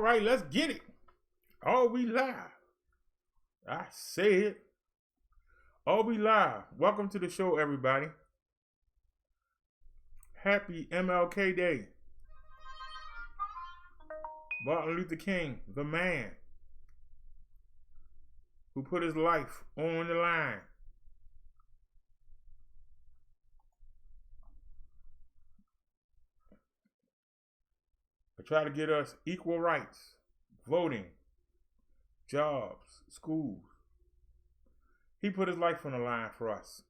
right, let's get it. All we live. I said, all we live. Welcome to the show, everybody. Happy MLK Day. Martin Luther King, the man who put his life on the line. To try to get us equal rights, voting, jobs, schools. He put his life on the line for us.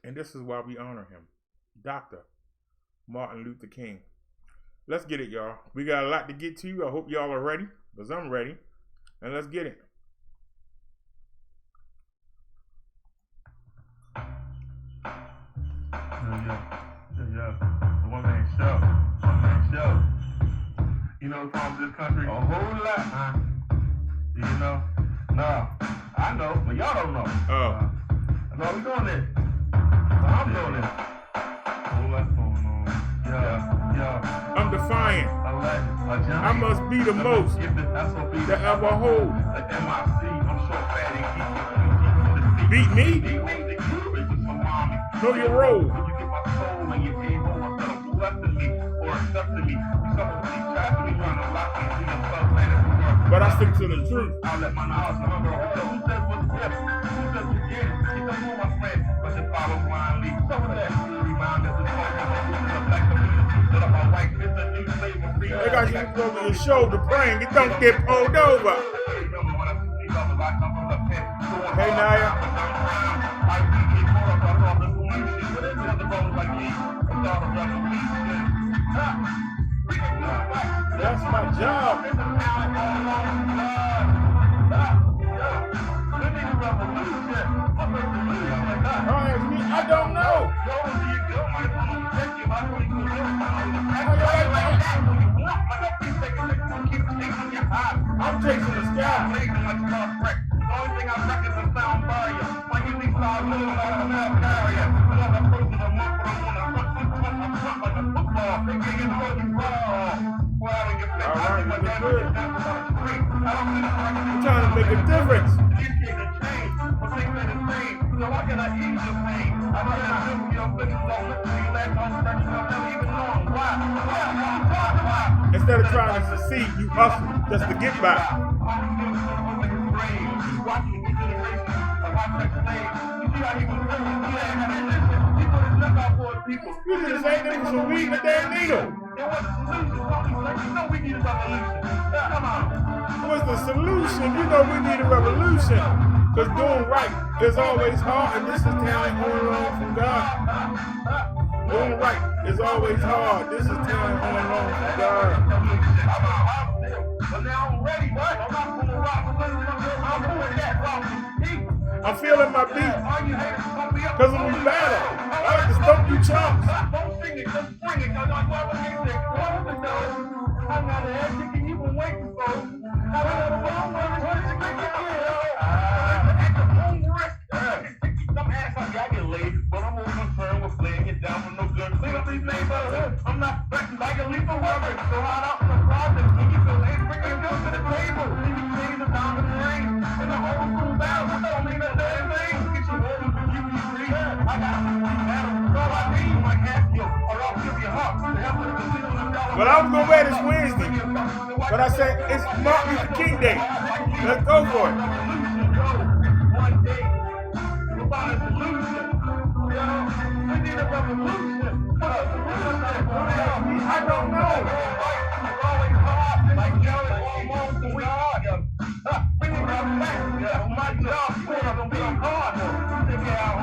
And this is why we honor him. Dr. Martin Luther King. Let's get it, y'all. We got a lot to get to. I hope y'all are ready, because I'm ready. And let's get it. Yeah. The one-man show. One-man show. You know what's wrong with this country? A whole lot, huh? Do you know? No. I know, but y'all don't know. No, we doing this. I'm doing this. Whole lot going on. Yeah. I'm defiant. I must be the most that ever hold. Beat me? Know your role. But I stick to the truth. They got you over your shoulder praying. You don't get pulled over. Hey, Naya. That's my job. I don't know. I'm chasing the sky. The only thing I reckon is a sound barrier. When you leave out little like a mail carrier. Another person a month, but I'm on a front like a football. They get in the road ball. Well, you think I'm trying to make a difference. So why can I ease your pain? I rather live with your fix long. Instead of trying to succeed, you hustle just to get by. You did the same thing with some weed and a damn needle. What's the solution? You know we need a revolution. Because doing right is always hard, and this is talent on loan from God. Doing right is always hard. This is talent on loan from God. I'm feeling my beat because when we battle, I like to stump you chumps. Don't sing it, just bring it. I'm not an addict, and you been waiting for. I get laid, but I'm more concerned with laying it down with no gun. Clean up these neighborhoods. I'm not expecting like a lethal weapon. So hide out in the closet. When you feel late, bring your guns to the table. Then you change the diamond ring. And the whole school battle. That don't mean a damn thing. Get your head up and you can free. I got to battle. All I need my half kill, or I'll give your heart. But I was gonna wear this Wednesday. But I said it's Martin Luther King Day. Let's go for it. One day. A solution. We need a revolution. I don't know. It's always hard. Like Joe is almost the God. We need a revolution. My job, you're gonna be on hard. Take it out.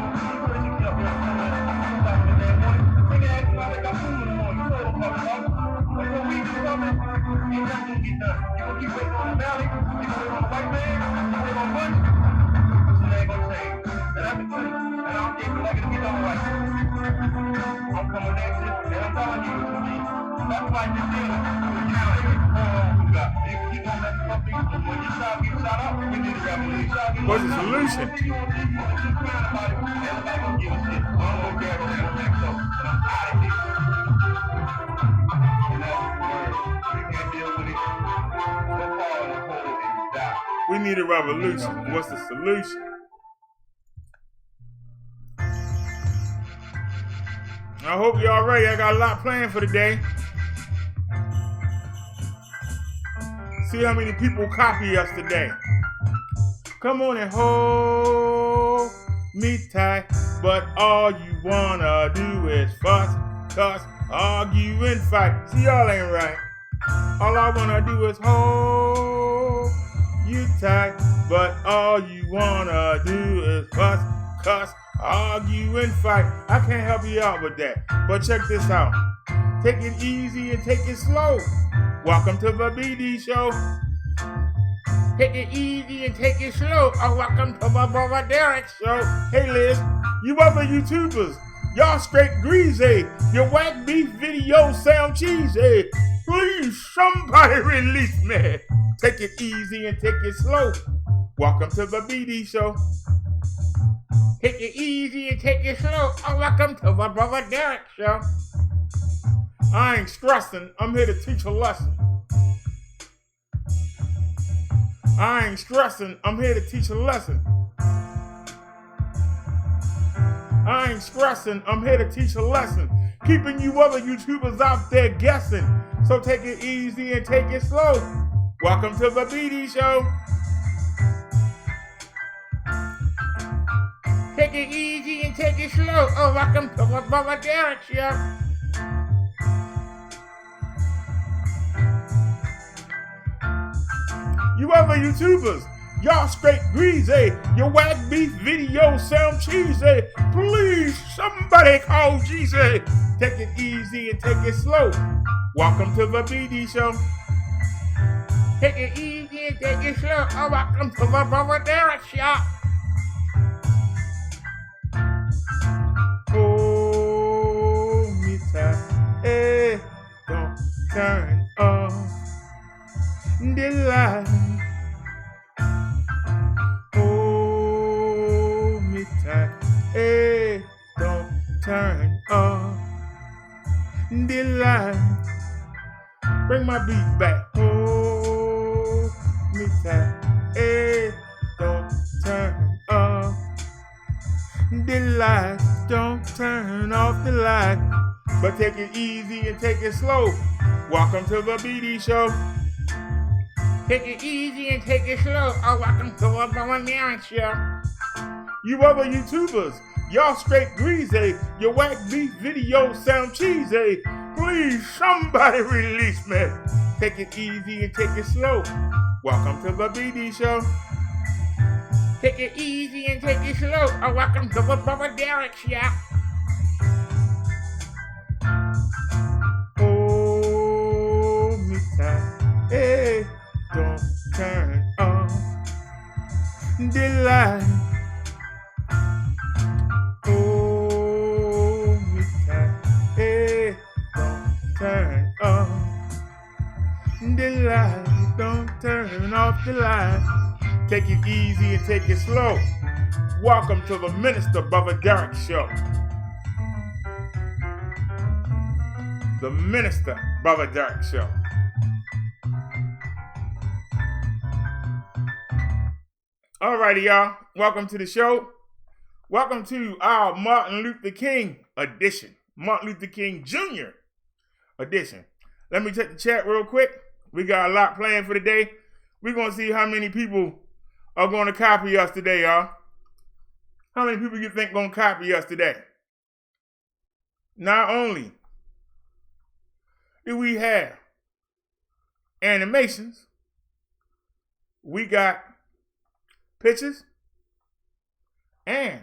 Take it out. Like I food in the morning. You know what I'm talking about. But when we do something, ain't nothing gonna get done. You gonna keep waiting on the valley. You gonna wait on the white man. You gonna wait on Bush. It ain't gonna change. And I'm the truth. And I don't think we're not gonna get all right. I'm coming at you, and I'm telling you what you need. That's why you're dealing with you know, if you don't let the people, when you shot up, we need a revolution. What's the solution? need a revolution. What's the solution? I hope y'all ready. I got a lot planned for today. See how many people copy us today. Come on and hold me tight, but all you wanna do is fuss, cuss, argue, and fight. See, y'all ain't right. All I wanna do is hold you tight, but all you wanna do is fuss, cuss, argue, and fight. I can't help you out with that, but check this out. Take it easy and take it slow. Welcome to the BD show. Take it easy and take it slow. Welcome to my brother Derrick show. Hey Liz, you other YouTubers, y'all straight greasy. Your whack beef videos sound cheesy. Please, somebody release me. Take it easy and take it slow. Welcome to the BD show. Take it easy and take it slow. Welcome to the brother Derrick show. I ain't stressing. I'm here to teach a lesson. I ain't stressing. I'm here to teach a lesson. I ain't stressing. I'm here to teach a lesson. Keeping you other YouTubers out there guessing. So take it easy and take it slow. Welcome to the BD show. Take it easy and take it slow. Welcome to the brother Derrick show. You other YouTubers, y'all straight greasy. Your whack beef videos sound cheesy. Please, somebody call Jeezy. Take it easy and take it slow. Welcome to the BD show. Take it easy and take it slow. Welcome to the brother Derrick show. Hold me tight. Hey, don't turn off the light. Hold me tight. Hey, don't turn off the light. Bring my beat back. Hold me tight. Hey, don't turn off the light. Don't turn off the light. But take it easy and take it slow. Welcome to the BD show. Take it easy and take it slow. Welcome to the brother Derrick show. You other YouTubers, y'all straight greasy. Your whack beef videos sound cheesy. Please, somebody release me. Take it easy and take it slow. Welcome to the BD show. Take it easy and take it slow. Welcome to the brother Derrick show. Hold me tight. Hey, don't turn off the light. Hold me tight. Hey, don't turn off the light. Don't turn off the light. Take it easy and take it slow. Welcome to the Minister Brother Derrick show. The Minister Brother Derrick show. Alrighty, y'all. Welcome to the show. Welcome to our Martin Luther King edition. Martin Luther King Jr. edition. Let me check the chat real quick. We got a lot planned for today. We're going to see how many people are going to copy us today, y'all. How many people you think going to copy us today? Not only do we have animations, we got pictures, and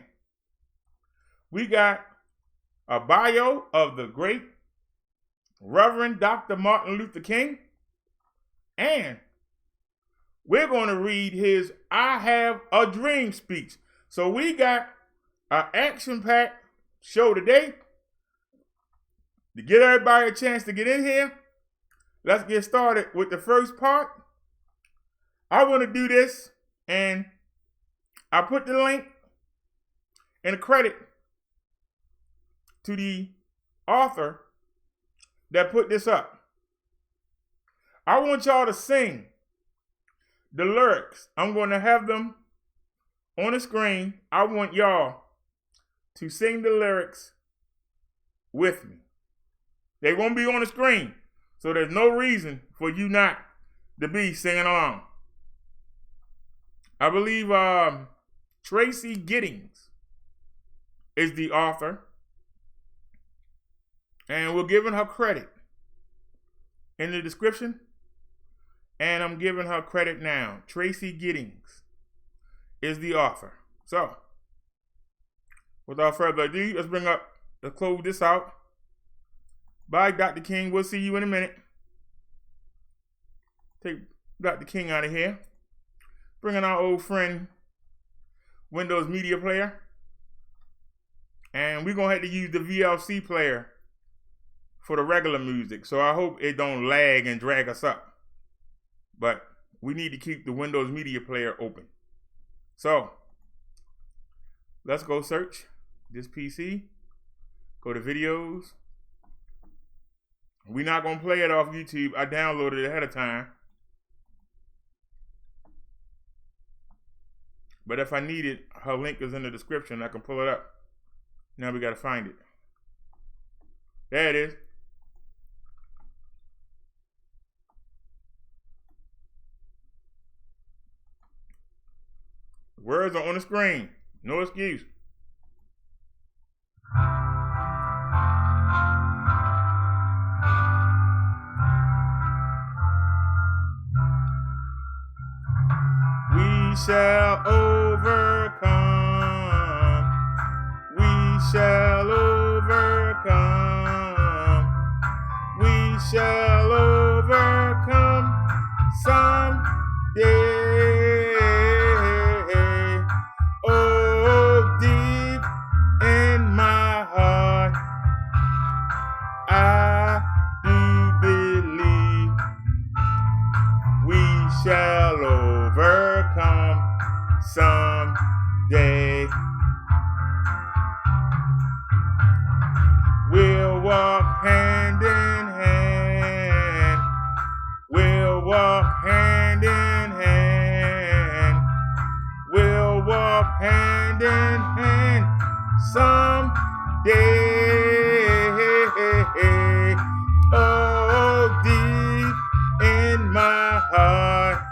we got a bio of the great Reverend Dr. Martin Luther King, and we're going to read his I Have a Dream speech. So we got an action-packed show today. To give everybody a chance to get in here, let's get started with the first part. I want to do this, and I put the link and the credit to the author that put this up. I want y'all to sing the lyrics. I'm going to have them on the screen. I want y'all to sing the lyrics with me. They won't be on the screen, so there's no reason for you not to be singing along. I believe Tracy Giddings is the author, and we're giving her credit in the description, and I'm giving her credit now. Tracy Giddings is the author. So, without further ado, let's close this out. Bye, Dr. King. We'll see you in a minute. Take Dr. King out of here. Bringing our old friend, Windows Media Player. And we're going to have to use the VLC player for the regular music. So I hope it don't lag and drag us up. But we need to keep the Windows Media Player open. So, let's go search this PC. Go to videos. We're not going to play it off YouTube. I downloaded it ahead of time. But if I need it, her link is in the description. I can pull it up. Now we got to find it. There it is. Words are on the screen. No excuse. We shall overcome. We shall overcome. We shall overcome someday. Oh, deep in my heart, I do believe we shall overcome someday. We'll walk hand in hand. We'll walk hand in hand. We'll walk hand in hand someday. Oh, deep in my heart,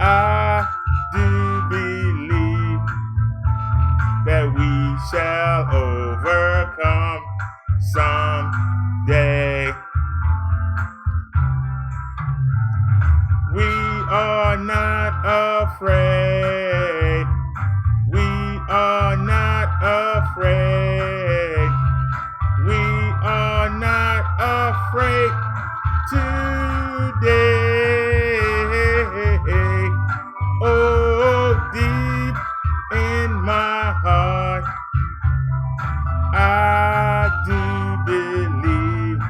I do believe that we shall overcome someday. We are not afraid. We are not afraid. We are not afraid today. Oh, deep in my heart, I do believe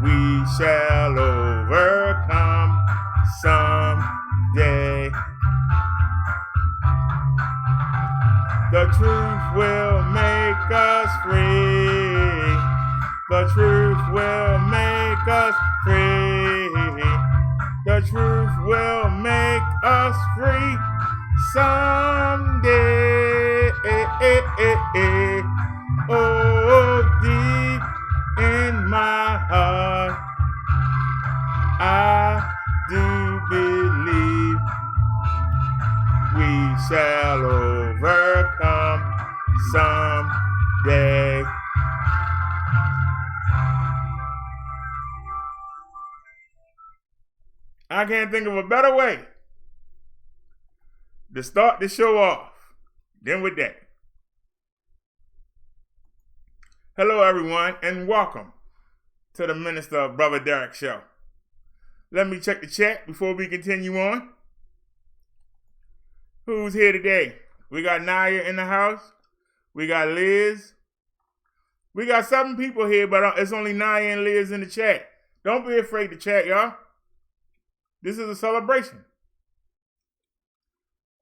we shall overcome someday. The truth will make us free. The truth will make us free. The truth will make us free someday. Oh, deep in my heart, I do believe we shall overcome someday. I can't think of a better way to start the show off than with that. Hello, everyone, and welcome to the Minister of Brother Derrick Show. Let me check the chat before we continue on. Who's here today? We got Naya in the house. We got Liz. We got 7 people here, but it's only Naya and Liz in the chat. Don't be afraid to chat, y'all. This is a celebration.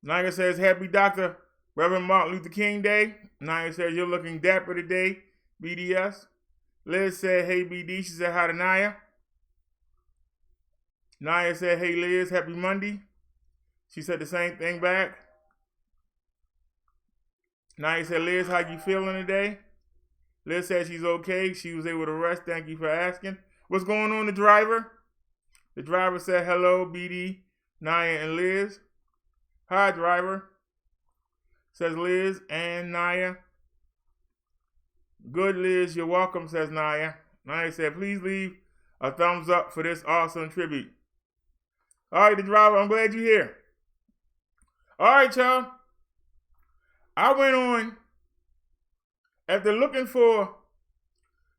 Naya says, happy Dr. Reverend Martin Luther King Day. Naya says, you're looking dapper today, BDS. Liz said, hey, BD. She said, hi to Naya. Naya said, hey Liz, happy Monday. She said the same thing back. Naya said, Liz, how you feeling today? Liz said she's okay. She was able to rest. Thank you for asking. What's going on, the driver? The driver said, hello, BD, Naya, and Liz. Hi, driver. Says Liz and Naya. Good, Liz. You're welcome, says Naya. Naya said, please leave a thumbs up for this awesome tribute. All right, the driver, I'm glad you're here. All right, y'all. I went on, after looking for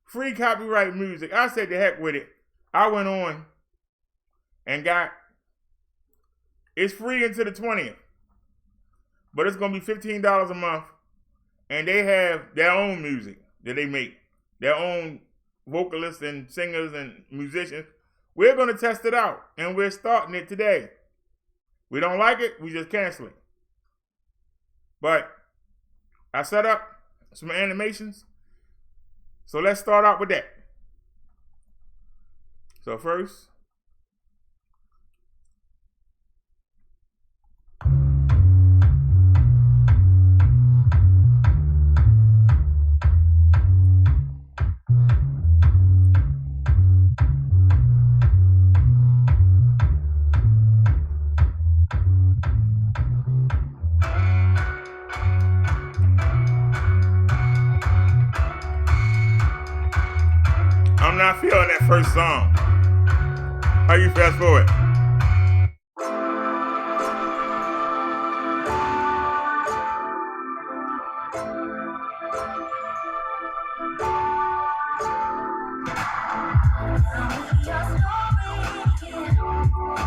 free copyright music, I said the heck with it. I went on and got, it's free until the 20th, but it's going to be $15 a month, and they have their own music that they make, their own vocalists and singers and musicians. We're going to test it out, and we're starting it today. We don't like it, we just cancel it. But I set up some animations, so let's start out with that. So first, I'm not feeling that first song. How you fast forward?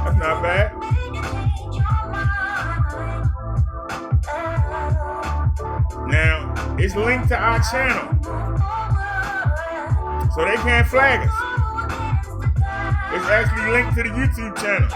That's not bad. Now, it's linked to our channel, so they can't flag us. It's actually linked to the YouTube channel.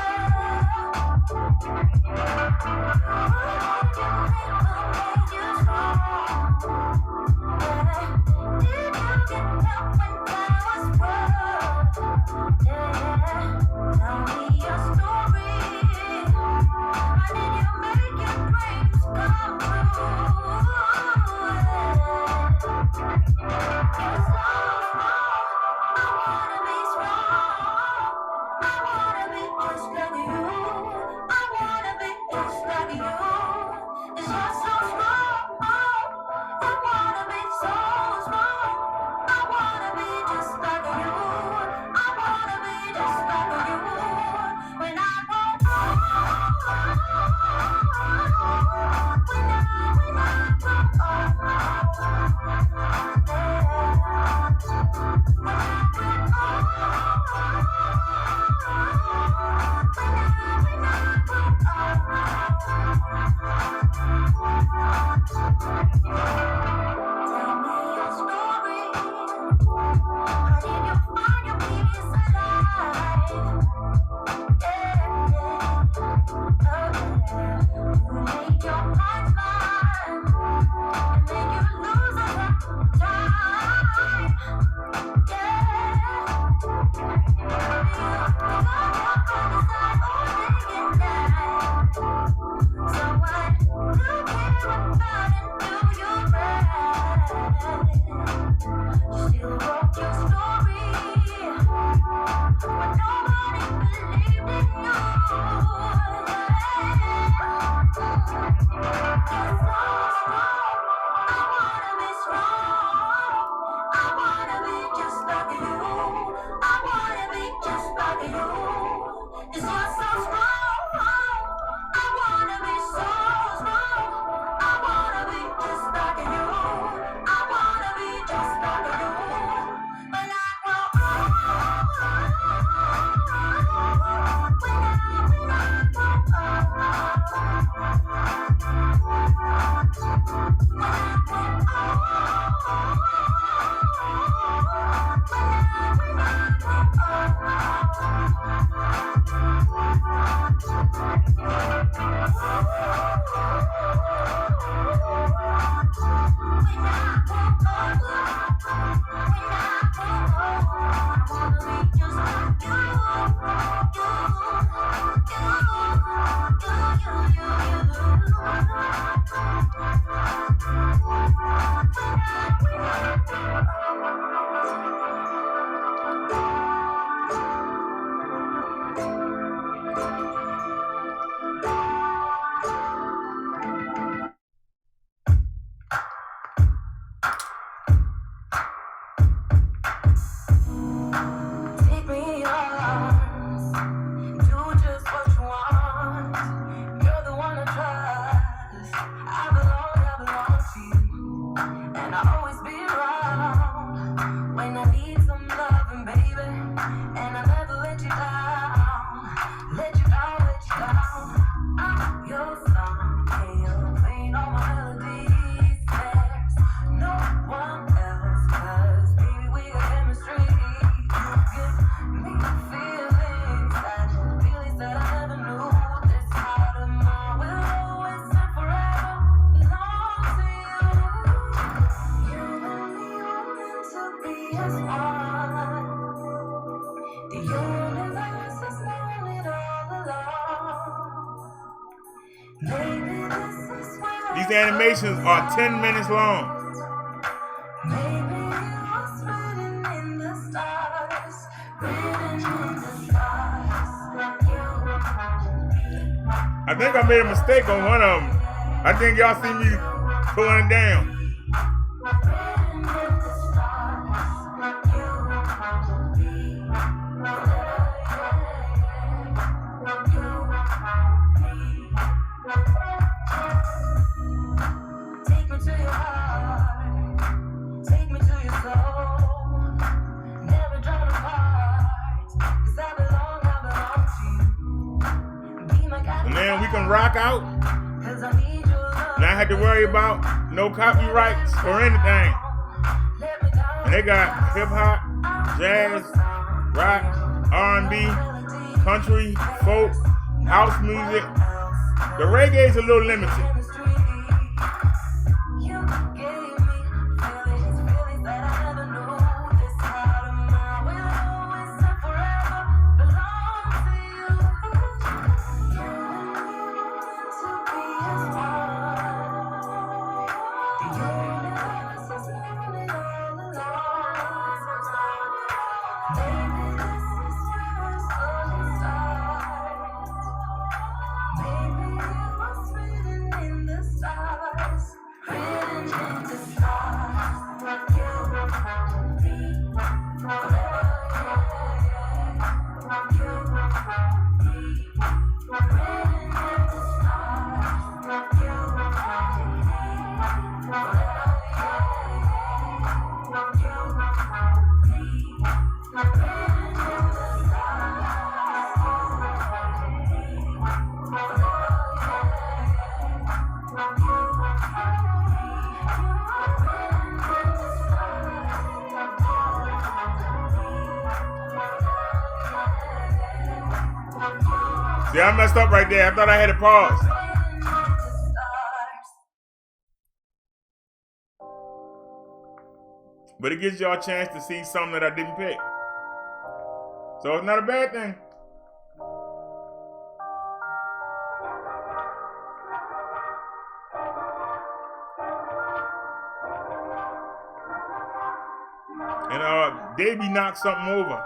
the animations are 10 minutes long. I think I made a mistake on one of them. I think y'all see me pulling it down. Take me to your heart, take me to your soul. Never drawn apart, 'cause I belong to you. Be my guide. And then we can rock out. 'Cause I need your love. Not have to worry about no copyrights or anything. And they got hip hop, jazz, rock, R&B, country, folk, house music. The reggae is a little limited. See, I messed up right there. I thought I had to pause. But it gives y'all a chance to see something that I didn't pick. So it's not a bad thing. And Davey knocked something over.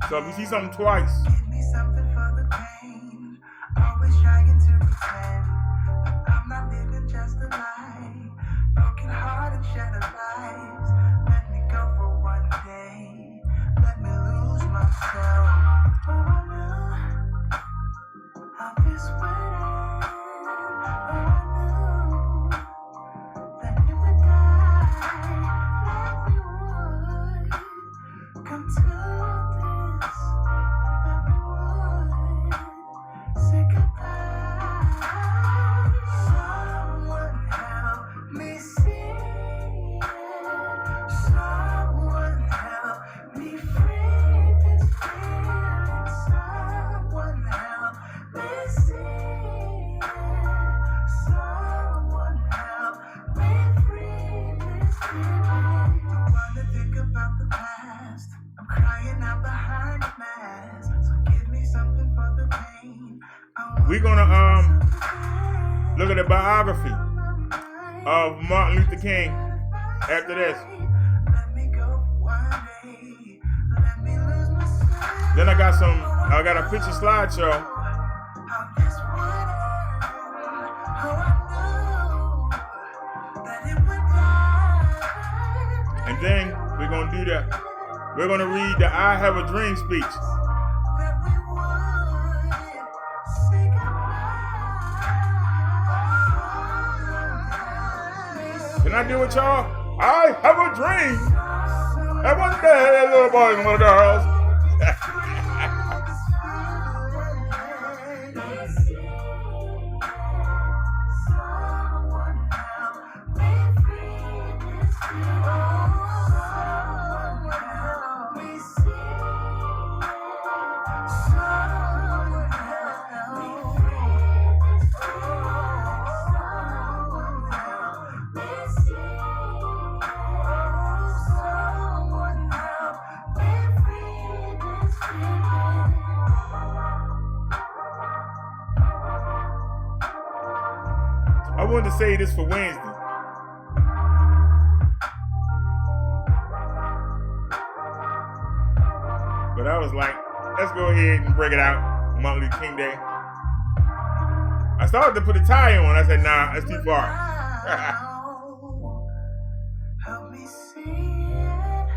So if you see something twice, Give me something for the pain. Always trying to pretend that I'm not living just a lie. Broken heart and shattered lives. Let me go for one day. Let me lose myself. Oh, I knew I'll be sweating. Oh, I knew that we would die like we would. Come to we're gonna look at the biography of Martin Luther King after this. Then I got a picture slideshow. And then we're gonna do that. We're gonna read the I Have a Dream speech. Can I do it, y'all? I have a dream. And one day, little boys and little girls. wanted to say this for Wednesday. But I was like, let's go ahead and break it out on Martin Luther King Day. I started to put a tie on. I said, nah, that's too far. Help me see it.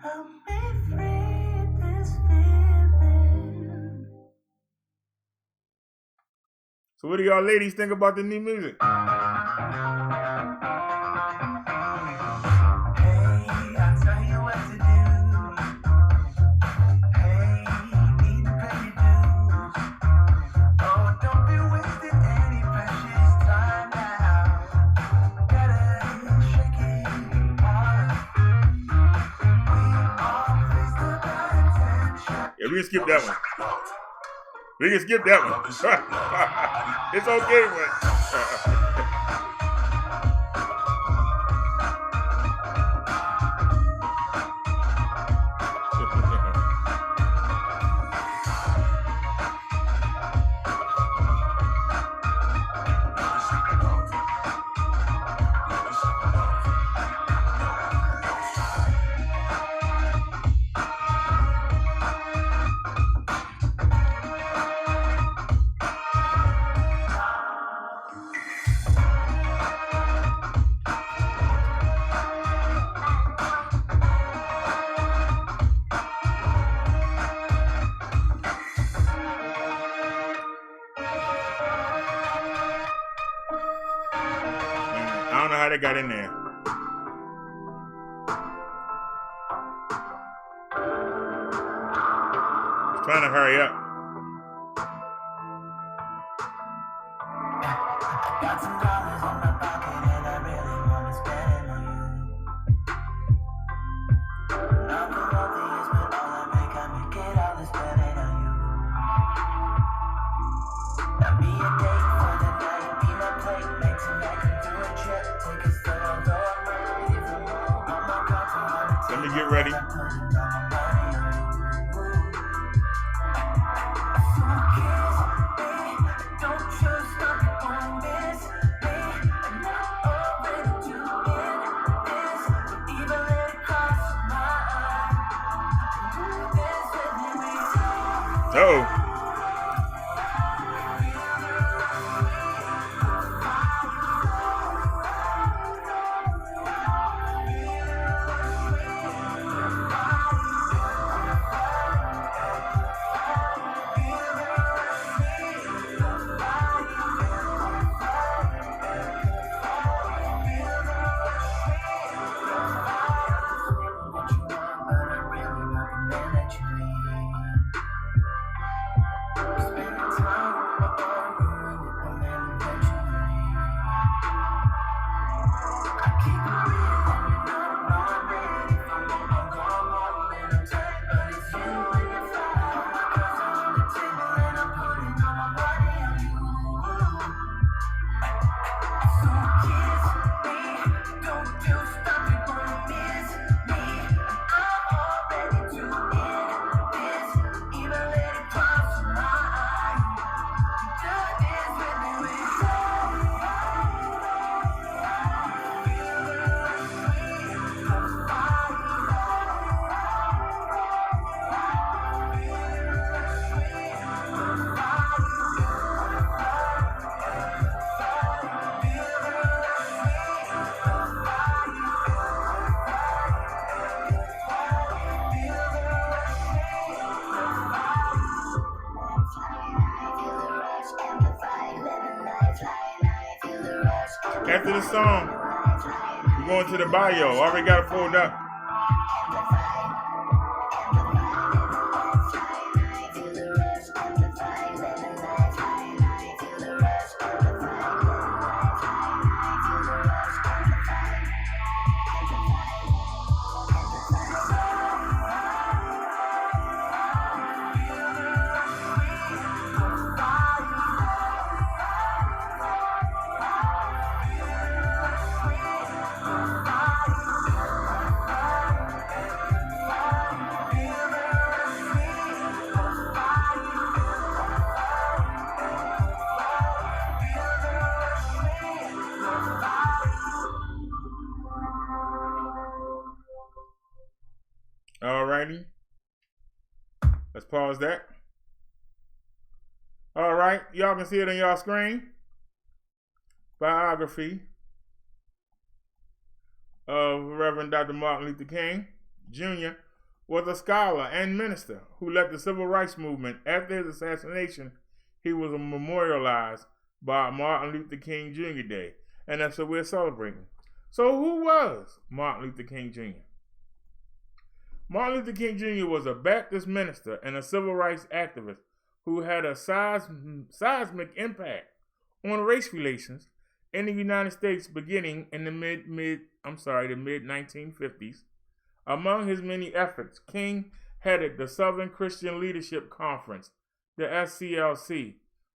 Help me free this feeling. So what do y'all ladies think about the new music? Yeah, we can skip that one. We can skip that one. It's okay, but. I don't know how they got in there. Trying to hurry up. Got some dollars in my pocket and I really wanna spend it on you. Not the wealthiest, but all I make it all is spending on you. Now be a date for the night, be my plate, make tonight come do a trip, take a step on the road, if I'm on my cards, Let me get ready. Uh-oh. After the song, we're going to the bio. Already got it pulled up. pause that. All right, y'all can see it on y'all screen. Biography of Reverend Dr. Martin Luther King Jr. was a scholar and minister who led the civil rights movement. After his assassination, he was memorialized by Martin Luther King Jr. Day, and that's what we're celebrating. So who was Martin Luther King Jr.? Martin Luther King Jr. was a Baptist minister and a civil rights activist who had a seismic impact on race relations in the United States beginning in the mid 1950s. Among his many efforts, King headed the Southern Christian Leadership Conference, the SCLC.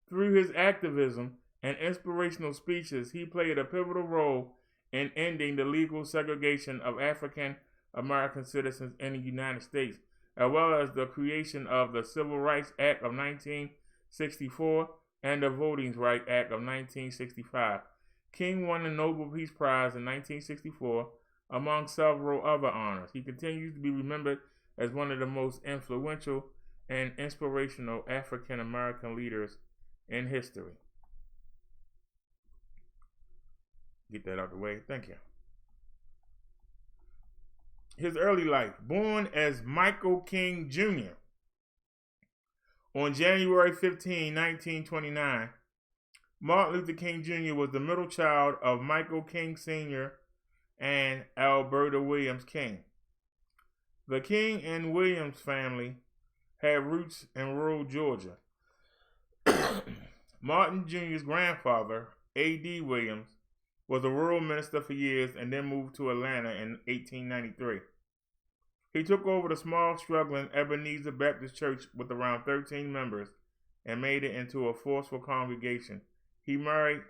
Through his activism and inspirational speeches, he played a pivotal role in ending the legal segregation of African American citizens in the United States, as well as the creation of the Civil Rights Act of 1964 and the Voting Rights Act of 1965. King won the Nobel Peace Prize in 1964, among several other honors. He continues to be remembered as one of the most influential and inspirational African American leaders in history. Get that out of the way. Thank you. His early life. Born as Michael King Jr. on January 15, 1929, Martin Luther King Jr. was the middle child of Michael King Sr. and Alberta Williams King. The King and Williams family had roots in rural Georgia. Martin Jr.'s grandfather, A.D. Williams, was a rural minister for years and then moved to Atlanta in 1893. He took over the small, struggling Ebenezer Baptist Church with around 13 members and made it into a forceful congregation. He married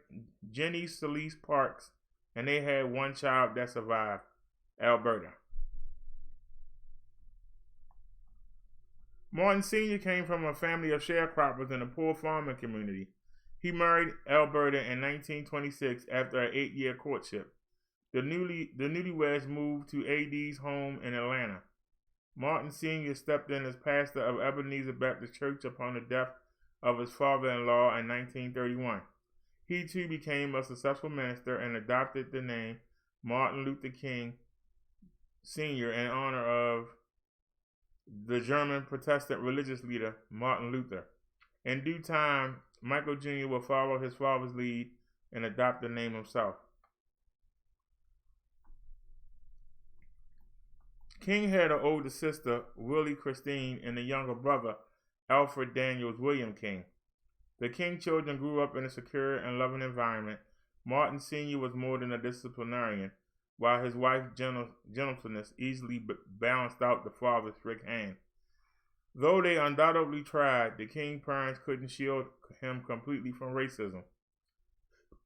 Jenny Celeste Parks, and they had one child that survived, Alberta. Martin Sr. came from a family of sharecroppers in a poor farming community. He married Alberta in 1926 after an 8-year courtship. The newlyweds moved to A.D.'s home in Atlanta. Martin Sr. stepped in as pastor of Ebenezer Baptist Church upon the death of his father-in-law in 1931. He too became a successful minister and adopted the name Martin Luther King Sr. in honor of the German Protestant religious leader Martin Luther. In due time, Michael Jr. will follow his father's lead and adopt the name himself. King had an older sister, Willie Christine, and a younger brother, Alfred Daniels William King. The King children grew up in a secure and loving environment. Martin Sr. was more than a disciplinarian, while his wife's gentleness easily balanced out the father's strict hand. Though they undoubtedly tried, the King parents couldn't shield him completely from racism.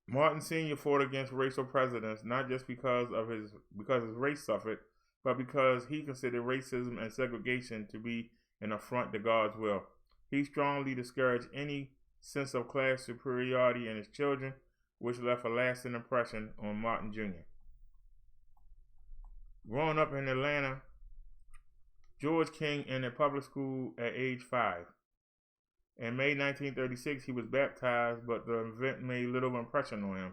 Martin Sr. fought against racial prejudice not just because his race suffered, but because he considered racism and segregation to be an affront to God's will. He strongly discouraged any sense of class superiority in his children, which left a lasting impression on Martin Jr. Growing up in Atlanta, George King entered public school at age 5. In May 1936, he was baptized, but the event made little impression on him.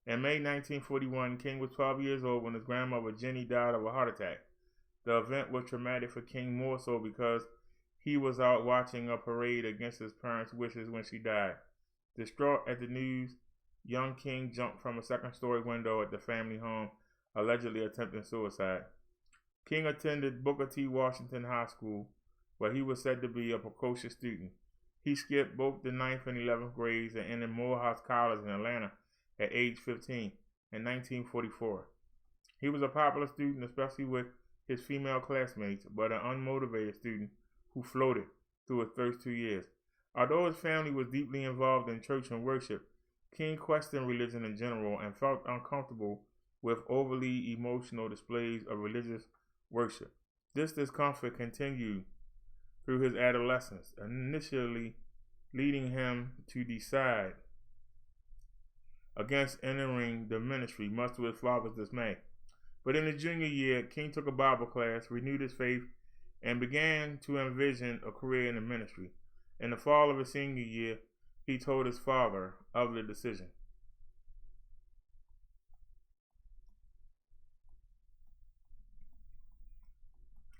In May 1941, King was 12 years old when his grandmother Jenny died of a heart attack. The event was traumatic for King more so because he was out watching a parade against his parents' wishes when she died. Distraught at the news, young King jumped from a second-story window at the family home, allegedly attempting suicide. King attended Booker T. Washington High School, where he was said to be a precocious student. He skipped both the 9th and 11th grades and entered Morehouse College in Atlanta at age 15 in 1944. He was a popular student, especially with his female classmates, but an unmotivated student who floated through his first 2 years. Although his family was deeply involved in church and worship, King questioned religion in general and felt uncomfortable with overly emotional displays of religious worship. This discomfort continued through his adolescence, initially leading him to decide against entering the ministry, much to his father's dismay. But in his junior year, King took a Bible class, renewed his faith and began to envision a career in the ministry. In the fall of his senior year, he told his father of the decision.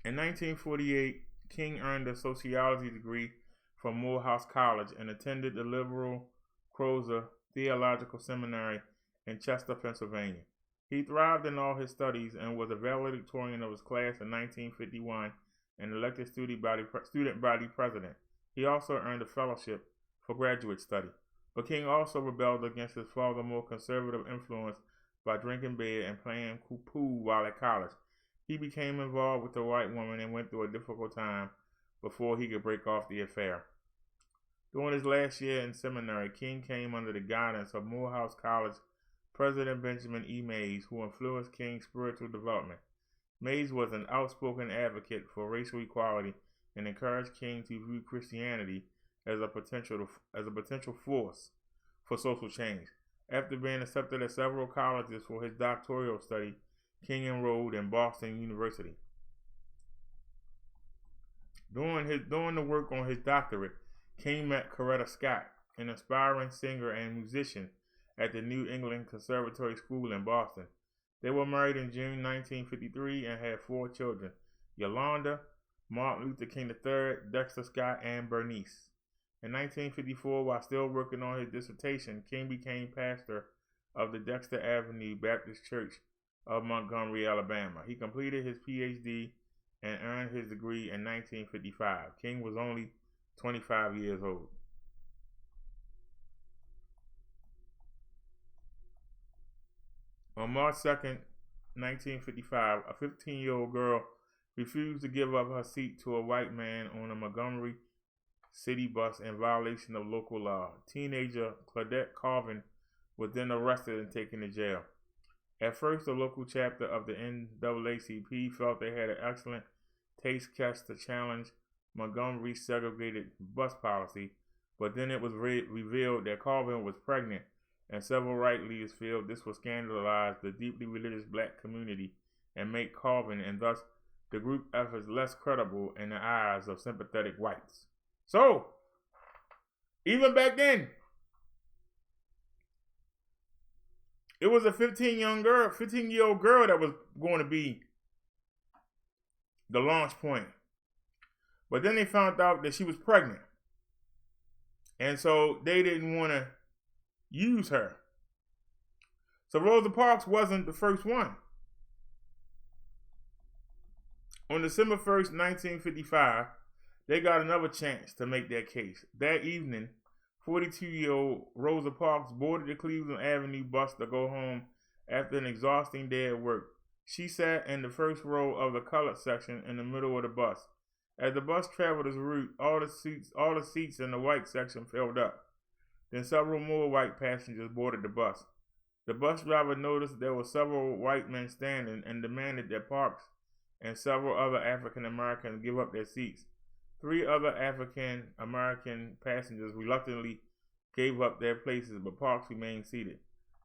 In 1948, King earned a sociology degree from Morehouse College and attended the liberal Crozer Theological Seminary in Chester, Pennsylvania. He thrived in all his studies and was a valedictorian of his class in 1951 and elected student body president. He also earned a fellowship for graduate study. But King also rebelled against his father's more conservative influence by drinking beer and playing pool while at college. He became involved with a white woman and went through a difficult time before he could break off the affair. During his last year in seminary, King came under the guidance of Morehouse College President Benjamin E. Mays, who influenced King's spiritual development. Mays was an outspoken advocate for racial equality and encouraged King to view Christianity as a potential force for social change. After being accepted at several colleges for his doctoral study, King enrolled in Boston University. During the work on his doctorate, King met Coretta Scott, an aspiring singer and musician at the New England Conservatory School in Boston. They were married in June 1953 and had 4 children: Yolanda, Martin Luther King III, Dexter Scott, and Bernice. In 1954, while still working on his dissertation, King became pastor of the Dexter Avenue Baptist Church of Montgomery, Alabama. He completed his PhD and earned his degree in 1955. King was only 25 years old. On March 2nd, 1955, a 15-year-old girl refused to give up her seat to a white man on a Montgomery city bus in violation of local law. Teenager Claudette Carvin was then arrested and taken to jail. At first, the local chapter of the NAACP felt they had an excellent taste test to challenge Montgomery's segregated bus policy, but then it was revealed that Carvin was pregnant, and several right leaders felt this would scandalize the deeply religious black community and make Carvin and thus the group efforts less credible in the eyes of sympathetic whites. So, even back then, it was a 15-year-old girl that was going to be the launch point. But then they found out that she was pregnant. And so they didn't want to use her. So Rosa Parks wasn't the first one. On December 1st, 1955, they got another chance to make their case. That evening, 42-year-old Rosa Parks boarded the Cleveland Avenue bus to go home after an exhausting day at work. She sat in the first row of the colored section in the middle of the bus. As the bus traveled its route, all the seats in the white section filled up. Then several more white passengers boarded the bus. The bus driver noticed there were several white men standing and demanded that Parks and several other African Americans give up their seats. 3 other African American passengers reluctantly gave up their places, but Parks remained seated.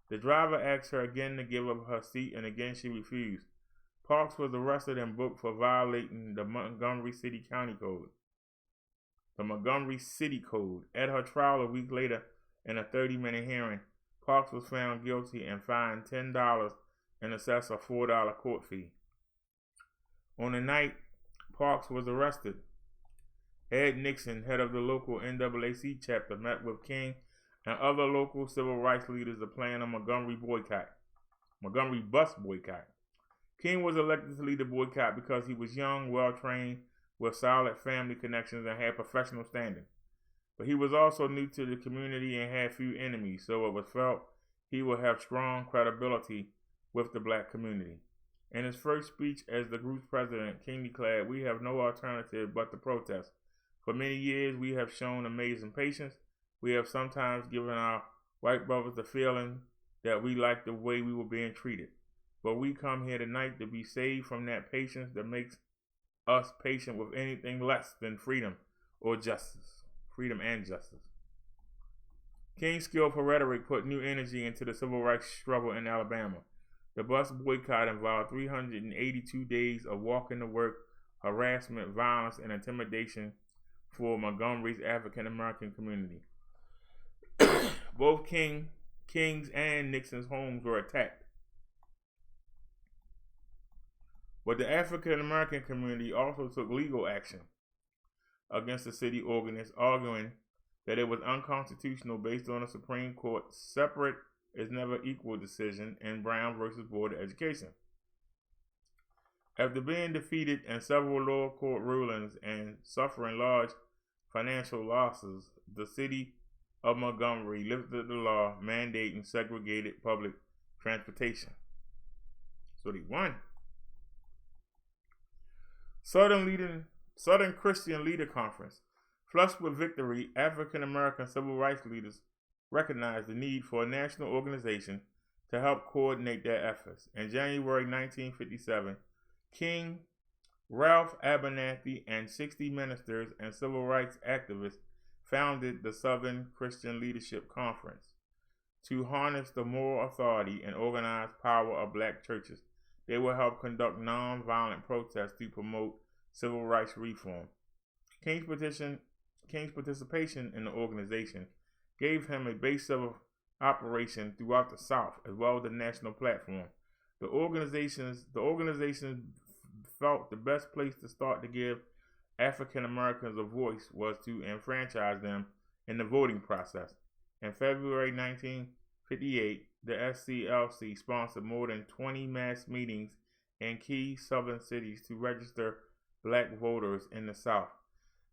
The driver asked her again to give up her seat, and again she refused. Parks was arrested and booked for violating the Montgomery City Code. At her trial a week later, in a 30-minute hearing, Parks was found guilty and fined $10 and assessed a $4 court fee. On the night Parks was arrested, Ed Nixon, head of the local NAACP chapter, met with King and other local civil rights leaders to plan a Montgomery bus boycott. King was elected to lead the boycott because he was young, well-trained, with solid family connections and had professional standing. But he was also new to the community and had few enemies, so it was felt he would have strong credibility with the black community. In his first speech as the group's president, King declared, "We have no alternative but to protest. For many years, we have shown amazing patience. We have sometimes given our white brothers the feeling that we liked the way we were being treated. But we come here tonight to be saved from that patience that makes us patient with anything less than freedom and justice. King's skillful rhetoric put new energy into the civil rights struggle in Alabama. The bus boycott involved 382 days of walking to work, harassment, violence, and intimidation for Montgomery's African American community. Both King's and Nixon's homes were attacked. But the African American community also took legal action against the city ordinance, arguing that it was unconstitutional based on the Supreme Court's separate is never equal decision in Brown versus Board of Education. After being defeated in several lower court rulings and suffering large financial losses, the city of Montgomery lifted the law mandating segregated public transportation. So they won. Southern Christian Leader Conference. Flushed with victory, African American civil rights leaders recognized the need for a national organization to help coordinate their efforts. In January 1957, King, Ralph Abernathy, and 60 ministers and civil rights activists founded the Southern Christian Leadership Conference to harness the moral authority and organized power of black churches. They will help conduct nonviolent protests to promote civil rights reform. King's participation in the organization gave him a base of operation throughout the South as well as the national platform. The organization felt the best place to start to give African Americans a voice was to enfranchise them in the voting process. In February 1958, the SCLC sponsored more than 20 mass meetings in key southern cities to register black voters in the South.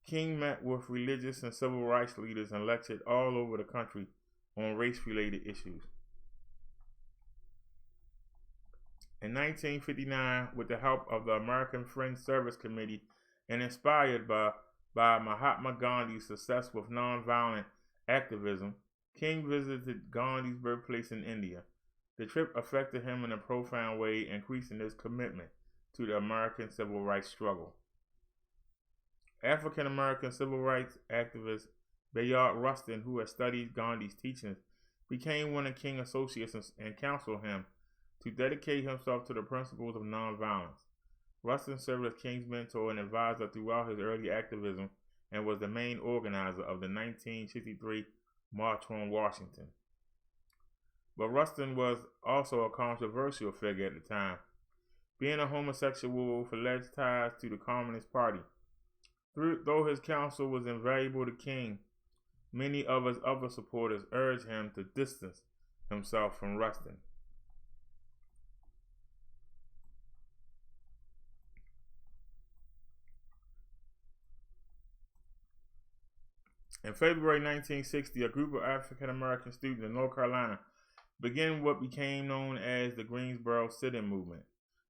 King met with religious and civil rights leaders and lectured all over the country on race-related issues. In 1959, with the help of the American Friends Service Committee and inspired by Mahatma Gandhi's success with nonviolent activism, King visited Gandhi's birthplace in India. The trip affected him in a profound way, increasing his commitment to the American civil rights struggle. African American civil rights activist Bayard Rustin, who had studied Gandhi's teachings, became one of King's associates and counseled him to dedicate himself to the principles of nonviolence. Rustin served as King's mentor and advisor throughout his early activism and was the main organizer of the 1963 March on Washington. But Rustin was also a controversial figure at the time, being a homosexual with alleged ties to the Communist Party. Though his counsel was invaluable to King, many of his other supporters urged him to distance himself from Rustin. In February 1960, a group of African American students in North Carolina began what became known as the Greensboro Sit-In Movement.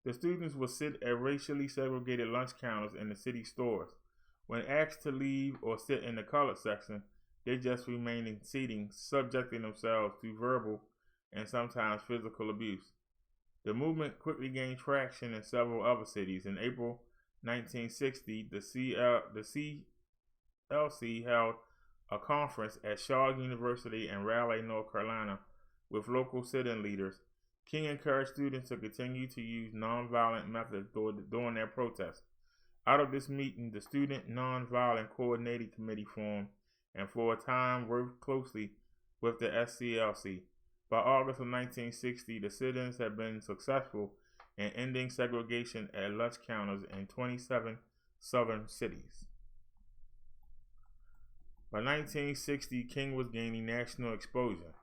The students would sit at racially segregated lunch counters in the city stores. When asked to leave or sit in the colored section, they just remained in seating, subjecting themselves to verbal and sometimes physical abuse. The movement quickly gained traction in several other cities. In April 1960, the CLC held a conference at Shaw University in Raleigh, North Carolina, with local sit-in leaders. King encouraged students to continue to use nonviolent methods during their protests. Out of this meeting, the Student Nonviolent Coordinating Committee formed and for a time worked closely with the SCLC. By August of 1960, the sit-ins had been successful in ending segregation at lunch counters in 27 southern cities. By 1960, King was gaining national exposure.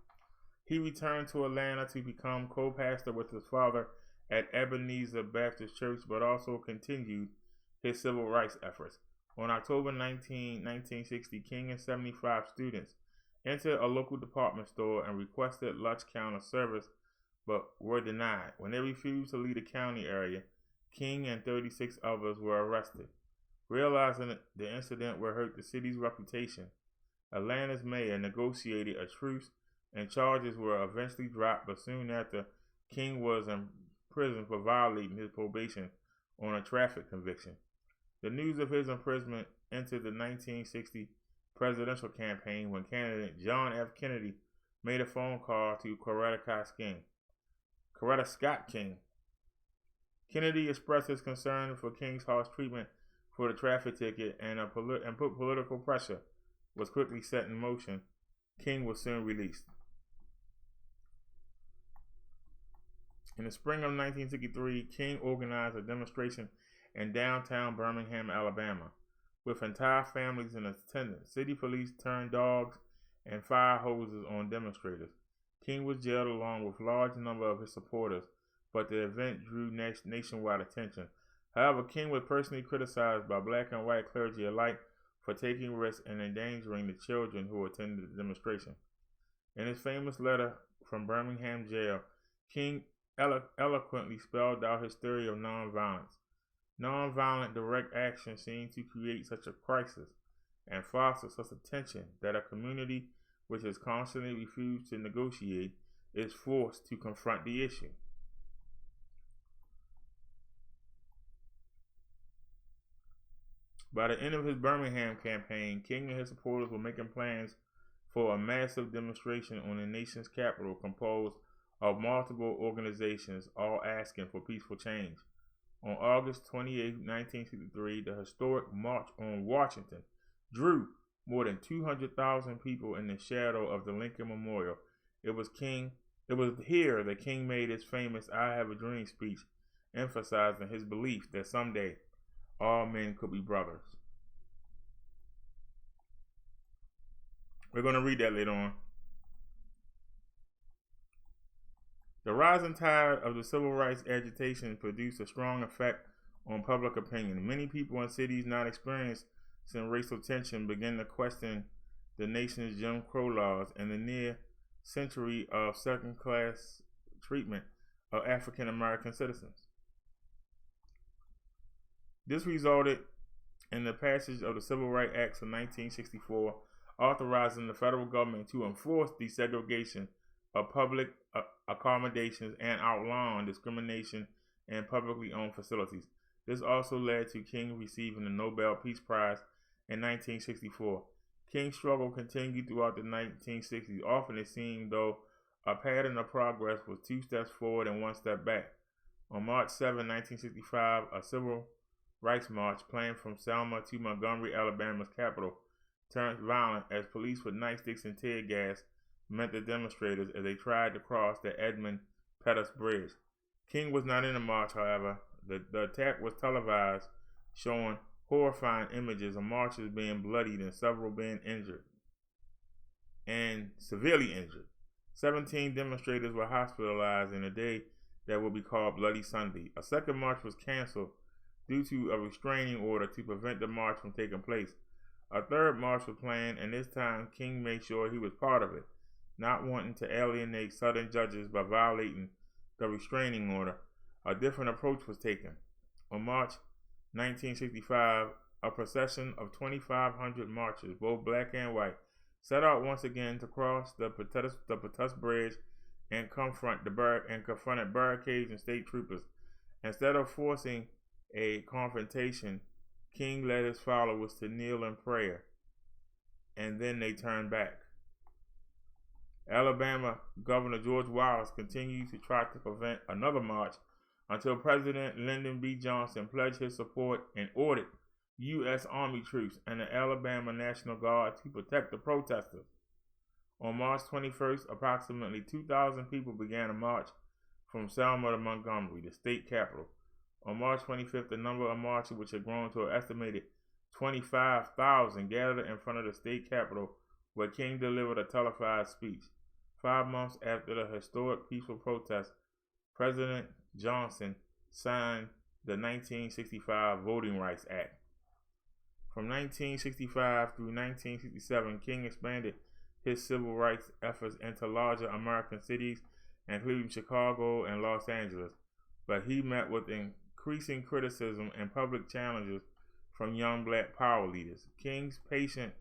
He returned to Atlanta to become co-pastor with his father at Ebenezer Baptist Church, but also continued his civil rights efforts. On October 19, 1960, King and 75 students entered a local department store and requested lunch counter service, but were denied. When they refused to leave the county area, King and 36 others were arrested. Realizing that the incident would hurt the city's reputation, Atlanta's mayor negotiated a truce and charges were eventually dropped, but soon after, King was in prison for violating his probation on a traffic conviction. The news of his imprisonment entered the 1960 presidential campaign when candidate John F. Kennedy made a phone call to Coretta Scott King. Kennedy expressed his concern for King's harsh treatment for the traffic ticket and put political pressure was quickly set in motion, King was soon released. In the spring of 1963, King organized a demonstration in downtown Birmingham, Alabama, with entire families in attendance. City police turned dogs and fire hoses on demonstrators. King was jailed along with a large number of his supporters, but the event drew nationwide attention. However, King was personally criticized by black and white clergy alike for taking risks and endangering the children who attended the demonstration. In his famous letter from Birmingham jail, King eloquently spelled out his theory of nonviolence. Nonviolent direct action seems to create such a crisis and foster such a tension that a community which has constantly refused to negotiate is forced to confront the issue. By the end of his Birmingham campaign, King and his supporters were making plans for a massive demonstration on the nation's capital composed of multiple organizations, all asking for peaceful change. On August 28, 1963, the historic March on Washington drew more than 200,000 people in the shadow of the Lincoln Memorial. It was here that King made his famous "I Have a Dream" speech, emphasizing his belief that someday all men could be brothers. We're going to read that later on. The rising tide of the civil rights agitation produced a strong effect on public opinion. Many people in cities not experiencing racial tension began to question the nation's Jim Crow laws and the near century of second-class treatment of African American citizens. This resulted in the passage of the Civil Rights Acts of 1964, authorizing the federal government to enforce desegregation of public accommodations and outlawing discrimination in publicly owned facilities. This also led to King receiving the Nobel Peace Prize in 1964. King's struggle continued throughout the 1960s. Often it seemed though a pattern of progress was 2 steps forward and 1 step back. On March 7, 1965, a civil rights march planned from Selma to Montgomery, Alabama's capital, turned violent as police with nightsticks and tear gas met the demonstrators as they tried to cross the Edmund Pettus Bridge. King was not in the march, however. The attack was televised, showing horrifying images of marchers being bloodied and several being injured and severely injured. 17 demonstrators were hospitalized in a day that will be called Bloody Sunday. A second march was canceled due to a restraining order to prevent the march from taking place. A third march was planned, and this time King made sure he was part of it, not wanting to alienate Southern judges by violating the restraining order. A different approach was taken. On March 1965, a procession of 2,500 marchers, both black and white, set out once again to cross the Pettus Bridge and confronted barricades and state troopers. Instead of forcing a confrontation, King led his followers to kneel in prayer, and then they turned back. Alabama Governor George Wallace continued to try to prevent another march until President Lyndon B. Johnson pledged his support and ordered U.S. Army troops and the Alabama National Guard to protect the protesters. On March 21st, approximately 2,000 people began a march from Selma to Montgomery, the state capital. On March 25th, the number of marchers, which had grown to an estimated 25,000, gathered in front of the state capitol, where King delivered a televised speech. 5 months after the historic peaceful protest, President Johnson signed the 1965 Voting Rights Act. From 1965 through 1967, King expanded his civil rights efforts into larger American cities, including Chicago and Los Angeles, but he met with increasing criticism and public challenges from young black power leaders. King's patient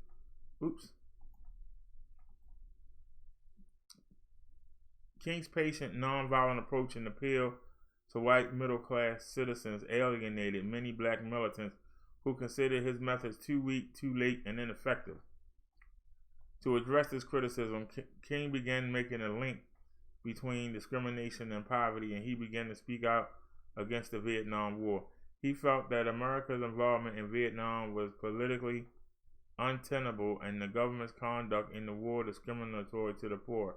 nonviolent approach and appeal to white middle-class citizens alienated many black militants who considered his methods too weak, too late, and ineffective. To address this criticism, King began making a link between discrimination and poverty, and he began to speak out against the Vietnam War. He felt that America's involvement in Vietnam was politically untenable and the government's conduct in the war discriminatory to the poor.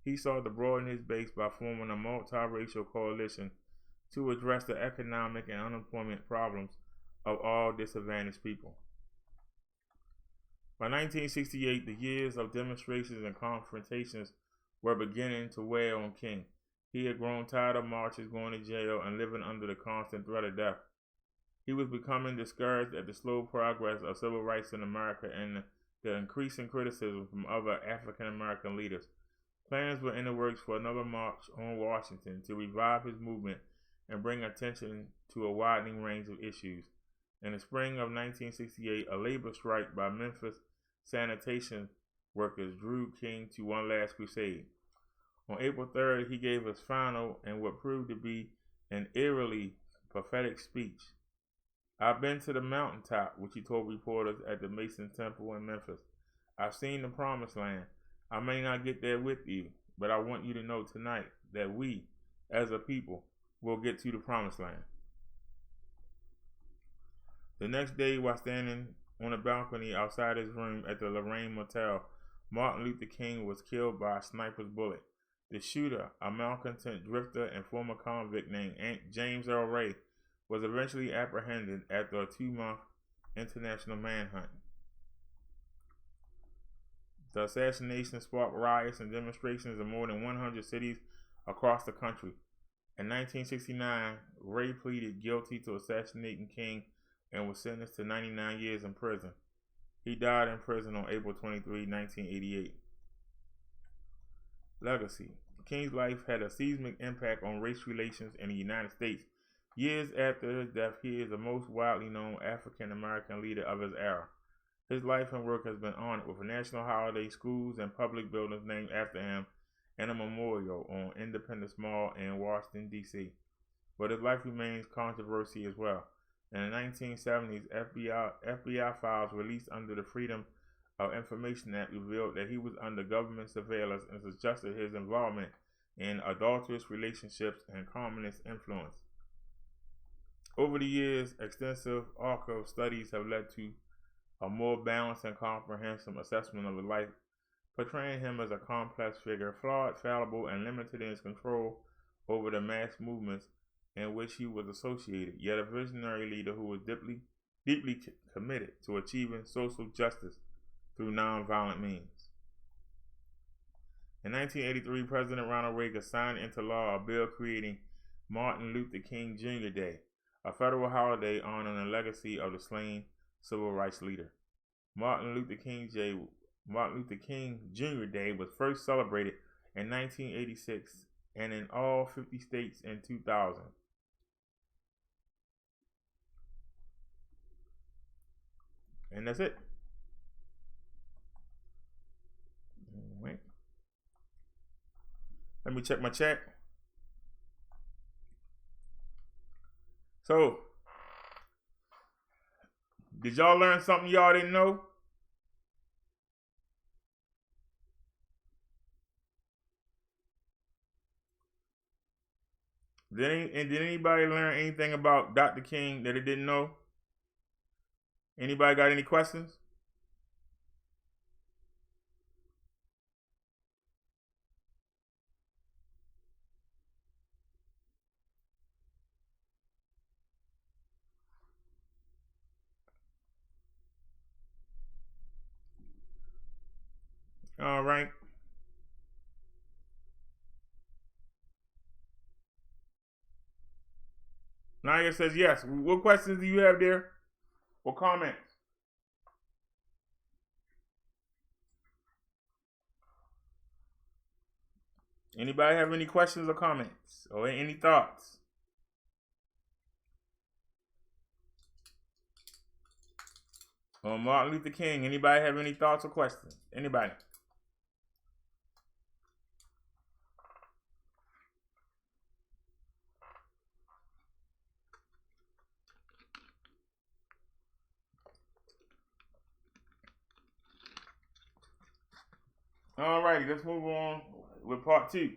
He sought to broaden his base by forming a multiracial coalition to address the economic and unemployment problems of all disadvantaged people. By 1968, the years of demonstrations and confrontations were beginning to wear on King. He had grown tired of marches, going to jail, and living under the constant threat of death. He was becoming discouraged at the slow progress of civil rights in America and the increasing criticism from other African American leaders. Plans were in the works for another march on Washington to revive his movement and bring attention to a widening range of issues. In the spring of 1968, a labor strike by Memphis sanitation workers drew King to one last crusade. On April 3rd, he gave his final and what proved to be an eerily prophetic speech. "I've been to the mountaintop," which he told reporters at the Mason Temple in Memphis. "I've seen the promised land. I may not get there with you, but I want you to know tonight that we, as a people, will get to the promised land." The next day, while standing on a balcony outside his room at the Lorraine Motel, Martin Luther King was killed by a sniper's bullet. The shooter, a malcontent drifter and former convict named James Earl Ray, was eventually apprehended after a 2-month international manhunt. The assassination sparked riots and demonstrations in more than 100 cities across the country. In 1969, Ray pleaded guilty to assassinating King and was sentenced to 99 years in prison. He died in prison on April 23, 1988. Legacy. King's life had a seismic impact on race relations in the United States. Years after his death, he is the most widely known African American leader of his era. His life and work has been honored with a national holiday, schools and public buildings named after him, and a memorial on Independence Mall in Washington, D.C. But his life remains controversy as well. In the 1970s, FBI files released under the Freedom of Information Act revealed that he was under government surveillance and suggested his involvement in adulterous relationships and communist influence. Over the years, extensive archival studies have led to a more balanced and comprehensive assessment of his life, portraying him as a complex figure, flawed, fallible, and limited in his control over the mass movements in which he was associated, yet a visionary leader who was deeply committed to achieving social justice through nonviolent means. In 1983, President Ronald Reagan signed into law a bill creating Martin Luther King Jr. Day, a federal holiday honoring the legacy of the slain civil rights leader. Martin Luther King Jr. Day was first celebrated in 1986 and in all 50 states in 2000. And that's it. Wait. Let me check my chat. So, did y'all learn something y'all didn't know? Did anybody learn anything about Dr. King that they didn't know? Anybody got any questions? All right. Naya says yes. What questions do you have there? Or comments? Anybody have any questions or comments or any thoughts? On Martin Luther King, anybody have any thoughts or questions? Anybody? All righty, let's move on with part 2.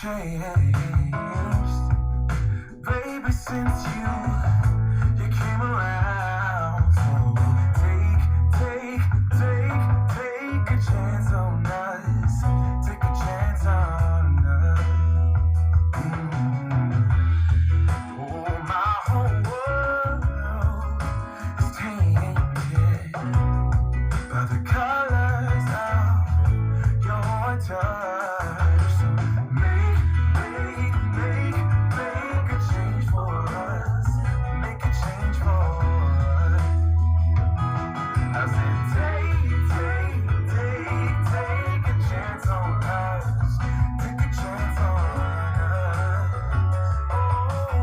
changed, baby, since you came around. So take a chance on us. Take a chance on us. Oh, my whole world is tainted by the colors of your touch. So make a change for us. Make a change for us. I said take a chance on us. Take a chance on us. Oh,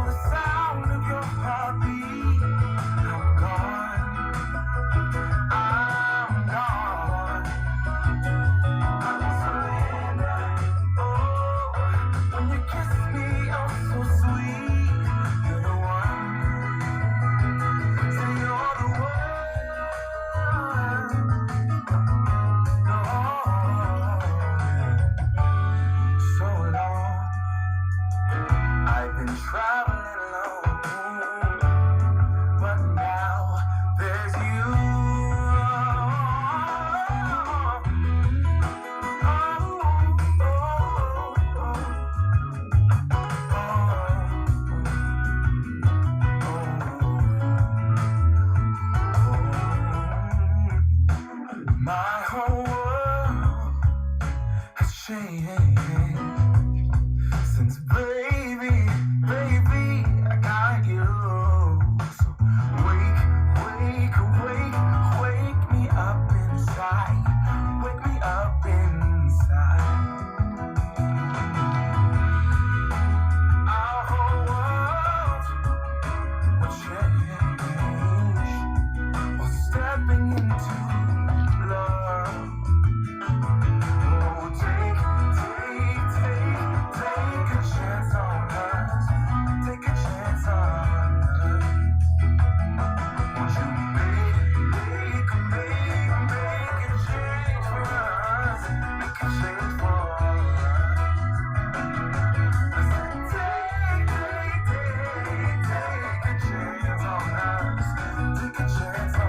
the sound of your heartbeat. I'm gone. I'm surrender. Oh, when you kiss me, oh so sweet. You're the one. Say you're the one. So long. I've been traveling alone, but now there's you. My whole world has changed since baby, I got you. So wake me up inside. Wake me up inside. Our whole world will change while stepping into love. Oh, take a chance on us. Take a chance on us. Won't you make a change for us? Make a change for us. I said take a chance on us. Take a chance on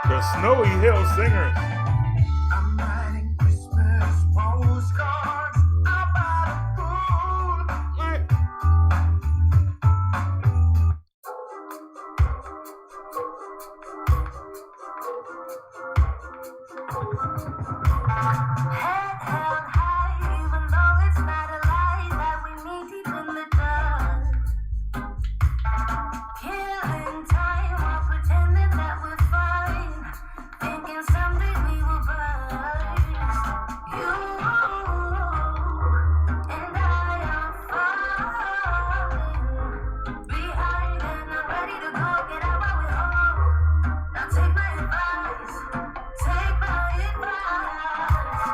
The Snowy Hill Singers. I'm writing Christmas postcards about a fool. Head held high, even though it's not a lie that we meet deep in the dark. Killing time while pretending that we're fine. Thinking someday we will burst. You and I are falling behind and I'm ready to go. Get out while we're home. Now take my advice. Take my advice.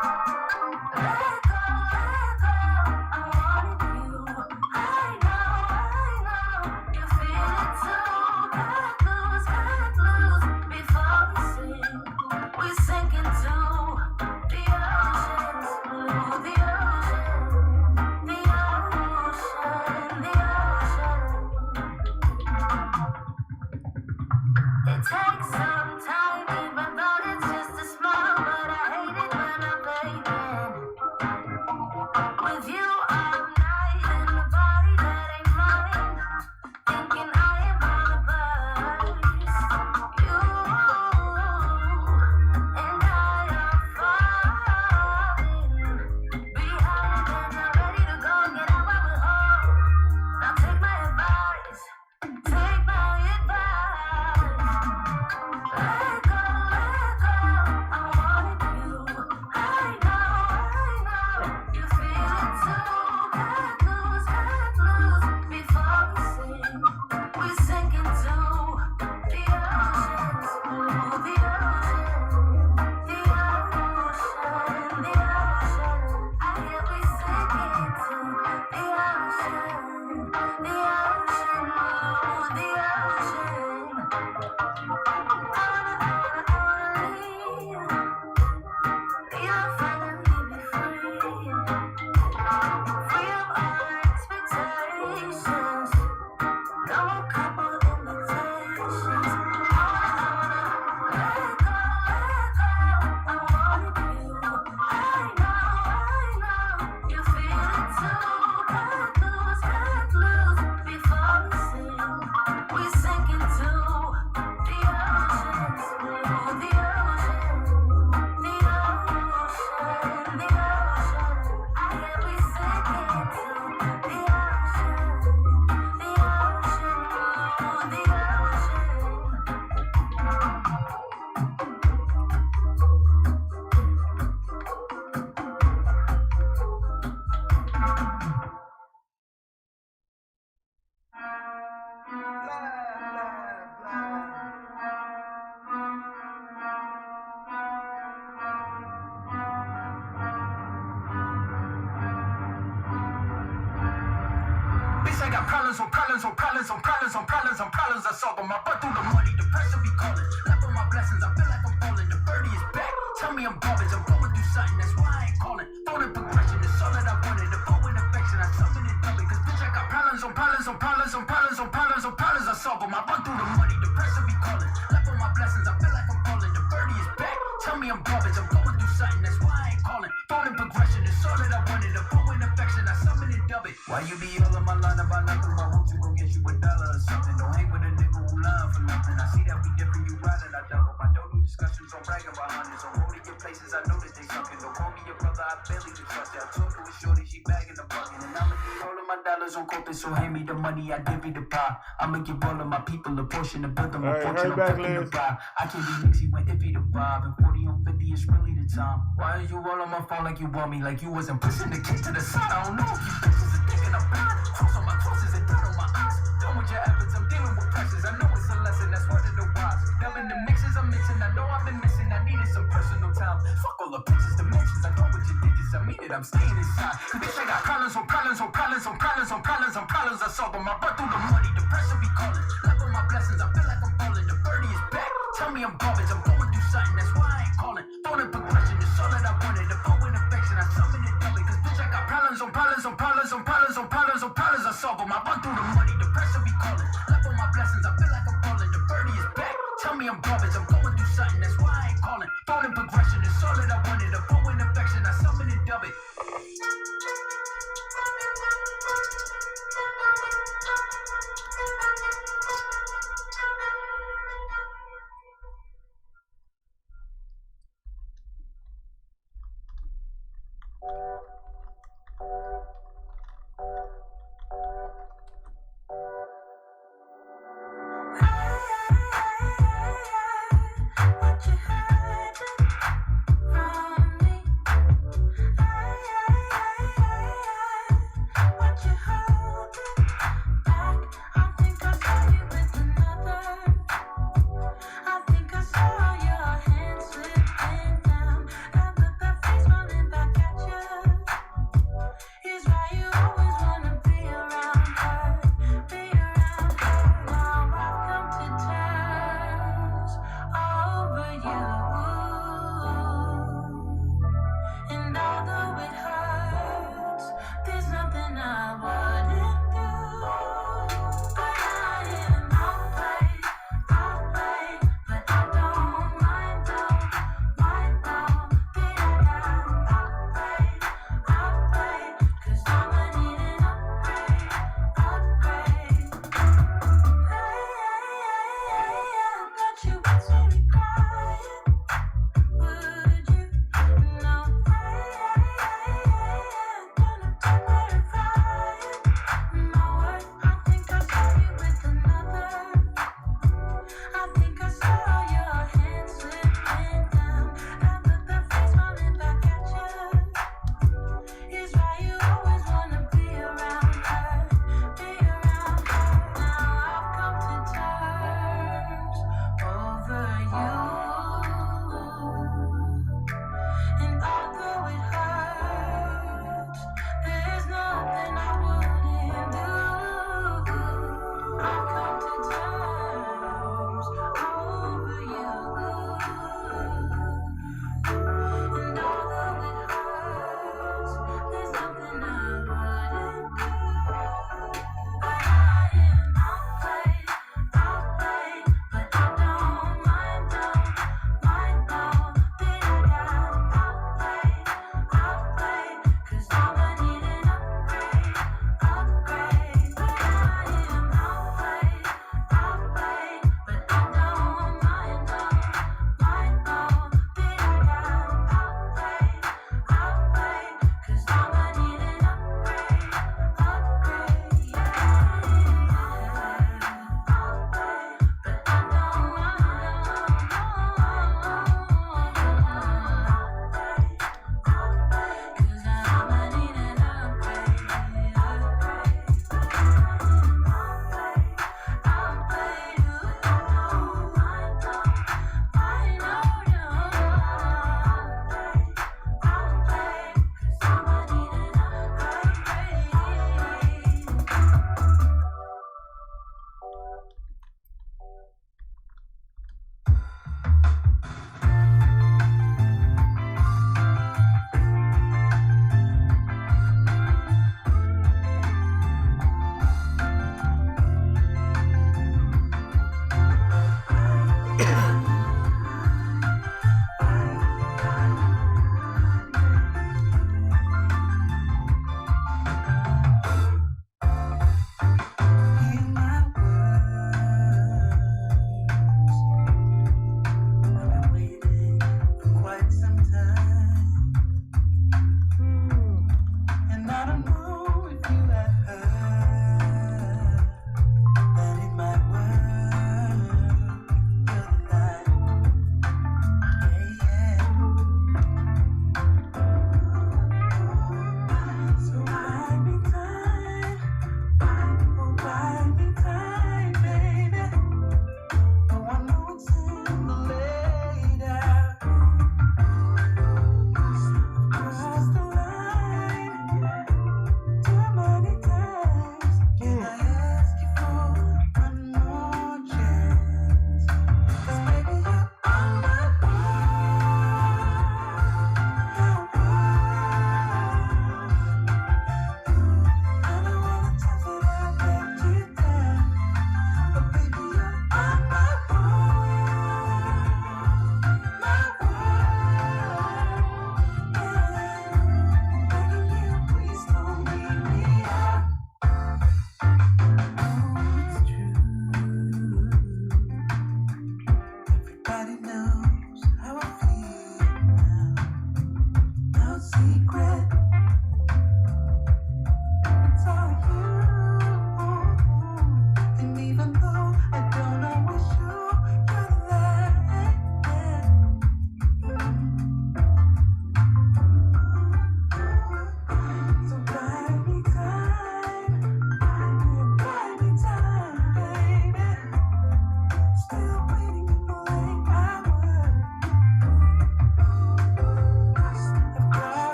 problems on problems on problems on problems on problems on problems I solve them. I burn through the money, the pressure be calling. Left on my blessings, I feel like I'm falling. The birdie is back. Tell me I'm garbage, I'm going through something, that's why I ain't calling. Phone in progression, it's all that I wanted. The phone in affection, I summon it double. Cause bitch, I got problems on problems on problems on problems on problems on problems I solve them. I run through the money, the pressure be calling. Left on my blessings, I feel like I'm falling. The birdie is back. Tell me I'm garbage, I'm going through something, that's why I ain't calling. Phone in progression, it's all that I wanted. The phone in affection, I summon it double. Why you be all on my line about nothing? Why won't you go get you $1 or something? Don't hang with a nigga who lying for nothing. I see that we different, you riding, I double. My don't do discussions on bragging about hundreds. On road to your places, I know that they sucking. Don't call me your brother, I barely can trust it. I told you it's shorty, she bagging the bucket. And I'ma need all of my dollars on corporate, so hand me the money, I divvy the pie. I'ma give all of my people a portion to build them a fortune. I'm flipping the vibe. I can't be mixy when iffy the vibe. And 40 on 50 is really the time. Why are you all on my phone like you want me? Like you wasn't pushing the kid to the side. I don't know if you bitches are thinking I'm bad. Cross on my crosses and dot on my eyes. Done with your efforts, I'm dealing with pressures. I know it's a lesson, that's word of the wise. Dubbing the mixes I'm mixing, I know I've been missing. I needed some personal time. Fuck all the pictures, dimensions. I know what your digits, I mean it, I'm staying inside. Cause bitch, I got problems on problems on problems on problems on problems on problems I solve them. I run through the money, the pressure be calling. Left on my blessings, I feel like I'm falling. The birdie is back. Tell me I'm garbage, I'm going through something, that's why I ain't calling. Phone in progression, it's all that I wanted. The phone in affection, I summon it double. Cause bitch, I got problems on problems on problems on problems on problems on problems I solve them. I run through the money, the pressure be calling. Left on my blessings, I feel like I'm falling. The birdie is back. Tell me I'm garbage, I'm going through something, that's why I ain't calling. Phone in progression, it's all that I wanted. The phone in affection, I summon it double.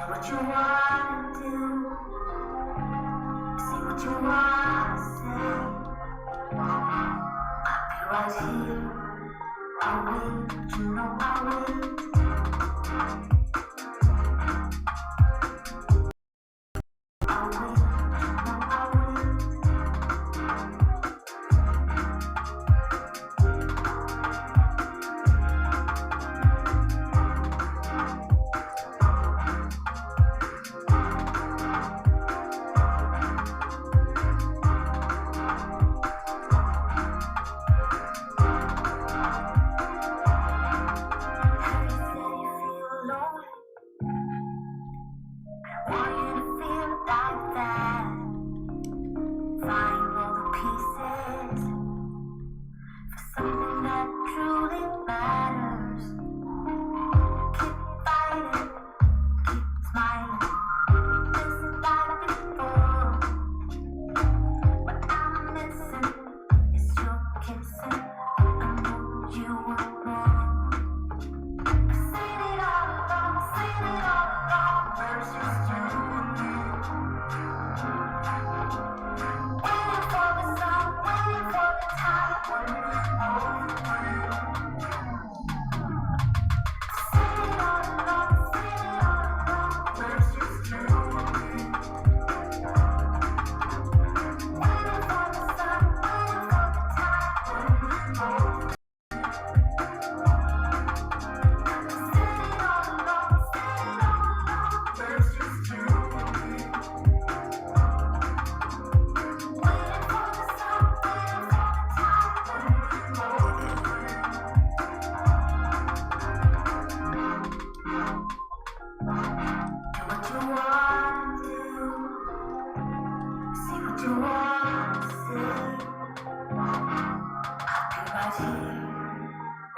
what you want to do. Say what you want to say. I'll be right here. I'll wait, you know I'll wait.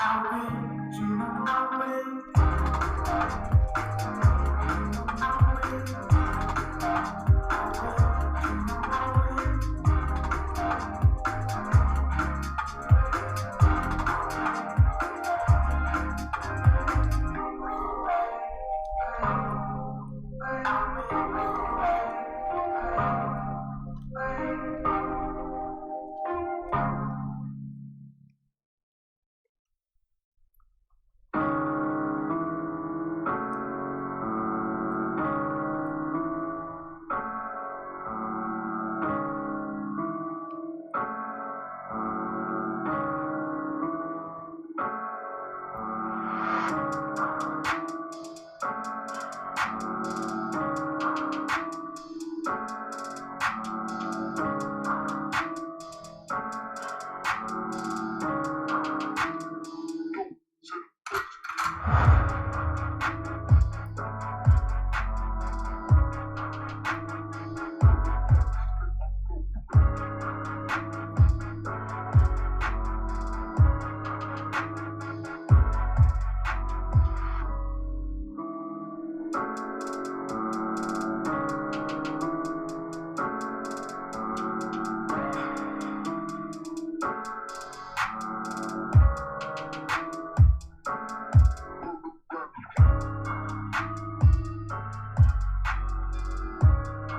I'll wait, you know I'll wait.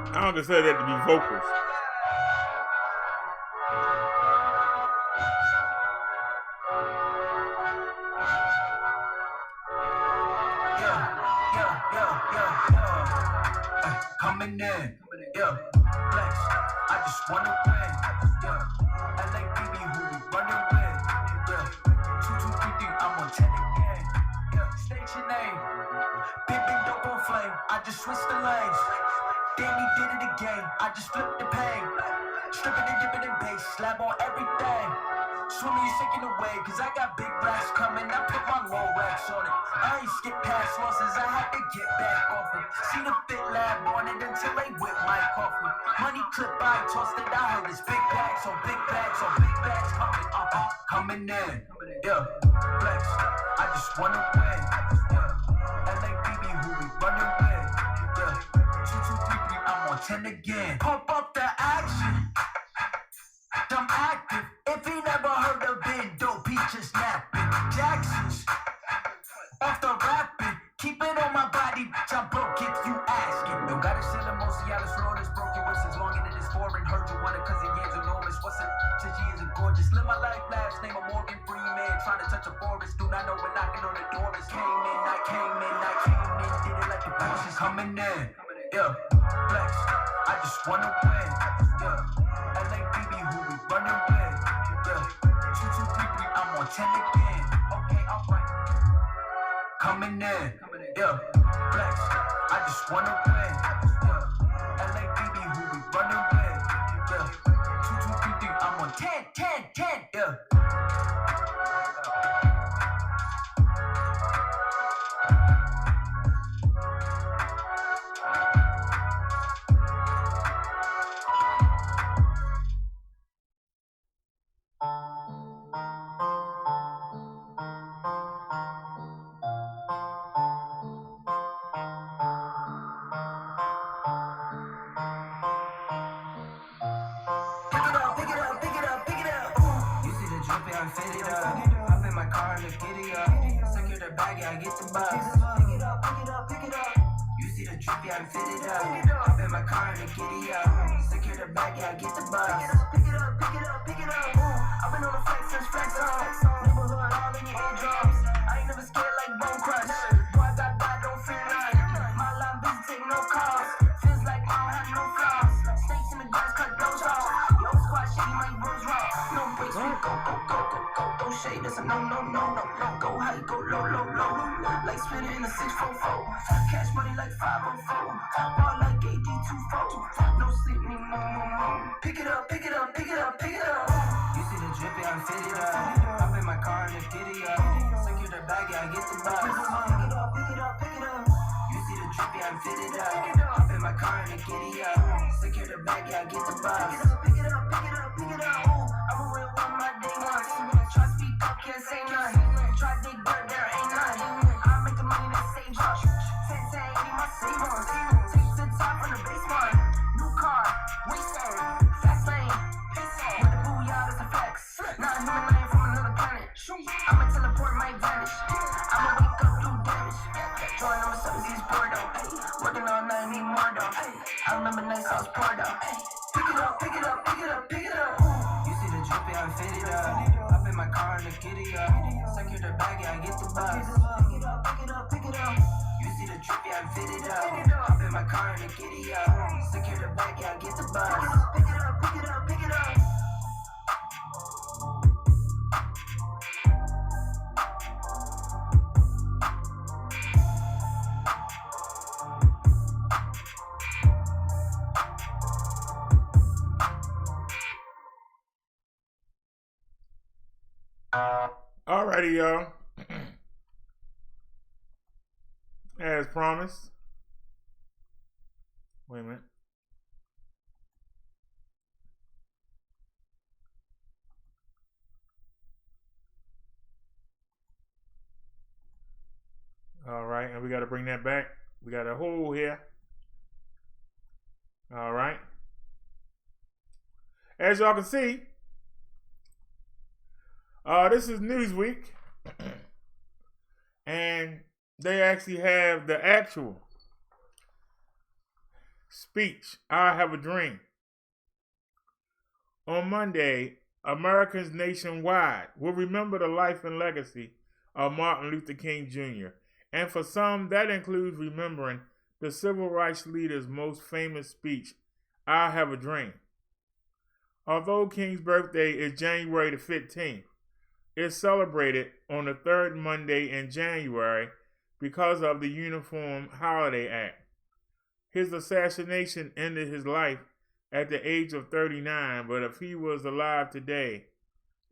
I don't consider that to be vocals. Coming in, yeah, flex. I just wanna win, yeah. LA baby, who we running with, yeah. 2233, I'm on 10 again, yeah. State your name, big dope on flame. I just switched the lanes. Danny did it again. I just flipped the pain. Stripping and dipping in bass, slab on everything. Swimming, you sinking away, cause I got big racks coming. I put my low racks on it. I ain't skip past losses, I had to get back off it. See the fit lab on it until they whip my coffee. Money clip, I tossed it, I heard it's big bags on big bags on big bags coming up, coming in. Yeah, flex, I just wanna win. Yeah, LA baby, who we running with. Yeah, 2233, I'm on 10 again. Pump up the action. I'm active. If he never heard of it, dope, he just napping. Jackson's off the rapping. Keep it on my body, bitch. I'm broke if you She's coming in, yeah. Flex, I just wanna win, yeah. LABB, who we running with, yeah. 2, 2, 3, 3, I'm on 10 again. Okay, alright. Coming in, yeah. Flex, I just wanna win, yeah. LABB, who we running with, yeah. 2, 2, 3, 3, I'm on 10, 10, 10, yeah. I'm fitted up. Hop in my car and let's get it up. Secure the bag, yeah, I get the bus. Pick it up, pick it up, pick it up. You see the drip, yeah, I'm fitted up. Hop in my car and let's get it up. Secure the bag, yeah, I get the bus. Pick it up, pick it up, pick it up. I've been on the flex since flex on. Neighborhood all in your eardrums. I ain't never scared like Bone Crush. Boy, I got that, don't fear none. My line busy, take no calls. Feels like I don't have no flaws. Snakes in the grass, cut those off. Yo, squad shady, my bros raw. No breaks, we go, go, go, go, go. Don't shade, that's a no, no, no, no, no. Go high, go low, low, low. Like spinning in a 644. Cash money like 504. Ball like AD24. No sleep, me, no, no, no. Pick it up, pick it up, pick it up, pick it up. You see the drip, yeah, I'm fitted up. Hop in my car and let's get it up. Secure the bag, yeah, I get the bus. Pick it up, pick it up, pick it up. You see the drip, yeah, I'm fitted up. Hop in my car and let's get it up. Secure the bag, yeah, I get the bus. Pick it up, pick it up, pick it up. I'm a real one, my day one. Try speak up, can't say none. Try dig dirt, there ain't none. I make the money that saves up. 10, 10, 80, my savings. Take to the top on the baseline. New car, racing, fast lane, pacing. With the booyah, that's a flex. Not a human lion from another planet. I'ma teleport my advantage. I'ma wake up, do damage. Drawing number 7, these bored out. Working all night, need more though. I remember nights I was poor though. Pick it up, pick it up, pick it up, pick it up. You see the drip, yeah, I'm fitted up. Hop in my car and let's get it up. Secure the bag, yeah, I get the bus. Pick it up, pick it up, pick it up. You see the drip, yeah, I'm fitted up. Hop in my car and let's get it up. Secure the bag, yeah, I get the bus. Pick it up, pick it up, pick it up. Alrighty, y'all. As promised. Wait a minute. All right, and we got to bring that back. We got a hole here. All right. As y'all can see, this is Newsweek, and they actually have the actual speech, I Have a Dream. On Monday, Americans nationwide will remember the life and legacy of Martin Luther King Jr., and for some, that includes remembering the civil rights leader's most famous speech, I Have a Dream. Although King's birthday is January the 15th, it's celebrated on the third Monday in January because of the Uniform Holiday Act. His assassination ended his life at the age of 39, but if he was alive today,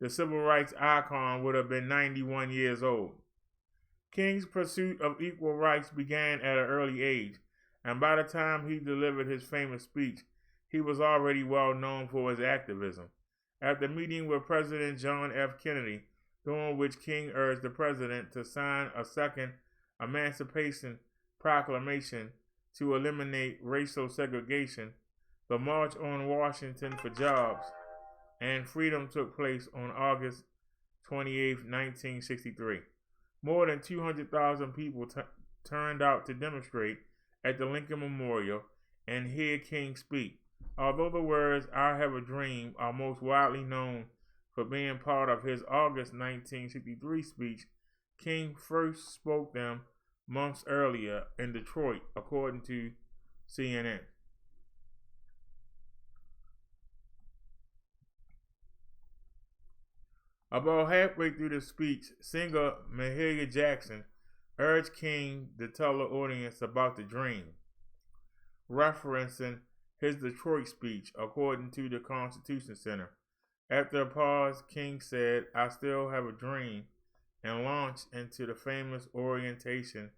the civil rights icon would have been 91 years old. King's pursuit of equal rights began at an early age, and by the time he delivered his famous speech, he was already well known for his activism. After meeting with President John F. Kennedy, during which King urged the president to sign a second Emancipation Proclamation to eliminate racial segregation, the March on Washington for Jobs and Freedom took place on August 28, 1963. More than 200,000 people turned out to demonstrate at the Lincoln Memorial and hear King speak. Although the words I Have a Dream are most widely known for being part of his August 1963 speech, King first spoke them months earlier in Detroit, according to CNN. About halfway through the speech, singer Mahalia Jackson urged King to tell the audience about the dream, referencing his Detroit speech, according to the Constitution Center. After a pause, King said, "I still have a dream," and launched into the famous orientation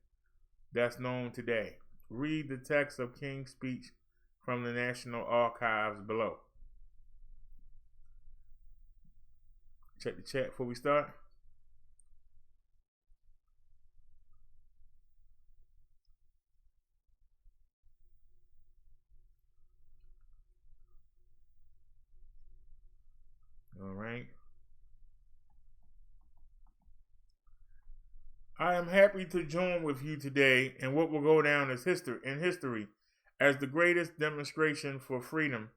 that's known today. Read the text of King's speech from the National Archives below. Check the chat before we start. All right. I am happy to join with you today in what will go down as history as the greatest demonstration for freedom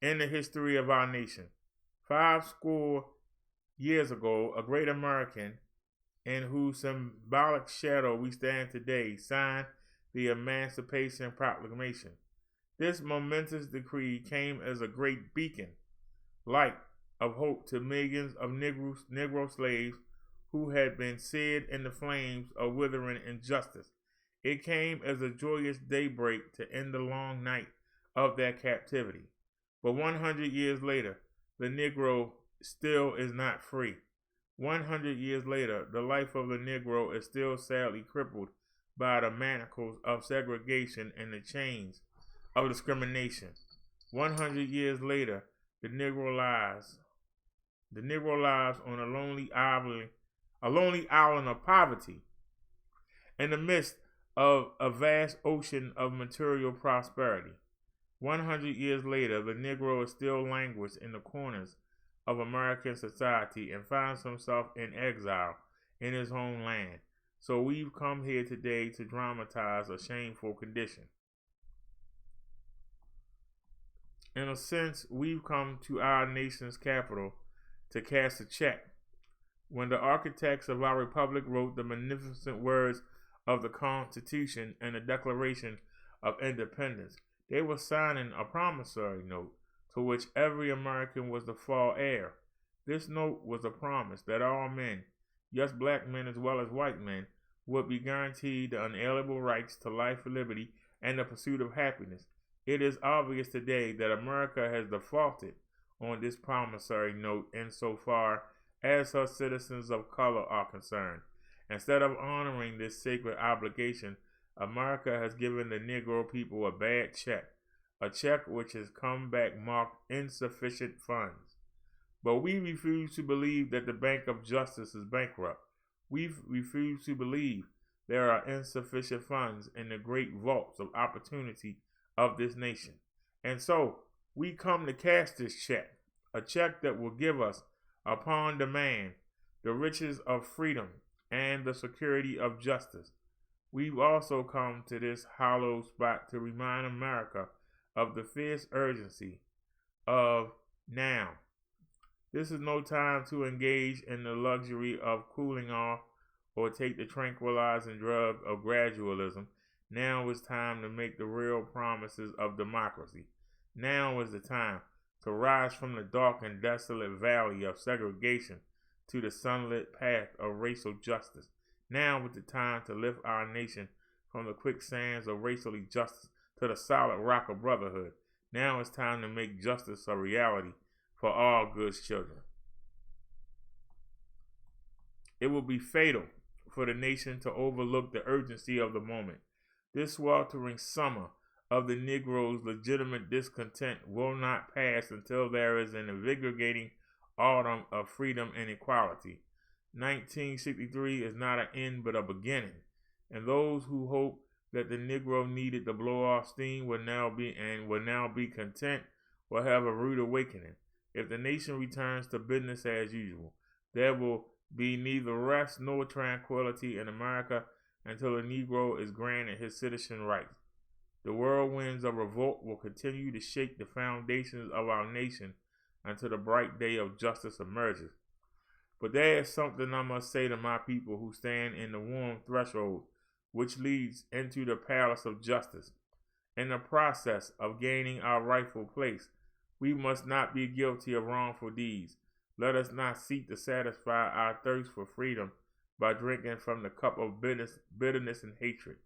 in the history of our nation. 50 years ago, a great American in whose symbolic shadow we stand today signed the Emancipation Proclamation. This momentous decree came as a great beacon, light of hope to millions of Negro slaves who had been seared in the flames of withering injustice. It came as a joyous daybreak to end the long night of their captivity. But 100 years later, the Negro still is not free. 100 years later, the life of the Negro is still sadly crippled by the manacles of segregation and the chains of discrimination. 100 years later, the Negro lies on a lonely island of poverty in the midst of a vast ocean of material prosperity. 100 years later, the Negro is still languished in the corners of American society and finds himself in exile in his homeland. So we've come here today to dramatize a shameful condition. In a sense, we've come to our nation's capital to cast a check. When the architects of our republic wrote the magnificent words of the Constitution and the Declaration of Independence, they were signing a promissory note to which every American was to fall heir. This note was a promise that all men, yes, black men as well as white men, would be guaranteed the unalienable rights to life, liberty, and the pursuit of happiness. It is obvious today that America has defaulted on this promissory note insofar as her citizens of color are concerned. Instead of honoring this sacred obligation, America has given the Negro people a bad check, a check which has come back marked insufficient funds. But we refuse to believe that the Bank of Justice is bankrupt. We refuse to believe there are insufficient funds in the great vaults of opportunity of this nation. And so we come to cash this check, a check that will give us, upon demand, the riches of freedom and the security of justice. We've also come to this hallowed spot to remind America of the fierce urgency of now. This is no time to engage in the luxury of cooling off or take the tranquilizing drug of gradualism. Now is time to make the real promises of democracy. Now is the time to rise from the dark and desolate valley of segregation to the sunlit path of racial justice. Now is the time to lift our nation from the quicksands of racial injustice to the solid rock of brotherhood. Now it's time to make justice a reality for all good children. It will be fatal for the nation to overlook the urgency of the moment. This sweltering summer of the Negro's legitimate discontent will not pass until there is an invigorating autumn of freedom and equality. 1963 is not an end but a beginning, and those who hope that the Negro needed to blow off steam will now be content will have a rude awakening. If the nation returns to business as usual, there will be neither rest nor tranquility in America until the Negro is granted his citizen rights. The whirlwinds of revolt will continue to shake the foundations of our nation until the bright day of justice emerges. But there is something I must say to my people who stand in the warm threshold which leads into the palace of justice. In the process of gaining our rightful place, we must not be guilty of wrongful deeds. Let us not seek to satisfy our thirst for freedom by drinking from the cup of bitterness and hatred.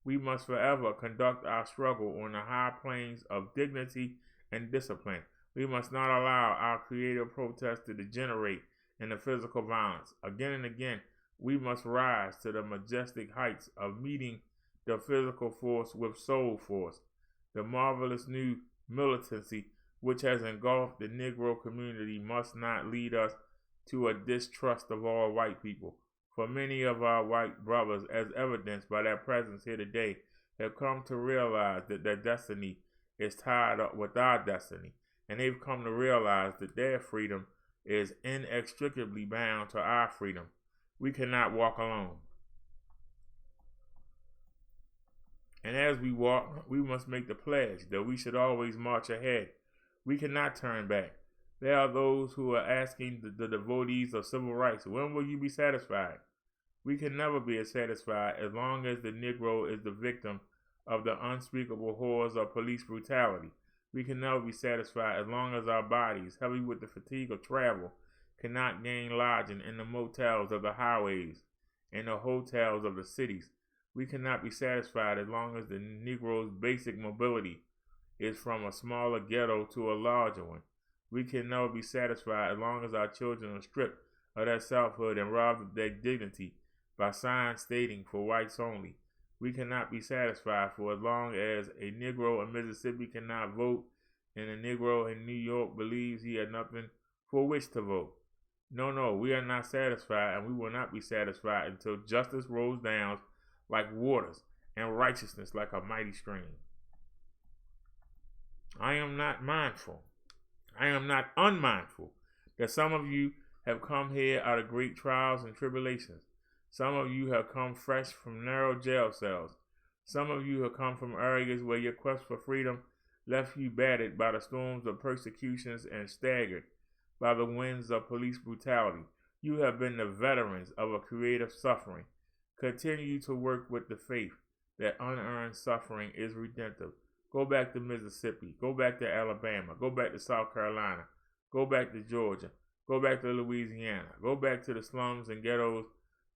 We must forever conduct our struggle on the high planes of dignity and discipline. We must not allow our creative protest to degenerate into physical violence. Again and again, we must rise to the majestic heights of meeting the physical force with soul force. The marvelous new militancy which has engulfed the Negro community must not lead us to a distrust of all white people. For many of our white brothers, as evidenced by their presence here today, have come to realize that their destiny is tied up with our destiny, and they've come to realize that their freedom is inextricably bound to our freedom. We cannot walk alone. And as we walk, we must make the pledge that we should always march ahead. We cannot turn back. There are those who are asking the devotees of civil rights, when will you be satisfied? We can never be satisfied as long as the Negro is the victim of the unspeakable horrors of police brutality. We can never be satisfied as long as our bodies, heavy with the fatigue of travel, cannot gain lodging in the motels of the highways and the hotels of the cities. We cannot be satisfied as long as the Negro's basic mobility is from a smaller ghetto to a larger one. We can never be satisfied as long as our children are stripped of their selfhood and robbed of their dignity by signs stating for whites only. We cannot be satisfied for as long as a Negro in Mississippi cannot vote and a Negro in New York believes he had nothing for which to vote. No, we are not satisfied, and we will not be satisfied until justice rolls down like waters and righteousness like a mighty stream. I am not unmindful that some of you have come here out of great trials and tribulations. Some of you have come fresh from narrow jail cells. Some of you have come from areas where your quest for freedom left you battered by the storms of persecutions and staggered by the winds of police brutality. You have been the veterans of a creative suffering. Continue to work with the faith that unearned suffering is redemptive. Go back to Mississippi. Go back to Alabama. Go back to South Carolina. Go back to Georgia. Go back to Louisiana. Go back to the slums and ghettos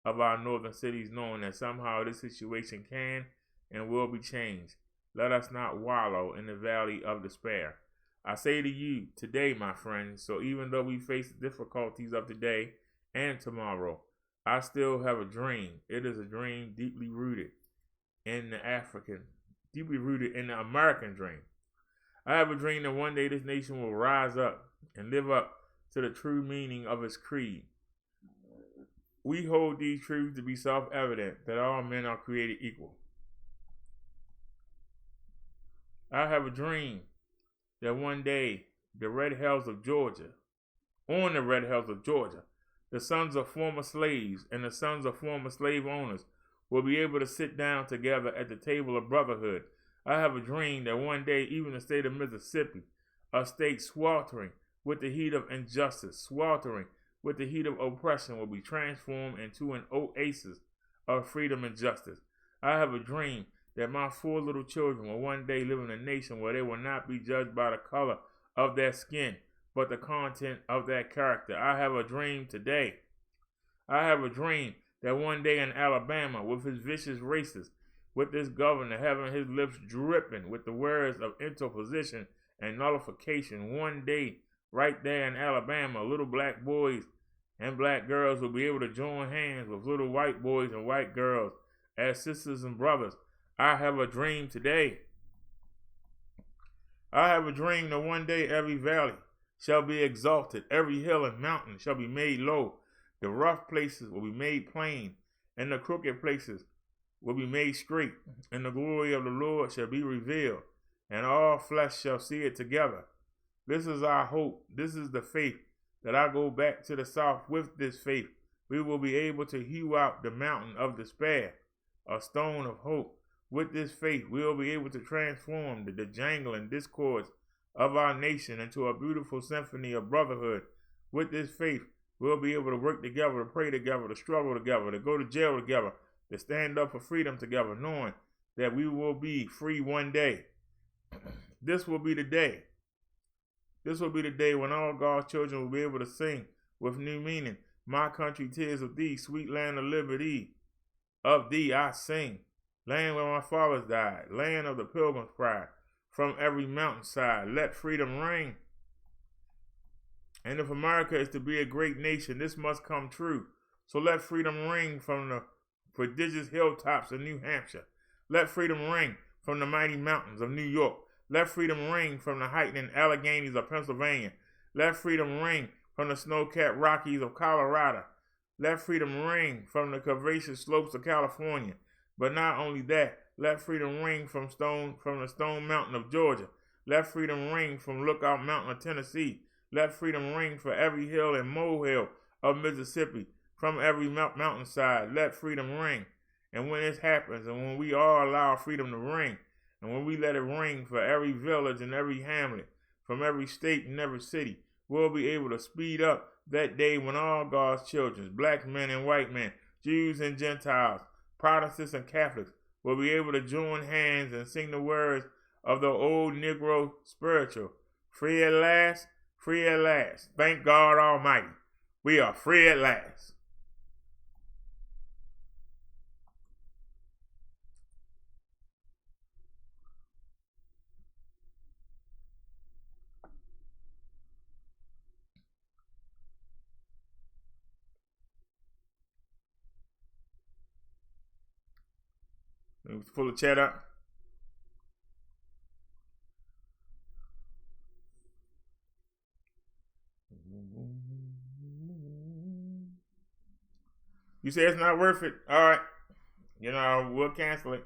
of our northern cities, knowing that somehow this situation can and will be changed. Let us not wallow in the valley of despair. I say to you today, my friends, so even though we face the difficulties of today and tomorrow, I still have a dream. It is a dream deeply rooted in the American dream. I have a dream that one day this nation will rise up and live up to the true meaning of its creed. We hold these truths to be self-evident, that all men are created equal. I have a dream that one day on the red hills of Georgia, the sons of former slaves and the sons of former slave owners will be able to sit down together at the table of brotherhood. I have a dream that one day even the state of Mississippi, a state sweltering with the heat of injustice, sweltering with the heat of oppression, will be transformed into an oasis of freedom and justice. I have a dream that my 4 little children will one day live in a nation where they will not be judged by the color of their skin, but the content of their character. I have a dream today. I have a dream that one day in Alabama, with his vicious racists, with this governor having his lips dripping with the words of interposition and nullification, one day right there in Alabama, little black boys and black girls will be able to join hands with little white boys and white girls as sisters and brothers. I have a dream today. I have a dream that one day every valley shall be exalted, every hill and mountain shall be made low, the rough places will be made plain, and the crooked places will be made straight, and the glory of the Lord shall be revealed, and all flesh shall see it together. This is our hope. This is the faith that I go back to the South. With this faith, we will be able to hew out the mountain of despair, a stone of hope. With this faith, we will be able to transform the jangling discords of our nation into a beautiful symphony of brotherhood. With this faith, we'll be able to work together, to pray together, to struggle together, to go to jail together, to stand up for freedom together, knowing that we will be free one day. This will be the day. This will be the day when all God's children will be able to sing with new meaning. My country, tears of thee, sweet land of liberty. Of thee I sing. Land where my fathers died, land of the pilgrim's pride. From every mountainside, let freedom ring. And if America is to be a great nation, this must come true. So let freedom ring from the prodigious hilltops of New Hampshire. Let freedom ring from the mighty mountains of New York. Let freedom ring from the heightening Alleghenies of Pennsylvania. Let freedom ring from the snow-capped Rockies of Colorado. Let freedom ring from the curvaceous slopes of California. But not only that, let freedom ring from the Stone Mountain of Georgia. Let freedom ring from Lookout Mountain of Tennessee. Let freedom ring for every hill and molehill of Mississippi. From every mountainside, let freedom ring. And when this happens, and when we all allow freedom to ring, and when we let it ring for every village and every hamlet, from every state and every city, we'll be able to speed up that day when all God's children, black men and white men, Jews and Gentiles, Protestants and Catholics, will be able to join hands and sing the words of the old Negro spiritual. Free at last, free at last. Thank God Almighty. We are free at last. Pull the chat up. You say it's not worth it. All right. You know, we'll cancel it.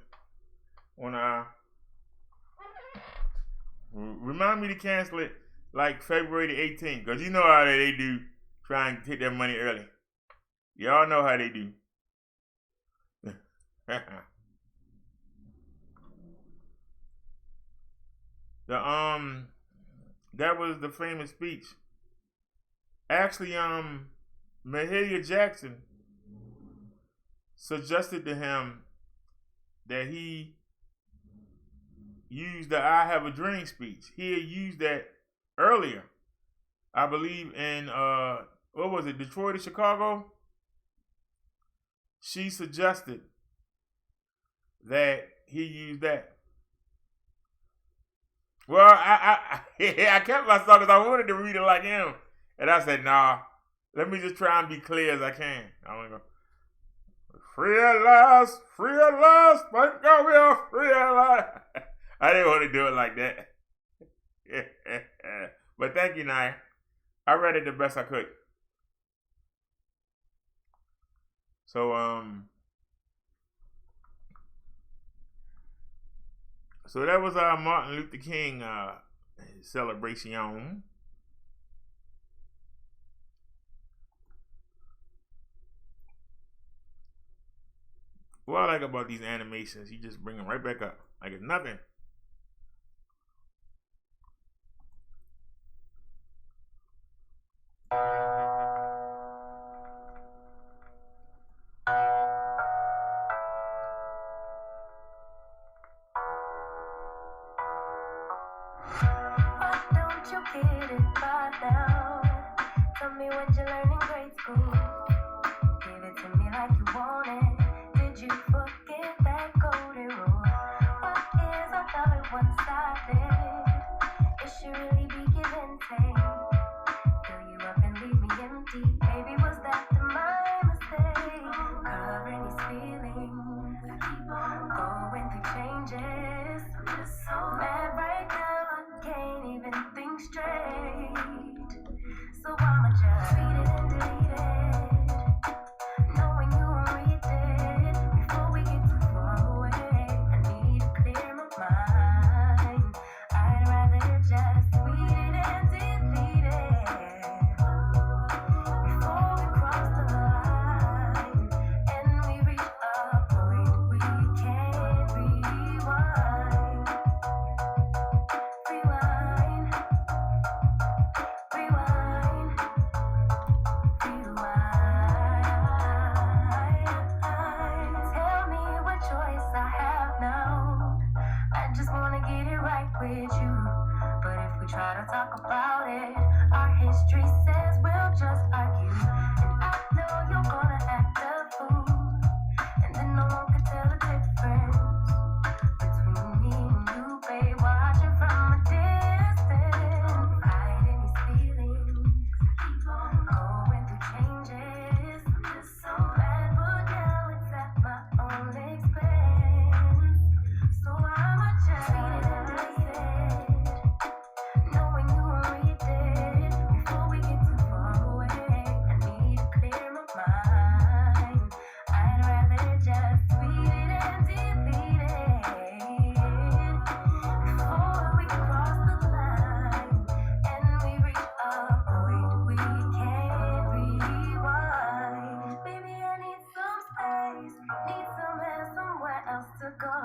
When remind me to cancel it like February the 18th, because you know how they do try and take their money early. Y'all know how they do. That was the famous speech. Actually, Mahalia Jackson suggested to him that he use the I Have a Dream speech. He had used that earlier, I believe, in, what was it, Detroit or Chicago? She suggested that he use that. Well, I kept myself because I wanted to read it like him. And I said, nah, let me just try and be clear as I can. I'm going to go, free at last, thank God we are free at last. I didn't want to do it like that. But thank you, Naya. I read it the best I could. So that was our Martin Luther King celebration. What I like about these animations, you just bring them right back up like it's nothing. I'd rather just with you. But if we try to talk about it, our history says we'll just argue. And I know you're gonna act a fool, and then no one can tell the difference between me and you, babe. Watching from a distance, hiding these feelings, keep on going through changes. I'm just so mad, but now it's at my own expense. So I'ma just read it and delete it, knowing you won't read it before we get too far away. I need to clear my mind. I'd rather just read it and delete it before we cross the line and we reach a point we can't rewind. Baby, I need some space, need somewhere else to go,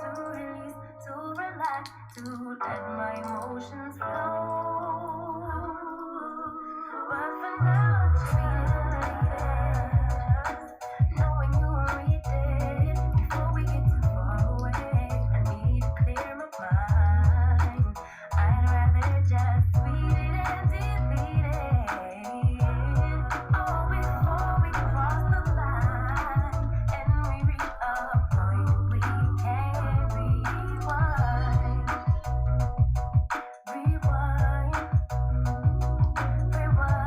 to release, to relax, to let my emotions flow. But for now, just read it and delete it, knowing you won't read it before we get too far away. I need to clear my mind. I'd rather just read it and delete it, oh, before we cross the line and we reach a point we can't rewind. Rewind, rewind.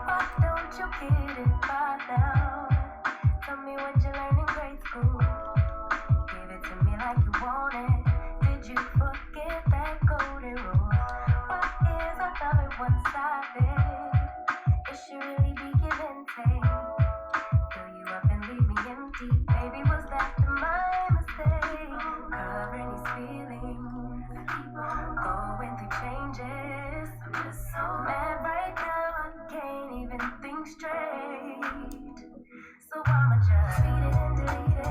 Why don't you get it by now? Tell me what you learned in grade school. Give it to me like you want it. Did you forget that golden rule? What is our love at one-sided? It should really be give and take. Fill you up and leave me empty. Baby, was that my mistake? Covering these feelings, going through changes. I'm just so mad right now, I can't even think straight. So I'ma just read it and delete it,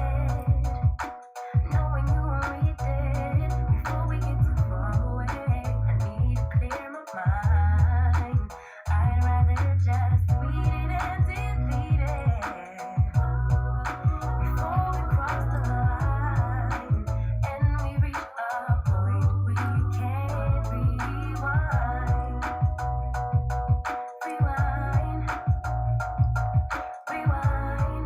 knowing you won't read it before we get too far away. I need to clear my mind. I'd rather just read it and delete it before we cross the line and we reach a point we can't rewind. Rewind, rewind.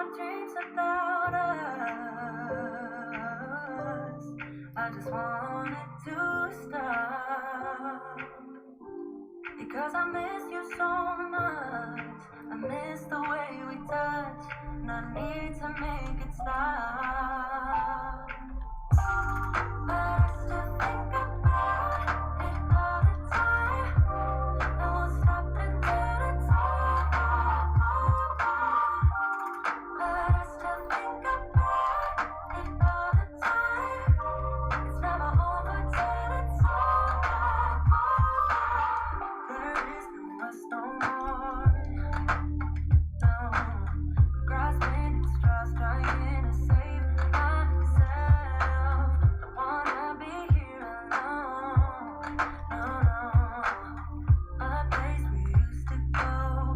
have dreams about us. I just want it to stop. Because I miss you so much. I miss the way we touch. And I need to make it stop. But I still think about it all the time. I won't stop until it's all. But I still think about it all the time. It's never over till it's all. There is no us no more. No, grasping at straws, trying to save myself. Don't wanna be here alone. No, no. A place we used to go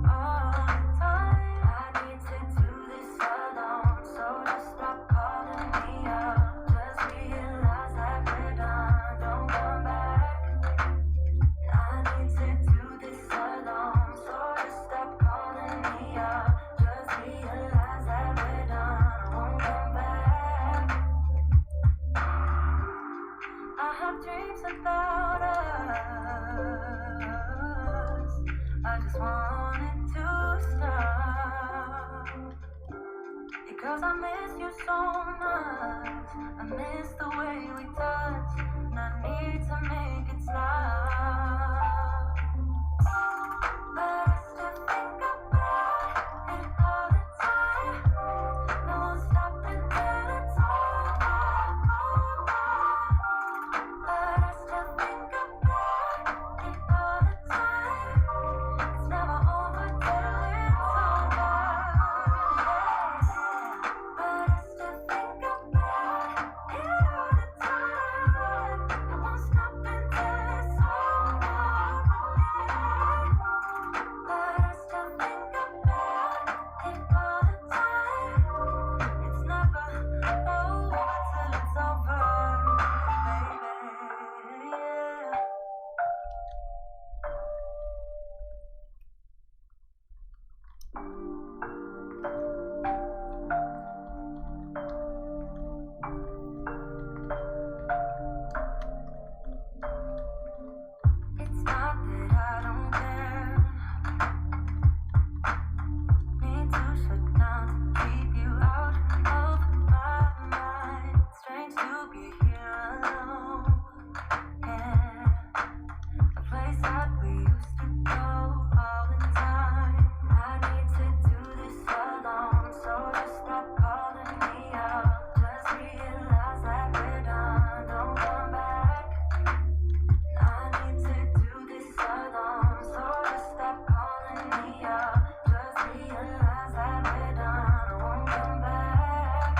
all the time. I need to do this alone, so just stop calling me up. Just realize that we're done. Don't come back. I need to do this alone, so just stop calling me up. Just realize that we're done. I won't come back. I have dreams about us. I just want it to stop. Because I miss you so much. I miss the way we touch. And I need to make it stop. But I still think about it all the time. I won't stop until it's all. But I still think about it all the time. It's never over till it's over. But I still think about it all the time. I won't stop until it's over. But I still think about it all the time. It's never over till it's over, baby. Yeah. It's not that I don't care. Need to shut down to keep you out of my mind. Strange to be here alone. Yeah. A place that we used to go all the time. I need to do this alone, so just stop calling me up. Just realize that we're done. Don't come back. I need to do this alone, so just stop calling me up. Just realize that we're done. I won't come back.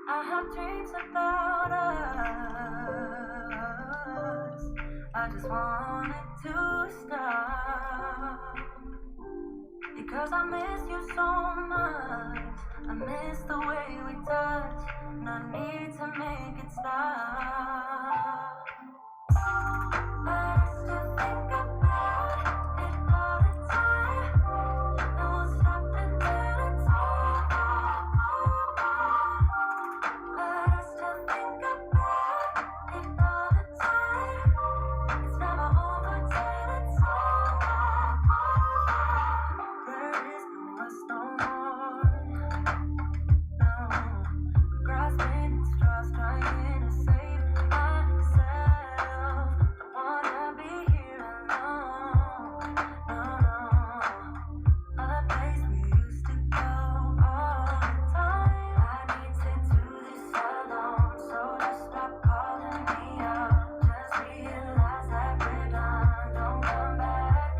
I have dreams about us. I just want it to stop. Because I miss you so much. I miss the way we touch. And I need to make it stop. But I still think about it all the time. I won't stop until it's all. But I still think about it all the time. It's never over till it's all. There is no us no more. No, grasping at straws, trying to save myself. Don't wanna be here alone. No, no. A place we used to go all the time. I need to do this alone, so just stop calling me up. Just realize that we're done. Don't come back.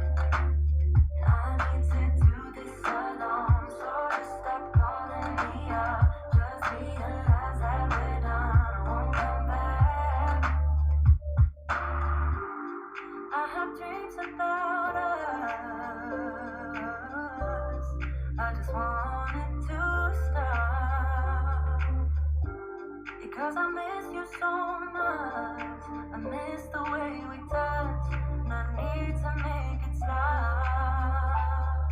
I need to do this alone, so just stop calling me up. Just realize that we're done. I won't come back. I have dreams about us. I just want it to stop. Because I miss you so much. I miss the way we touch. And I need to make it stop.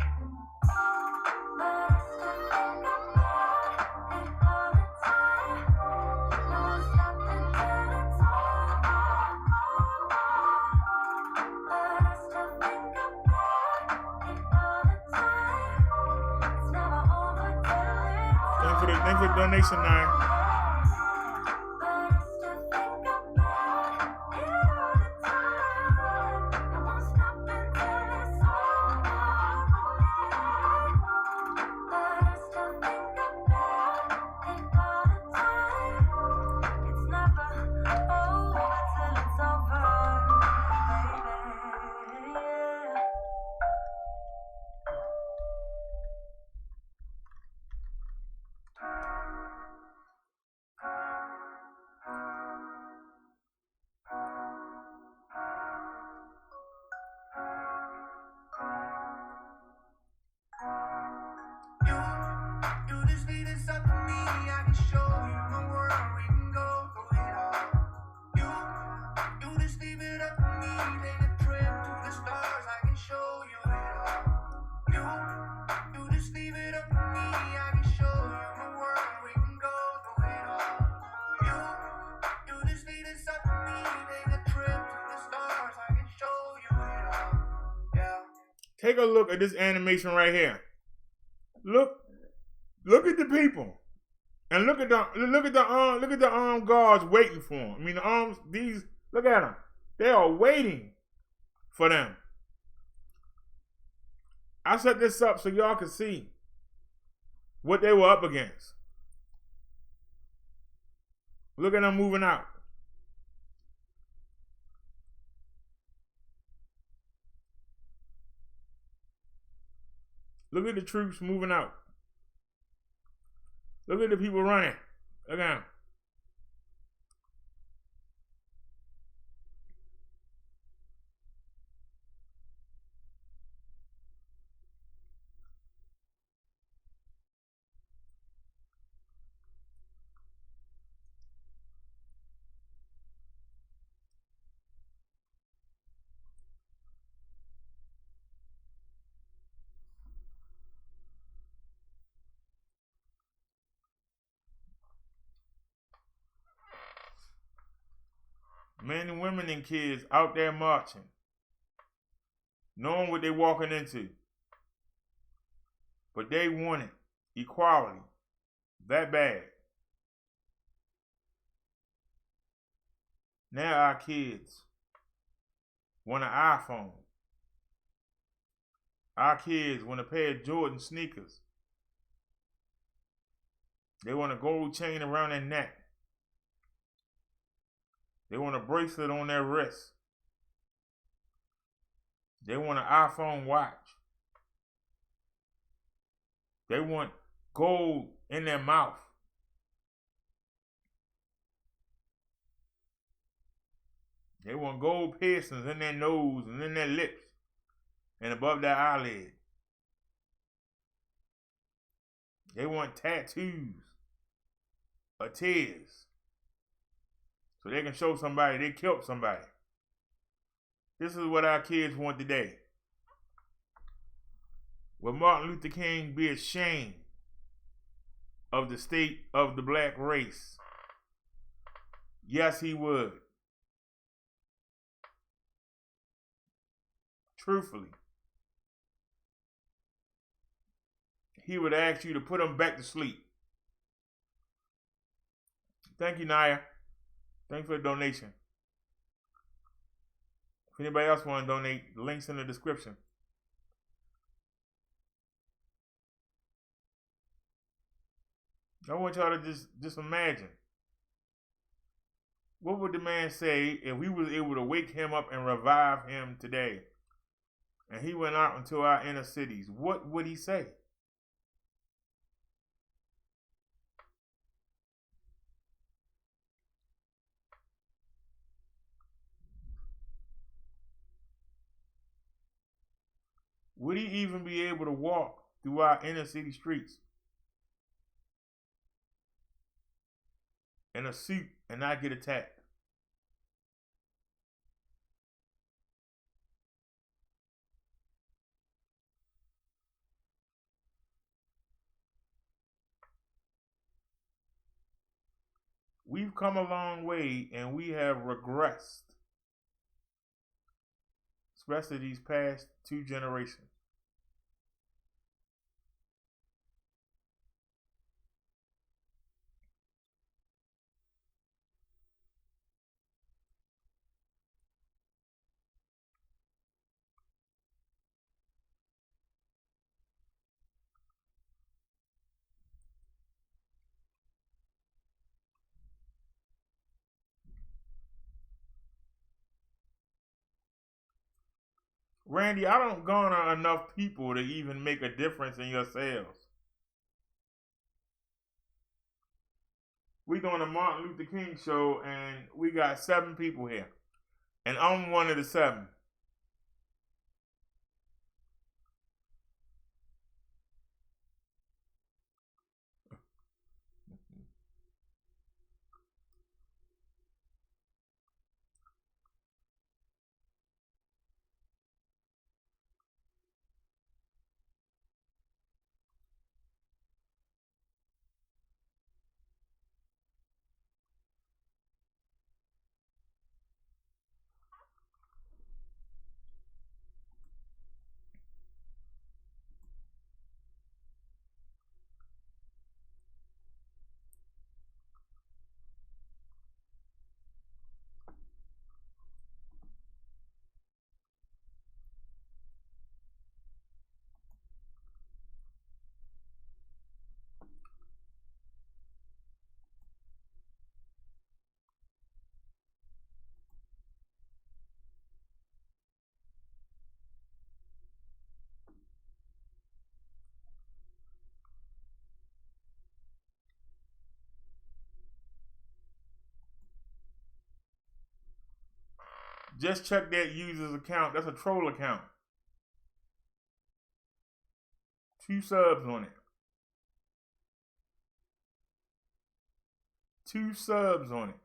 for the donation, Naya. Take a look at this animation right here. Look at the people, and look at the armed guards waiting for them. I mean, the arms. These, look at them. They are waiting for them. I set this up so y'all can see what they were up against. Look at them moving out. Look at the troops moving out. Look at the people running. Look at them. Men and women and kids out there marching, knowing what they're walking into. But they wanted equality that bad. Now our kids want an iPhone. Our kids want a pair of Jordan sneakers. They want a gold chain around their neck. They want a bracelet on their wrist. They want an iPhone watch. They want gold in their mouth. They want gold piercings in their nose and in their lips and above their eyelid. They want tattoos or tears, so they can show somebody they killed somebody. This is what our kids want today. Will Martin Luther King be ashamed of the state of the black race? Yes, he would. Truthfully. He would ask you to put him back to sleep. Thank you, Naya. Thanks for the donation. If anybody else want to donate, the link's in the description. I want y'all to just imagine. What would the man say if we was able to wake him up and revive him today? And he went out into our inner cities. What would he say? Would he even be able to walk through our inner city streets in a suit and not get attacked? We've come a long way and we have regressed, especially these past 2 generations. Randy, I don't garner enough people to even make a difference in your sales. We doing a Martin Luther King show, and we got 7 people here. And I'm one of the 7. Just check that user's account. That's a troll account. 2 subs on it. 2 subs on it.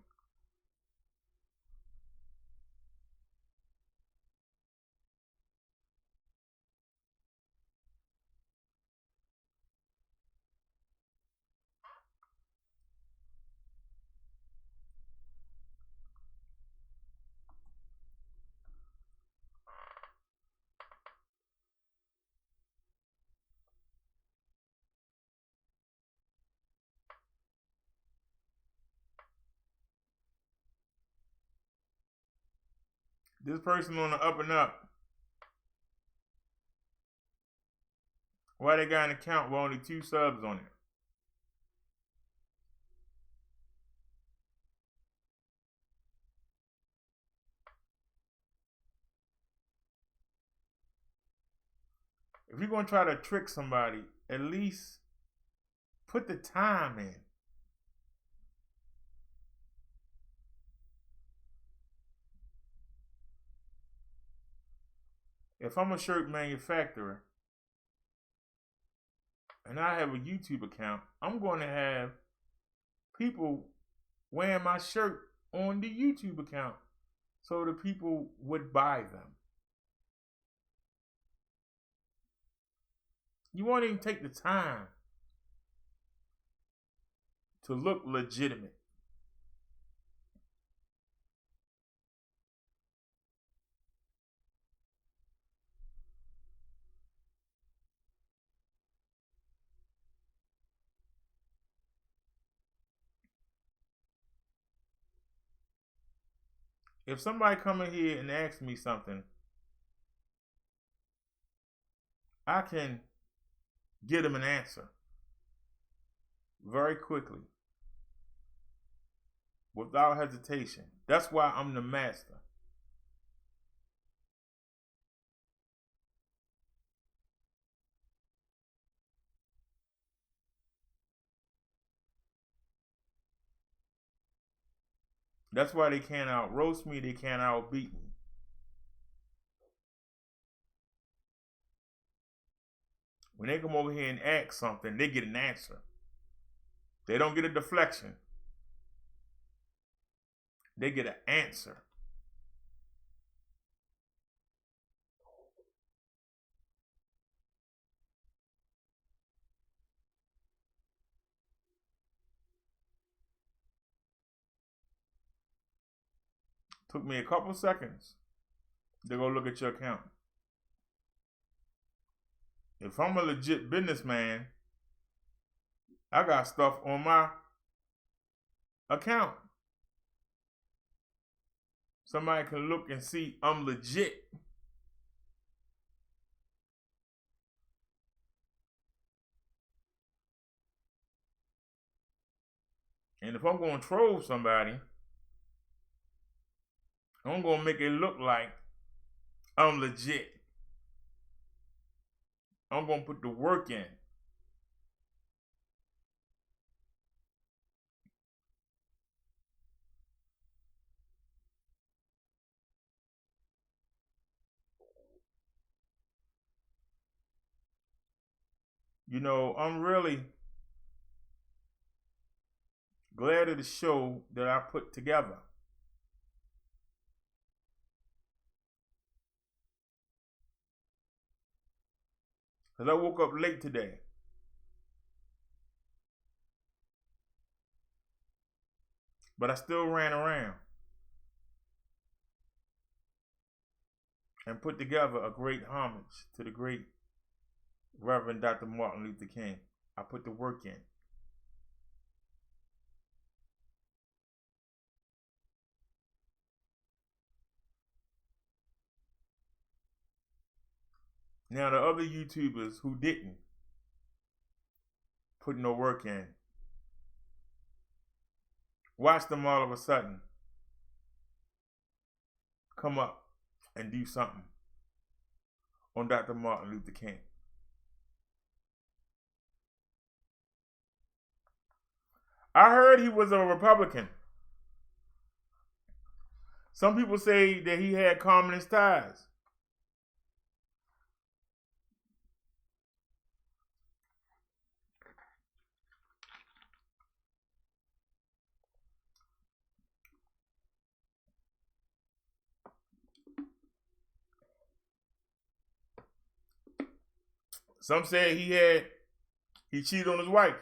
This person on the up and up. Why they got an account with only 2 subs on it? If you're going to try to trick somebody, at least put the time in. If I'm a shirt manufacturer and I have a YouTube account, I'm going to have people wearing my shirt on the YouTube account so the people would buy them. You won't even take the time to look legitimate. If somebody come in here and ask me something, I can get them an answer very quickly, without hesitation. That's why I'm the master. That's why they can't out roast me, they can't outbeat me. When they come over here and ask something, they get an answer. They don't get a deflection. They get an answer. Took me a couple seconds to go look at your account. If I'm a legit businessman, I got stuff on my account. Somebody can look and see I'm legit. And if I'm going to troll somebody, I'm going to make it look like I'm legit. I'm going to put the work in. You know, I'm really glad of the show that I put together. Because I woke up late today. But I still ran around and put together a great homage to the great Reverend Dr. Martin Luther King. I put the work in. Now the other YouTubers who didn't put no work in, watch them all of a sudden come up and do something on Dr. Martin Luther King. I heard he was a Republican. Some people say that he had communist ties. Some say he cheated on his wife.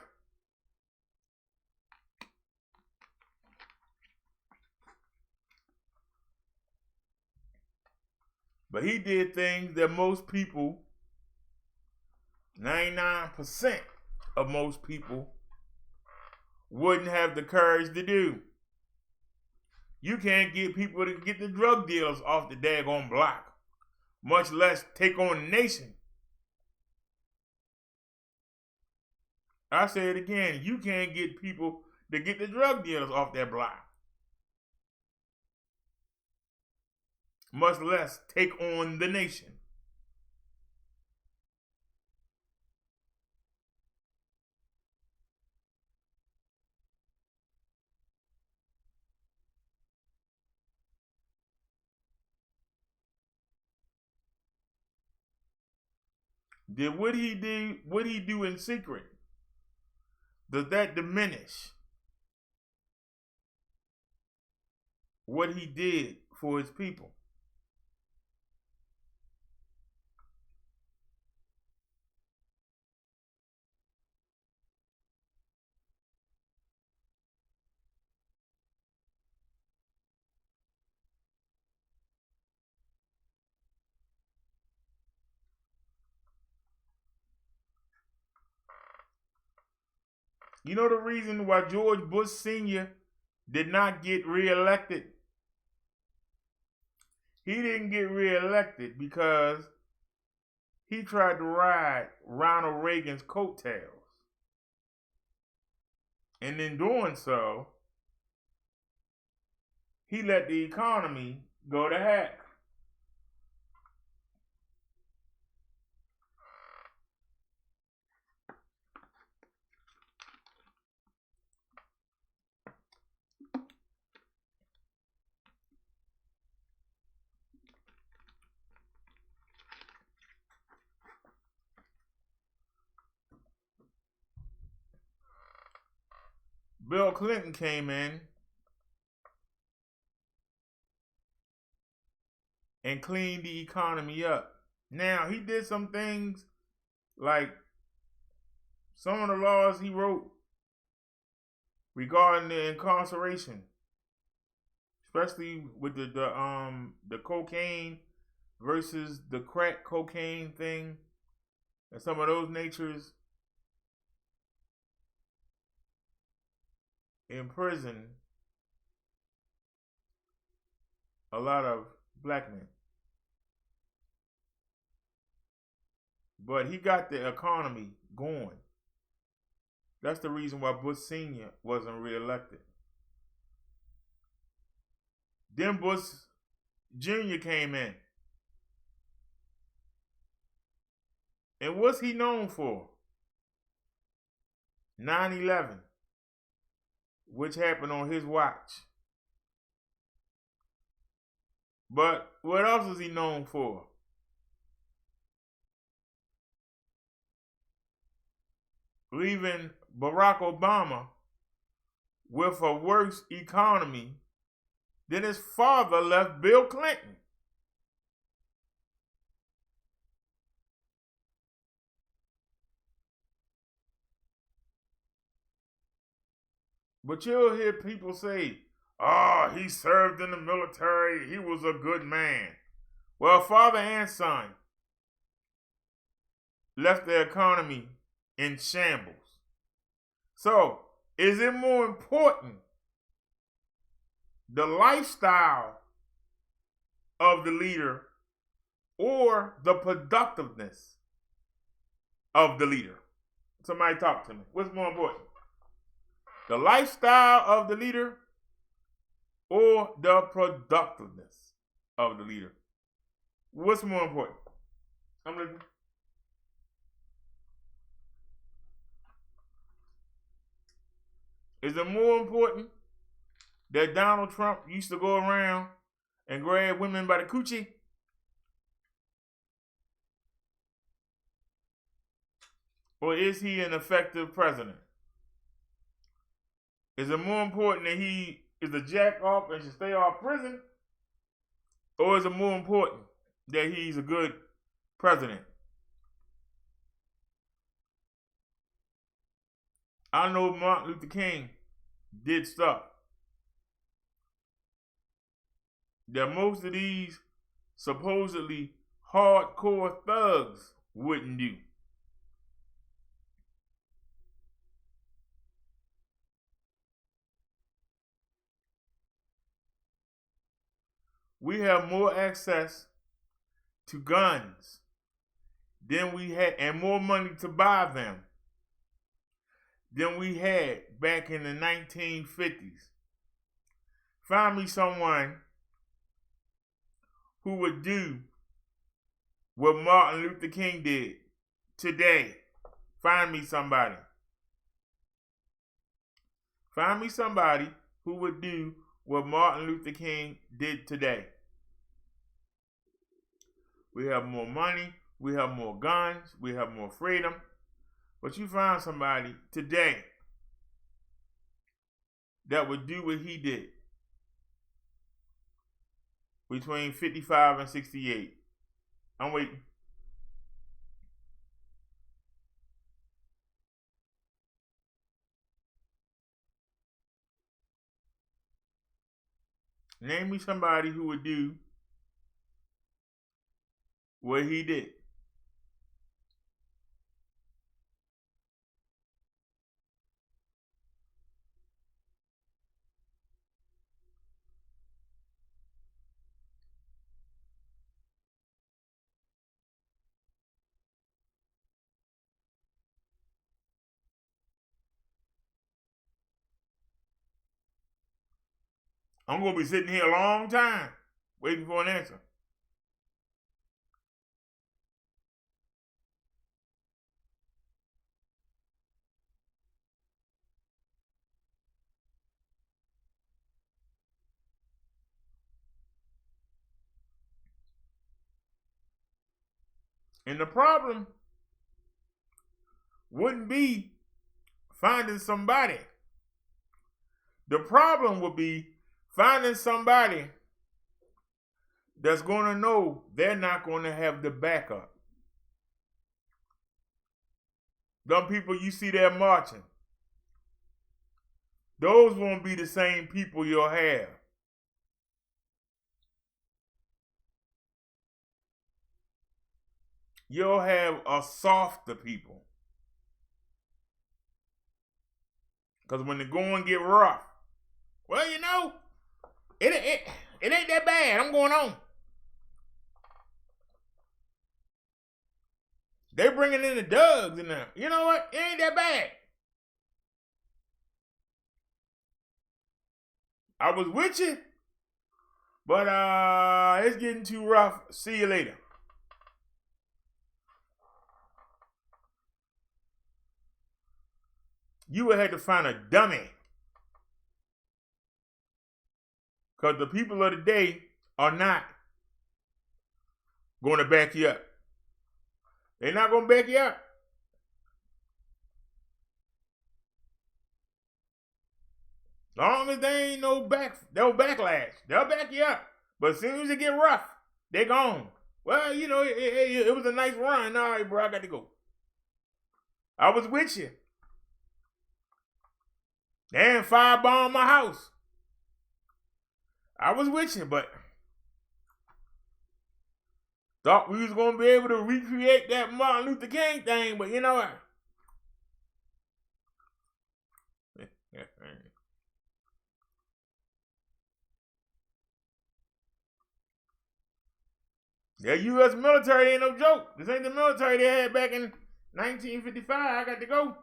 But he did things that most people, 99% of most people, wouldn't have the courage to do. You can't get people to get the drug dealers off the daggone block, much less take on the nation. I say it again, you can't get people to get the drug dealers off that block, much less take on the nation. Did what he do in secret, does that diminish what he did for his people? You know the reason why George Bush Sr. did not get reelected? He didn't get reelected because he tried to ride Ronald Reagan's coattails. And in doing so, he let the economy go to heck. Bill Clinton came in and cleaned the economy up. Now, he did some things like some of the laws he wrote regarding the incarceration, especially with the cocaine versus the crack cocaine thing and some of those natures. In prison a lot of black men. But he got the economy going. That's the reason why Bush Sr. wasn't reelected. Then Bush Jr. came in. And what's he known for? 9/11, which happened on his watch. But what else is he known for? Leaving Barack Obama with a worse economy than his father left Bill Clinton. But you'll hear people say, oh, he served in the military, he was a good man. Well, father and son left the economy in shambles. So, is it more important the lifestyle of the leader or the productiveness of the leader? Somebody talk to me. What's more important? The lifestyle of the leader or the productiveness of the leader? What's more important? I'm listening. Is it more important that Donald Trump used to go around and grab women by the coochie? Or is he an effective president? Is it more important that he is a jack off and should stay off prison? Or is it more important that he's a good president? I know Martin Luther King did stuff that most of these supposedly hardcore thugs wouldn't do. We have more access to guns than we had, and more money to buy them than we had back in the 1950s. Find me someone who would do what Martin Luther King did today. Find me somebody. Find me somebody who would do what Martin Luther King did today. We have more money, we have more guns, we have more freedom. But you find somebody today that would do what he did between 55 and 68. I'm waiting. Name me somebody who would do what he did. I'm going to be sitting here a long time waiting for an answer. And the problem wouldn't be finding somebody. The problem would be finding somebody that's going to know they're not going to have the backup. Them people you see there marching, those won't be the same people you'll have. You'll have a softer people. Because when the going get rough, well, you know, it ain't that bad. I'm going on. They're bringing in the Dougs in there. You know what? It ain't that bad. I was with you, but it's getting too rough. See you later. you would have to find a dummy. Because the people of the day are not going to back you up. They're not going to back you up. Long as they ain't no backlash, they'll back you up. But as soon as it get rough, they gone. Well, you know, it was a nice run. All right, bro, I got to go. I was with you. They ain't firebomb my house. I was with you, but thought we was going to be able to recreate that Martin Luther King thing, but you know what? The U.S. military ain't no joke. This ain't the military they had back in 1955. I got to go.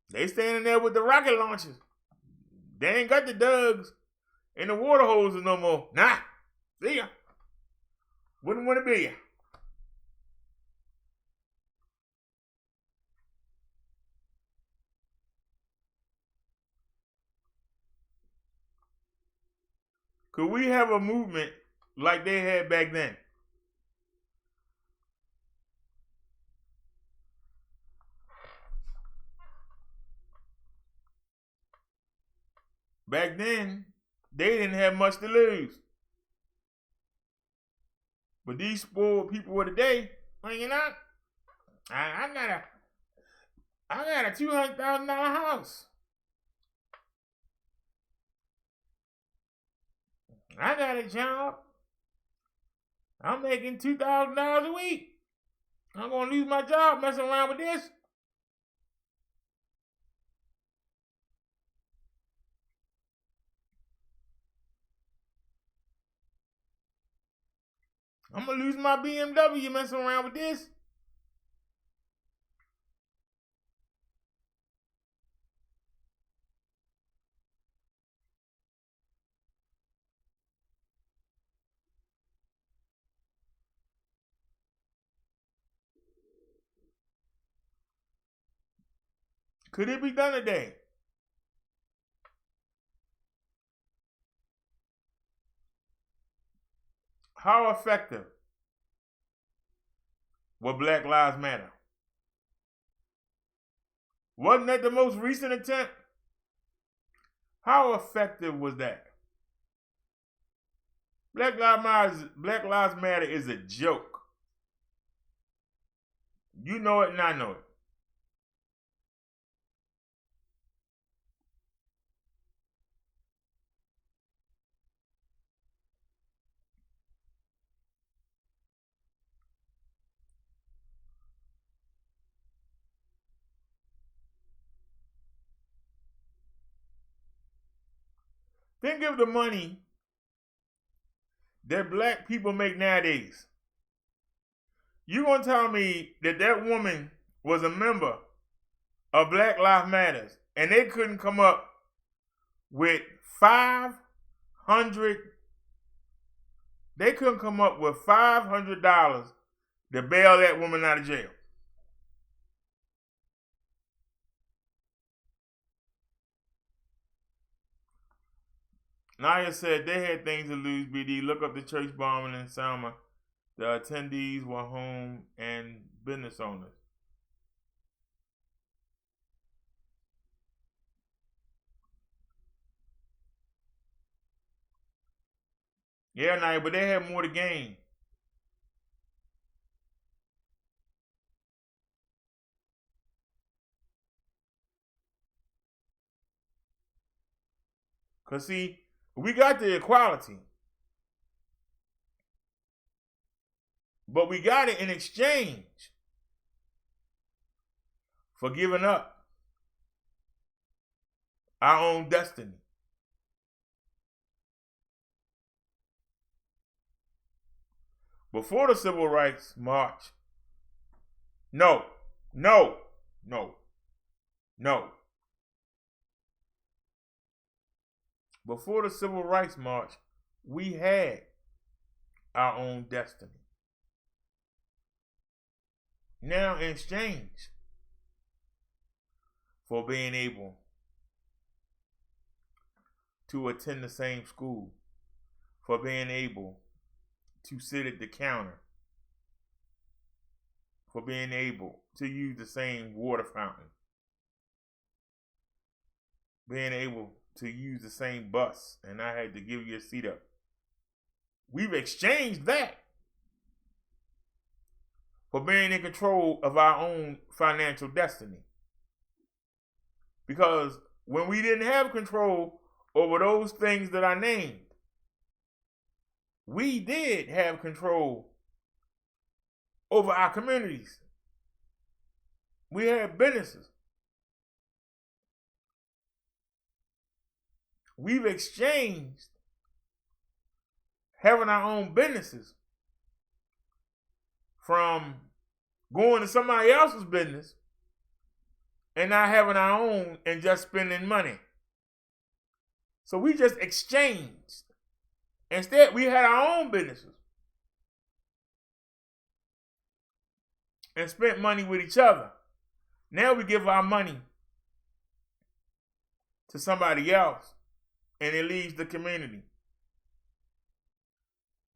They standing there with the rocket launchers. They ain't got the dugs and the water hoses no more. Nah. See ya. Wouldn't want to be ya. Could we have a movement like they had back then? Back then, they didn't have much to lose. But these spoiled people of the day, well, you know, I got a $200,000 house. I got a job. I'm making $2,000 a week. I'm gonna lose my job messing around with this. I'm gonna lose my BMW messing around with this. Could it be done today? How effective was Black Lives Matter? Wasn't that the most recent attempt? How effective was that? Black Lives Matter is a joke. You know it and I know it. Think of the money that black people make nowadays. You gonna tell me that that woman was a member of Black Lives Matters and they couldn't come up with $500 to bail that woman out of jail? Naya said they had things to lose, BD. Look up the church bombing in Selma. The attendees were home and business owners. Yeah, Naya, but they had more to gain. Because, see, we got the equality. But we got it in exchange for giving up our own destiny. Before the Civil Rights March, no. Before the Civil Rights March, we had our own destiny. Now, in exchange, for being able to attend the same school, for being able to sit at the counter, for being able to use the same water fountain, being able to use the same bus, and I had to give you a seat up. We've exchanged that for being in control of our own financial destiny. Because when we didn't have control over those things that I named, we did have control over our communities. We had businesses. We've exchanged having our own businesses from going to somebody else's business and not having our own and just spending money. So we just exchanged. Instead, we had our own businesses and spent money with each other. Now we give our money to somebody else and it leaves the community.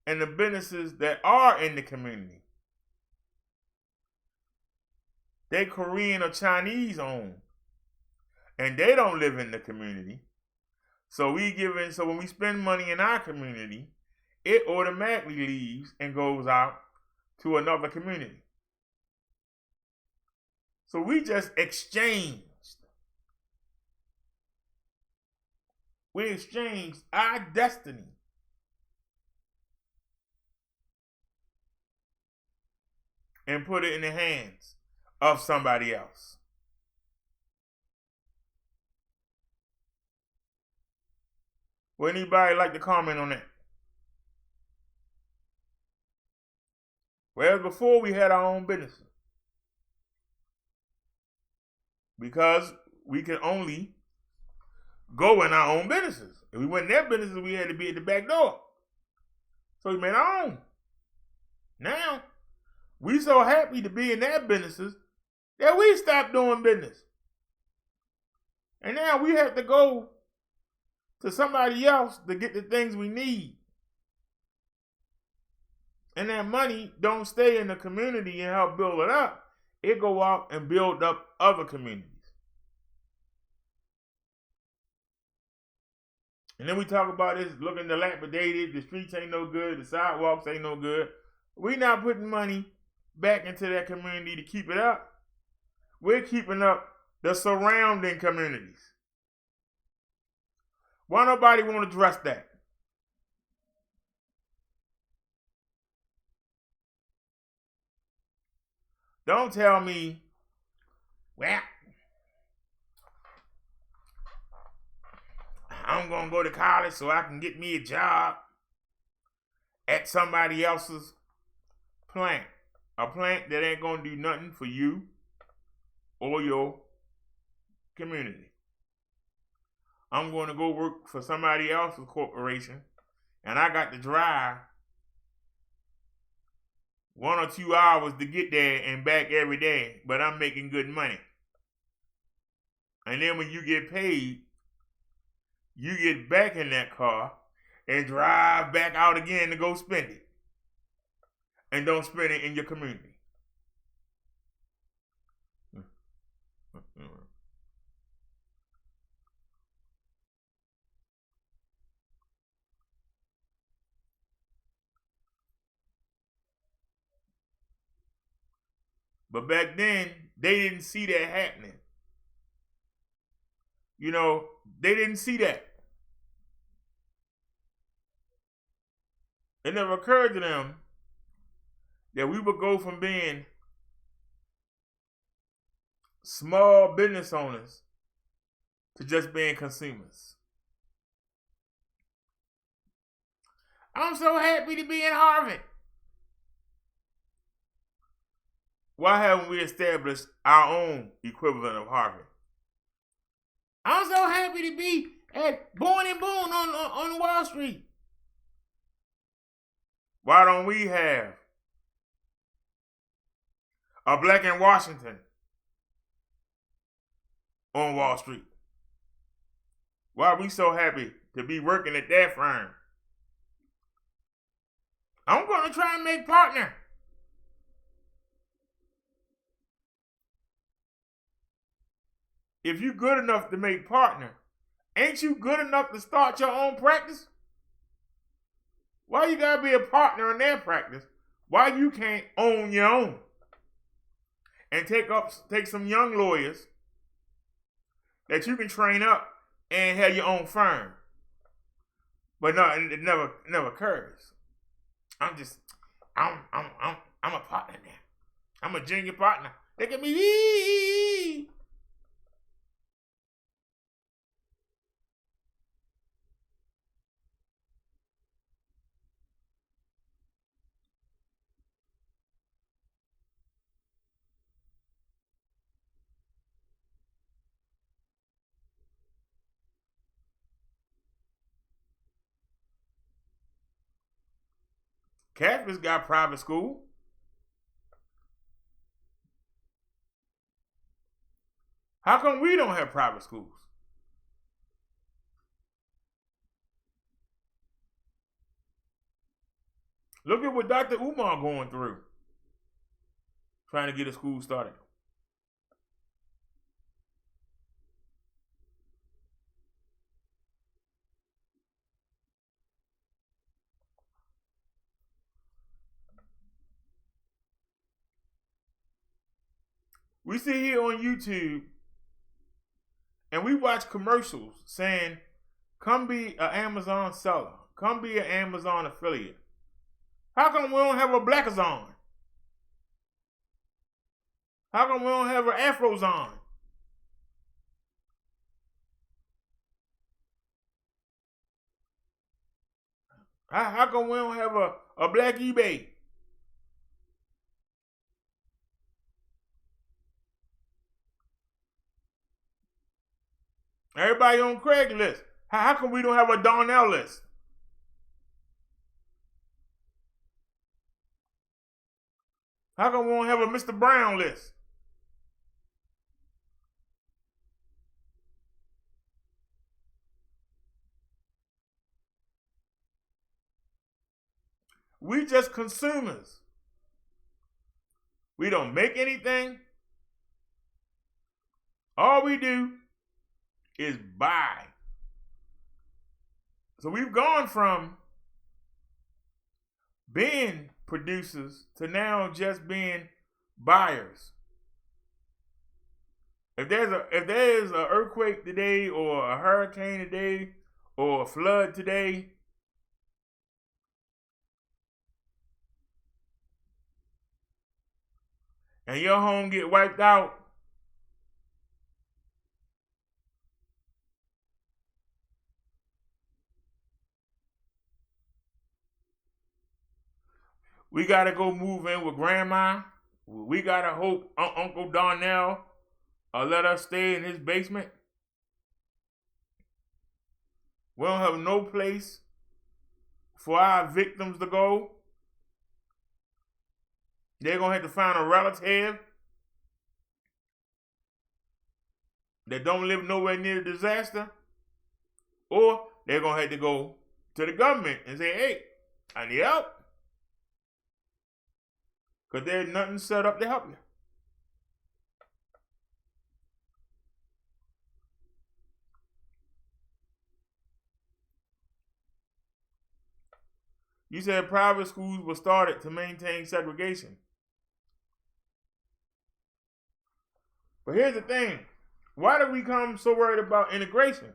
And the businesses that are in the community, they Korean or Chinese owned, and they don't live in the community. So when we spend money in our community, it automatically leaves and goes out to another community. So we just exchanged. We exchanged our destiny and put it in the hands of somebody else. Would anybody like to comment on that? Whereas before we had our own businesses. Because we could only go in our own businesses. If we went in their businesses, we had to be at the back door. So we made our own. Now, we so happy to be in their businesses that we stopped doing business. And now we have to go to somebody else to get the things we need. And that money don't stay in the community and help build it up. It go out and build up other communities. And then we talk about this looking dilapidated, the streets ain't no good, the sidewalks ain't no good. We not putting money back into that community to keep it up. We're keeping up the surrounding communities. Why nobody want to address that? Don't tell me, well, I'm going to go to college so I can get me a job at somebody else's plant. A plant that ain't going to do nothing for you or your community. I'm going to go work for somebody else's corporation and I got to drive 1 or 2 hours to get there and back every day, but I'm making good money. And then when you get paid, you get back in that car and drive back out again to go spend it. And don't spend it in your community. But back then, they didn't see that happening. You know, they didn't see that. It never occurred to them that we would go from being small business owners to just being consumers. I'm so happy to be in Harvard. Why haven't we established our own equivalent of Harvard? I'm so happy to be at Bourne & Boone on Wall Street. Why don't we have a Black in Washington? on Wall Street? Why are we so happy to be working at that firm? I'm going to try and make partner. If you're good enough to make partner, ain't you good enough to start your own practice? Why you gotta be a partner in their practice? Why you can't own your own? And take some young lawyers that you can train up and have your own firm. But no, it never occurs. I'm a partner now. I'm a junior partner. Look at me. Catholics got private school. How come we don't have private schools? Look at what Dr. Umar going through, trying to get a school started. We sit here on YouTube and we watch commercials saying, come be an Amazon seller. Come be an Amazon affiliate. How come we don't have a Blackazon? How come we don't have an Afrozon? How come we don't have a Black eBay? Everybody on Craigslist. How come we don't have a Darnell list? How come we don't have a Mr. Brown list? We just consumers. We don't make anything. All we do is buy. So we've gone from being producers to now just being buyers. If there's an earthquake today or a hurricane today or a flood today, and your home get wiped out, we gotta go move in with grandma. We gotta hope Uncle Darnell let us stay in his basement. We don't have no place for our victims to go. They're gonna have to find a relative that don't live nowhere near the disaster, or they're gonna have to go to the government and say, hey, I need help. Because there's nothing set up to help you. You said private schools were started to maintain segregation. But here's the thing. Why did we become so worried about integration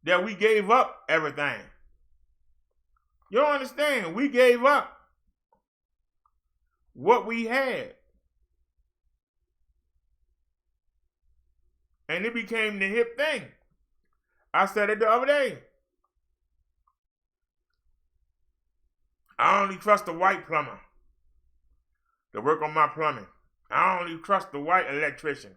that we gave up everything? You don't understand. We gave up what we had. And it became the hip thing. I said it the other day. I only trust the white plumber to work on my plumbing. I only trust the white electrician.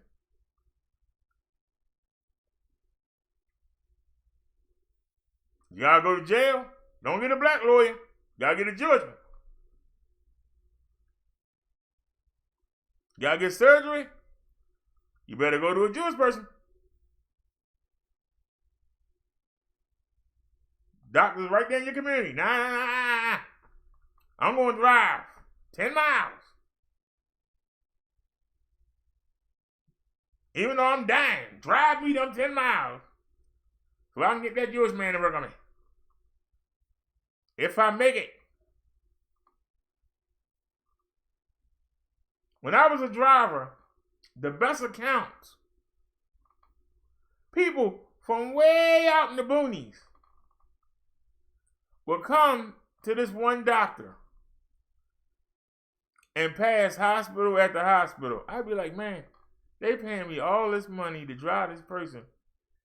You gotta go to jail? Don't get a black lawyer. You gotta get a Jewish one. You gotta get surgery? You better go to a Jewish person. Doctors right there in your community. Nah. I'm going to drive 10 miles. Even though I'm dying, drive me them 10 miles so I can get that Jewish man to work on me. If I make it. When I was a driver, the best accounts, people from way out in the boonies would come to this one doctor and pass hospital after hospital. I'd be like, man, they paying me all this money to drive this person,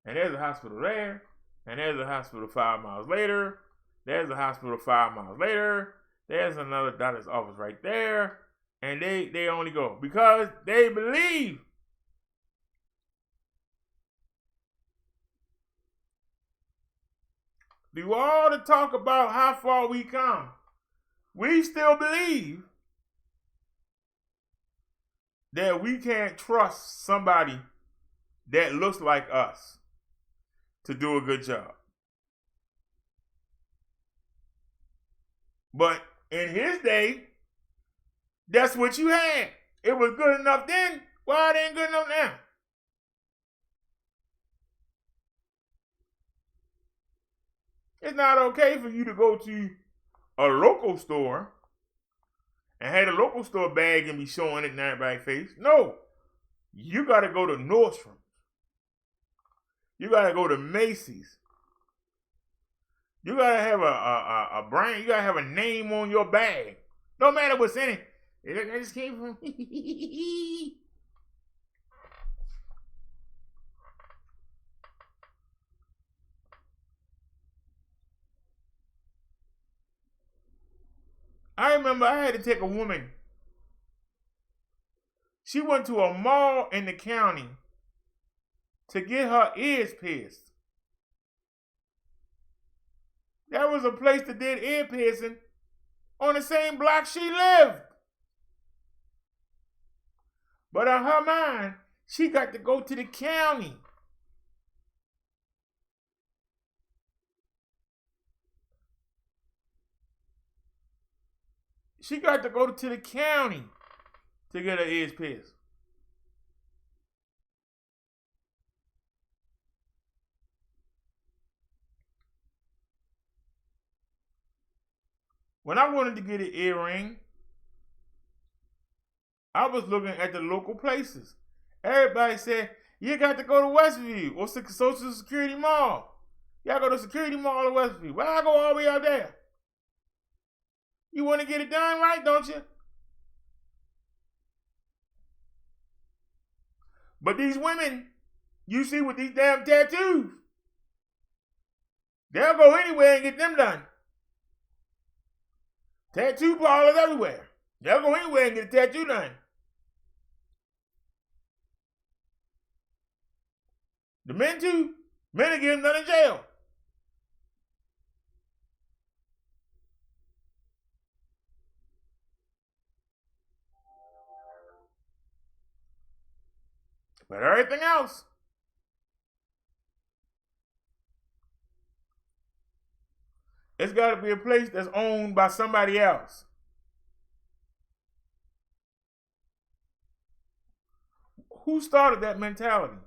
and there's a hospital there, and there's a hospital 5 miles later, there's a hospital 5 miles later, there's another doctor's office right there, and they only go because they believe. Through all the talk about how far we come, we still believe that we can't trust somebody that looks like us to do a good job. But in his day, that's what you had. It was good enough then. Why it ain't good enough now? It's not okay for you to go to a local store and have a local store bag and be showing it in everybody's face. No. You got to go to Nordstrom. You got to go to Macy's. You got to have a brand. You got to have a name on your bag. No matter what's in it. I just came from... I remember I had to take a woman. She went to a mall in the county to get her ears pierced. There was a place that did ear piercing on the same block she lived. But in her mind, she got to go to the county. She got to go to the county to get her ears pierced. When I wanted to get an earring, I was looking at the local places. Everybody said, you got to go to Westview or Social Security Mall. Y'all go to Security Mall or Westview. Why I go all the way out there? You want to get it done right, don't you? But these women, you see with these damn tattoos, they'll go anywhere and get them done. Tattoo parlors everywhere. They'll go anywhere and get a tattoo done. The men too. Men are getting done in jail. But everything else, it's got to be a place that's owned by somebody else. Who started that mentality?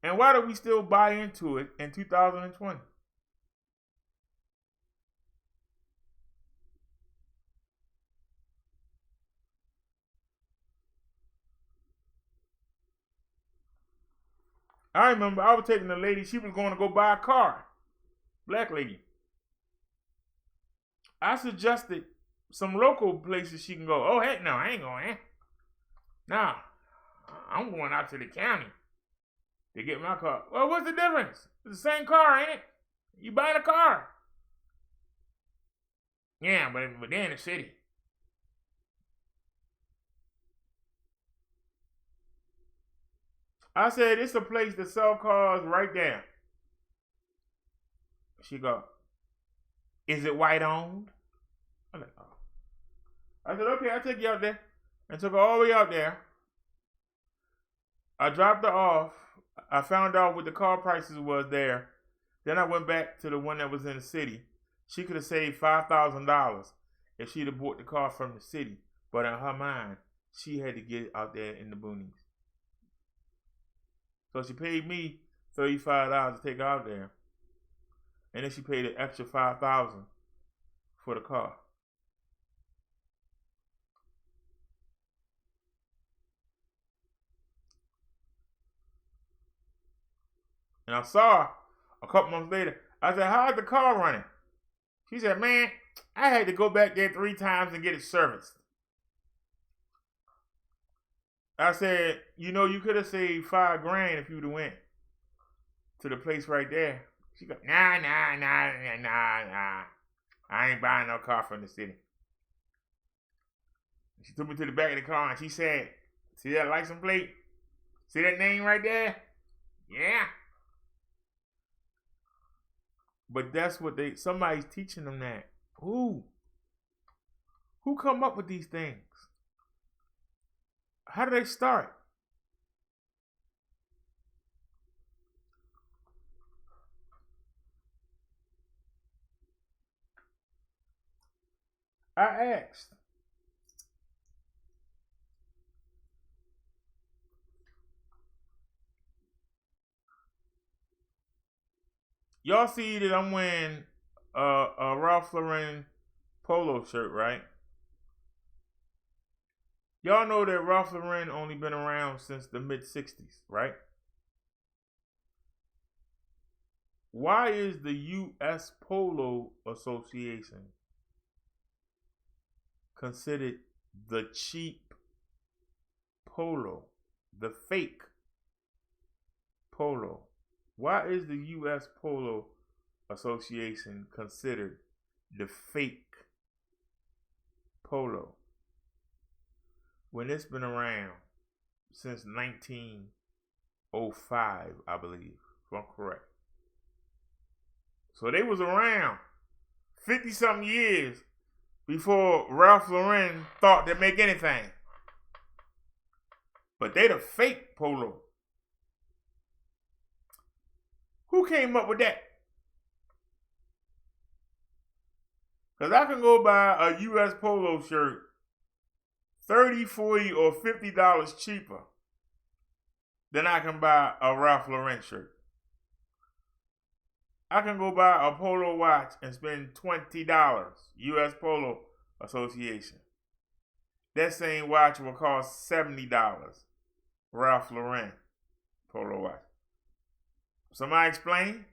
And why do we still buy into it in 2020? I remember I was taking a lady, she was going to go buy a car. Black lady. I suggested some local places she can go. Oh, heck no, I ain't going. Nah, I'm going out to the county to get my car. Well, what's the difference? It's the same car, ain't it? You buying a car. Yeah, but they're in the city. I said, it's a place to sell cars right there. She go, is it white owned? I'm like, oh. I said, okay, I'll take you out there. I took her all the way out there. I dropped her off. I found out what the car prices was there. Then I went back to the one that was in the city. She could have saved $5,000 if she'd have bought the car from the city. But in her mind, she had to get it out there in the boonies. So she paid me $35 to take her out there. And then she paid an extra $5,000 for the car. And I saw her a couple months later. I said, how's the car running? She said, man, I had to go back there 3 times and get it serviced. I said, you know, you could have saved $5,000 if you'd have went to the place right there. She go, nah. I ain't buying no car from the city. She took me to the back of the car and she said, see that license plate? See that name right there? Yeah. But that's what somebody's teaching them that. Who come up with these things? How do they start? I asked. Y'all see that I'm wearing a Ralph Lauren polo shirt, right? Y'all know that Ralph Lauren only been around since the mid-60s, right? Why is the U.S. Polo Association considered the cheap polo, the fake polo? Why is the U.S. Polo Association considered the fake polo when it's been around since 1905, I believe, if I'm correct? So they was around 50-something years before Ralph Lauren thought they'd make anything. But they the fake polo. Who came up with that? Because I can go buy a U.S. Polo shirt $30, $40, or $50 cheaper than I can buy a Ralph Lauren shirt. I can go buy a polo watch and spend $20, U.S. Polo Association. That same watch will cost $70, Ralph Lauren polo watch. Somebody explain?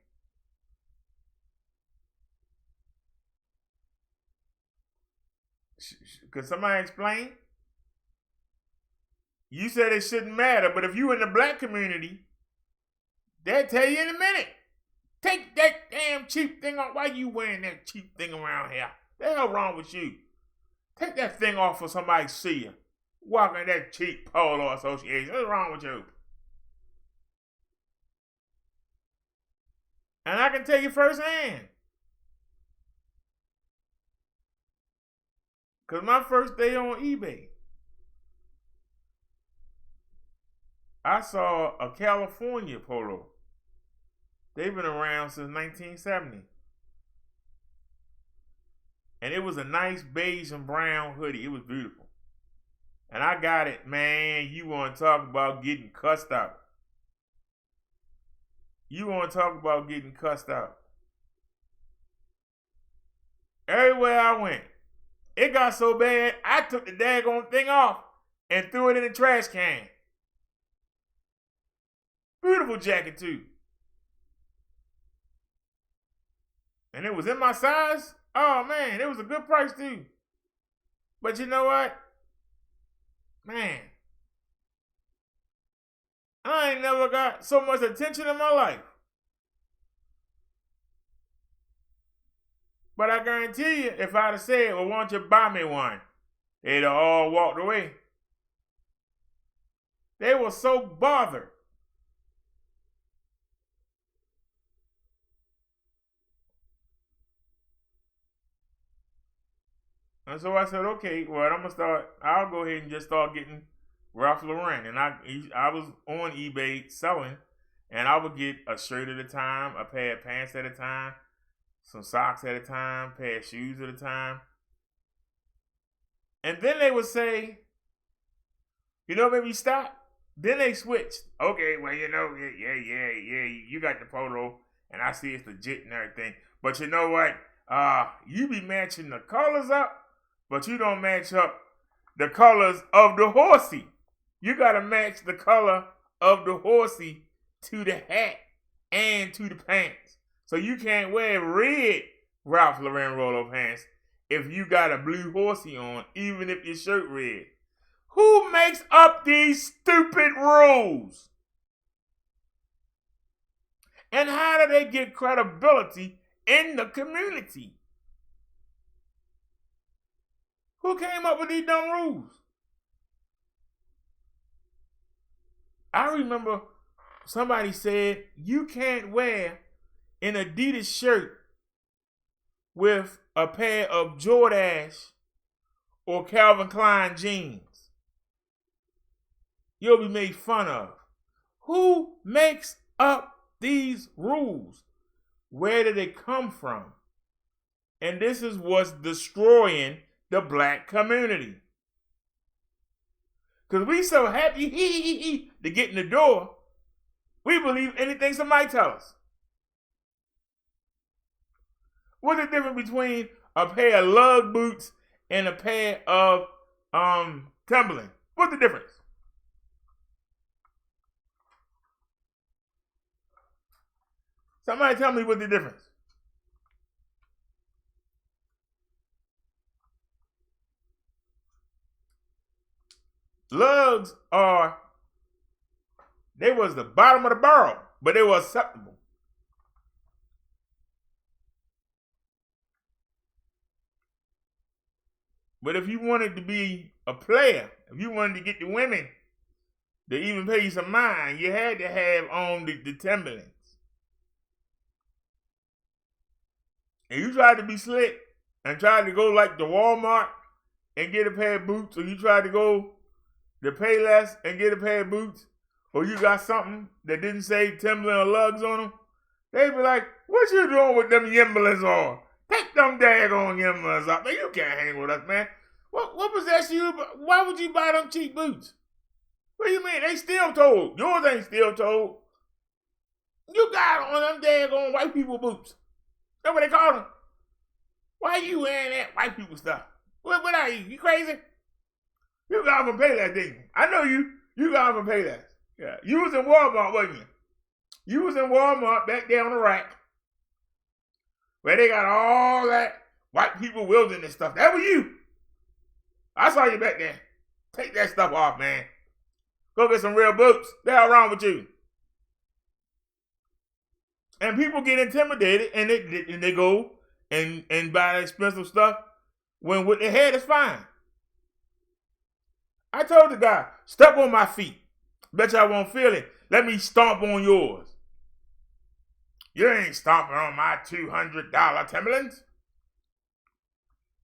Could somebody explain? You said it shouldn't matter, but if you in the black community, they'll tell you in a minute. Take that damn cheap thing off. Why you wearing that cheap thing around here? The hell wrong with you? Take that thing off for somebody to see you. Walking that cheap polo association. What's wrong with you? And I can tell you firsthand. Because my first day on eBay, I saw a California polo. They've been around since 1970. And it was a nice beige and brown hoodie. It was beautiful. And I got it, man. You want to talk about getting cussed out. You want to talk about getting cussed out. Everywhere I went, it got so bad, I took the daggone thing off and threw it in the trash can. Beautiful jacket, too. And it was in my size. Oh, man, it was a good price, too. But you know what? Man, I ain't never got so much attention in my life. But I guarantee you, if I'd have said, well, why don't you buy me one? They'd have all walked away. They were so bothered. And so I said, okay, well, I'll go ahead and just start getting Ralph Lauren, and I was on eBay selling, and I would get a shirt at a time, a pair of pants at a time, some socks at a time, a pair of shoes at a time. And then they would say, you know, maybe stop. Then they switched. Okay, well, you know, yeah, you got the photo, and I see it's legit and everything. But you know what? You be matching the colors up, but you don't match up the colors of the horsey. You got to match the color of the horsey to the hat and to the pants. So you can't wear red Ralph Lauren Rolo pants if you got a blue horsey on, even if your shirt red. Who makes up these stupid rules? And how do they get credibility in the community? Who came up with these dumb rules? I remember somebody said you can't wear an Adidas shirt with a pair of Jordache or Calvin Klein jeans. You'll be made fun of. Who makes up these rules? Where did they come from? And this is what's destroying the black community. Because we so happy to get in the door, we believe anything somebody tells us. What's the difference between a pair of lug boots and a pair of Timberland? What's the difference? Somebody tell me what's the difference. Lugs they was the bottom of the barrel, but they were acceptable. But if you wanted to be a player, if you wanted to get the women to even pay you some mind, you had to have on the Timberlands. And you tried to be slick and tried to go like to Walmart and get a pair of boots, or you tried to go to Payless and get a pair of boots, or you got something that didn't say Timberland or Lugs on them, they'd be like, what you doing with them Yimblers on? Take them daggone Yimblers up. Man, you can't hang with us, man. What possessed you? Why would you buy them cheap boots? What do you mean? They steel toed. Yours ain't steel toed. You got on them daggone white people boots. That's what they call them. Why you wearing that white people stuff? What are you? You crazy? You got them from Payless, didn't you? I know you. You got them from Payless. Yeah. You was in Walmart, wasn't you? You was in Walmart back there on the rack where they got all that white people wilderness stuff. That was you. I saw you back there. Take that stuff off, man. Go get some real boots. The hell wrong with you? And people get intimidated and they go and buy expensive stuff when what they had is fine. I told the guy, step on my feet. Bet you I won't feel it. Let me stomp on yours. You ain't stomping on my $200 Timberlands.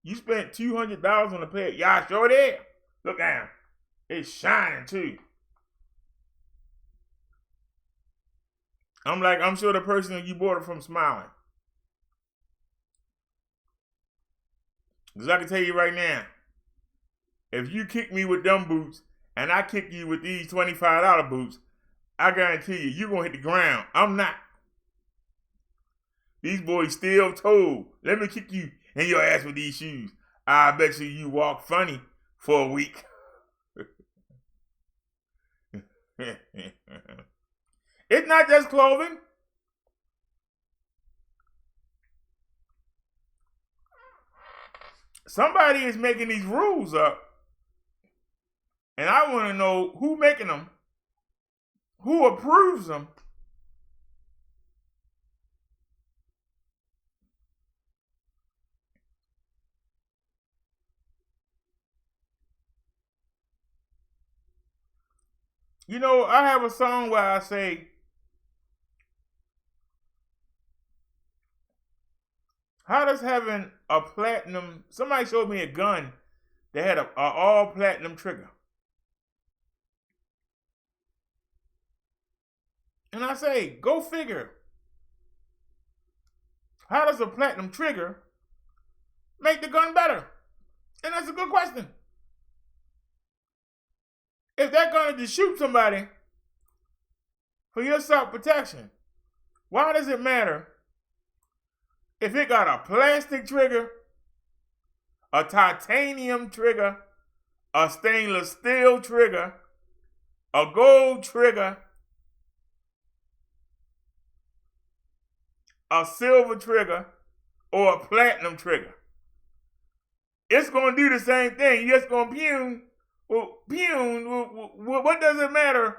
You spent $200 on a pair. Y'all sure did? Look down. It's shining too. I'm like, I'm sure the person that you bought it from smiling. Because I can tell you right now, if you kick me with them boots and I kick you with these $25 boots, I guarantee you're going to hit the ground. I'm not. These boys still told, let me kick you in your ass with these shoes. I bet you walk funny for a week. It's not just clothing. Somebody is making these rules up. And I want to know who making them, who approves them. You know, I have a song where I say, how does having a platinum, somebody showed me a gun that had a all platinum trigger. And I say, go figure. How does a platinum trigger make the gun better? And that's a good question. If that gun is to shoot somebody for your self-protection, why does it matter if it got a plastic trigger, a titanium trigger, a stainless steel trigger, a gold trigger, a silver trigger, or a platinum trigger? It's going to do the same thing. You're just going to pune. Well, what does it matter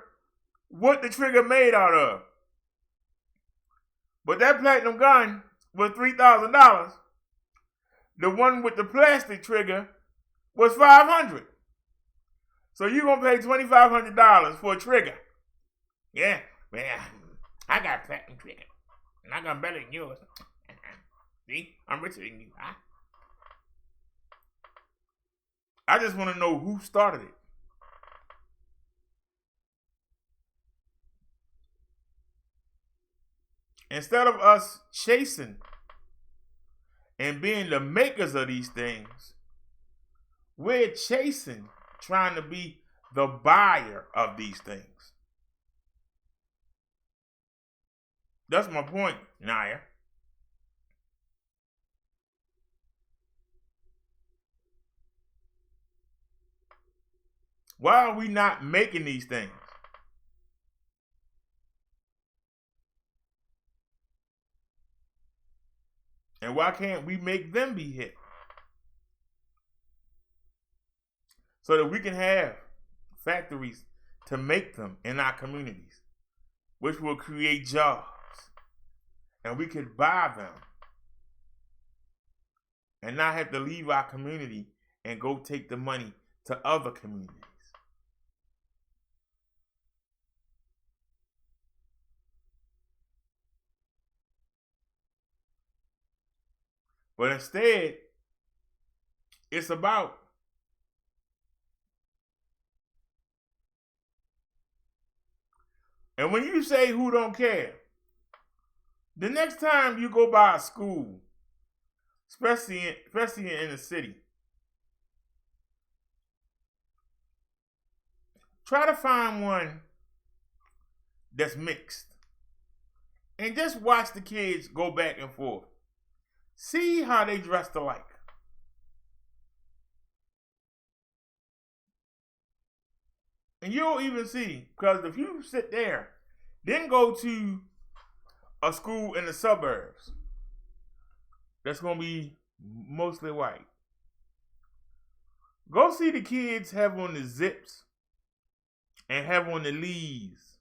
what the trigger made out of? But that platinum gun was $3,000. The one with the plastic trigger was $500. So you're going to pay $2,500 for a trigger. Yeah, man, I got a platinum trigger. And I got better than yours. See, I'm richer than you. Huh? I just want to know who started it. Instead of us chasing and being the makers of these things, we're chasing, trying to be the buyer of these things. That's my point, Naya. Why are we not making these things? And why can't we make them be hit? So that we can have factories to make them in our communities, which will create jobs. And we could buy them and not have to leave our community and go take the money to other communities. But instead, it's about and when you say who don't care, the next time you go by a school, especially in the city, try to find one that's mixed. And just watch the kids go back and forth. See how they dressed alike. And you'll even see, because if you sit there, then go to a school in the suburbs that's going to be mostly white. Go see the kids have on the zips and have on the leaves.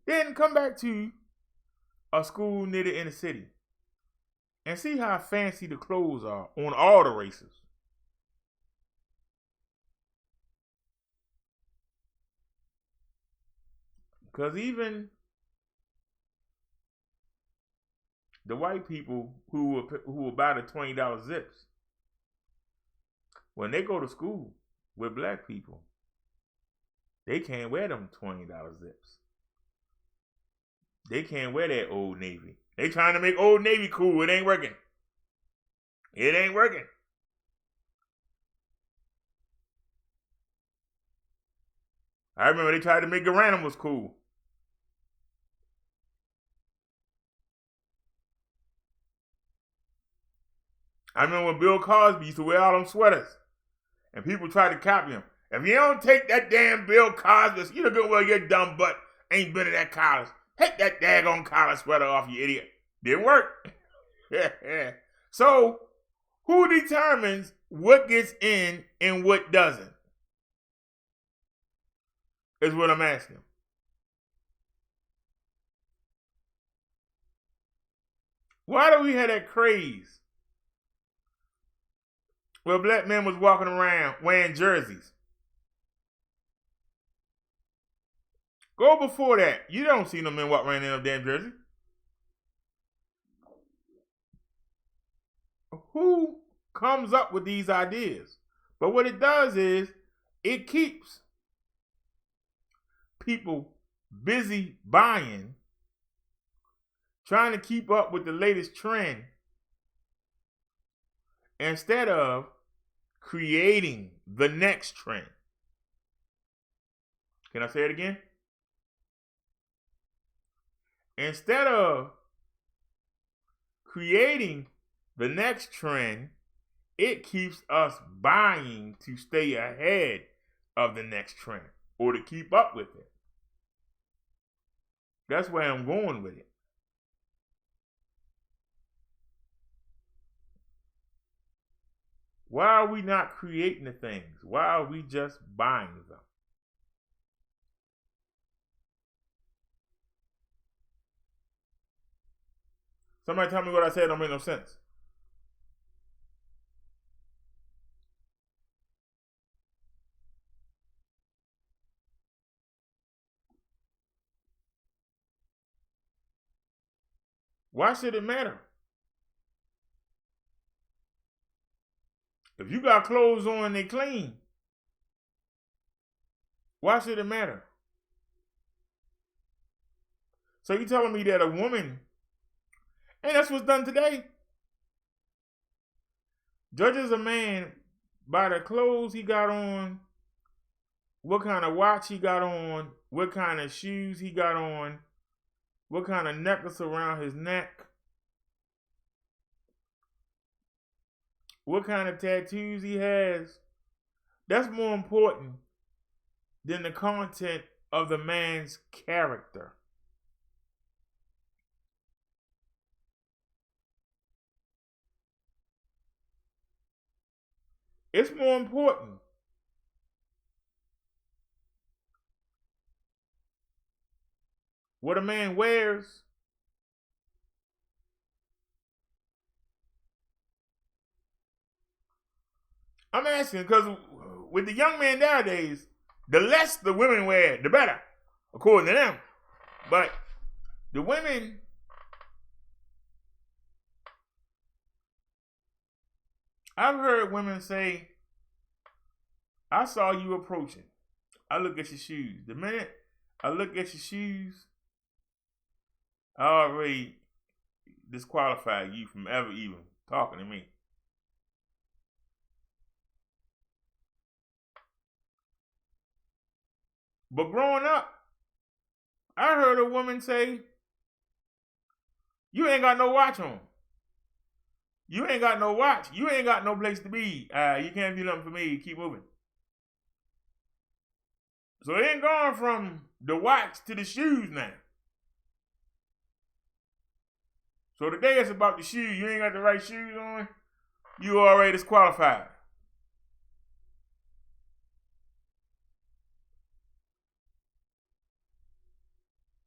Then come back to a school near the inner city and see how fancy the clothes are on all the races. Because even the white people who will buy the $20 zips, when they go to school with black people, they can't wear them $20 zips. They can't wear that Old Navy. They trying to make Old Navy cool. It ain't working. It ain't working. I remember they tried to make Garanimals cool. I remember when Bill Cosby used to wear all them sweaters. And people tried to copy him. If you don't take that damn Bill Cosby, you know good well your dumb butt ain't been to that college. Take that daggone collar sweater off, you idiot. Didn't work. So, who determines what gets in and what doesn't? Is what I'm asking. Why do we have that craze where black men was walking around wearing jerseys? Go before that. You don't see no men walk around in no damn jersey. Who comes up with these ideas? But what it does is it keeps people busy buying, trying to keep up with the latest trend, instead of creating the next trend. Can I say it again? Instead of creating the next trend, it keeps us buying to stay ahead of the next trend or to keep up with it. That's where I'm going with it. Why are we not creating the things? Why are we just buying them? Somebody tell me what I said don't make no sense. Why should it matter? If you got clothes on and they clean, why should it matter? So you telling me that a woman, and that's what's done today, judges a man by the clothes he got on, what kind of watch he got on, what kind of shoes he got on, what kind of necklace around his neck, what kind of tattoos he has. That's more important than the content of the man's character. It's more important. What a man wears. I'm asking because with the young man nowadays, the less the women wear, the better, according to them. But the women, I've heard women say, I saw you approaching. I look at your shoes. The minute I look at your shoes, I already disqualify you from ever even talking to me. But growing up, I heard a woman say, you ain't got no watch on. You ain't got no watch. You ain't got no place to be. You can't do nothing for me. Keep moving. So it ain't gone from the watch to the shoes now. So today it's about the shoes. You ain't got the right shoes on, you already disqualified.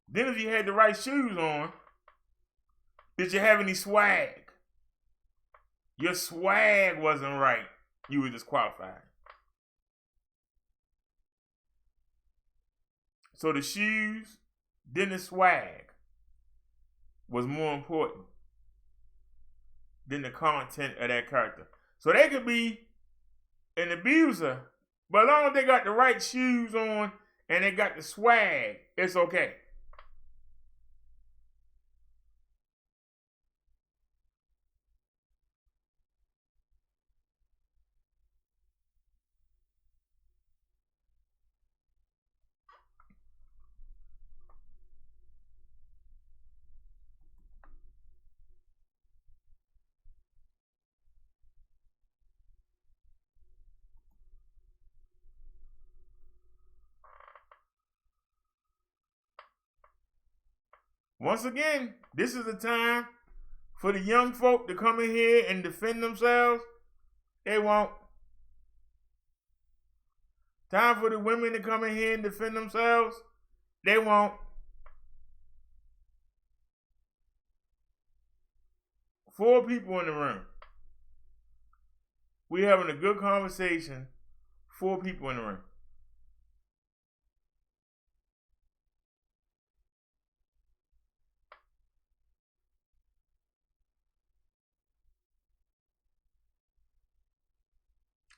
Then if you had the right shoes on, did you have any swag? Your swag wasn't right. You were disqualified. So the shoes, then the swag was more important than the content of that character. So they could be an abuser, but as long as they got the right shoes on and they got the swag, it's okay. Once again, this is the time for the young folk to come in here and defend themselves. They won't. Time for the women to come in here and defend themselves. They won't. 4 people in the room. We having a good conversation. 4 people in the room.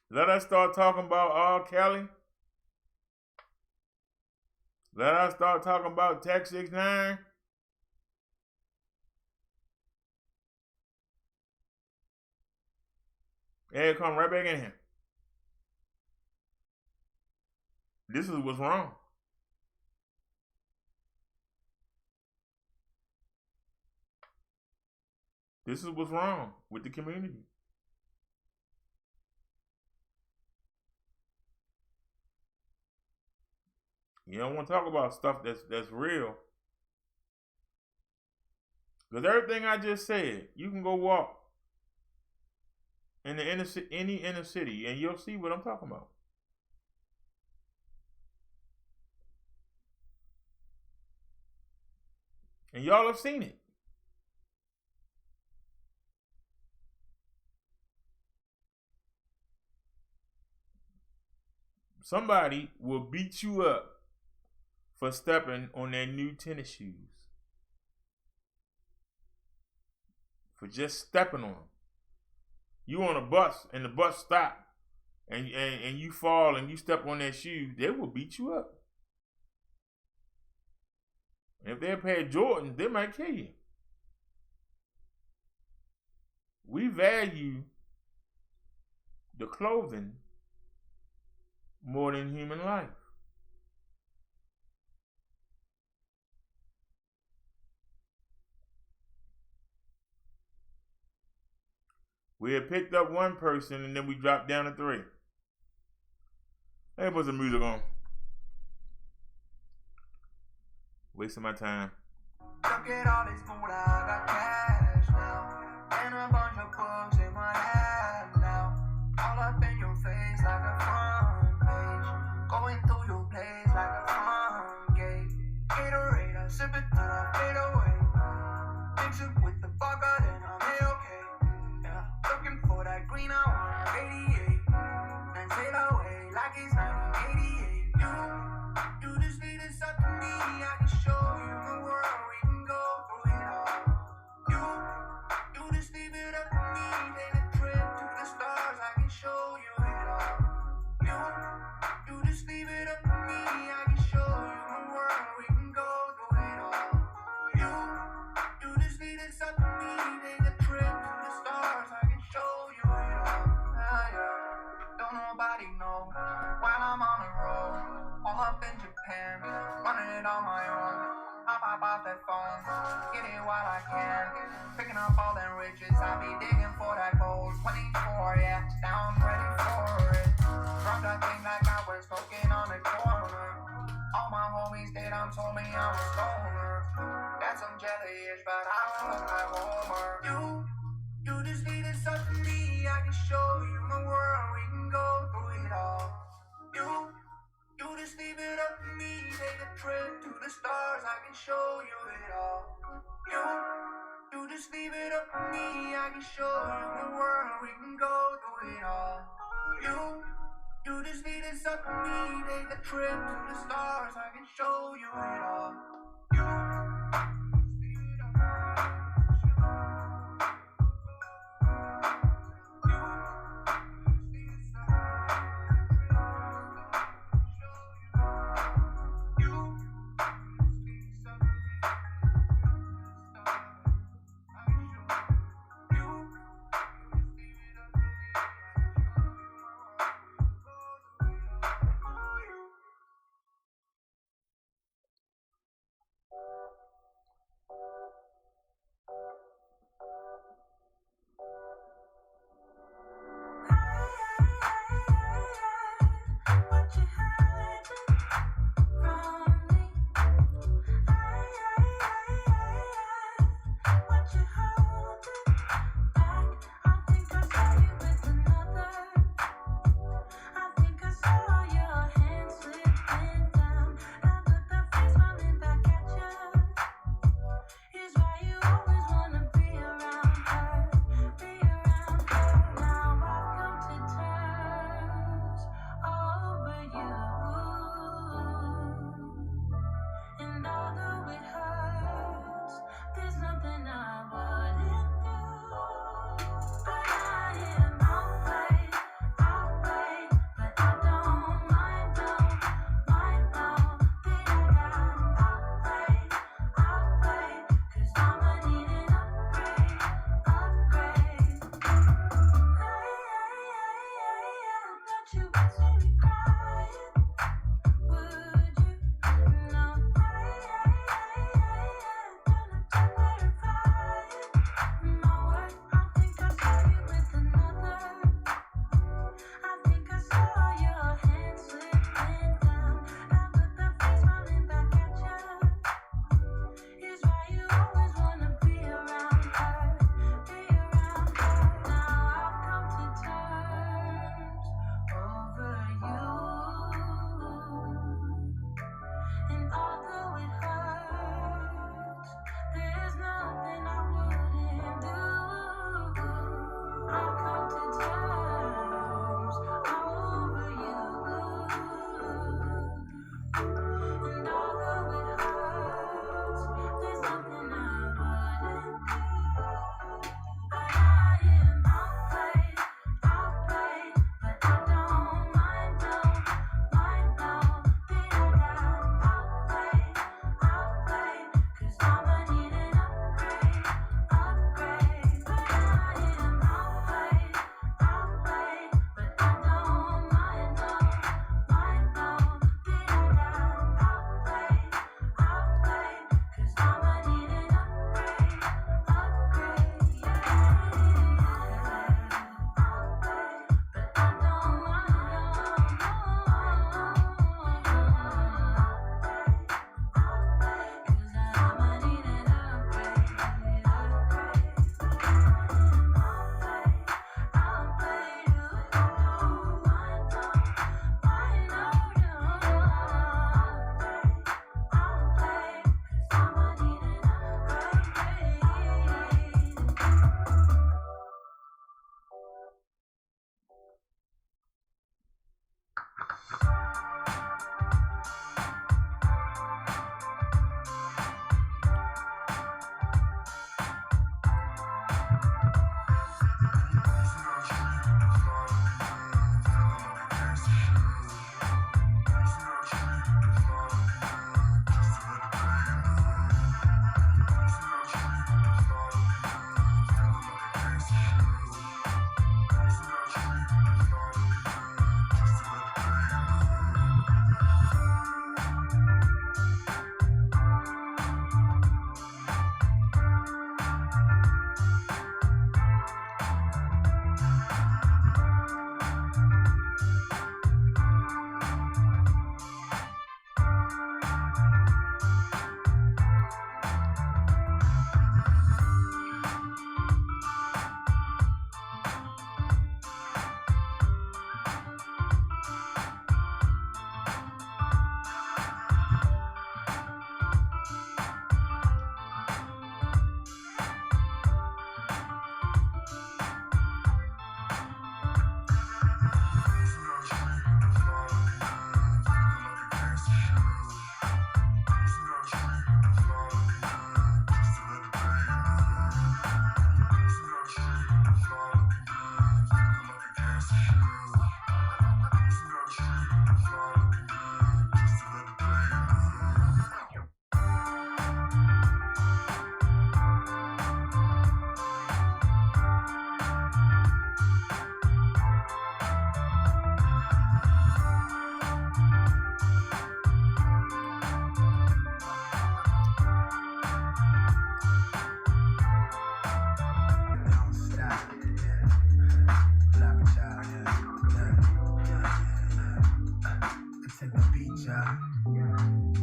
Let us start talking about R. Kelly. Let us start talking about Tech 69. It'll come right back in here. This is what's wrong. This is what's wrong with the community. You don't want to talk about stuff that's real. Because everything I just said, you can go walk in the any inner city and you'll see what I'm talking about. And y'all have seen it. Somebody will beat you up for stepping on their new tennis shoes. For just stepping on them. You on a bus and the bus stop and you fall and you step on their shoes, they will beat you up. And if they're a pair of Jordans, they might kill you. We value the clothing more than human life. We had picked up one person and then we dropped down to 3. Let me put some music on. Wasting my time. Look at all this food, I got cash now. And a bunch of books in my hand now. All up in your face like a front page. Going through your place like a front gate. Gatorade, I sip it till I fade away. Mix it with the vodka, then I'm okay. Yeah, looking for that green, I want 88. And sail away like it's 1988. You just need it up to me. I can show you the world. We can go through it all. You just leave it up to me. Take a trip to the stars. I can show you it all. You just leave it up to me. I can show you the world. We can go through it all. You just need it up to me. Take a trip to the stars. I can show you it all. Yeah. Don't nobody know while I'm on the road. All up in Japan, running it on my own. I pop off that phone, get it while I can. Picking up all them riches, I be digging for that gold. 24, yeah, now I'm ready for it. Drunk that thing like I was smoking on the corner. All my homies they done told me I'm a stoner. That's some jelly-ish, but I don't look like Homer. You just need it up to me. I can show you the world. We can go through it all. You just leave it up to me. Take a trip to the stars. I can show you it all. You just leave it up to me. I can show you the world. We can go through it all. You just need it up to me. Take a trip to the stars. I can show you it all.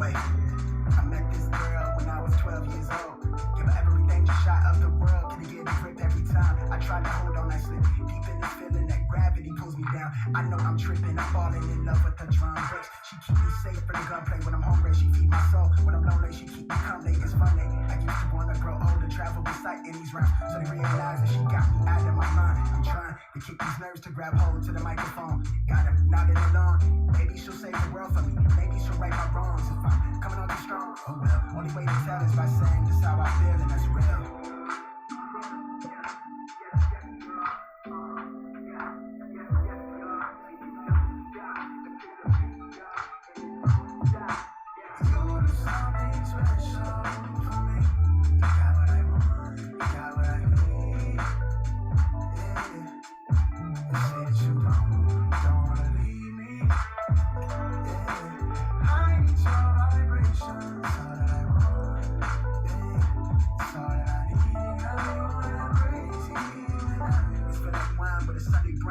Wait, I met this girl when I was 12 years old. Give her everything, the shot of the world. Can get a grip every time I try to hold on. I slip deep in this feeling that gravity pulls me down. I know I'm tripping, I'm falling in love with her drum breaks. She keep me safe from the gunplay when I'm hungry. She feed my soul when I'm lonely. She keep me comely. It's funny. I used to wanna grow older, travel with sight in these rounds. So they realize that she got me out of my mind. I'm trying to kick these nerves to grab hold to the microphone. Got her nodding along. Maybe she'll save the world for me. Maybe she'll right my wrongs if I'm coming on too strong. Oh well, only way to tell is by saying this how I feel, and that's real.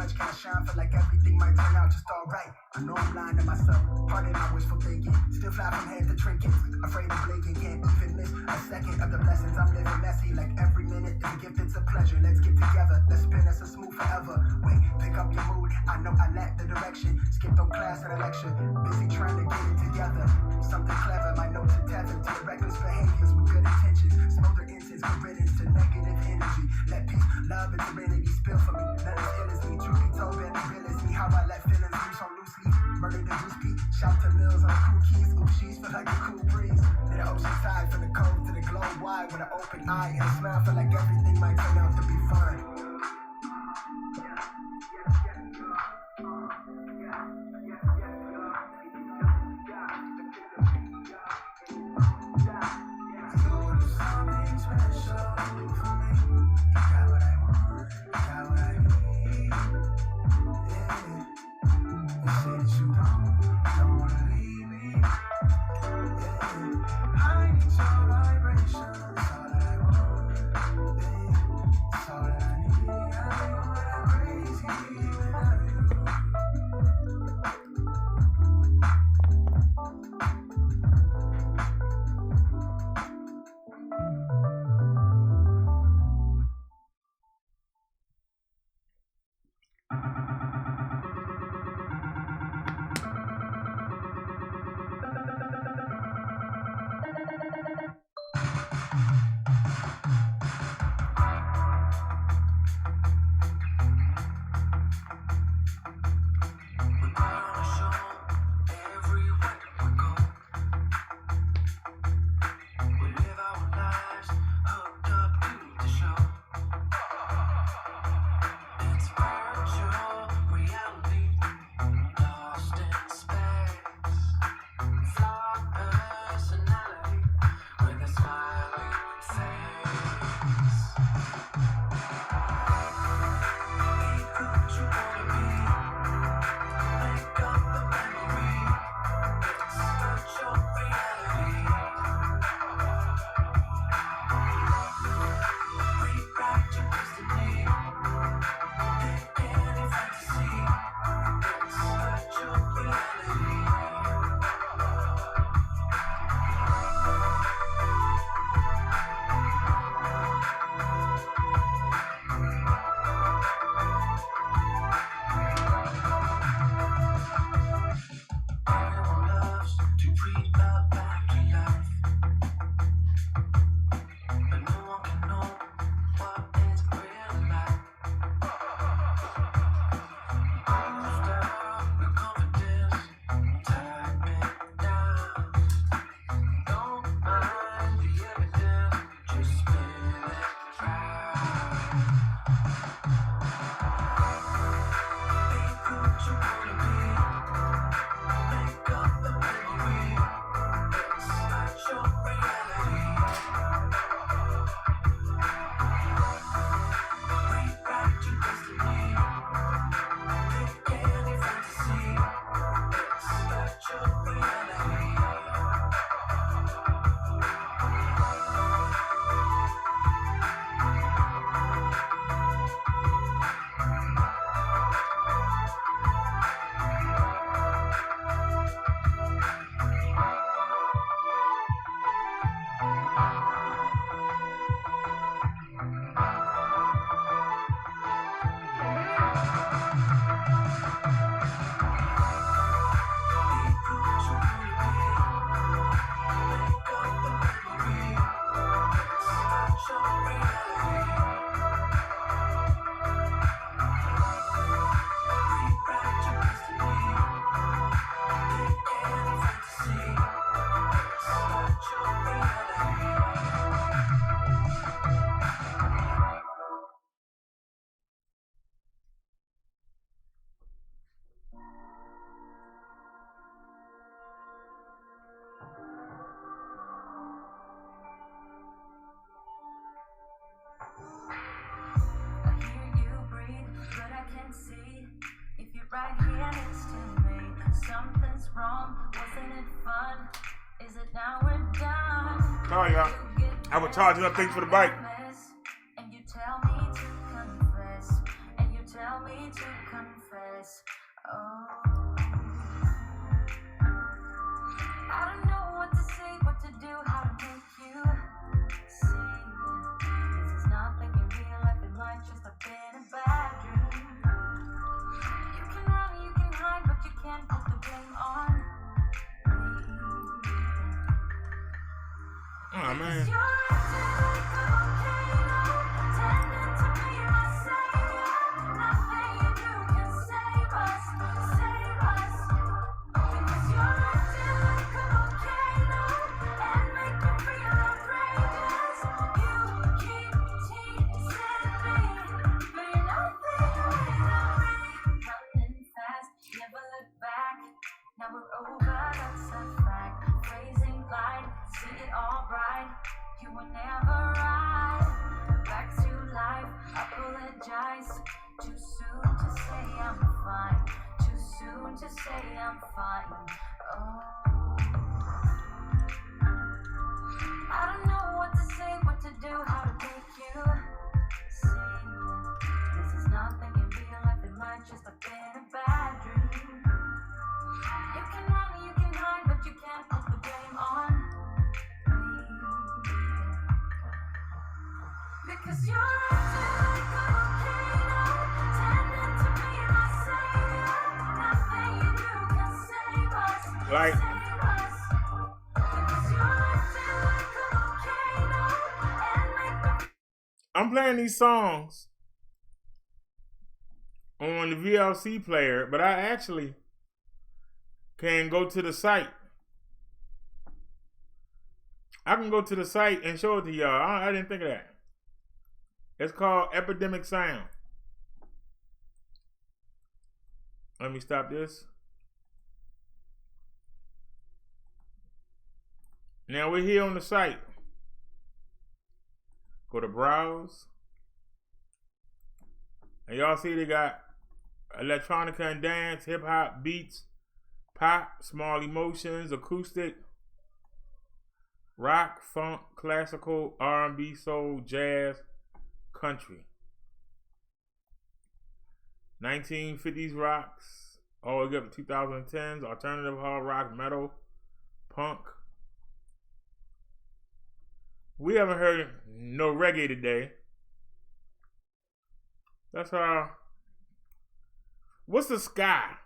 Kinda shine, feel like everything might turn out just alright. I know I'm lying to myself, pardon my wishful thinking. Still fly from head to trinkets, afraid of blinking, can't even miss a second of the blessings. I'm living messy, like every minute is a gift, it's a pleasure. Let's get together, let's spin us a smooth forever. Wait, pick up your mood, I know I lack the direction. Skipped on class and a lecture, busy trying to get it together. Something clever, my notes are tethered to reckless behaviors with good intentions. Smolder incense, good riddance to negative energy. Let peace, love, and serenity spill for me. None as ill as me, truth be told, and the real is me. How I let feelings loose on loose leaf. Murder the goose beat, shout to mills on cool keys. Ooh, she's feel like a cool breeze. Then the ocean tide from the cold to the globe wide with an open eye and a smile. Feel like everything might turn out to be fine. All that I need. right here next to me. Something's wrong, wasn't it fun? Is it now we're done? Sorry, y'all. I was charging up things for the bike. And you tell me to confess. And you tell me to confess. Oh, I don't know what to say, what to do, how to make you see. This is not thinking real life, it might just have been a bad dream. You can run, you can hide, but you can't put the blame on me. Oh, man. You're acting like a volcano, tending to be my savior. Nothing you do can save us, save us. Because you're acting like a volcano and make me feel outrageous. You keep teasing me, but you're nothing without me. Running fast, never look back. Now we're over, that's a fact. Phrasing light, see it all bright. You were never right. Back to life, apologize. Too soon to say I'm fine. Too soon to say I'm fine. Oh, I don't know what to say, what to do, how to make you see. This is not thinking real life, it might just have been a bad dream. You can run, you can hide, but you can't put the blame on me. Because you're acting like a volcano, tending to be my savior. Nothing you do can save us, Like, save us. Because you're acting like a volcano and make me I'm playing these songs on the VLC player, but I actually can go to the site. I can go to the site and show it to y'all. I didn't think of that. It's called Epidemic Sound. Let me stop this. Now we're here on the site. Go to browse. And y'all see they got electronica and dance, hip hop, beats, pop, small emotions, acoustic, rock, funk, classical, R&B, soul, jazz, country. 1950s rocks, all the way up to 2010s, alternative, hard rock, metal, punk. We haven't heard no reggae today. That's what's the ska?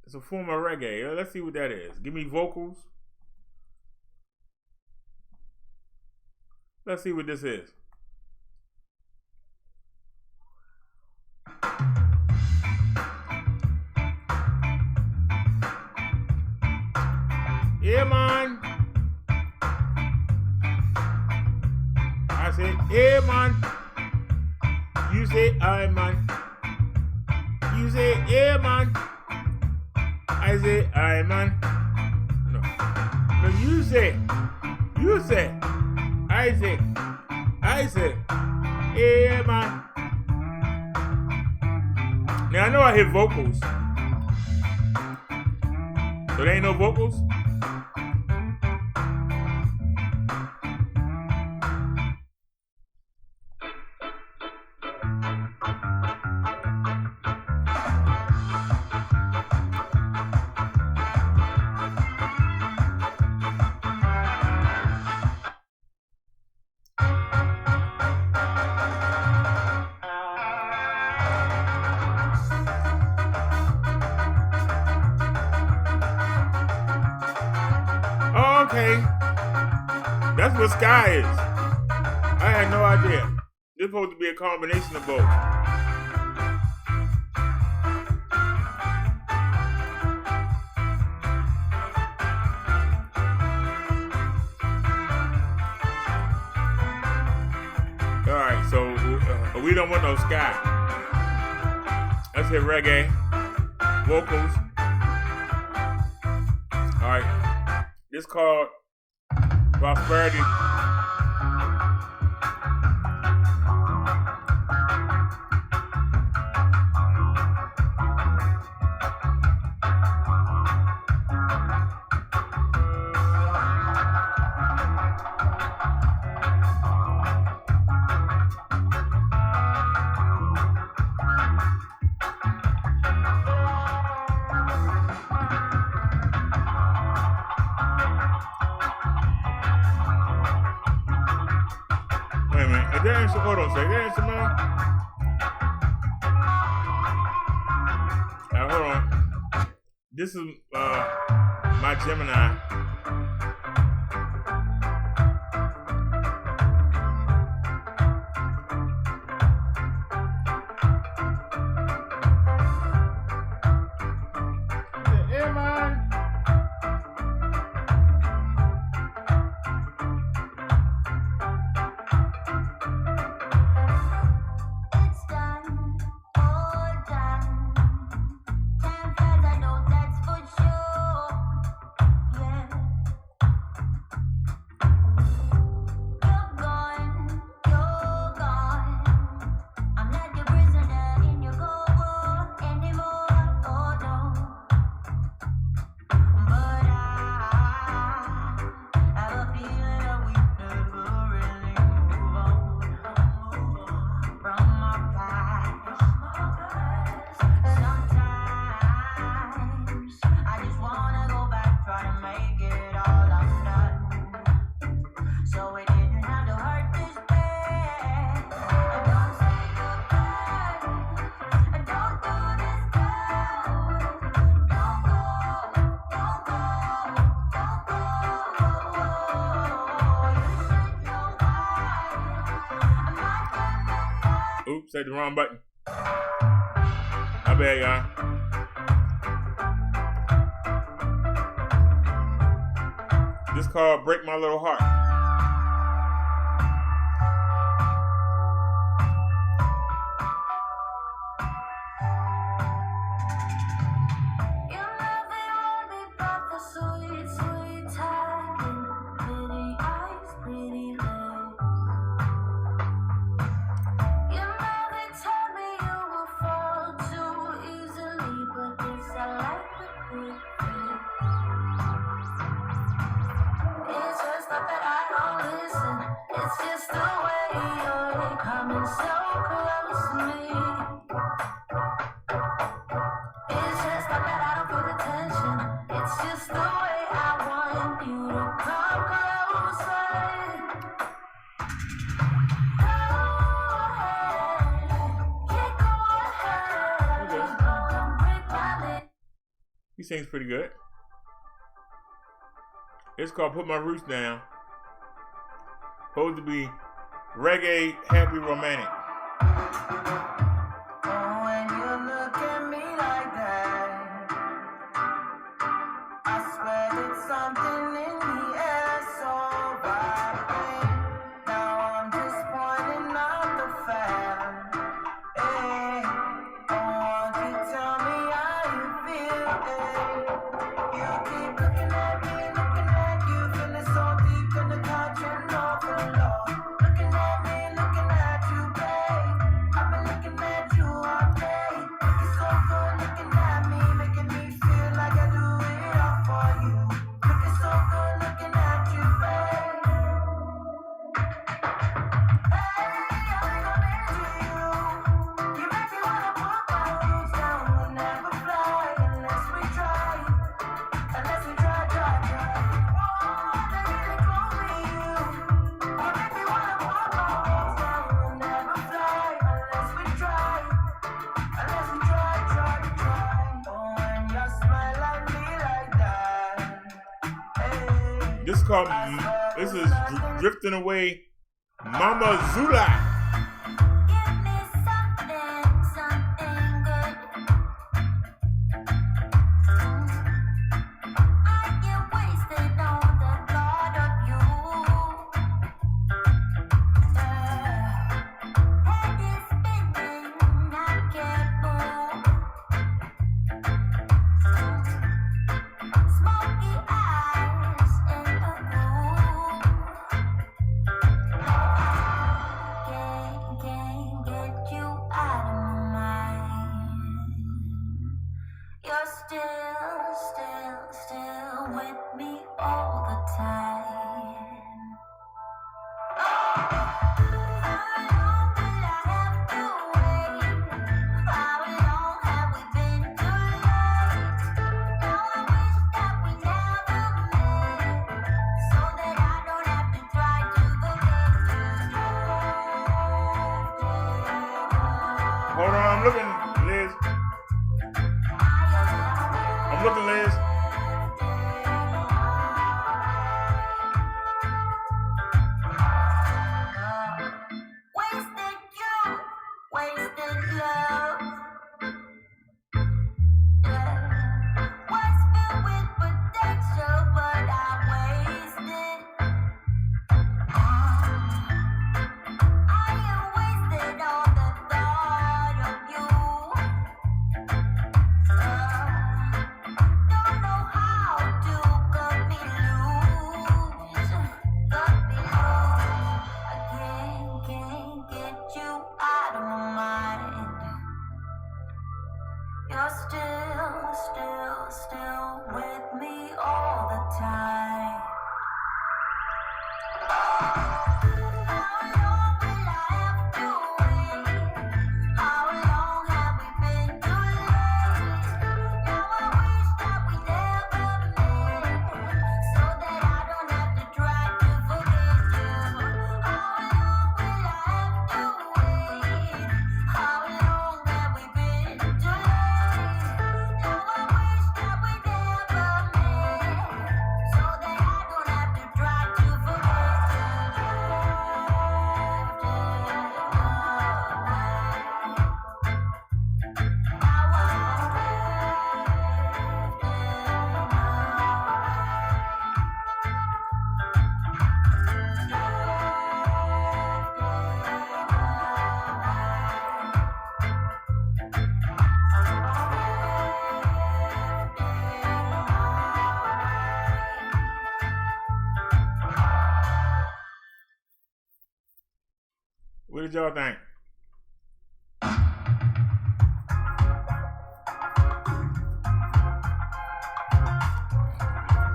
It's a form of reggae. Let's see what that is. Give me vocals. Let's see what this is. Yeah, man. I say, yeah, man. You say, I, man. You say, yeah, man. I say, I, man. No. No, you say, I say, yeah, man. Now I know I hear vocals. So there ain't no vocals? Okay. That's what ska is. I had no idea. This is supposed to be a combination of both. Alright, so we don't want no ska. Let's hit reggae. Vocals. Alright. This called Prosperity. that instrumental? Hold on a second. That instrumental? Now, hold on. This is my Gemini. It's done, all done. Time flies, I know that's for sure. Yeah. You're gone. I'm not your prisoner in your cold war anymore. Oh no. But I have a feeling that we never really move on from our past. Sometimes I just wanna go back, try to make it all undone, so it didn't have to hurt this bad. I don't say goodbye, I don't do this down. Don't go, don't go, don't go. You should know why I'm not coming. Oops, hit the wrong button. My bad, y'all. This called Break My Little Heart. You never want me but the sweet, sweet talking, pretty eyes, pretty lips. You never told me you would fall too easily, but this I like the quick fix. It's just not that I don't listen, it's just the way you're coming so close to me. It's just not that I don't feel the tension. It's just the way I want you to come closer. Go ahead, keep going. Don't break my leg. He sings pretty good. It's called Put My Roots Down. Supposed to be reggae, happy, romantic. When you look at me like that, I swear it's something in the air so vibrant. Now I'm just pointing out the fact. Hey, won't you tell me how you feel? You keep looking at me, feeling so deep in the touch and overload. Looking at me, looking at you, babe. I've been looking at you all day. Looking so good, looking at me, making me feel like I do it all for you. Looking so good, looking at you, babe. Hey, I'm coming to you. You make me wanna put my roots down. We'll never fly unless we try. Unless we try. Wanna get close to you. You make me wanna put my roots down. We'll never fly unless we try. Unless we try. Oh, when you smile at me like that. Hey. This is called, this is Drifting Away, Mama Zula. Give me something, something good. I get wasted on the thought of you. Head is spinning, I can't move. Smoky eyes in a groove. Can't get you out of my mind. You're still with me all the time. How long will I have to wait? How long have we been too late? Now I wish that we never met, so that I don't have to try to forget you. What did y'all think?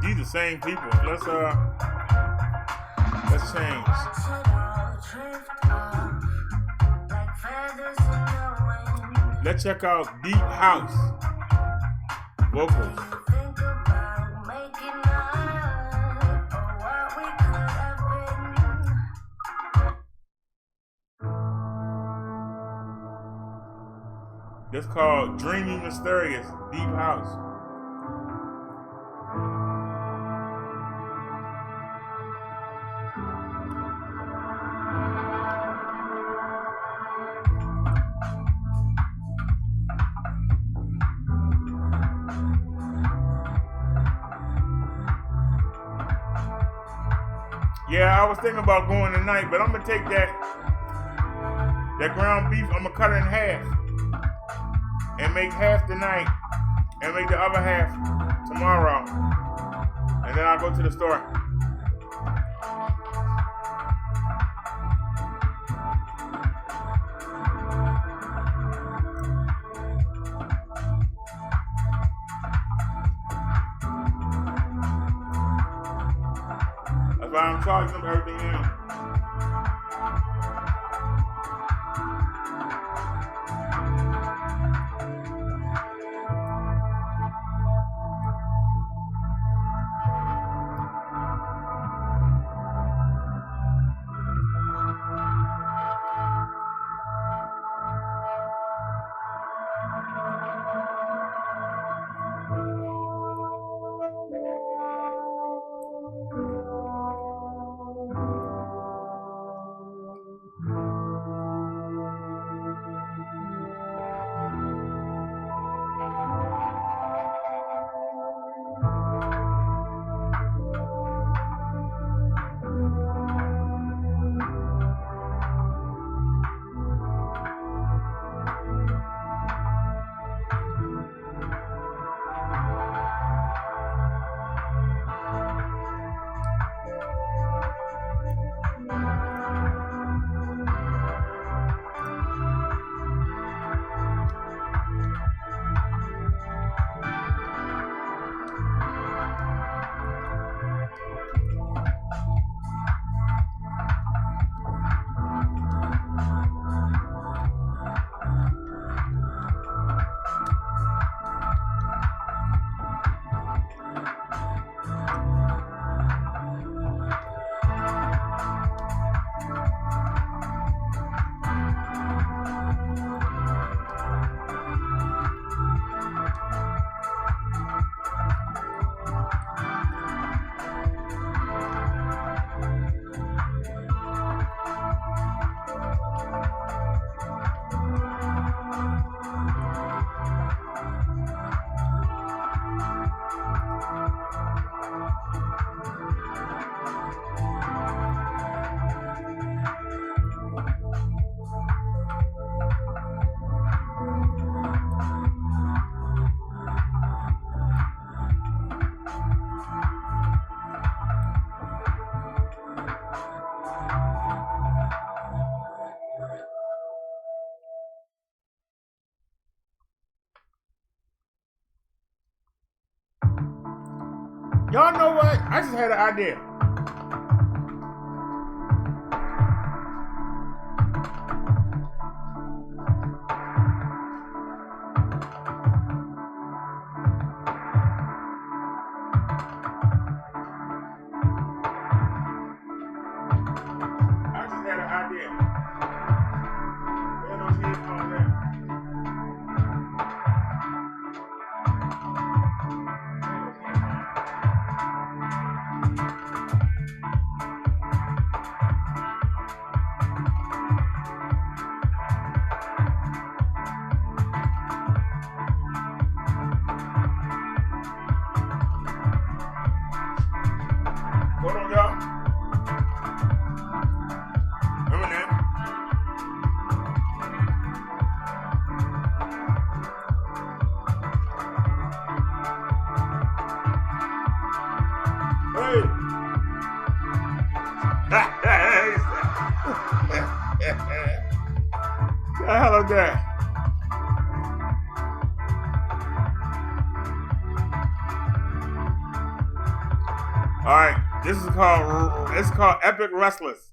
These the same people. Let's change. Let's check out Deep House vocals. It's called Dreamy Mysterious Deep House. Yeah, I was thinking about going tonight, but I'm gonna take that ground beef, I'm gonna cut it in half and make half tonight and make the other half tomorrow. And then I'll go to the store. That's why I'm charging them everything now. Y'all know what? I just had an idea. Hold on, y'all. Remember that? Hey. The hell is that? All right, this is called Epic Restless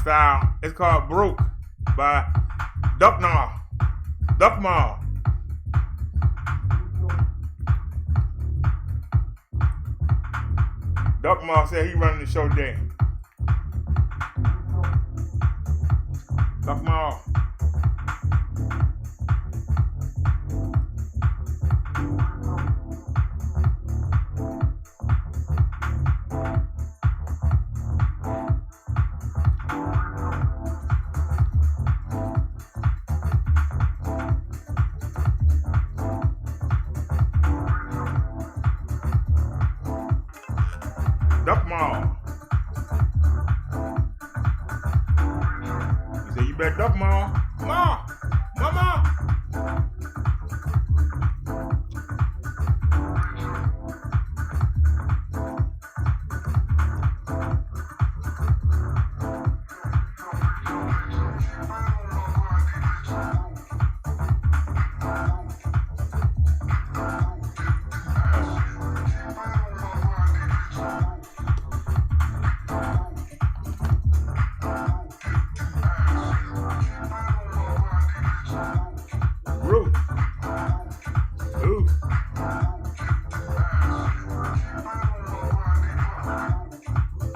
style. It's called Broke by Duckmaw. Duckmaw said he running the show today. Duckmaw. Duckmaw. He said, you better Duckmaw. Ma! Mama! Ruth. Ooh.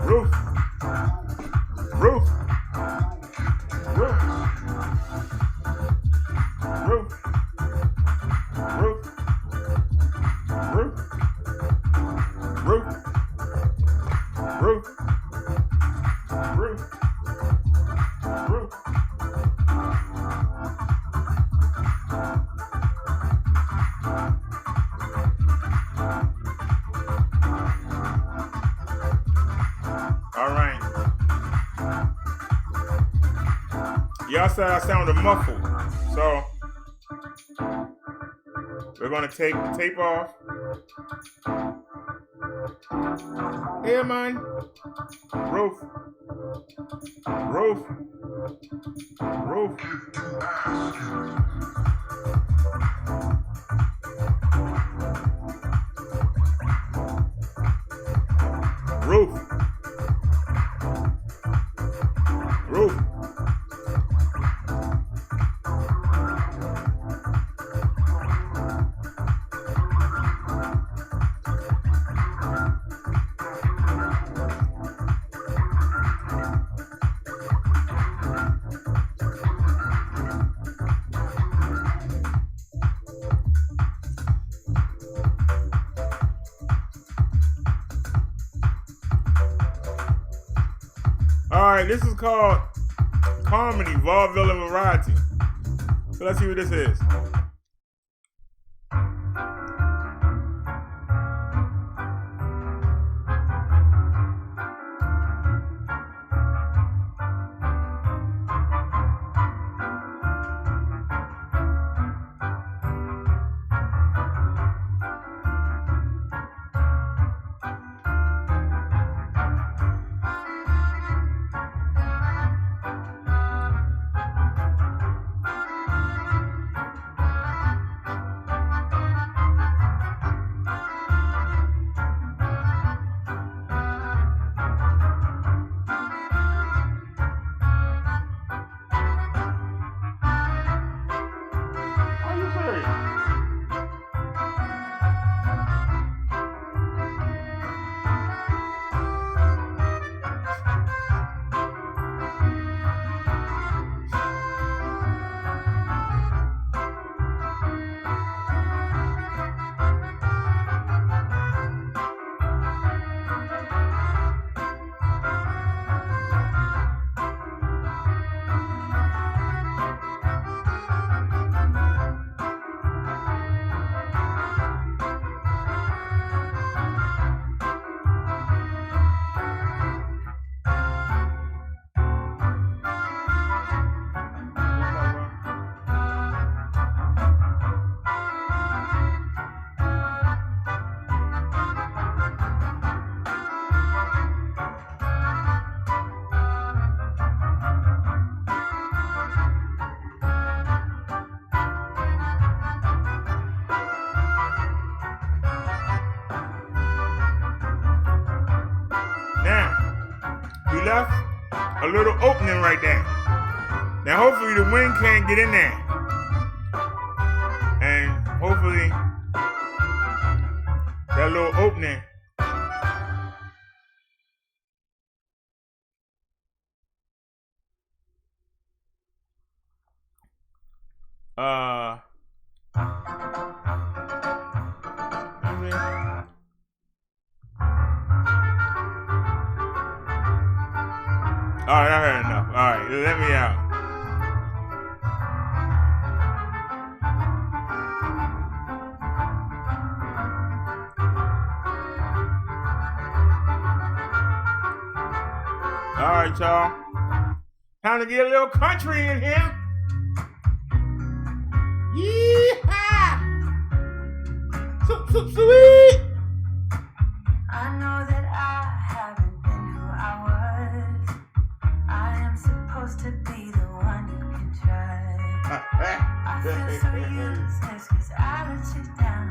Ruth. Ruth. Ruth. Ruth. Ruth. Ruth. Ruth. Ruth. Ruth. Ruth. All right. Y'all said I sounded muffled, so we're gonna take the tape off. Hey, man. Roof. Roof. Roof. Roof. Roof. All right, this is called Comedy, Vaudeville, and Variety. So let's see what this is. left a little opening right there. Now hopefully the wind can't get in there. And hopefully that little opening Alright, I heard enough. Alright, let me out. Alright, y'all. Time to get a little country in here. Yeehaw! Sweet! I know that I haven't been who I was. I am supposed to be the one you can trust. I feel so useless cause I let you down.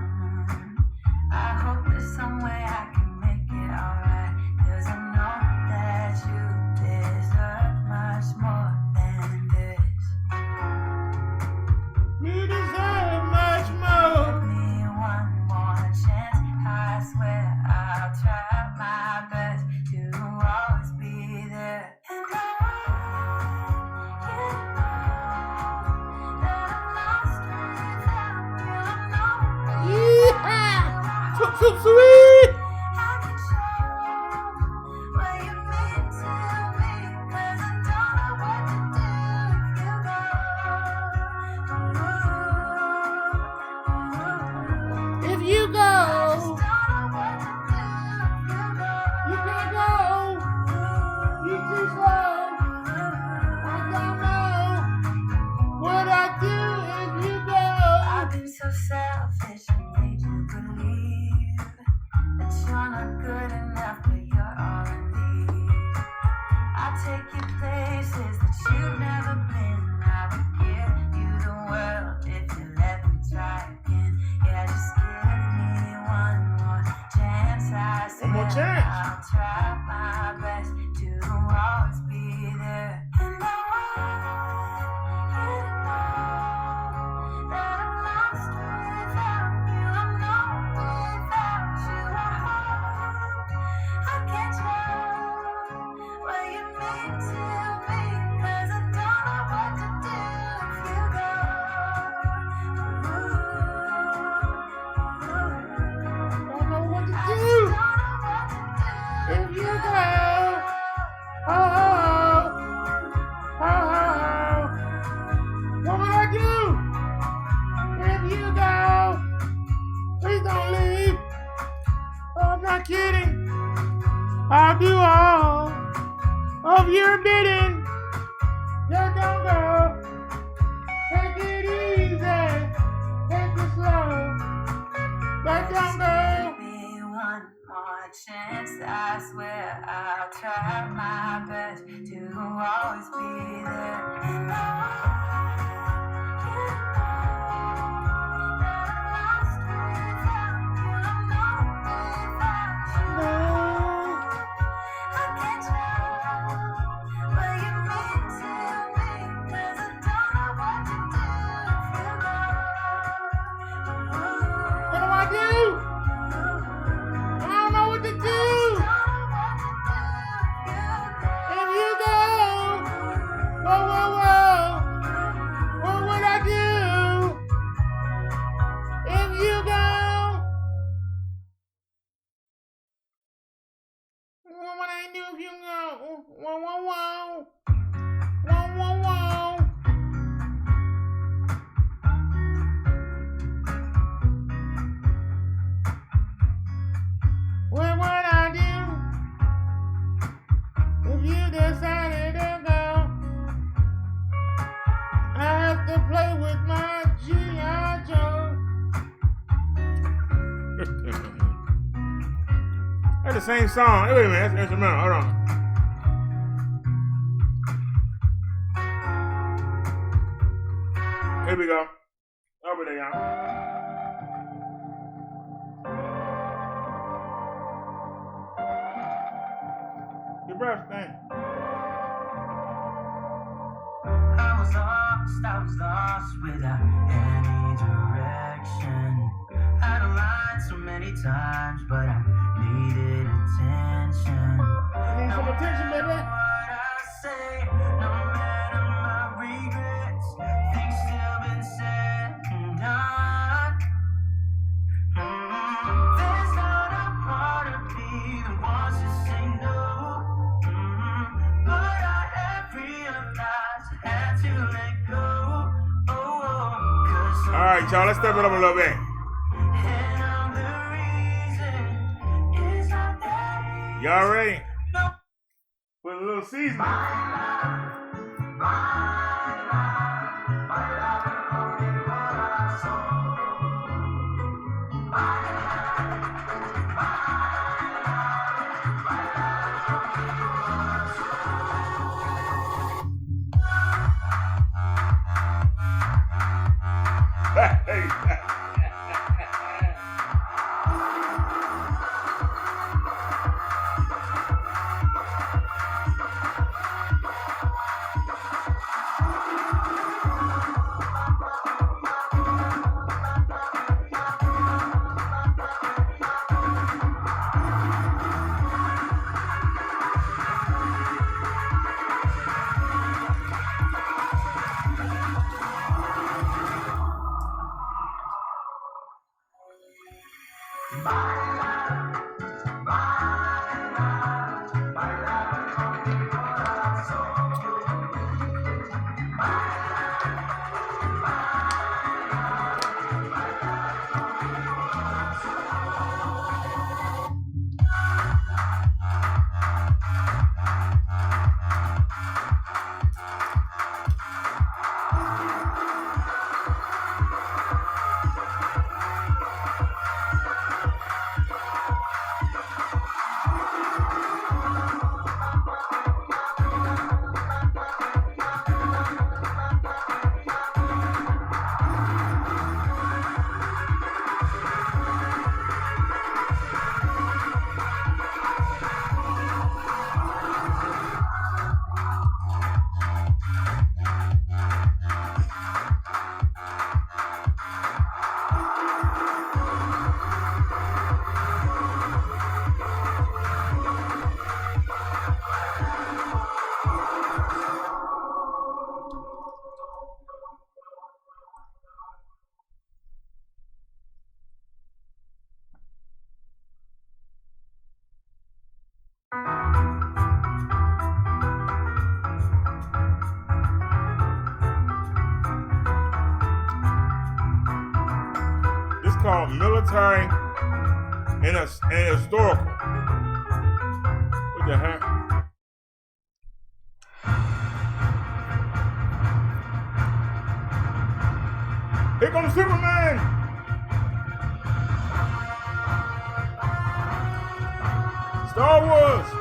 I hope there's some way I can make it alright. Cause I know that you deserve much more than this. You deserve much more. Give me one more chance. I swear I'll try my best to always be there. And I want you to know that I'm lost without you. I know Yeehaw! Sweet! I can show what you mean to me, 'cause I don't know what to do if you go. If you I go, just don't know what to do if you go. you can't go. You too slow. I don't know what I do if you go. I've been so selfish and made you believe that you're not good enough, but you're all I need. I'll take you places that you've never been. I would give you the world if you let me try again. Yeah, just give me one more chance. I One more swear chance. I'll try my best to always be there. And I want you to know that I'm lost without you. I'm not without you. I hope I can show what you mean to me, 'cause I don't know what to do if you go. Don't know what to I just do don't know what to do if you go. Oh, oh, oh, oh, oh. What would I do if you go? Please don't leave. Oh, I'm not kidding. I'll do all of your bidding. Just don't go. Take it easy. Take it slow. But don't go. Give me one more chance. I swear I'll try my best to always be there. And I want you to know that I'm lost without you. I'm not without you. I can't show what you mean to me, 'cause I don't know what to do if you go. What do I do? I don't know what to do. If you go, whoa, whoa, whoa. What would I do if you go? What would I do if you go? Whoa, whoa, whoa. Whoa, whoa, whoa. What would I do if you decided to go? I have to play with my G.I. Joe. That's the same song. Hey, wait a minute, that's instrumental. Hold on. Here we go. Over there, y'all. Your breath thing. lost, I was lost without any direction. Had a line so many times, but I needed attention. Need some attention, baby. What I say, no matter my regrets, things still been said and done. There's not a part of me that wants to say no, but I have realized I had to let go. Oh, All right, y'all, let's step it up a little bit. and I'm the reason it's not that easy. Y'all ready? No. With a little seasoning. This called military and historical. What the heck? Here comes Superman! Star Wars!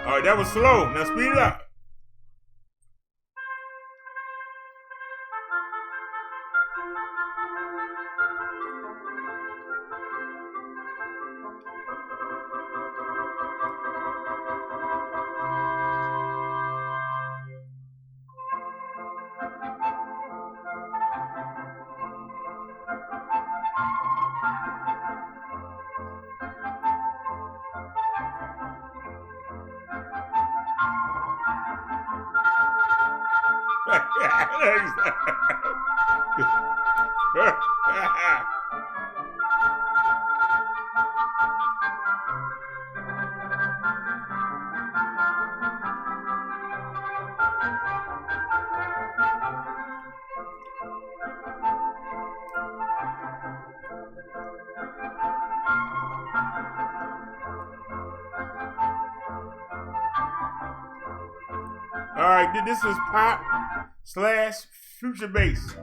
All right, that was slow. Now speed it up. All right, this is pop / future bass.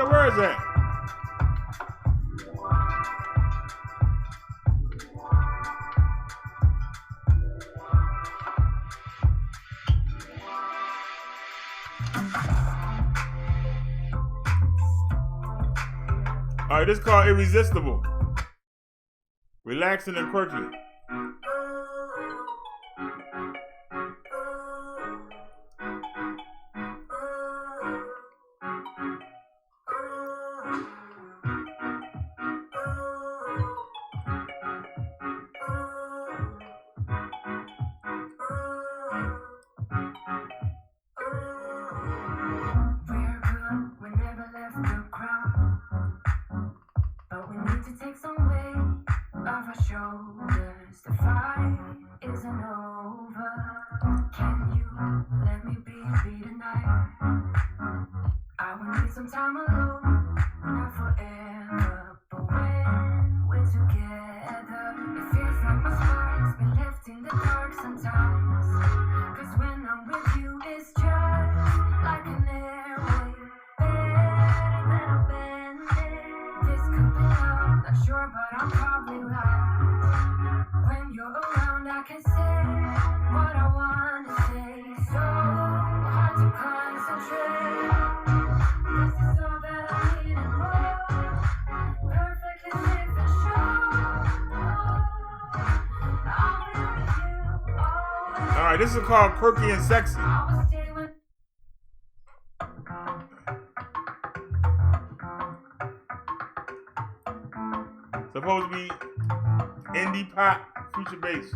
Where is that? All right, this is called Irresistible. Relaxing and quirky. All right, this is called Quirky and Sexy. Supposed to be indie pop, future bass.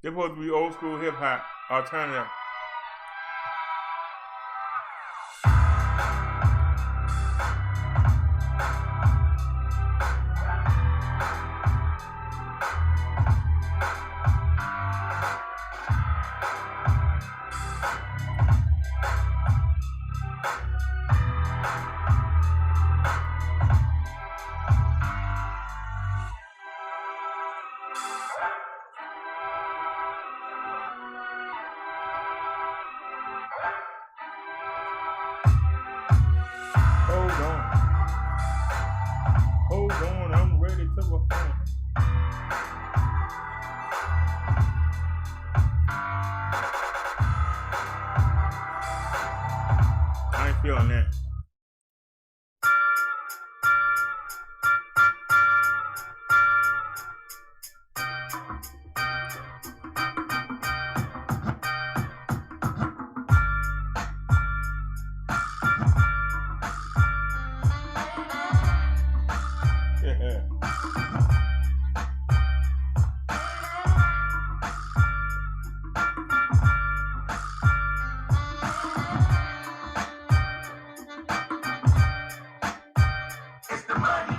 They're supposed to be old school hip hop, alternative. It's the money.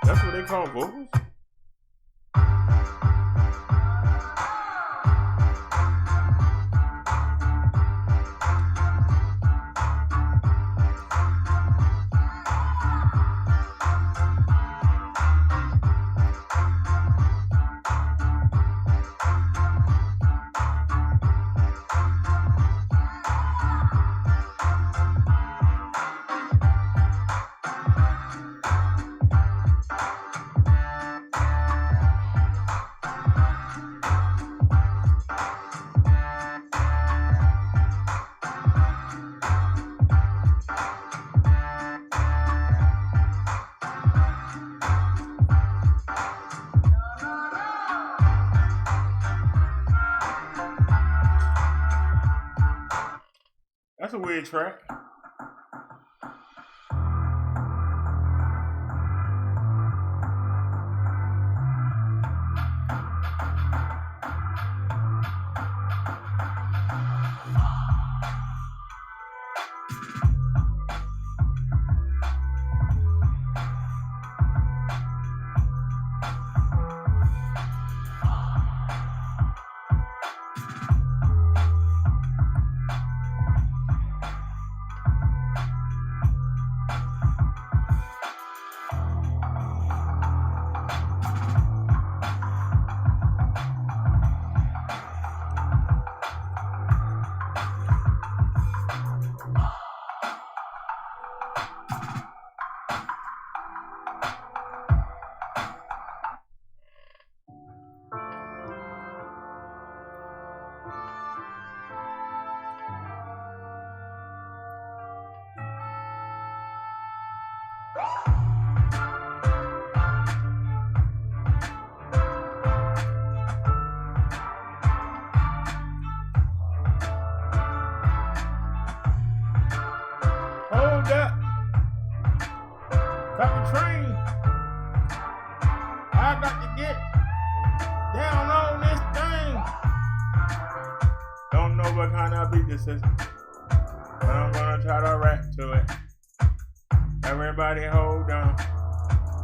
That's what they call vocals? That's a weird track. Hold up. Got the train. I got to get down on this thing. Don't know what kind of beat this is, but I'm gonna try to rap to it. Everybody hold on.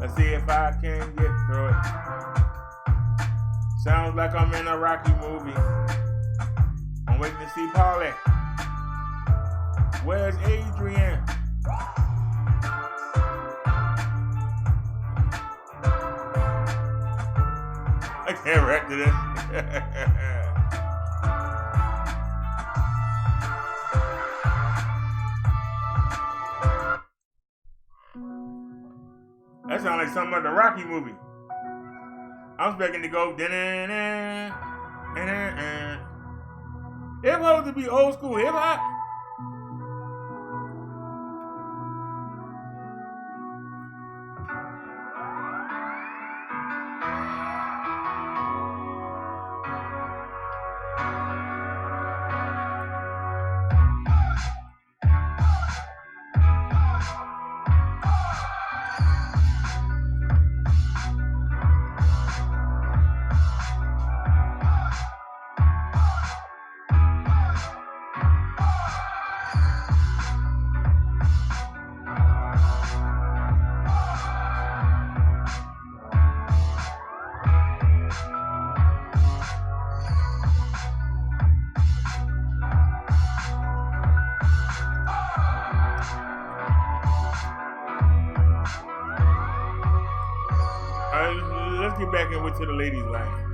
Let's see if I can get through it. Sounds like I'm in a Rocky movie. I'm waiting to see Paulie. Where's Adrian? I can't rap to this. That sounds like something like the Rocky movie. I'm expecting to go. It's supposed to be old school hip hop. Let's get back into the ladies' line.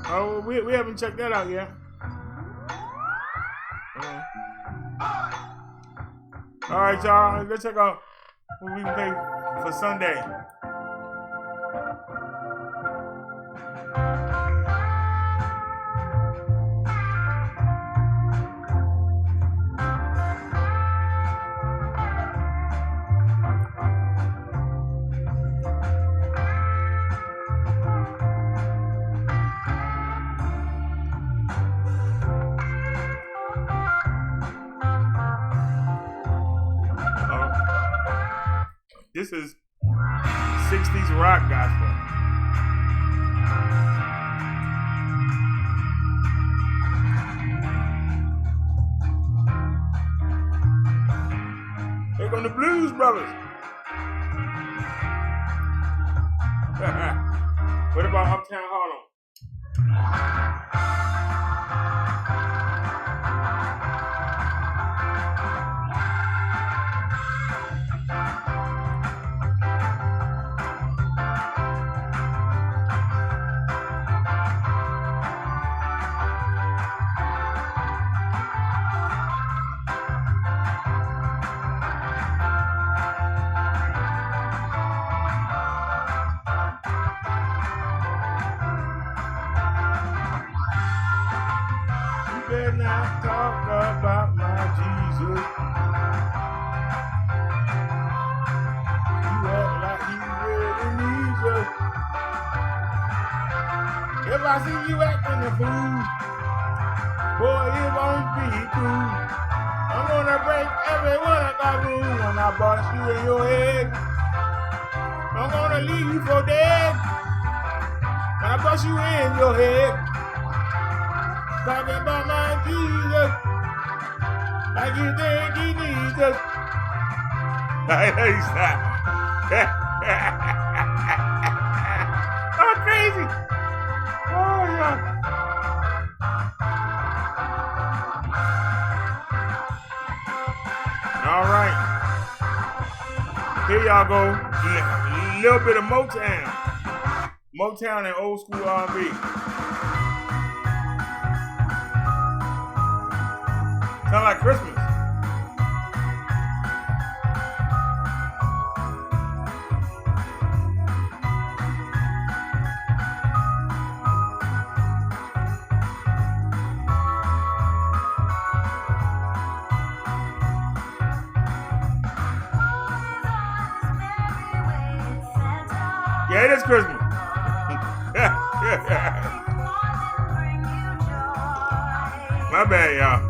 Oh, we haven't checked that out yet. All right, y'all. Let's check out what we can play for Sunday. This is 60s rock gospel. Here come the Blues Brothers. What about Uptown Harlem? Better not talk about my Jesus. You act like he really needs you. If I see you acting a fool, boy, it won't be cool. I'm gonna break every one of my rules when I bust you in your head. I'm gonna leave you for dead when I bust you in your head. Talking about my Jesus, like you think he needs us. I know you stop. Oh, crazy. Oh, yeah. All right. Here y'all go. A little bit of Motown. Motown and old school R&B. Sound like Christmas. Yeah, it is Christmas. My bad, y'all.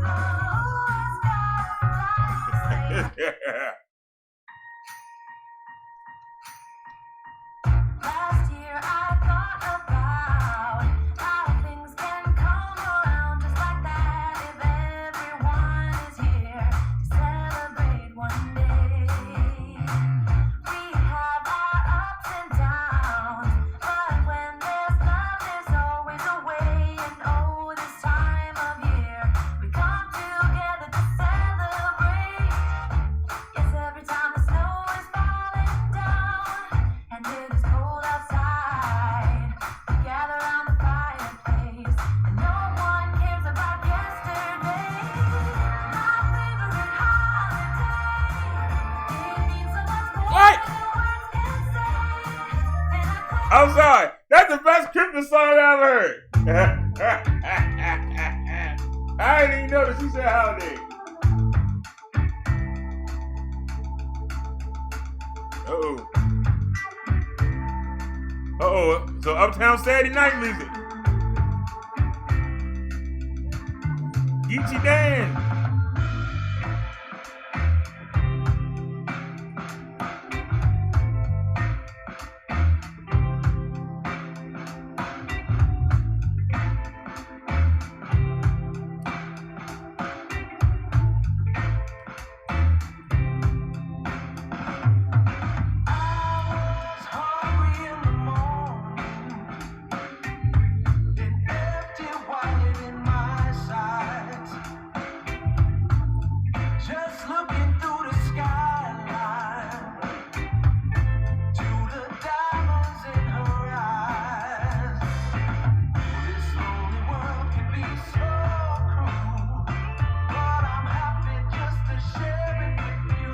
Last year I thought about how things can come around just like that if everyone is here to celebrate one day. We have our ups and downs, but when there's love, there's always a way. And oh, this time of year we come together to celebrate. Yes, every time the snow is falling down and it is cold outside, we gather around the fireplace and no one cares about yesterday. My favorite holiday, it means so much more What? than words can say. Then I I'm sorry. That's the best Christmas song I ever heard. I didn't even notice he said holiday. Uh-oh. Uh-oh. So Uptown Saturday Night music. Geechee Dan. Hungry in the morning, an empty wallet in my sides. Just looking through the skyline to the diamonds in her eyes. This lonely world can be so cruel, but I'm happy just to share it with you.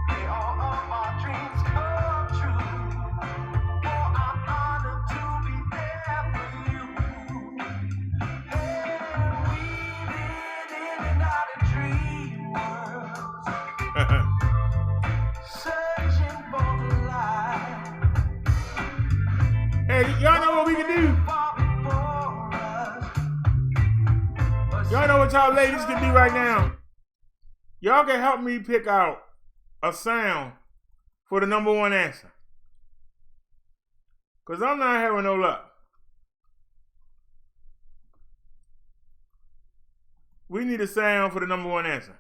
May all of our dreams come true, for I'm honored to be there for you. Hey, we've been in and out of dream worlds, searching for the light. Hey, y'all know what we can do? Far before us, Y'all know what y'all ladies can do right now? Y'all can help me pick out a sound for the number one answer. Because I'm not having no luck. We need a sound for the number one answer.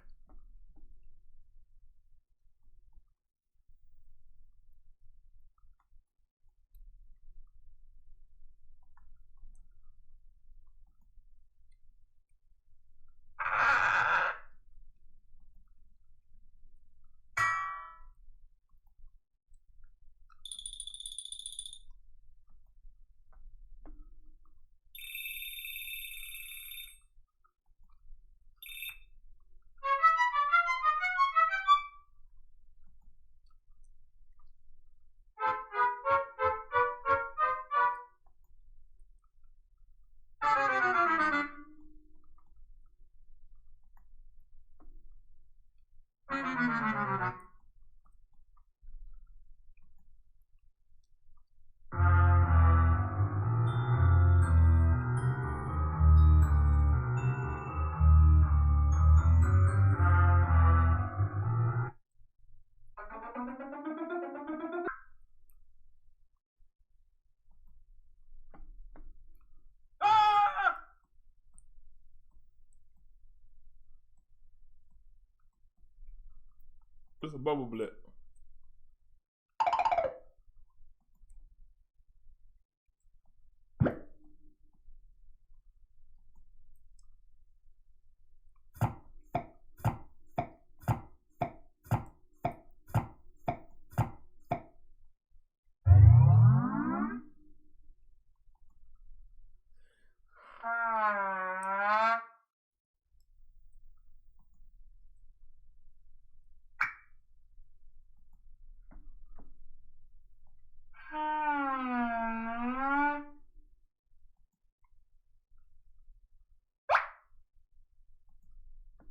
It's a bubble blip.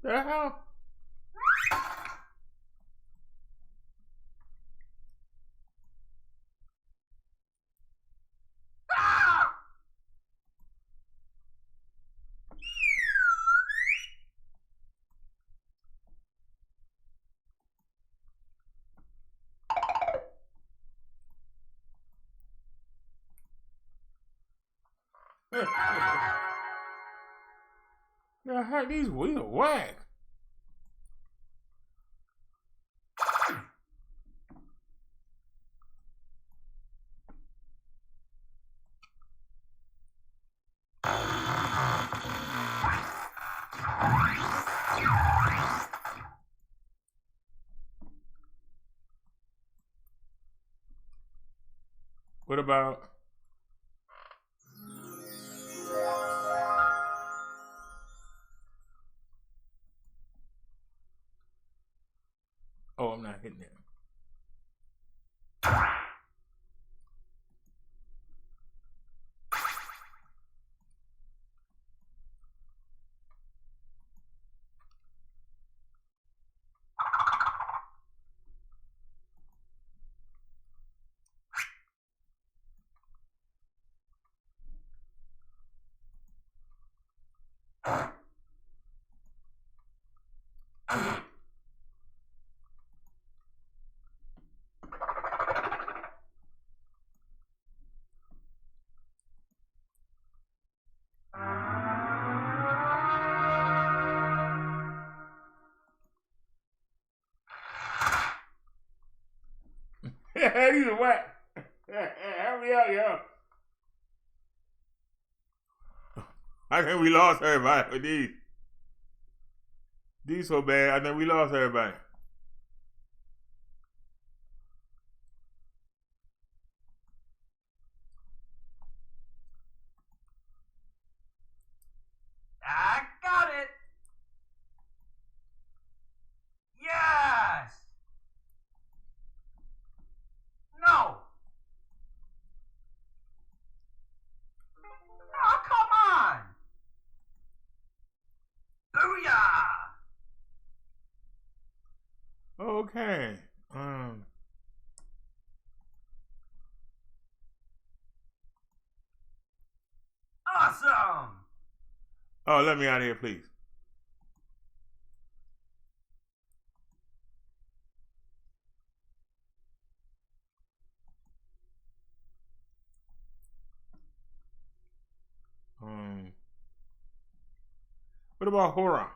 The hell? The heck, these wheels are whack. What about? Oh, I'm not hitting it. These are whack. Help me out, yo. I think we lost everybody with these. These so bad, I think we lost everybody. I got it. Yes. No. Oh, come on. Booyah. Okay. Awesome. Oh, let me out of here, please. I got it. Yes. No. Booyah. Awesome. Oh, let me out of here, please. What about horror?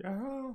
Yeah.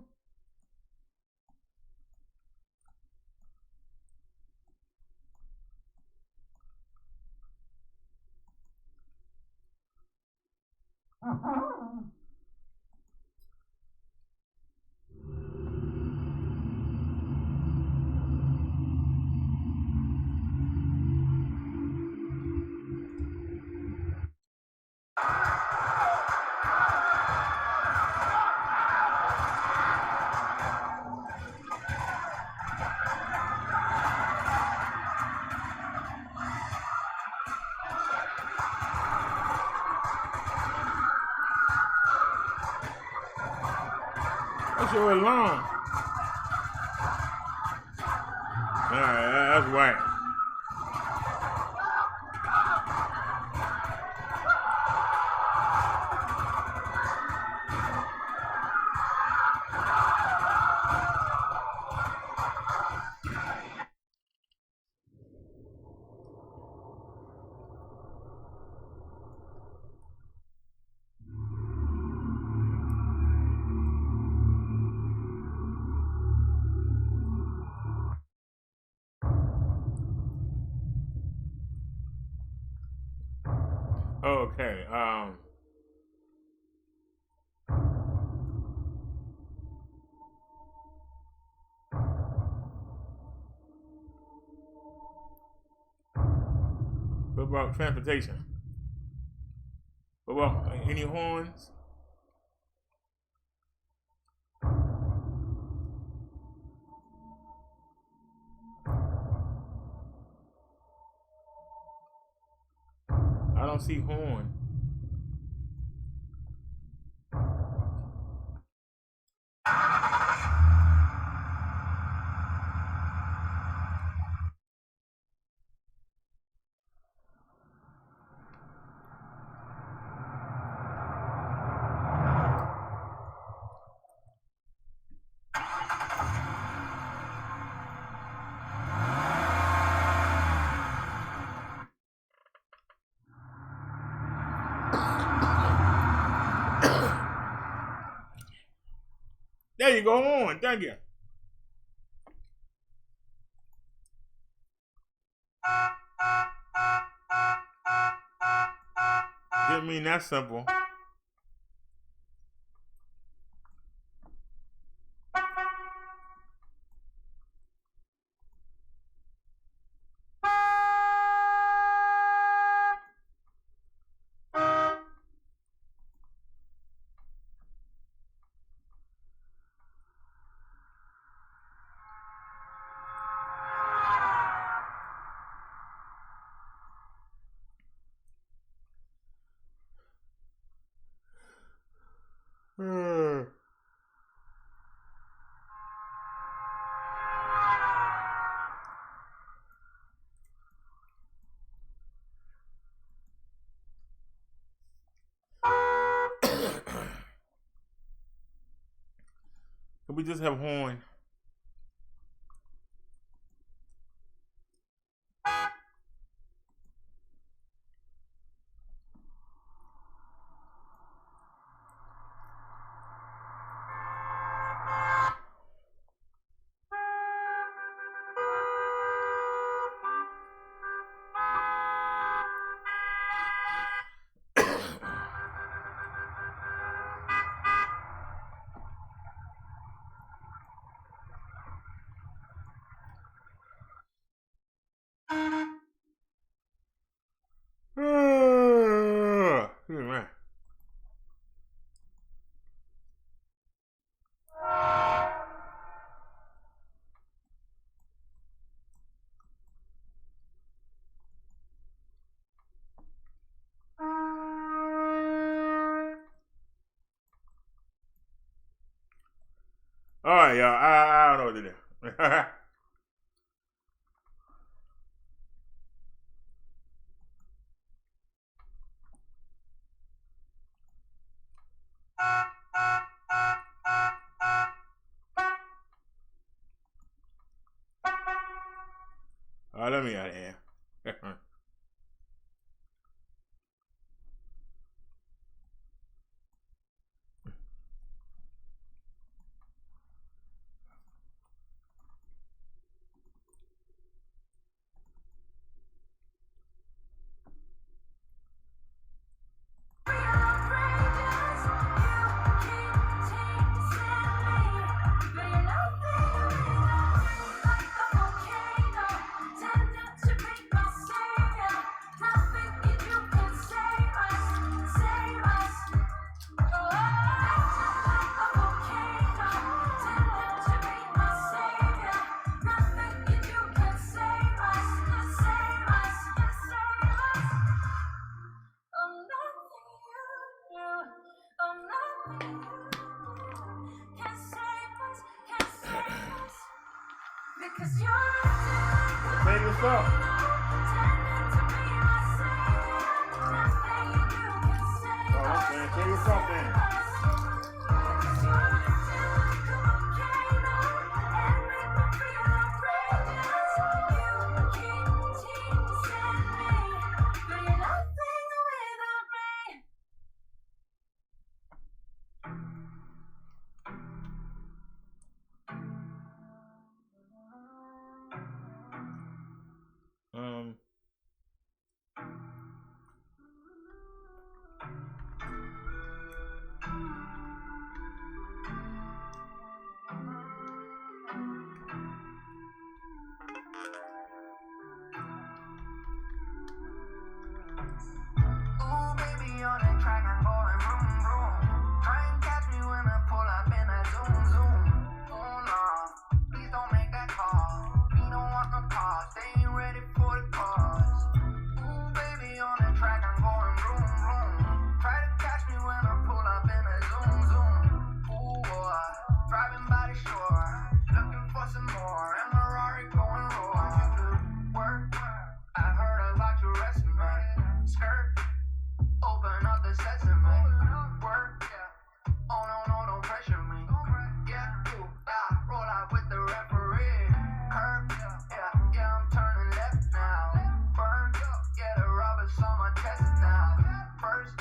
That's your alarm. Alright, that's right. Okay. What about transportation? What about any horns? I don't see horn. There you go, on. Thank you. Didn't mean that simple. Can we just have horn? All right, y'all. I don't know what to do. All right, let me out of here. Because you're Take this up. Oh, okay. Take this up then. Ooh, baby, on the track, I'm going vroom, vroom. Try and catch me when I pull up in that zoom, zoom. Oh, no, please don't make that call. We don't want no cause, they ain't ready for the cause. Ooh, baby, on the track, I'm going vroom, vroom. Try to catch me when I pull up in that zoom, zoom. Ooh, boy, driving by the shore, looking for some more. And Ferrari going roar. Work, I heard about your resume. Skirt, open up the sesame. Work, yeah. Oh no, no, don't pressure me. Yeah, ooh, yeah. Roll out with the referee. Curve, yeah, I'm turning left now. Burn, yeah, the rubber's on my chest now. First,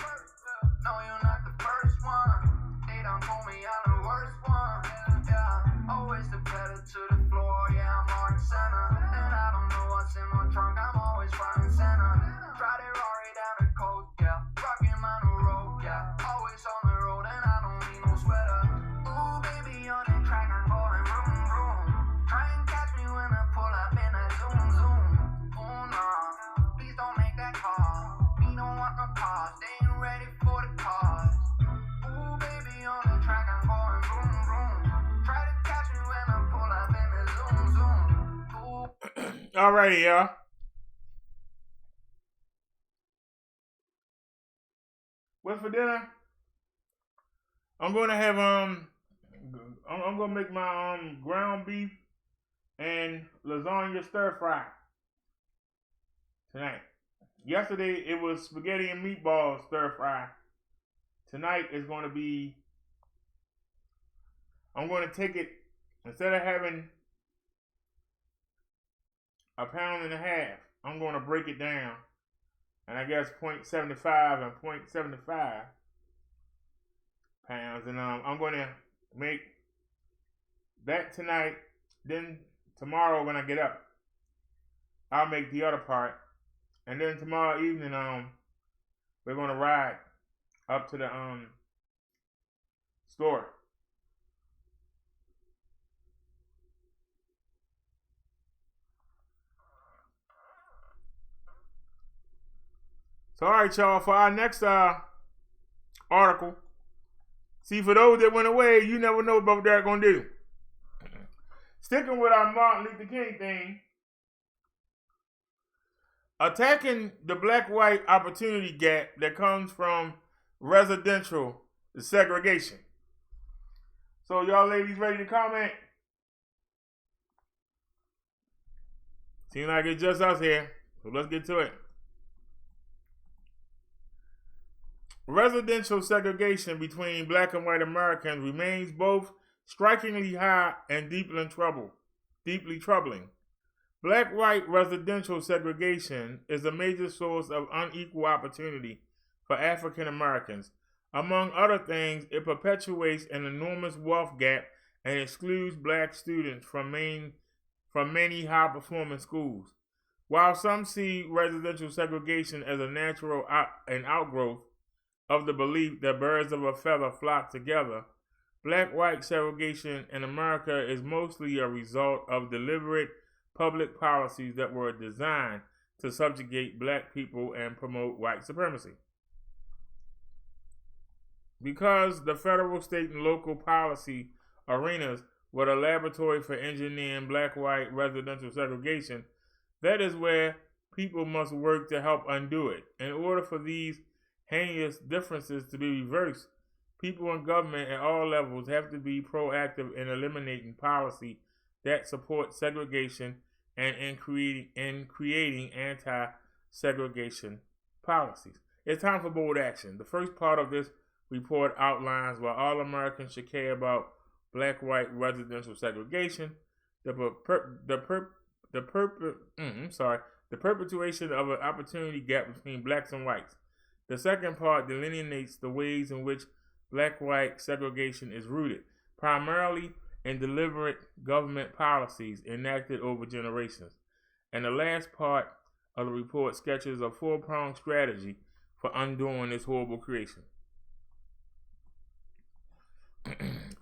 no, you're not the first one. They done told me I'm the worst one. Yeah, always the pedal to the floor. Yeah, I'm on center. And I don't know what's in my trunk. I'm always front and center. Try to Rari down the coast, yeah. Rockin' on the road, yeah. Always on the road, and I don't need no sweater. Ooh, baby, on the track, I'm going vroom, vroom. Try and catch me when I pull up in that zoom, zoom. Oh, no, please don't make that call. We don't want no cause, they ain't ready for the cause. Ooh, baby, on the track, I'm going vroom, vroom. Try to catch me when I pull up in that zoom, zoom. Ooh. Alrighty, y'all. What's for dinner? I'm gonna have I'm gonna make my ground beef and lasagna stir fry tonight. Yesterday it was spaghetti and meatballs stir fry. Tonight is gonna be, I'm gonna take it, instead of having a pound and a half, I'm gonna break it down. And I guess 0.75 and 0.75 pounds. And I'm going to make that tonight. Then tomorrow when I get up, I'll make the other part. And then tomorrow evening, we're going to ride up to the store. So, all right, y'all, for our next article, see, for those that went away, you never know about what they're going to do. Sticking with our Martin Luther King thing, attacking the black-white opportunity gap that comes from residential segregation. So y'all ladies ready to comment? Seems like it's just us here. So let's get to it. Residential segregation between black and white Americans remains both strikingly high and deeply troubling. Black-white residential segregation is a major source of unequal opportunity for African Americans. Among other things, it perpetuates an enormous wealth gap and excludes black students from many high-performing schools. While some see residential segregation as a natural outgrowth of the belief that birds of a feather flock together, black-white segregation in America is mostly a result of deliberate public policies that were designed to subjugate black people and promote white supremacy. Because the federal, state, and local policy arenas were the laboratory for engineering black-white residential segregation, that is where people must work to help undo it. In order for these heinous differences to be reversed, people in government at all levels have to be proactive in eliminating policy that support segregation and in creating anti-segregation policies. It's time for bold action. The first part of this report outlines why all Americans should care about black-white residential segregation, the perpetuation of an opportunity gap between blacks and whites. The second part delineates the ways in which black-white segregation is rooted, primarily in deliberate government policies enacted over generations. And the last part of the report sketches a four-pronged strategy for undoing this horrible creation.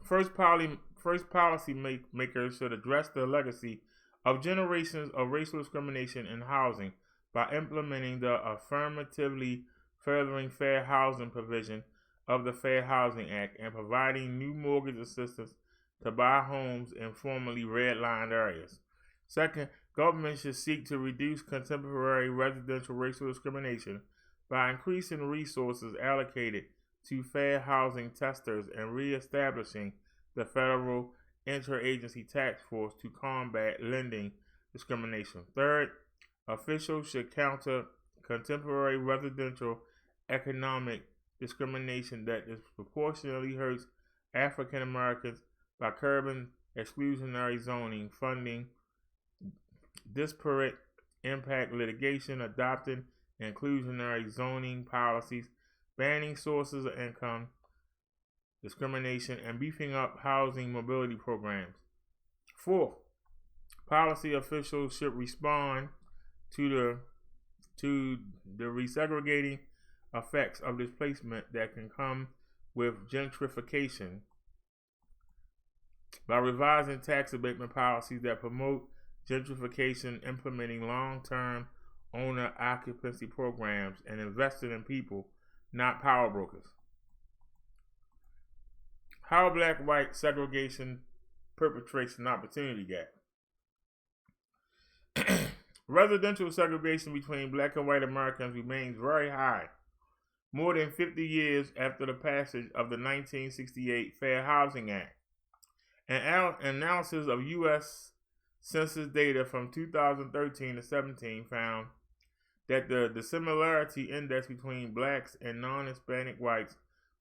First, policy makers should address the legacy of generations of racial discrimination in housing by implementing the affirmatively furthering fair housing provision of the Fair Housing Act and providing new mortgage assistance to buy homes in formerly redlined areas. Second, government should seek to reduce contemporary residential racial discrimination by increasing resources allocated to fair housing testers and reestablishing the federal interagency task force to combat lending discrimination. Third, officials should counter contemporary residential economic discrimination that disproportionately hurts African Americans by curbing exclusionary zoning, funding disparate impact litigation, adopting inclusionary zoning policies, banning sources of income discrimination, and beefing up housing mobility programs. Fourth, policy officials should respond to the resegregating effects of displacement that can come with gentrification by revising tax abatement policies that promote gentrification, implementing long-term owner occupancy programs, and investing in people, not power brokers. How black-white segregation perpetrates an opportunity gap. Residential segregation between black and white Americans remains very high, more than 50 years after the passage of the 1968 Fair Housing Act. An analysis of U.S. Census data from 2013 to 17 found that the dissimilarity index between blacks and non-Hispanic whites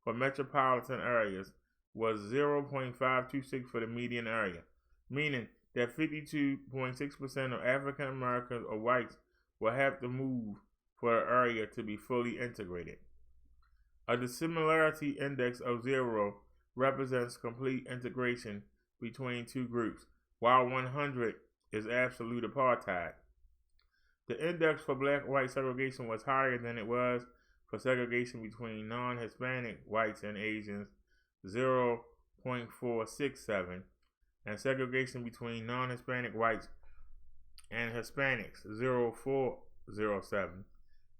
for metropolitan areas was 0.526 for the median area, meaning that 52.6% of African Americans or whites will have to move for the area to be fully integrated. A dissimilarity index of 0 represents complete integration between two groups, while 100 is absolute apartheid. The index for black-white segregation was higher than it was for segregation between non-Hispanic whites and Asians, 0.467, and segregation between non-Hispanic whites and Hispanics, 0.407.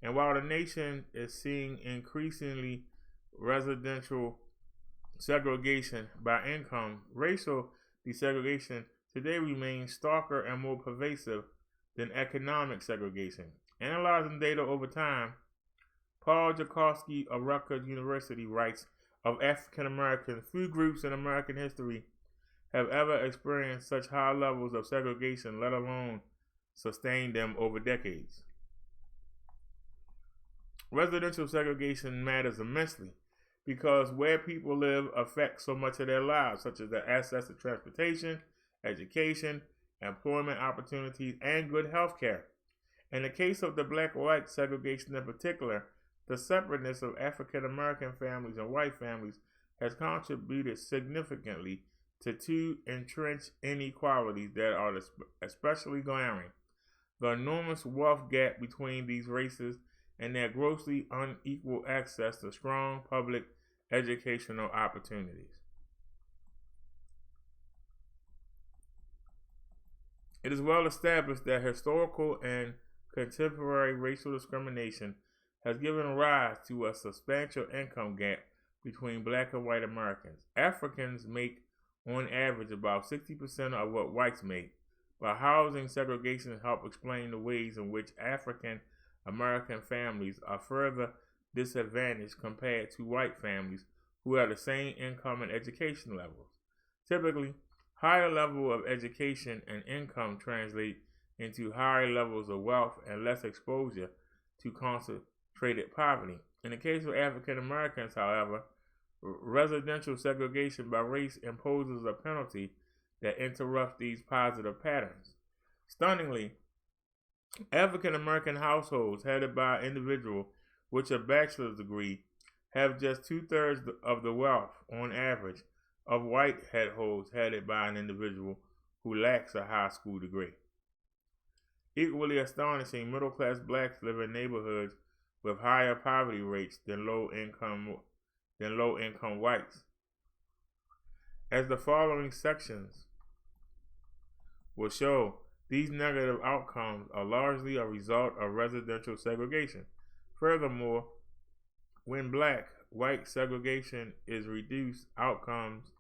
And while the nation is seeing increasingly residential segregation by income, racial desegregation today remains starker and more pervasive than economic segregation. Analyzing data over time, Paul Jankowski of Rutgers University writes, of African Americans, few groups in American history have ever experienced such high levels of segregation, let alone sustain them over decades. Residential segregation matters immensely because where people live affects so much of their lives, such as their access to transportation, education, employment opportunities, and good health care. In the case of the black-white segregation in particular, the separateness of African American families and white families has contributed significantly to two entrenched inequalities that are especially glaring: the enormous wealth gap between these races and their grossly unequal access to strong public educational opportunities. It is well established that historical and contemporary racial discrimination has given rise to a substantial income gap between black and white Americans. Africans make, on average, about 60% of what whites make, but housing segregation helps explain the ways in which African American families are further disadvantaged compared to white families who have the same income and education levels. Typically, higher level of education and income translate into higher levels of wealth and less exposure to concentrated poverty. In the case of African Americans, however, residential segregation by race imposes a penalty that interrupts these positive patterns. Stunningly, African American households headed by an individual with a bachelor's degree have just 2/3 of the wealth, on average, of white households headed by an individual who lacks a high school degree. Equally astonishing, middle-class blacks live in neighborhoods with higher poverty rates than low-income whites. As the following sections will show, these negative outcomes are largely a result of residential segregation. Furthermore, when black-white segregation is reduced, outcomes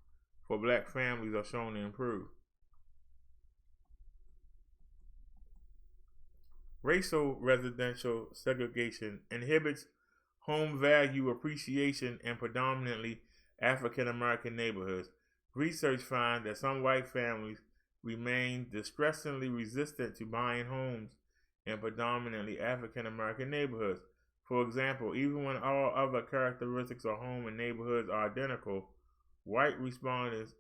for black families are shown to improve. Racial residential segregation inhibits home value appreciation in predominantly African American neighborhoods. Research finds that some white families remain distressingly resistant to buying homes in predominantly African American neighborhoods. For example, even when all other characteristics of home and neighborhoods are identical, white respondents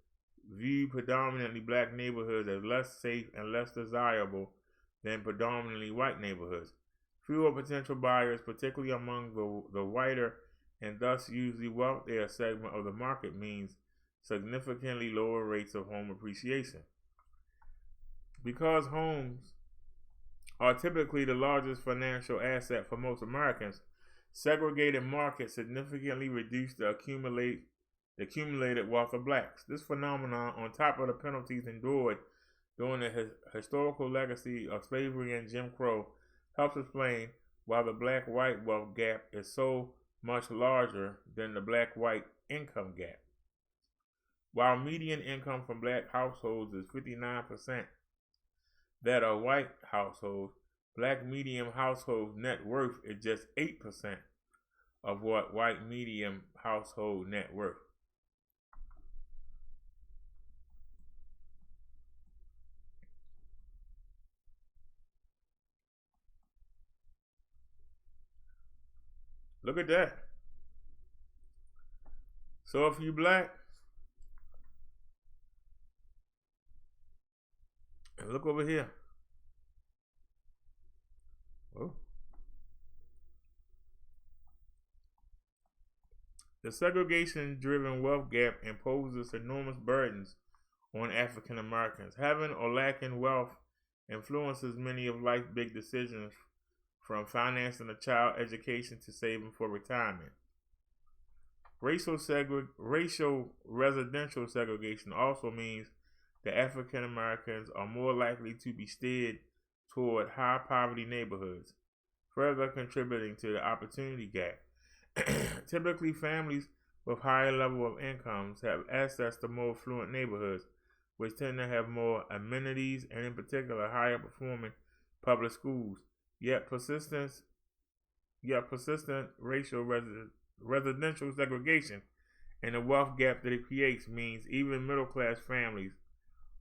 view predominantly black neighborhoods as less safe and less desirable than predominantly white neighborhoods. Fewer potential buyers, particularly among the whiter and thus usually wealthier segment of the market, means significantly lower rates of home appreciation. Because homes are typically the largest financial asset for most Americans, segregated markets significantly reduce the accumulated wealth of blacks. This phenomenon, on top of the penalties endured during the historical legacy of slavery and Jim Crow, helps explain why the black-white wealth gap is so much larger than the black-white income gap. While median income from black households is 59% that of white households, black median household net worth is just 8% of what white median household net worth. Look at that. So if you black, and look over here. Oh. The segregation-driven wealth gap imposes enormous burdens on African Americans. Having or lacking wealth influences many of life's big decisions, from financing a child education to saving for retirement. Racial residential segregation also means that African Americans are more likely to be steered toward high poverty neighborhoods, further contributing to the opportunity gap. Typically, families with higher level of incomes have access to more affluent neighborhoods, which tend to have more amenities and, in particular, higher performing public schools. Yet persistent racial residential segregation and the wealth gap that it creates means even middle-class families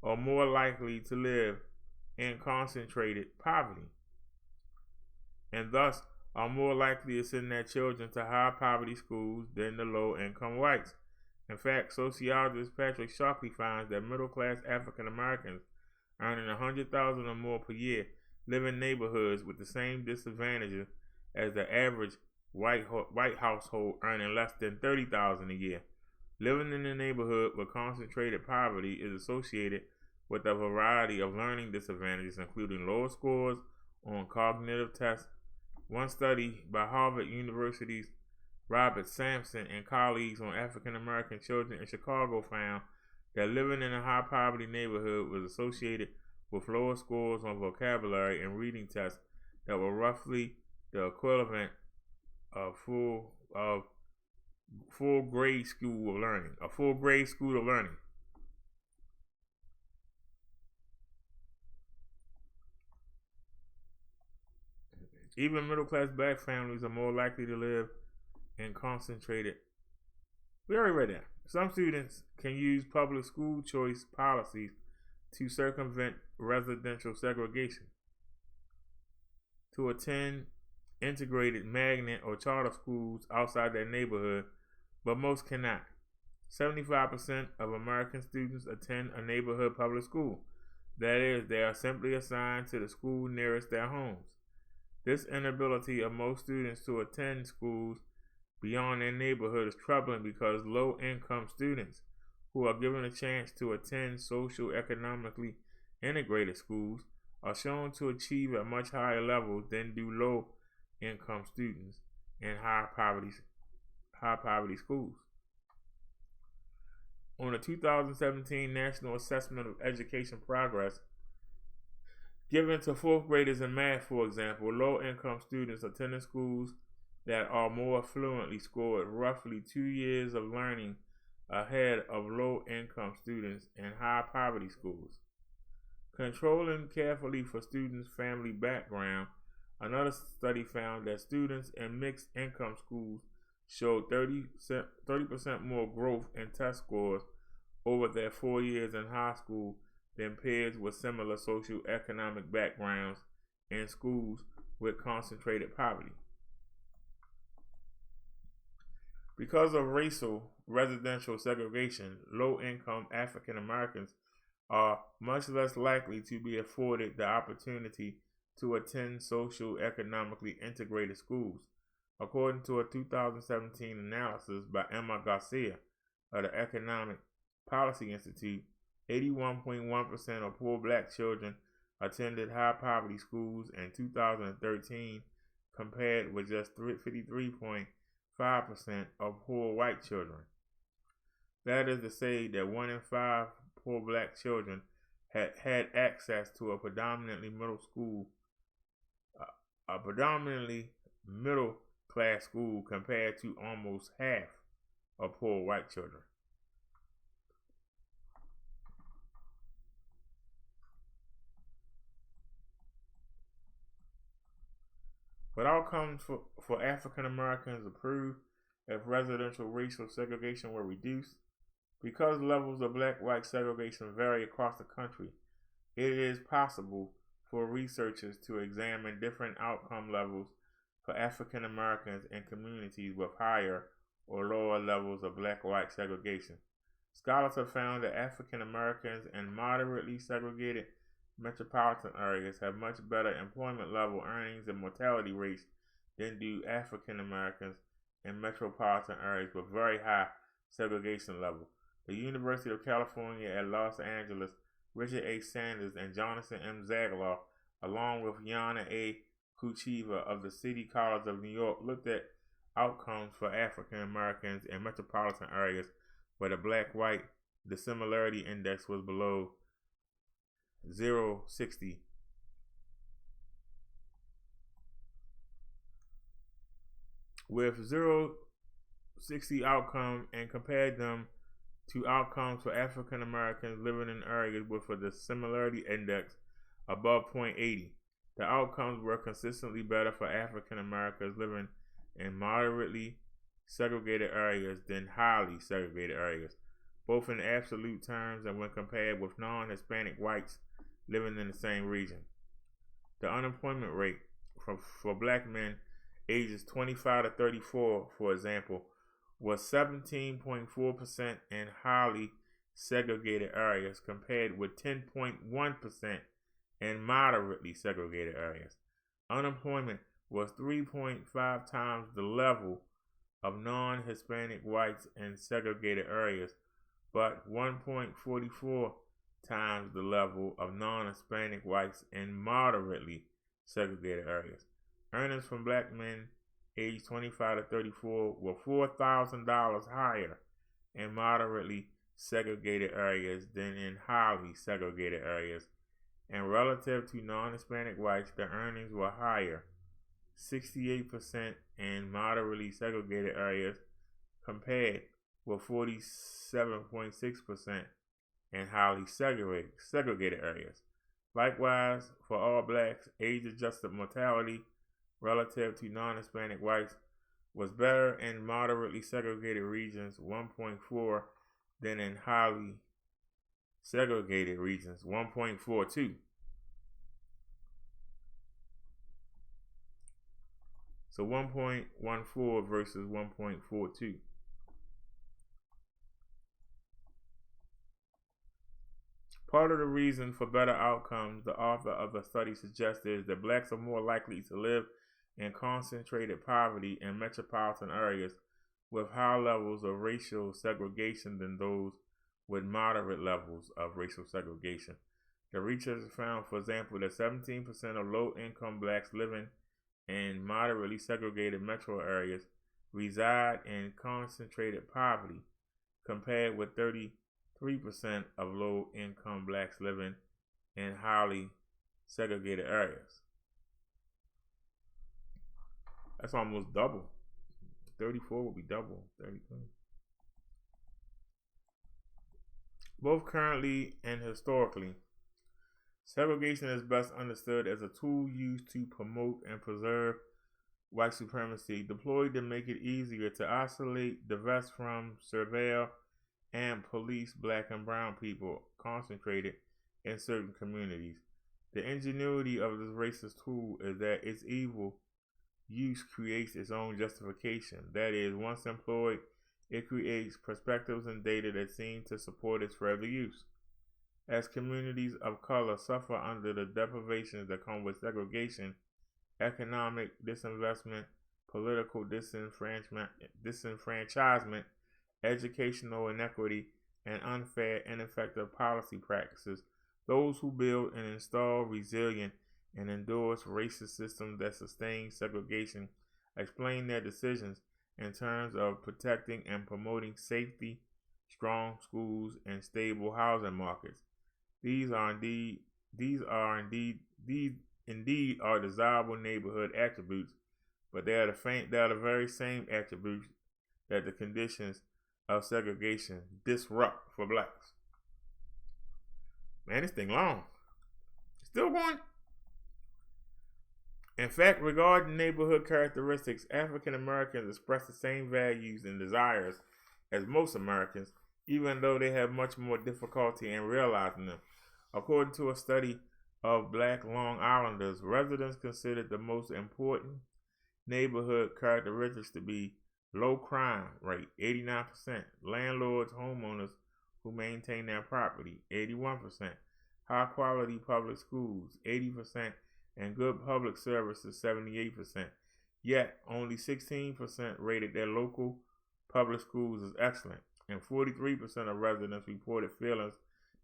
are more likely to live in concentrated poverty, and thus are more likely to send their children to high poverty schools than the low-income whites. In fact, sociologist Patrick Shockley finds that middle-class African Americans earning $100,000 or more per year live in neighborhoods with the same disadvantages as the average white household earning less than $30,000 a year. Living in a neighborhood with concentrated poverty is associated with a variety of learning disadvantages, including lower scores on cognitive tests. One study by Harvard University's Robert Sampson and colleagues on African American children in Chicago found that living in a high poverty neighborhood was associated with lower scores on vocabulary and reading tests that were roughly the equivalent of full grade school of learning. A full grade school of learning. Even middle-class black families are more likely to live in concentrated. We already read that. Some students can use public school choice policies to circumvent residential segregation, to attend integrated magnet or charter schools outside their neighborhood, but most cannot. 75% of American students attend a neighborhood public school. That is, they are simply assigned to the school nearest their homes. This inability of most students to attend schools beyond their neighborhood is troubling because low-income students who are given a chance to attend social-economically integrated schools are shown to achieve at much higher levels than do low-income students in high poverty schools. On the 2017 National Assessment of Education Progress given to fourth graders in math, for example, low-income students attending schools that are more affluently scored roughly 2 years of learning ahead of low-income students in high-poverty schools. Controlling carefully for students' family background, another study found that students in mixed-income schools showed 30% more growth in test scores over their 4 years in high school than peers with similar socioeconomic backgrounds in schools with concentrated poverty. Because of racial residential segregation, low-income African Americans are much less likely to be afforded the opportunity to attend socio-economically integrated schools. According to a 2017 analysis by Emma Garcia of the Economic Policy Institute, 81.1% of poor black children attended high-poverty schools in 2013, compared with just 53.5% of poor white children. That is to say that 1 in 5 poor black children had access to a predominantly middle class school compared to almost half of poor white children. But outcomes for African Americans improved if residential racial segregation were reduced. Because levels of black-white segregation vary across the country, it is possible for researchers to examine different outcome levels for African Americans in communities with higher or lower levels of black-white segregation. Scholars have found that African Americans in moderately segregated metropolitan areas have much better employment level earnings and mortality rates than do African Americans in metropolitan areas with very high segregation level. The University of California at Los Angeles, Richard A. Sanders and Jonathan M. Zaglar, along with Yana A. Kuchiva of the City College of New York, looked at outcomes for African Americans in metropolitan areas where the black-white dissimilarity index was below 0.60. With 0.60 outcome and compared them to outcomes for African Americans living in areas with a dissimilarity index above 0.80. The outcomes were consistently better for African Americans living in moderately segregated areas than highly segregated areas, both in absolute terms and when compared with non-Hispanic whites living in the same region. The unemployment rate for black men ages 25 to 34, for example, was 17.4% in highly segregated areas compared with 10.1% in moderately segregated areas. Unemployment was 3.5 times the level of non-Hispanic whites in segregated areas, but 1.44 times the level of non-Hispanic whites in moderately segregated areas. Earnings from black men aged 25 to 34 were $4,000 higher in moderately segregated areas than in highly segregated areas, and relative to non-Hispanic whites, the earnings were higher, 68% in moderately segregated areas compared with 47.6% in highly segregated areas. Likewise, for all blacks, age-adjusted mortality relative to non-Hispanic whites was better in moderately segregated regions, 1.4, than in highly segregated regions, 1.42. So 1.14 versus 1.42. Part of the reason for better outcomes, the author of the study suggested, is that blacks are more likely to live in concentrated poverty in metropolitan areas with high levels of racial segregation than those with moderate levels of racial segregation. The research found, for example, that 17% of low-income blacks living in moderately segregated metro areas reside in concentrated poverty, compared with 33% of low-income blacks living in highly segregated areas. That's almost double. 34 would be double 33. Both currently and historically, segregation is best understood as a tool used to promote and preserve white supremacy, deployed to make it easier to isolate, divest from, surveil, and police black and brown people concentrated in certain communities. The ingenuity of this racist tool is that its evil use creates its own justification. That is, once employed, it creates perspectives and data that seem to support its further use. As communities of color suffer under the deprivations that come with segregation, economic disinvestment, political disenfranchisement, educational inequity, and unfair, ineffective policy practices, those who build and install resilient and endorse racist systems that sustain segregation explain their decisions in terms of protecting and promoting safety, strong schools, and stable housing markets. These are indeed desirable neighborhood attributes, but they are the very same attributes that the conditions of segregation disrupt for blacks. Man, this thing long. Still going. In fact, regarding neighborhood characteristics, African Americans express the same values and desires as most Americans, even though they have much more difficulty in realizing them. According to a study of black Long Islanders, residents considered the most important neighborhood characteristics to be low crime rate, 89%, landlords, homeowners who maintain their property, 81%, high quality public schools, 80%, and good public services, 78%. Yet, only 16% rated their local public schools as excellent, and 43% of residents reported feelings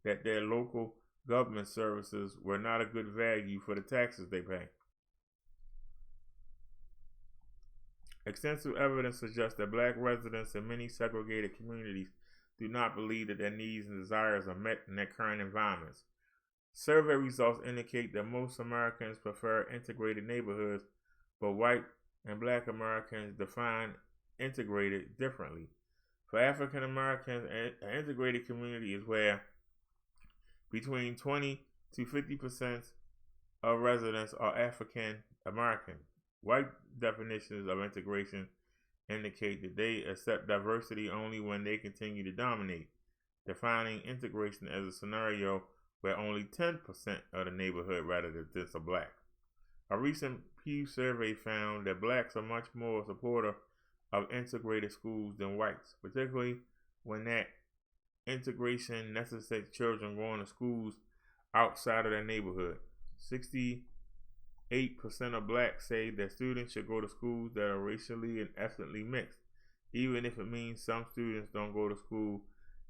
that their local government services were not a good value for the taxes they pay. Extensive evidence suggests that black residents in many segregated communities do not believe that their needs and desires are met in their current environments. Survey results indicate that most Americans prefer integrated neighborhoods, but white and black Americans define integrated differently. For African Americans, an integrated community is where between 20 to 50% of residents are African American. White definitions of integration indicate that they accept diversity only when they continue to dominate, defining integration as a scenario where only 10% of the neighborhood residents are black. A recent Pew survey found that blacks are much more supportive of integrated schools than whites, particularly when that integration necessitates children going to schools outside of their neighborhood. 68% of blacks say that students should go to schools that are racially and ethnically mixed, even if it means some students don't go to school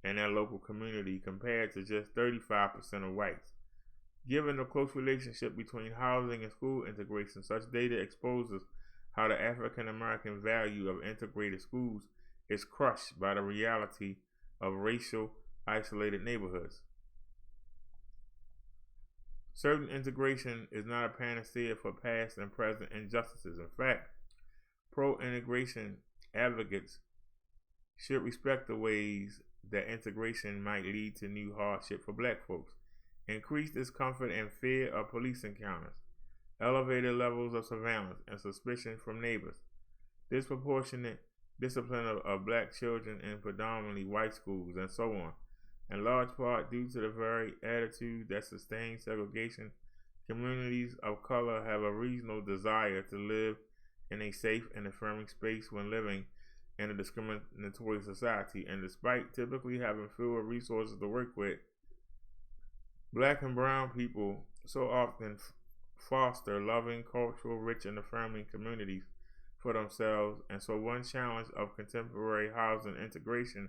in their local community, compared to just 35% of whites. Given the close relationship between housing and school integration, such data exposes how the African American value of integrated schools is crushed by the reality of racial isolated neighborhoods. Certain integration is not a panacea for past and present injustices. In fact, pro-integration advocates should respect the ways that integration might lead to new hardship for black folks, increased discomfort and fear of police encounters, elevated levels of surveillance and suspicion from neighbors, disproportionate discipline of black children in predominantly white schools, and so on, in large part due to the very attitude that sustains segregation. Communities of color have a reasonable desire to live in a safe and affirming space when living in a discriminatory society, and despite typically having fewer resources to work with, black and brown people so often foster loving, cultural, rich, and affirming communities for themselves. And so one challenge of contemporary housing integration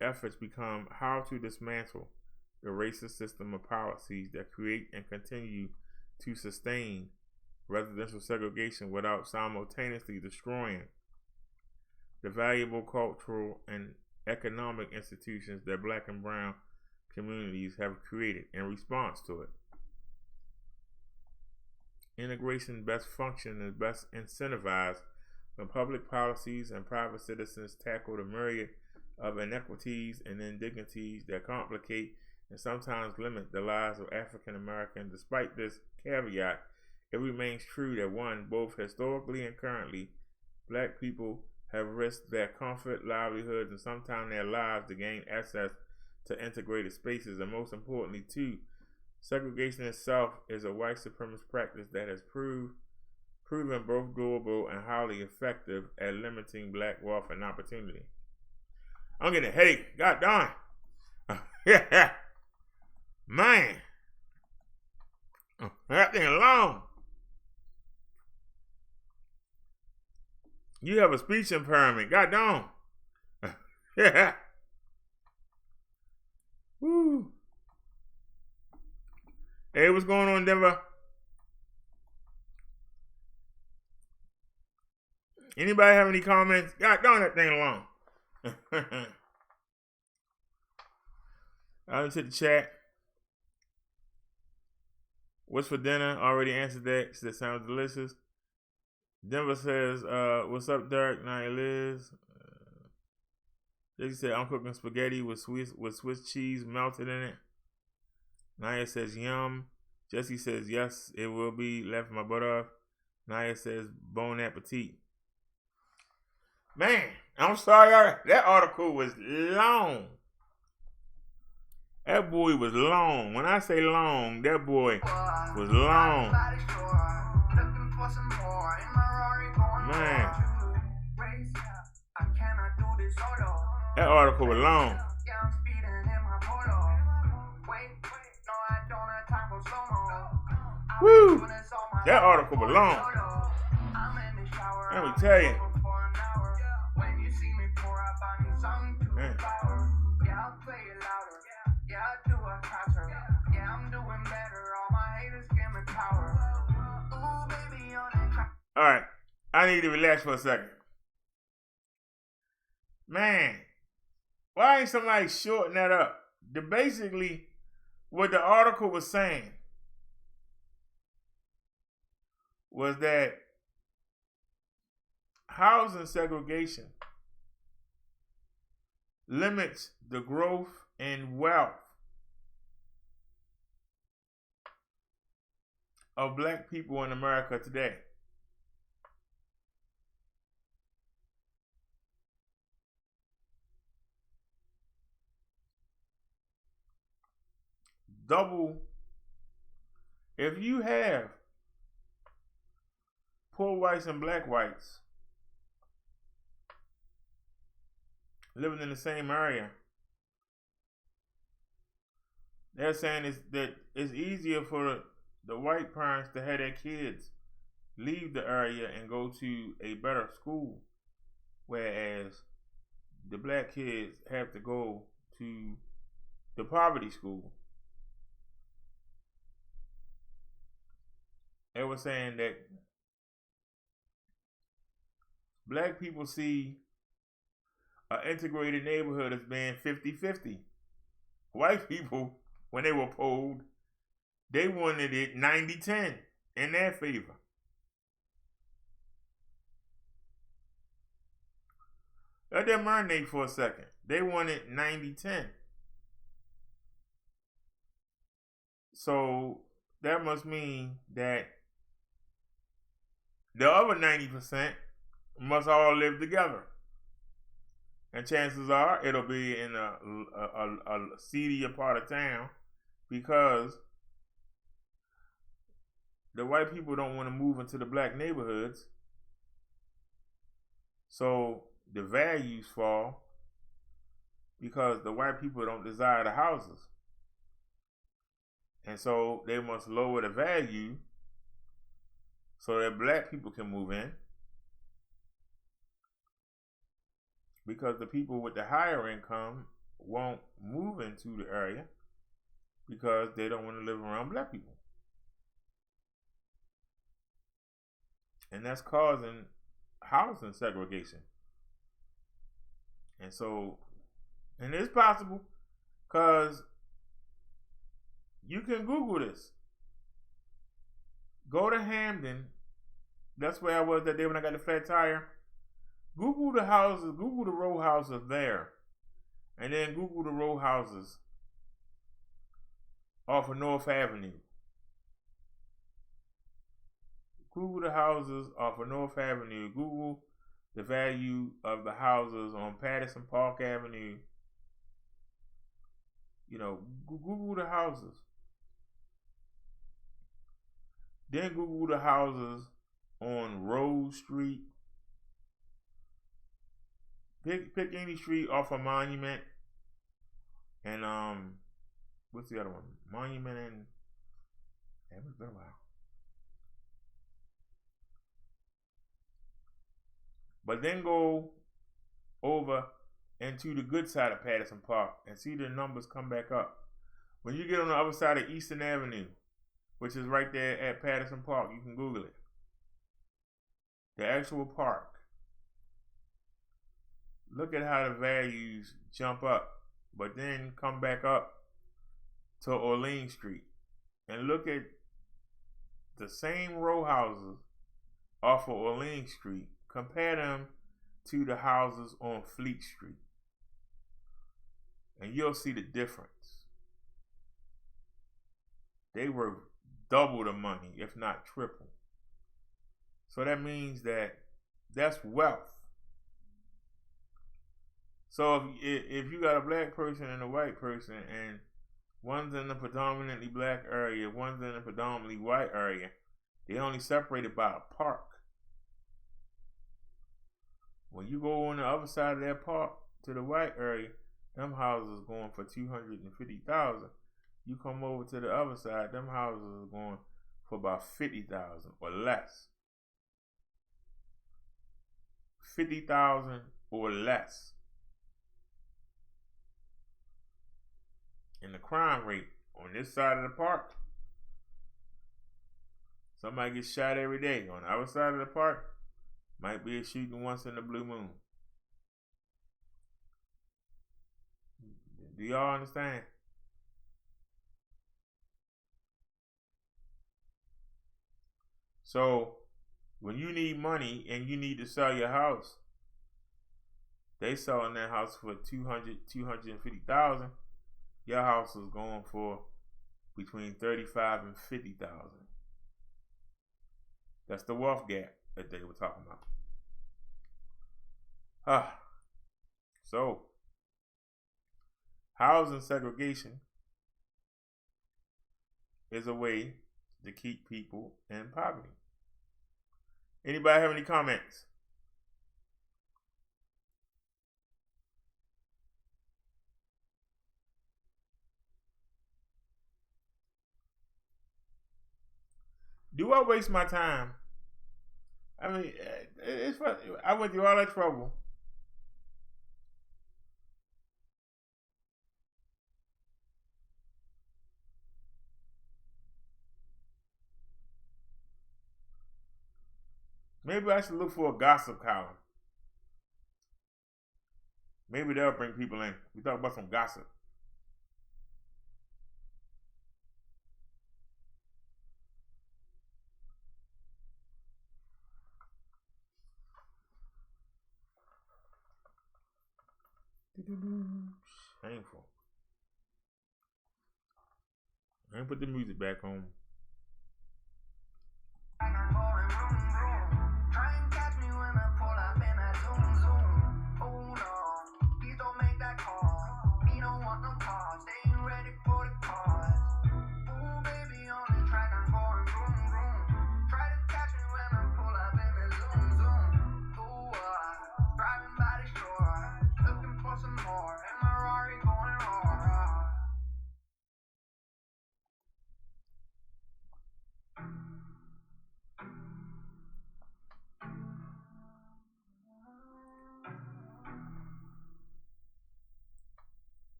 efforts become how to dismantle the racist system of policies that create and continue to sustain residential segregation without simultaneously destroying the valuable cultural and economic institutions that black and brown communities have created in response to it. Integration best functions and best incentivized when public policies and private citizens tackle the myriad of inequities and indignities that complicate and sometimes limit the lives of African Americans. Despite this caveat, it remains true that one, both historically and currently, black people have risked their comfort, livelihoods, and sometimes their lives to gain access to integrated spaces. And most importantly, two, segregation itself is a white supremacist practice that has proven both doable and highly effective at limiting black wealth and opportunity. I'm getting a headache. God darn. Yeah. Man. That thing long. You have a speech impairment. God darn. Yeah. Woo. Hey, what's going on, Denver? Anybody have any comments? God darn, that thing long. I'll hit the chat. What's for dinner? Already answered that. That sounds delicious. Denver says, what's up, Derrick? Now Liz. Jesse said, I'm cooking spaghetti with Swiss cheese melted in it. Naya says, yum. Jesse says, yes, it will be. Left my butt off. Naya says, bon appetit. Man, I'm sorry. That article was long. That boy was long. When I say long, that boy was long. Man. That article was long. Woo! That article was long. Let me tell you. Man. All right, I need to relax for a second. Man, why ain't somebody shorten that up? Basically, what the article was saying was that housing segregation limits the growth and wealth of black people in America today. double. If you have poor whites and black whites living in the same area, they're saying that it's easier for the white parents to have their kids leave the area and go to a better school, whereas the black kids have to go to the poverty school. They were saying that black people see an integrated neighborhood as being 50-50. White people, when they were polled, they wanted it 90-10 in their favor. Let that marinate for a second. They wanted 90-10. So that must mean that the other 90% must all live together. And chances are it'll be in a seedier part of town, because the white people don't want to move into the black neighborhoods. So the values fall because the white people don't desire the houses. And so they must lower the value so that black people can move in, because the people with the higher income won't move into the area because they don't want to live around black people. And that's causing housing segregation. And so, and it's possible, because you can Google this. Go to Hamden. That's where I was that day when I got the flat tire. Google the houses, Google the row houses there. And then Google the row houses off of North Avenue. Google the houses off of North Avenue. Google the value of the houses on Patterson Park Avenue. You know, Google the houses. Then Google the houses on Rose Street. Pick any street off of Monument and what's the other one? Monument and it's been a while. But then go over into the good side of Patterson Park and see the numbers come back up. When you get on the other side of Eastern Avenue, which is right there at Patterson Park, you can Google it. The actual park. Look at how the values jump up, but then come back up to Orleans Street. And look at the same row houses off of Orleans Street. Compare them to the houses on Fleet Street. And you'll see the difference. They were double the money, if not triple. So that means that that's wealth. So if you got a black person and a white person, and one's in a predominantly black area, one's in a predominantly white area, they only separated by a park. When you go on the other side of that park to the white area, them houses going for $250,000. You come over to the other side, them houses are going for about $50,000 or less. $50,000 or less. And the crime rate on this side of the park, somebody gets shot every day. On the other side of the park, might be a shooting once in the blue moon. Do y'all understand? So when you need money and you need to sell your house, they selling that house for $250,000. Your house is going for between $35,000 and $50,000. That's the wealth gap that they were talking about. So housing segregation is a way to keep people in poverty. Anybody have any comments? Do I waste my time? I mean, it's fun. I went through all that trouble. Maybe I should look for a gossip column. Maybe that'll bring people in. We talk about some gossip. Shameful. I ain't put the music back on. Try and catch me when I pull up in that zoom zoom. Oh no, please don't make that call. Me don't want no cause, they ain't ready for the cause. Ooh baby on the track, I'm going vroom vroom. Try to catch me when I pull up in the zoom zoom. Ooh driving by the shore, looking for some more, and my Rari going raw.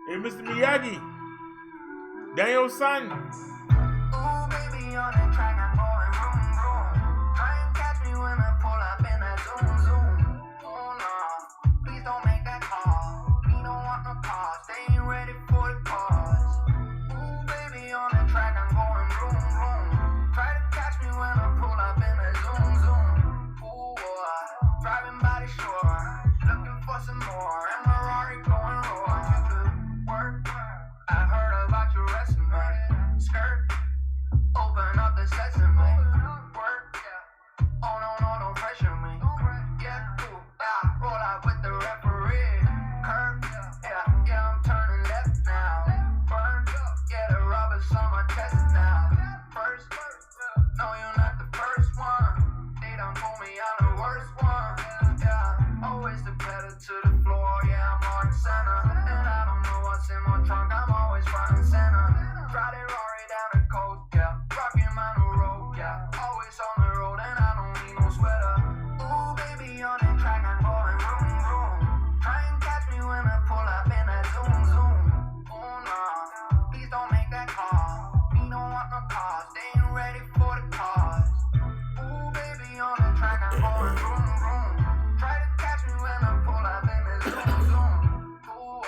Hey, Mr. Miyagi, Daniel's son. Ooh, baby, on the track, I'm going vroom, vroom. Try and catch me when I pull up in that zoom, zoom. Oh, no, please don't make that call. Me don't want no cause, they ain't ready for the cause. Ooh, baby, on the track, I'm going vroom, vroom. Try to catch me when I pull up in that zoom, zoom. Ooh, driving by the shore, looking for some more, and my Rari going raw. Work, I heard about your resume. Skirt, open up the sesame. Work, oh no, don't pressure me. Yeah, cool, yeah, roll out with the referee. Curve, yeah, I'm turning left now. Burn, yeah, the rubber's on my chest now. First, no, you're not the first one. They done pull me out the worst one. Yeah, always the pedal to the floor. Yeah, I'm on center, and I don't know what's in my trunk. I'm always front and center. Drive the Rari down the coast, yeah. Rocking my new road, yeah. Always on the road, and I don't need no sweater. Ooh, baby, on the track, I'm going vroom, vroom. Try and catch me when I pull up in that zoom, zoom. Oh no, please don't make that call. Me don't want no cause, they ain't ready for the cause. Ooh, baby, on the track, I'm going vroom, vroom. Try to catch me when I pull up in that zoom, zoom. Ooh,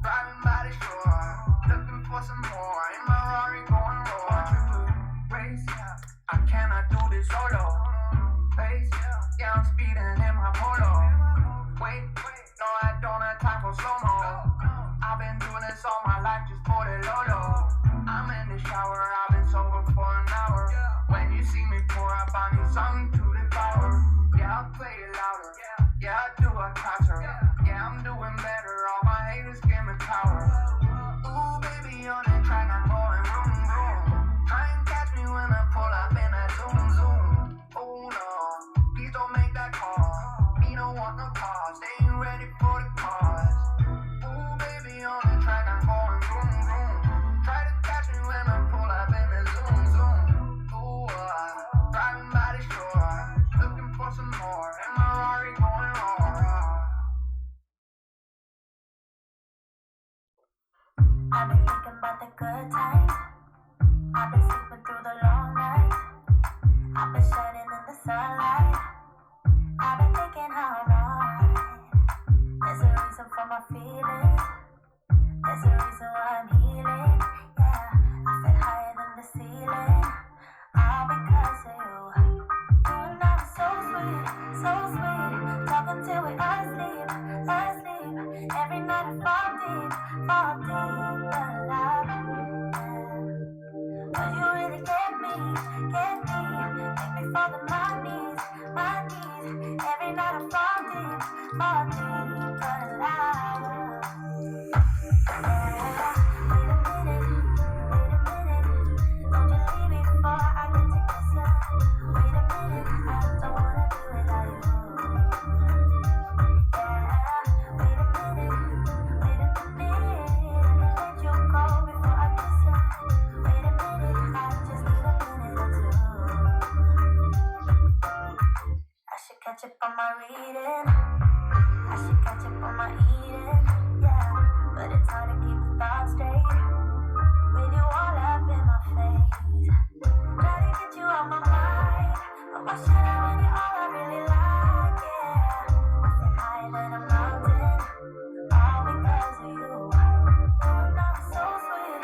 driving by the shore, looking for some more, and my Rari going raw. Race, I cannot do this solo. Pace, yeah, I'm speeding in my polo. Wait, no, I don't have time for slow-mo. I've been doing this all my life just for the Lolo. I'm in the shower, I've been sober for an hour. When you see me pour up, I need something to devour. Yeah, I'll play it louder. Yeah, I do a concert. Yeah, I'm doing better. All my haters give me power. Ooh, baby, on the track, I'm going vroom, vroom. Try and catch me when I pull up in that zoom, zoom. Oh no, please don't make that call. Me don't want no cause, they ain't ready for the cause. Ooh, baby, on the track, I'm going vroom, vroom. Try to catch me when I pull up in that zoom, zoom. Ooh, driving by the shore, looking for some more, and my Rari going raw. I've been thinking about the good times. I've been sleeping through the long nights. I've been shining in the sunlight. I've been thinking how I'm alright. There's a reason for my feelings. There's a reason why I'm healing. Yeah, I feel higher than the ceiling. All because of you. You and I were so sweet, so sweet. Talking till we asleep, asleep. Every night I fall deep in love. But you really get me, before the my knees. Every night I fall deep, but alive. Yeah, wait a minute, don't you leave before I get to kiss ya. Wait a minute, I don't wanna do it without you. Yeah, wait a minute, let you go before I kiss ya. Wait a minute, I just need a minute or two. I should catch up on my reading. I should catch up on my eating. Yeah, but it's hard to keep the thoughts straight with you all up in my face. Try to get you out my mind, but why should I when you're all I really like? Yeah, I feel higher than a mountain, all because of you. You're not so sweet,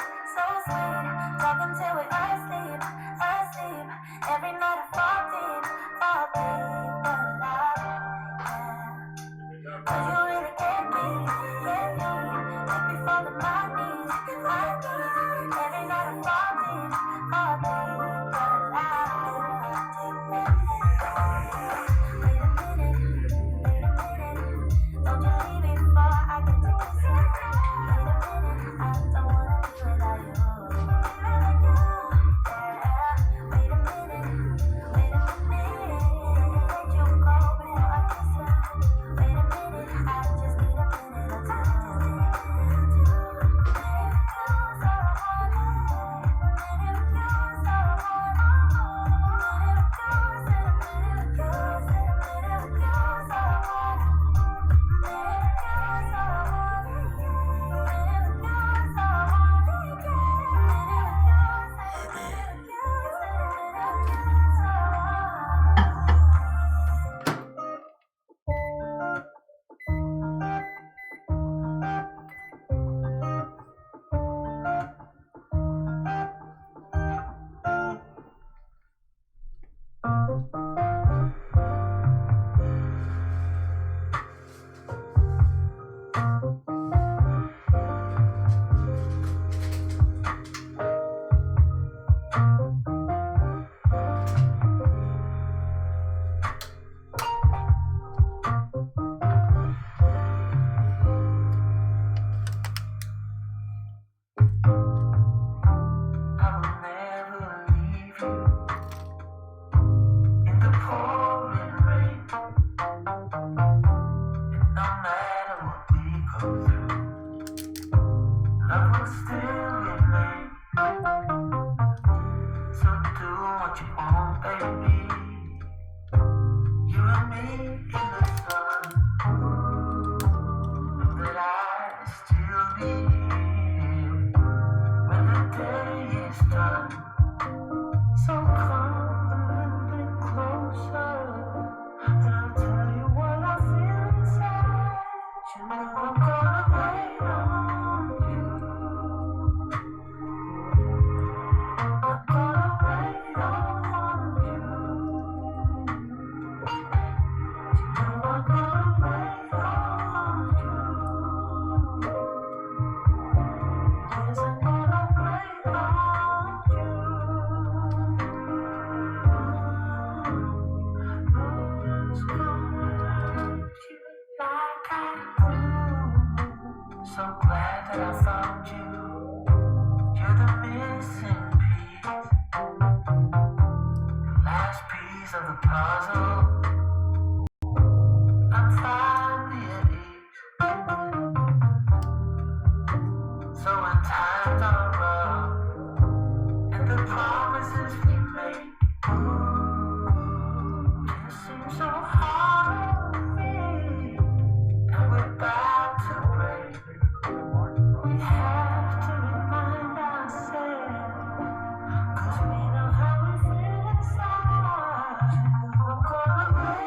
talking till we asleep. Every night I fall deep, but alive. Yeah. 'Cause you really get me, like before the my knees. Every night I fall deep, but alive. Wait a minute, don't you leave before I get to kiss you. Wait a minute, I don't wanna be without you. Yeah, wait a minute, let you go before I kiss you. Wait a minute, I just need a minute or two. So glad that I found you. You're the missing piece, the last piece of the puzzle. I'm finally at ease. So when times are rough and the promises we made just seem so hard to read, and we're about to break. We have to remind ourselves, 'cause we know how we feel inside. I'm gonna break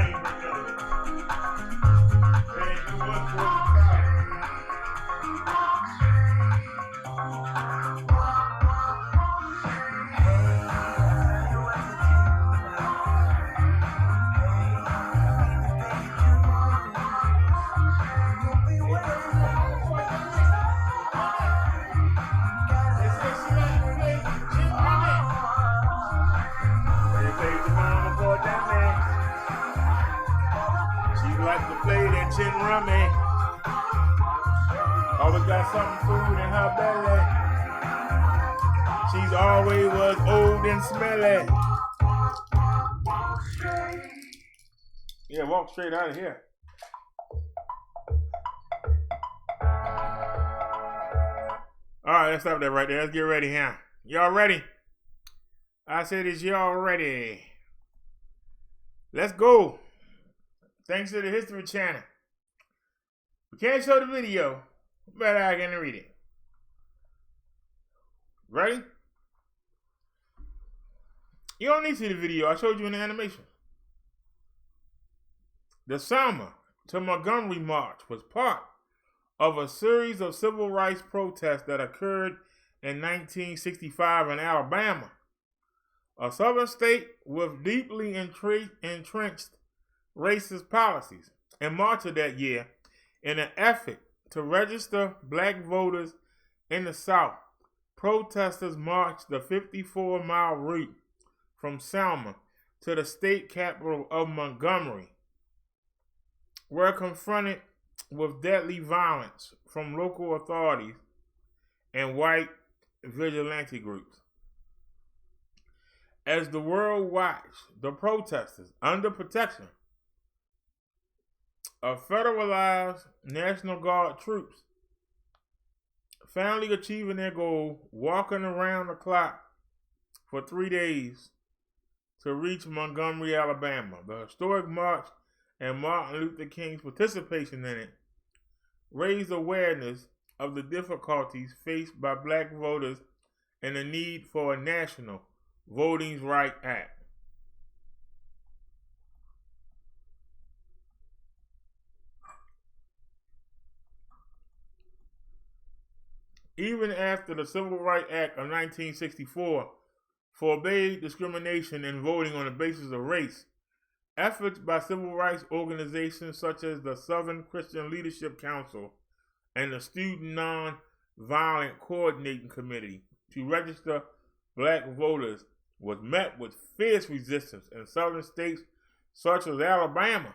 ain't bring it. It ain't too much for like to play that gin rummy. Always got something food in her belly. She's always was old and smelly. Yeah, walk straight out of here. Alright, let's stop that right there. Let's get ready here. Y'all ready? I said, is y'all ready? Let's go. Thanks to the History Channel. We can't show the video, but I can read it. Ready? You don't need to see the video. I showed you in the animation. The Selma to Montgomery March was part of a series of civil rights protests that occurred in 1965 in Alabama, a southern state with deeply entrenched racist policies. In March of that year, in an effort to register black voters in the South, protesters marched the 54-mile route from Selma to the state capital of Montgomery, were confronted with deadly violence from local authorities and white vigilante groups. As the world watched, the protesters, under protection of federalized National Guard troops, finally achieving their goal, walking around the clock for 3 days to reach Montgomery, Alabama. The historic march and Martin Luther King's participation in it raised awareness of the difficulties faced by black voters and the need for a national Voting Rights Act. Even after the Civil Rights Act of 1964 forbade discrimination in voting on the basis of race, efforts by civil rights organizations such as the Southern Christian Leadership Council and the Student Nonviolent Coordinating Committee to register black voters was met with fierce resistance in southern states such as Alabama.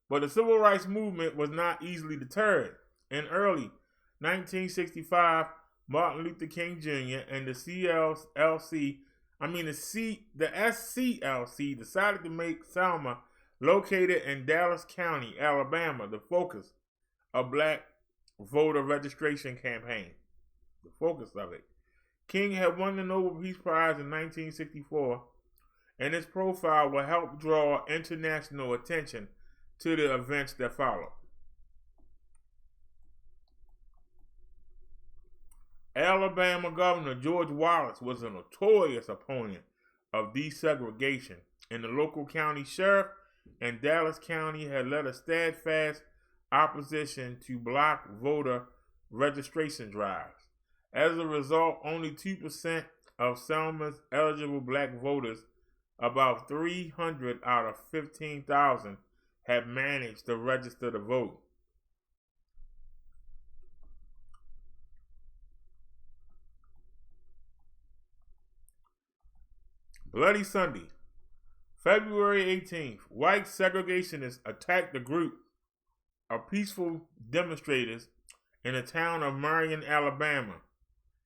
But the civil rights movement was not easily deterred. In early 1965, Martin Luther King Jr. and the SCLC decided to make Selma, located in Dallas County, Alabama, the focus of black voter registration campaign. The focus of it. King had won the Nobel Peace Prize in 1964, and his profile will help draw international attention to the events that followed. Alabama Governor George Wallace was a notorious opponent of desegregation, and the local county sheriff in Dallas County had led a steadfast opposition to block voter registration drives. As a result, only 2% of Selma's eligible black voters, about 300 out of 15,000, had managed to register to vote. Bloody Sunday, February 18th, white segregationists attacked a group of peaceful demonstrators in the town of Marion, Alabama.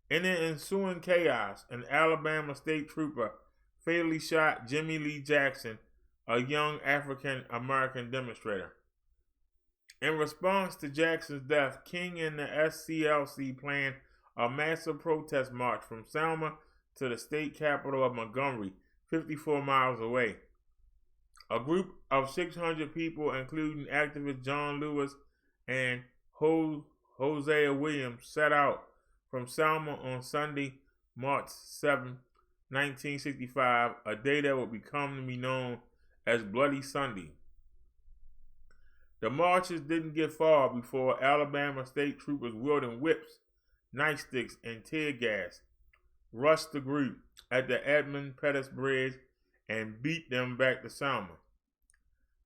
In the ensuing chaos, an Alabama state trooper fatally shot Jimmy Lee Jackson, a young African-American demonstrator. In response to Jackson's death, King and the SCLC planned a massive protest march from Selma to the state capital of Montgomery, 54 miles away. A group of 600 people, including activist John Lewis and Hosea Williams, set out from Selma on Sunday, March 7, 1965, a day that would become to be known as Bloody Sunday. The marchers didn't get far before Alabama state troopers wielding whips, nightsticks, and tear gas rushed the group at the Edmund Pettus Bridge and beat them back to Selma.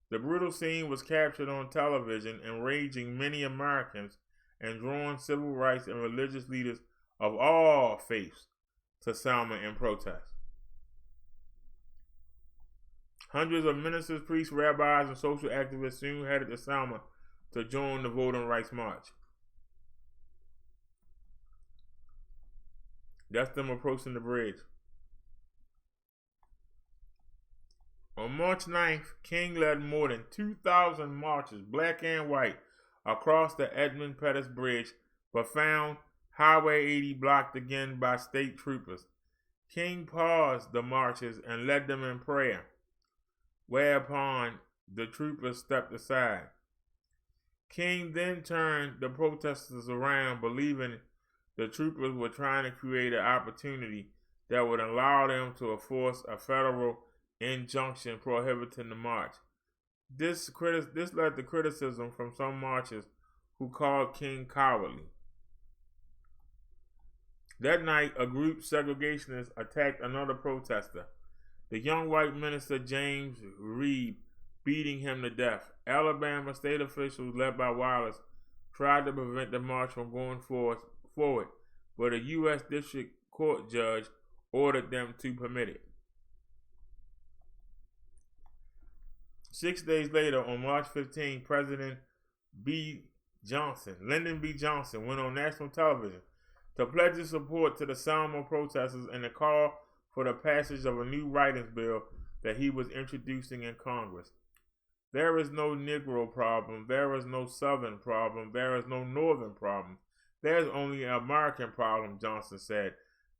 The brutal scene was captured on television, enraging many Americans and drawing civil rights and religious leaders of all faiths to Selma in protest. Hundreds of ministers, priests, rabbis, and social activists soon headed to Selma to join the Voting Rights March. That's them approaching the bridge. On March 9th, King led more than 2,000 marchers, black and white, across the Edmund Pettus Bridge, but found Highway 80 blocked again by state troopers. King paused the marchers and led them in prayer, whereupon the troopers stepped aside. King then turned the protesters around, believing the troopers were trying to create an opportunity that would allow them to enforce a federal injunction prohibiting the march. This led to criticism from some marchers who called King cowardly. That night, a group of segregationists attacked another protester, the young white minister James Reed, beating him to death. Alabama state officials, led by Wallace, tried to prevent the march from going forward, but a U.S. District Court judge ordered them to permit it. 6 days later, on March 15, President Lyndon B. Johnson, went on national television to pledge his support to the Selma protesters and to call for the passage of a new writings bill that he was introducing in Congress. There is no Negro problem, there is no Southern problem, there is no Northern problem. There's only an American problem, Johnson said.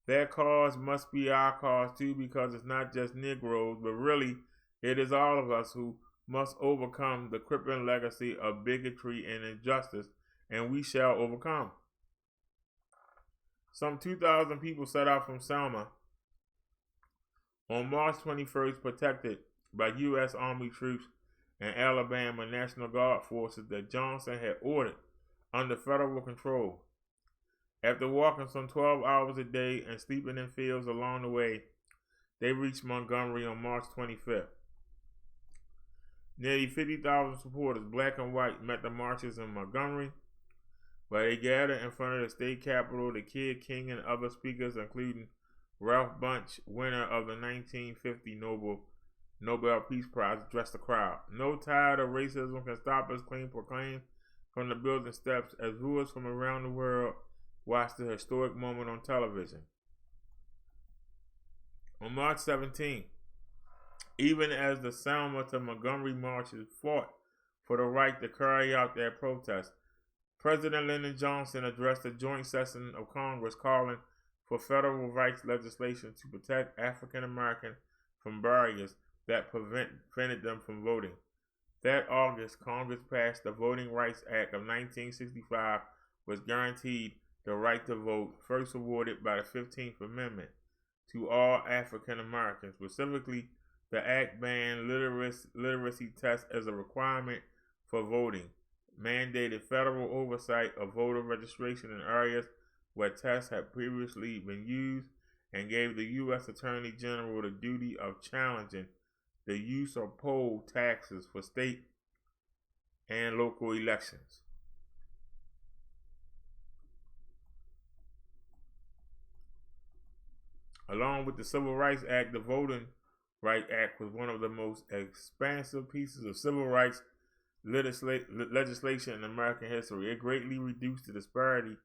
Their cause must be our cause too, because it's not just Negroes, but really it is all of us who must overcome the crippling legacy of bigotry and injustice, and we shall overcome. Some 2,000 people set out from Selma on March 21st, protected by U.S. Army troops and Alabama National Guard forces that Johnson had ordered under federal control. After walking some 12 hours a day and sleeping in fields along the way, they reached Montgomery on March 25th. Nearly 50,000 supporters, black and white, met the marchers in Montgomery, where they gathered in front of the state capitol. The Kid King and other speakers, including Ralph Bunche, winner of the 1950 Nobel Peace Prize, addressed the crowd. "No tide of racism can stop us," King proclaimed from the building steps as viewers from around the world watched the historic moment on television. On March 17th, even as the Selma to Montgomery marchers fought for the right to carry out their protest, President Lyndon Johnson addressed a joint session of Congress calling for federal rights legislation to protect African Americans from barriers that prevented them from voting. That August, Congress passed the Voting Rights Act of 1965, which guaranteed the right to vote, first awarded by the 15th Amendment, to all African Americans. Specifically, the act banned literacy tests as a requirement for voting, mandated federal oversight of voter registration in areas where tests had previously been used, and gave the U.S. Attorney General the duty of challenging the use of poll taxes for state and local elections. Along with the Civil Rights Act, the Voting Rights Act was one of the most expansive pieces of civil rights legislation in American history. It greatly reduced the disparity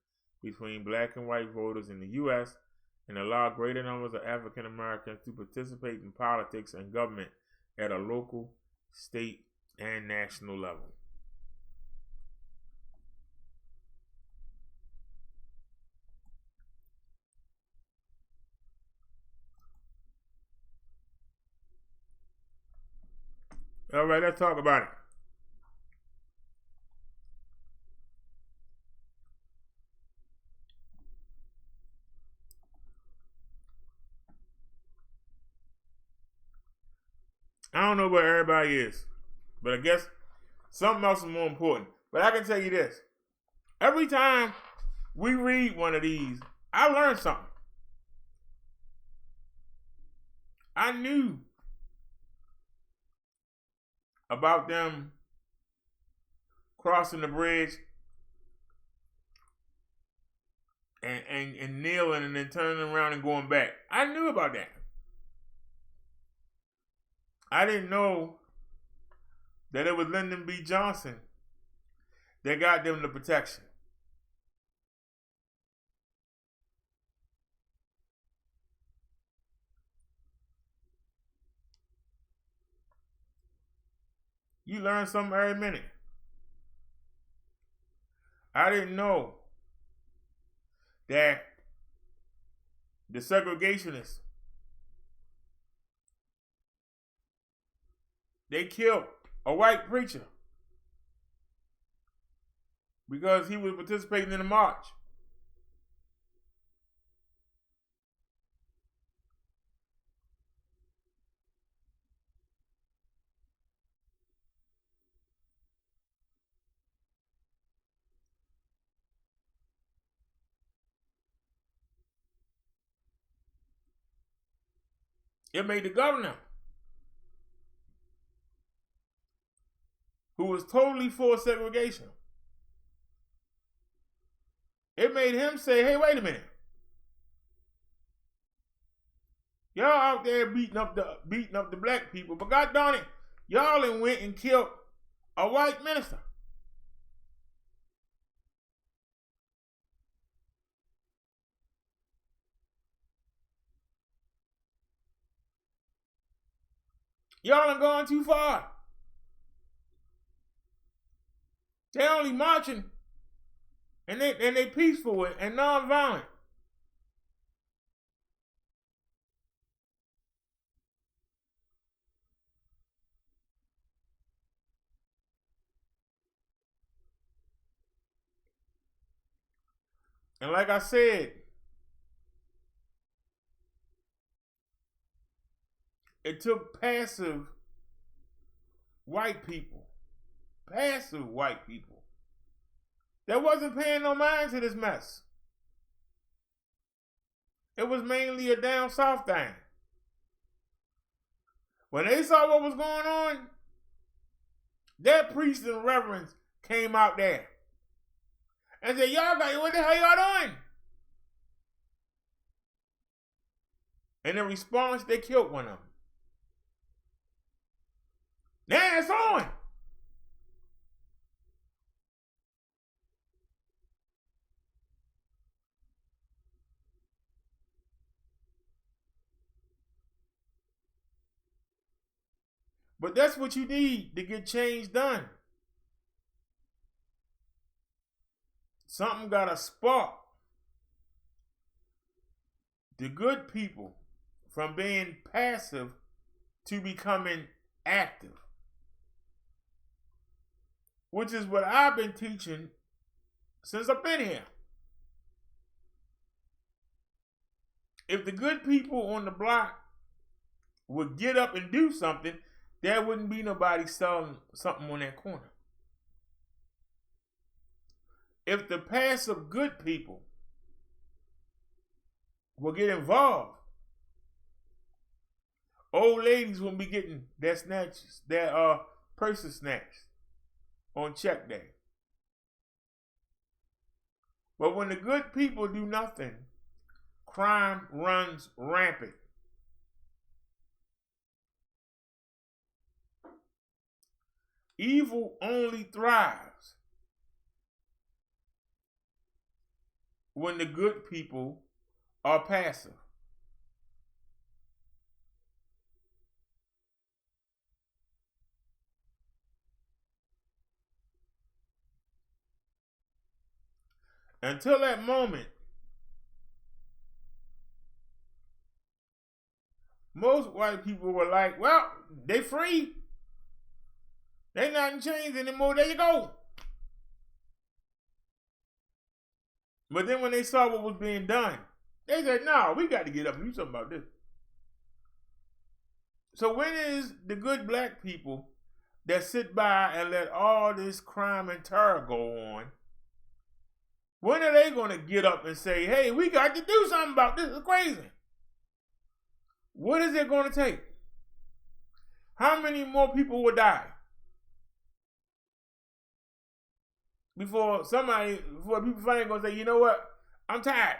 between black and white voters in the U.S. and allowed greater numbers of African Americans to participate in politics and government at a local, state, and national level. All right, let's talk about it. I don't know about everybody is. But I guess something else is more important. But I can tell you this. Every time we read one of these, I learned something. I knew about them crossing the bridge and kneeling and then turning around and going back. I knew about that. I didn't know that it was Lyndon B. Johnson that got them the protection. You learn something every minute. I didn't know that the segregationists, they killed a white preacher because he was participating in a march. It made the governor, who was totally for segregation, it made him say, hey, wait a minute. Y'all out there beating up the black people, but God darn it, y'all done went and killed a white minister. Y'all done gone too far. They only marching and they peaceful and non-violent. And like I said, it took passive white people that wasn't paying no mind to this mess. It was mainly a down south thing. When they saw what was going on, their priests and reverends came out there and said, y'all got, what the hell y'all doing? And in response, they killed one of them. Now it's on. But that's what you need to get change done. Something got to spark the good people from being passive to becoming active, which is what I've been teaching since I've been here. If the good people on the block would get up and do something, there wouldn't be nobody selling something on that corner. If the passive good people will get involved, old ladies won't be getting their snatches, their purses snatched on check day. But when the good people do nothing, crime runs rampant. Evil only thrives when the good people are passive. Until that moment, most white people were like, well, they free. They not in chains anymore. There you go. But then when they saw what was being done, they said, no, we got to get up and do something about this. So when is the good black people that sit by and let all this crime and terror go on, when are they going to get up and say, hey, we got to do something about this? It's crazy. What is it going to take? How many more people will die before people finally going to say, you know what? I'm tired.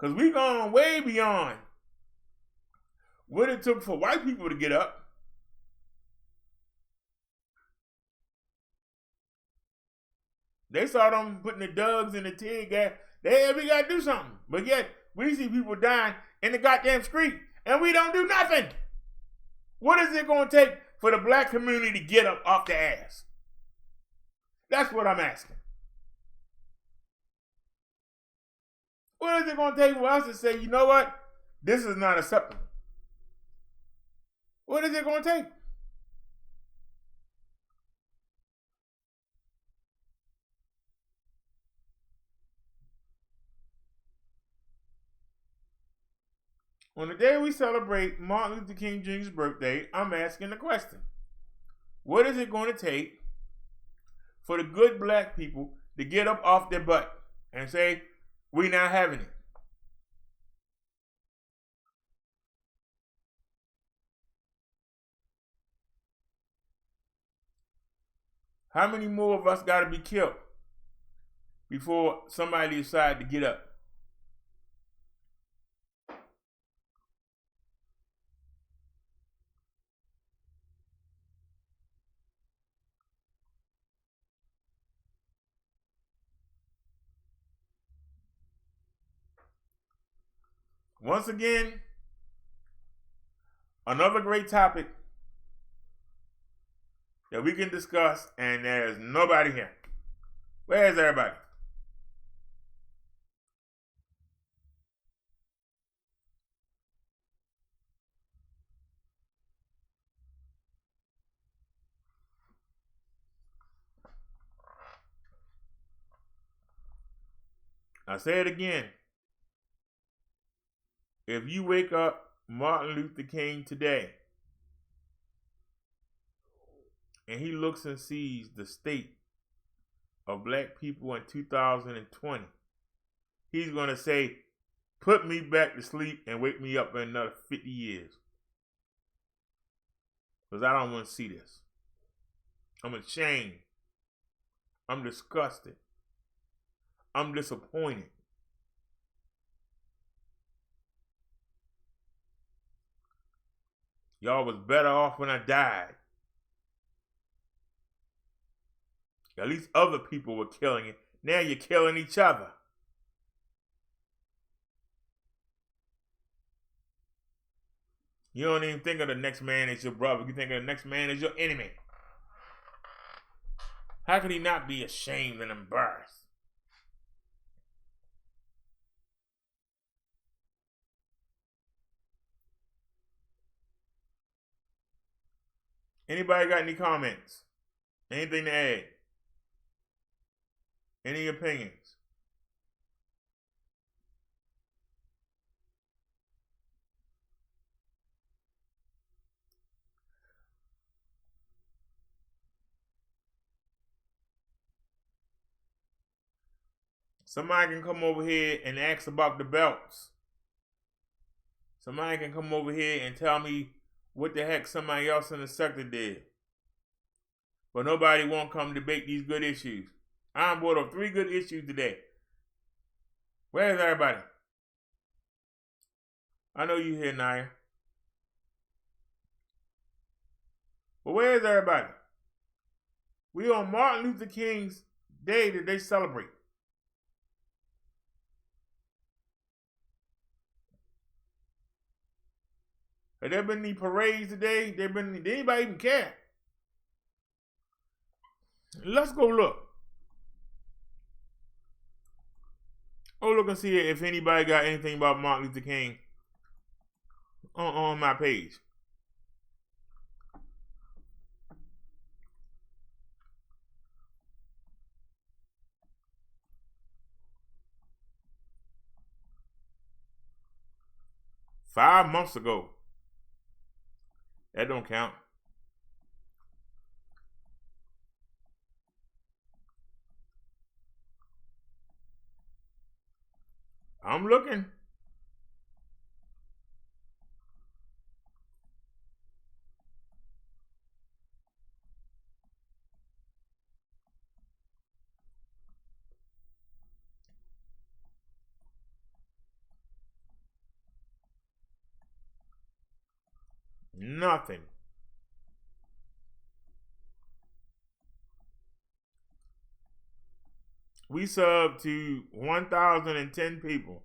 Because we've gone way beyond what it took for white people to get up. They saw them putting the dugs in the tear gas. We got to do something. But yet, we see people dying in the goddamn street, and we don't do nothing. What is it going to take for the black community to get up off their ass? That's what I'm asking. What is it going to take for us to say, you know what? This is not acceptable. What is it going to take? On the day we celebrate Martin Luther King Jr.'s birthday, I'm asking the question. What is it going to take for the good black people to get up off their butt and say, we're not having it? How many more of us got to be killed before somebody decides to get up? Once again, another great topic that we can discuss, and there's nobody here. Where is everybody? I say it again. If you wake up Martin Luther King today and he looks and sees the state of black people in 2020, he's going to say, put me back to sleep and wake me up in another 50 years. Because I don't want to see this. I'm ashamed. I'm disgusted. I'm disappointed. Y'all was better off when I died. At least other people were killing it. Now you're killing each other. You don't even think of the next man as your brother. You think of the next man as your enemy. How could he not be ashamed and embarrassed? Anybody got any comments? Anything to add? Any opinions? Somebody can come over here and ask about the belts. Somebody can come over here and tell me what the heck somebody else in the sector did. But nobody won't come debate these good issues. I brought up 3 good issues today. Where's everybody? I know you here, Naya. But where's everybody? We on Martin Luther King's day that they celebrate. Have there been any parades today? Did anybody even care? Let's go look. Go look and see if anybody got anything about Martin Luther King on my page. 5 months ago. That don't count. I'm looking. Nothing. We subbed to 1,010 people.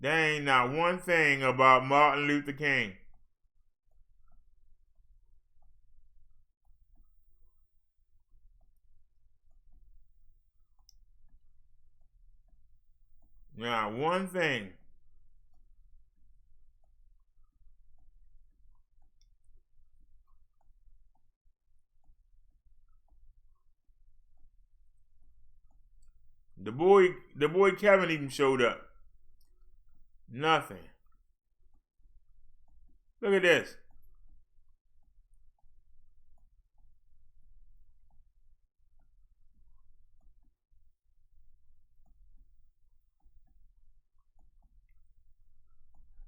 There ain't not one thing about Martin Luther King. Not one thing. The boy Kevin even showed up. Nothing. Look at this.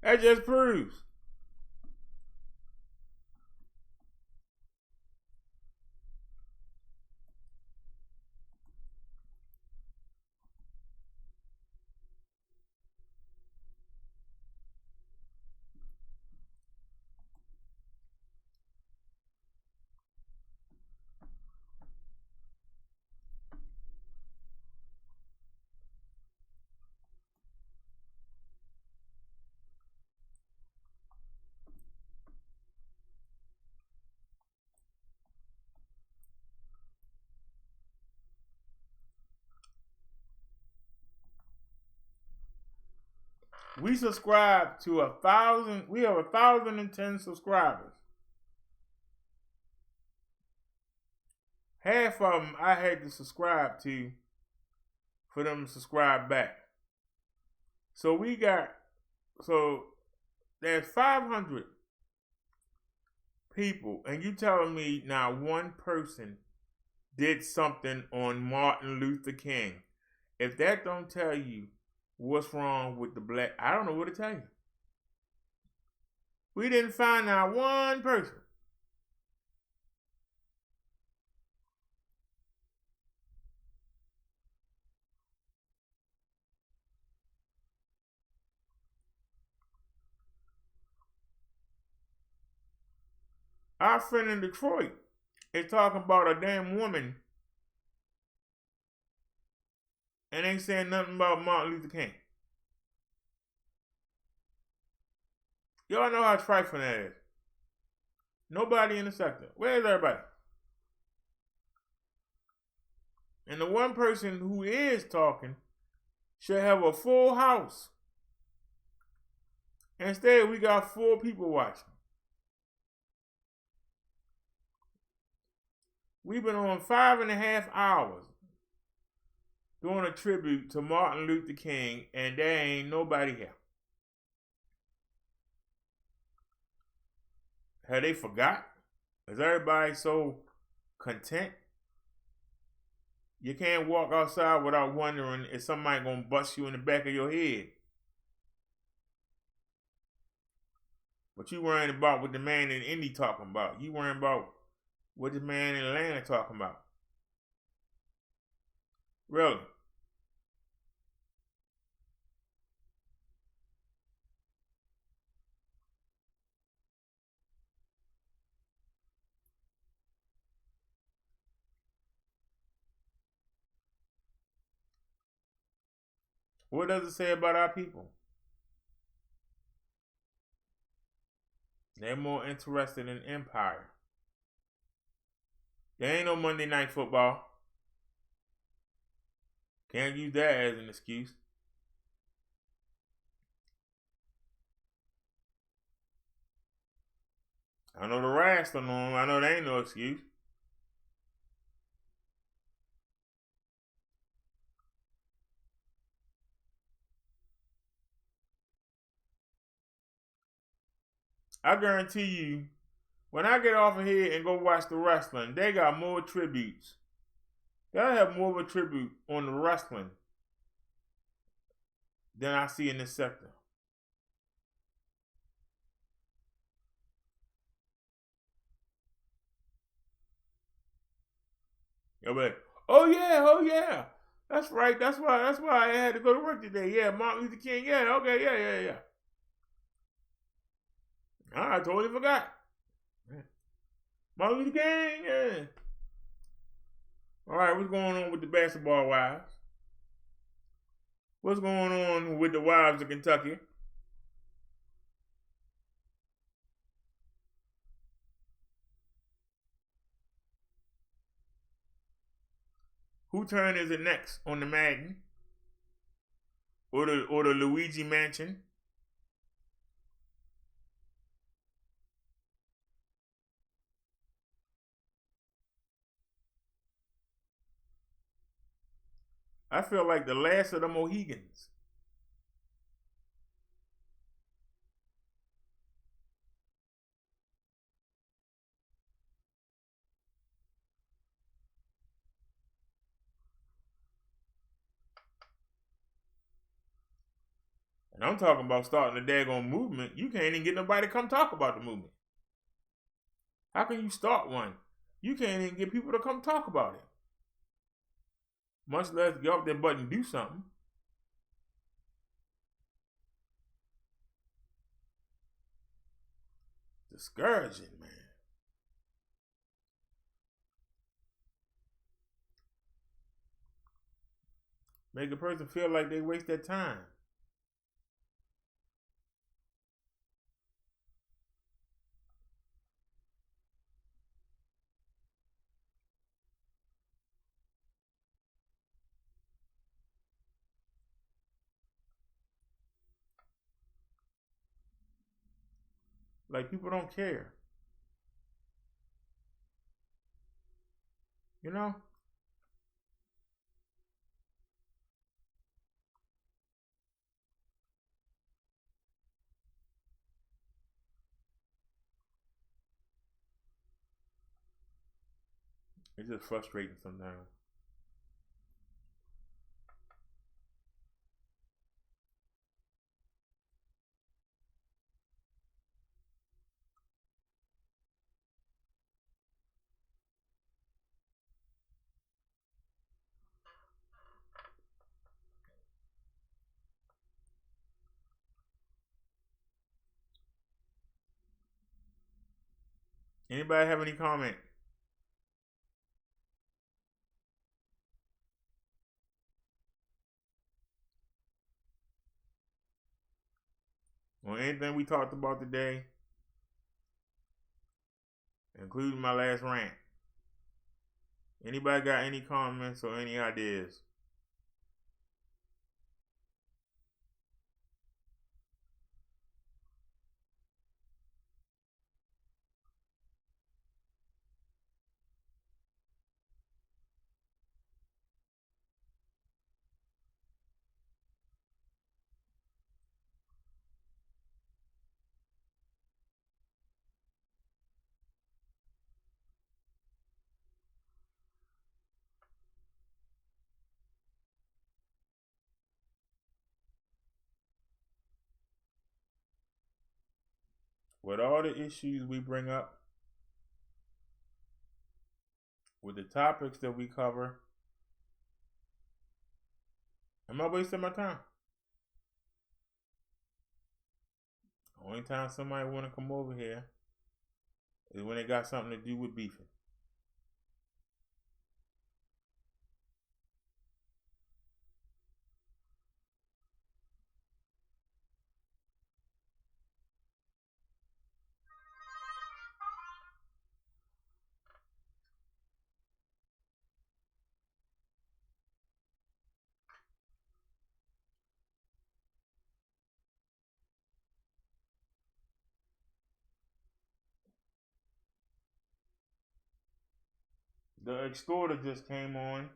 That just proves. We subscribe to 1,000. We have 1,010 subscribers. Half of them I had to subscribe to for them to subscribe back. So there's 500 people, and you telling me now one person did something on Martin Luther King. If that don't tell you what's wrong with the black, I don't know what to tell you. We didn't find out one person. Our friend in Detroit is talking about a damn woman and ain't saying nothing about Martin Luther King. Y'all know how trifling that is. Nobody in the sector. Where's everybody? And the one person who is talking should have a full house. Instead, we got 4 people watching. We've been on 5.5 hours doing a tribute to Martin Luther King, and there ain't nobody here. Have they forgot? Is everybody so content? You can't walk outside without wondering if somebody gonna bust you in the back of your head. But you worrying about what the man in Indy talking about. You worrying about what the man in Atlanta talking about. Really? What does it say about our people? They're more interested in empire. There ain't no Monday Night Football. Can't use that as an excuse. I know the rest of them. I know there ain't no excuse. I guarantee you, when I get off of here and go watch the wrestling, they got more tributes. They'll have more of a tribute on the wrestling than I see in this sector. You'll be like, oh yeah. That's right. That's why I had to go to work today. Yeah, Martin Luther King. Yeah, okay, yeah. I totally forgot. Martin Luther King, yeah. All right, what's going on with the basketball wives? What's going on with the wives of Kentucky? Who turn is it next on the Madden? Or the Luigi Mansion? I feel like the last of the Mohegans. And I'm talking about starting a daggone movement. You can't even get nobody to come talk about the movement. How can you start one? You can't even get people to come talk about it. Much less get off their butt and do something. Discouraging, man. Make a person feel like they waste their time. Like people don't care. You know? It's just frustrating sometimes. Anybody have any comment? On anything we talked about today, including my last rant. Anybody got any comments or any ideas? With all the issues we bring up, with the topics that we cover, am I wasting my time? The only time somebody want to come over here is when they got something to do with beefing. The extorter just came on.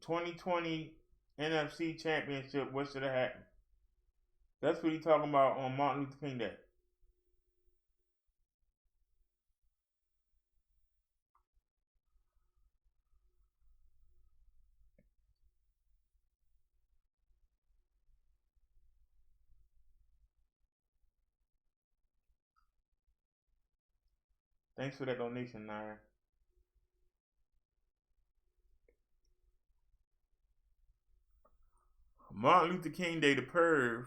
2020 NFC Championship, what should have happened? That's what he's talking about on Martin Luther King Day. Thanks for that donation, Nair. Martin Luther King Day, the perv,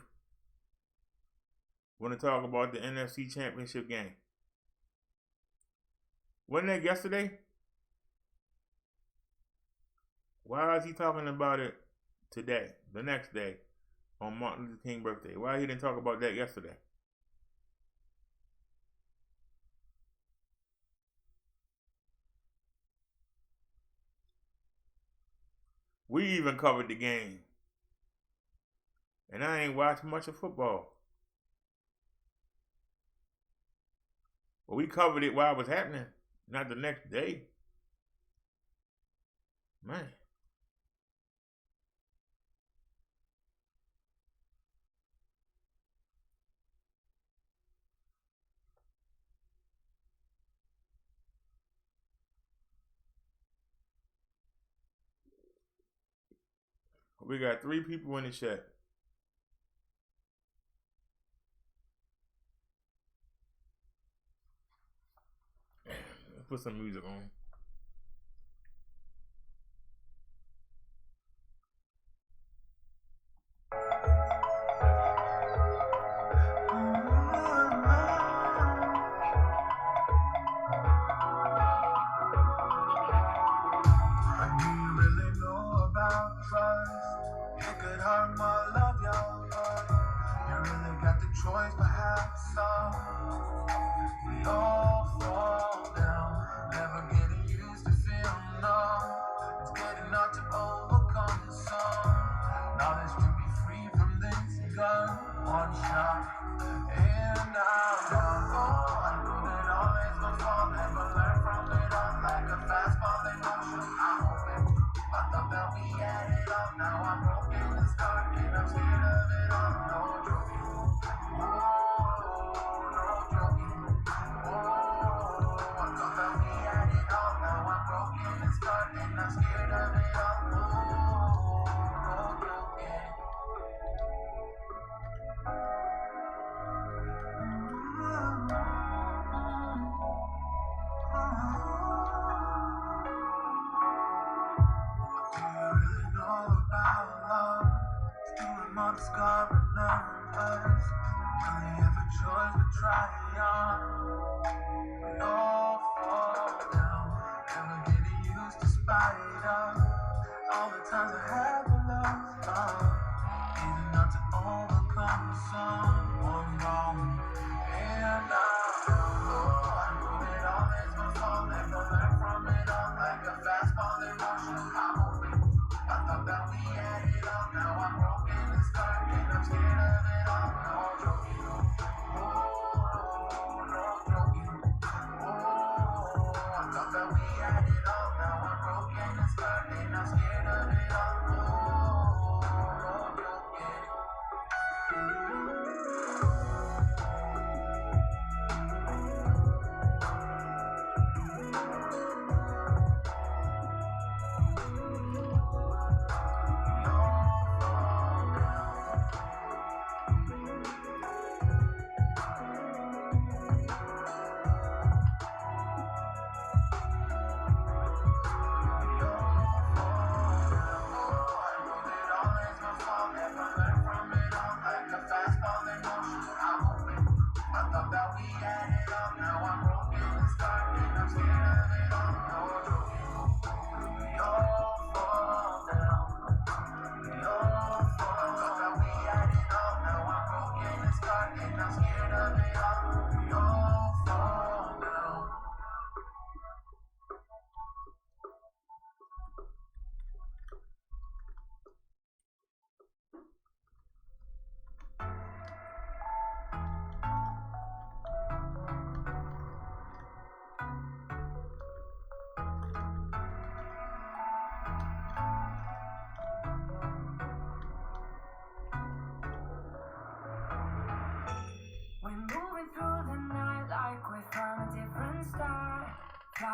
want to talk about the NFC Championship game. Wasn't that yesterday? Why is he talking about it today, the next day, on Martin Luther King's birthday? Why he didn't talk about that yesterday? We even covered the game. And I ain't watched much of football. But we covered it while it was happening, not the next day. Man. We got 3 people in the chat. Let's put some music on. Do you really know about trust? It could hurt my love, y'all, but you really got the choice, perhaps some. We all fall down, never getting used to feeling numb. It's getting hard to overcome the sun. Knowledge to be free from this gun. One shot, and I'm down. Oh, I know that always gonna fall, never learn from it all like a fast falling ocean. I'm hoping. I thought that we had it all. Now I'm broken and scarred, and I'm scared of it all. No joking. Oh, no joking. Oh, I thought that we had it all. Now I'm broken and scarred, and I'm scared of it all. Oh, no joking. Do you really know about love? Still more discovering nervous. Really have a choice but try on. We all fall down, never getting used to spite of all the times I have lost. Getting not to overcome someone wrong. And I know that always must fall, never learn from it all like a fast falling ocean. I'm hoping. I thought that we had it all. Now I'm broken and scarred, and I'm scared of it all. No joking. Oh, no joking. Oh, I thought that we had it all. Now I'm broken and scarred, and I'm scared of it all. Oh, no joking. We all fall down,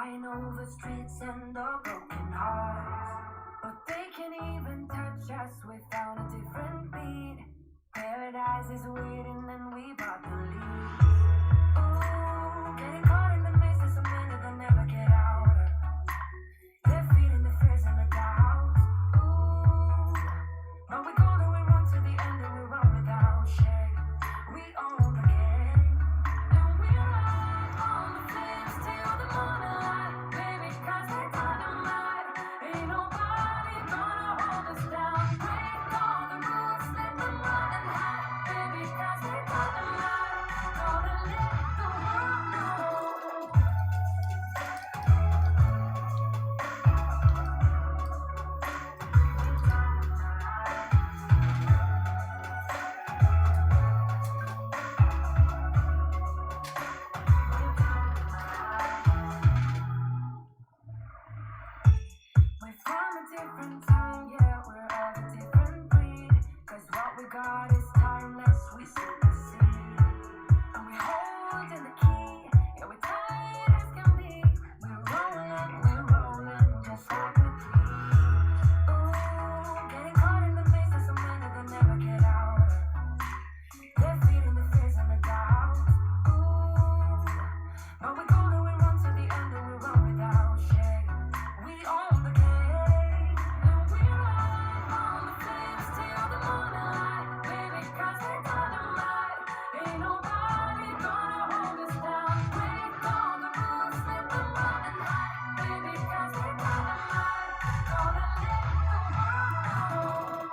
Flying over streets and the broken hearts. But they can't even touch us without a different beat. Paradise is waiting and we bought the lead. Ooh, getting caught in the maze, there's so many that never get out. They're feeding the fears and the doubts. Ooh, but we go to we run to the end and we run without shame. We own the game. And we ride on the flames till the morning light. Baby, 'cause we're dynamite. Ain't nobody gonna hold us down. Break all the rules, let them run and hide. Baby, 'cause we're dynamite. Gonna let the world know. We're from a different time, yeah, we're of a different breed. 'Cause what we got is timeless, we supersede. And we holding the key, yeah, we're tight as can be. We're rolling, just like we please. Ooh, getting caught in the maze, there's so many that never get out. They're feeding the fears and the doubts. Ooh, but we go to we run to the end and we run without shame. We own the game, and we ride on the flames till the morning light. Baby, 'cause we're dynamite. Ain't nobody gonna hold us down. Break all the rules, let them run and hide. Baby, 'cause we're dynamite. Gonna let the world know.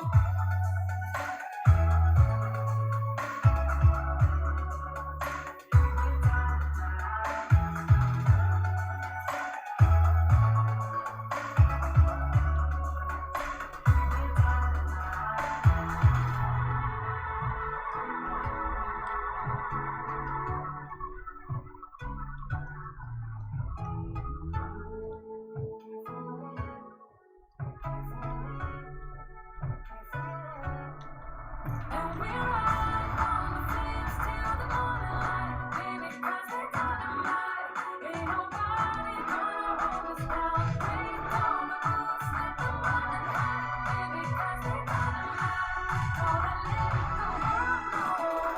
And we ride on the flames till the morning light. Baby, 'cause we're dynamite. Ain't nobody gonna hold us down. Break all the rules, let them run and hide. Baby, 'cause we're dynamite. Gonna let the world know.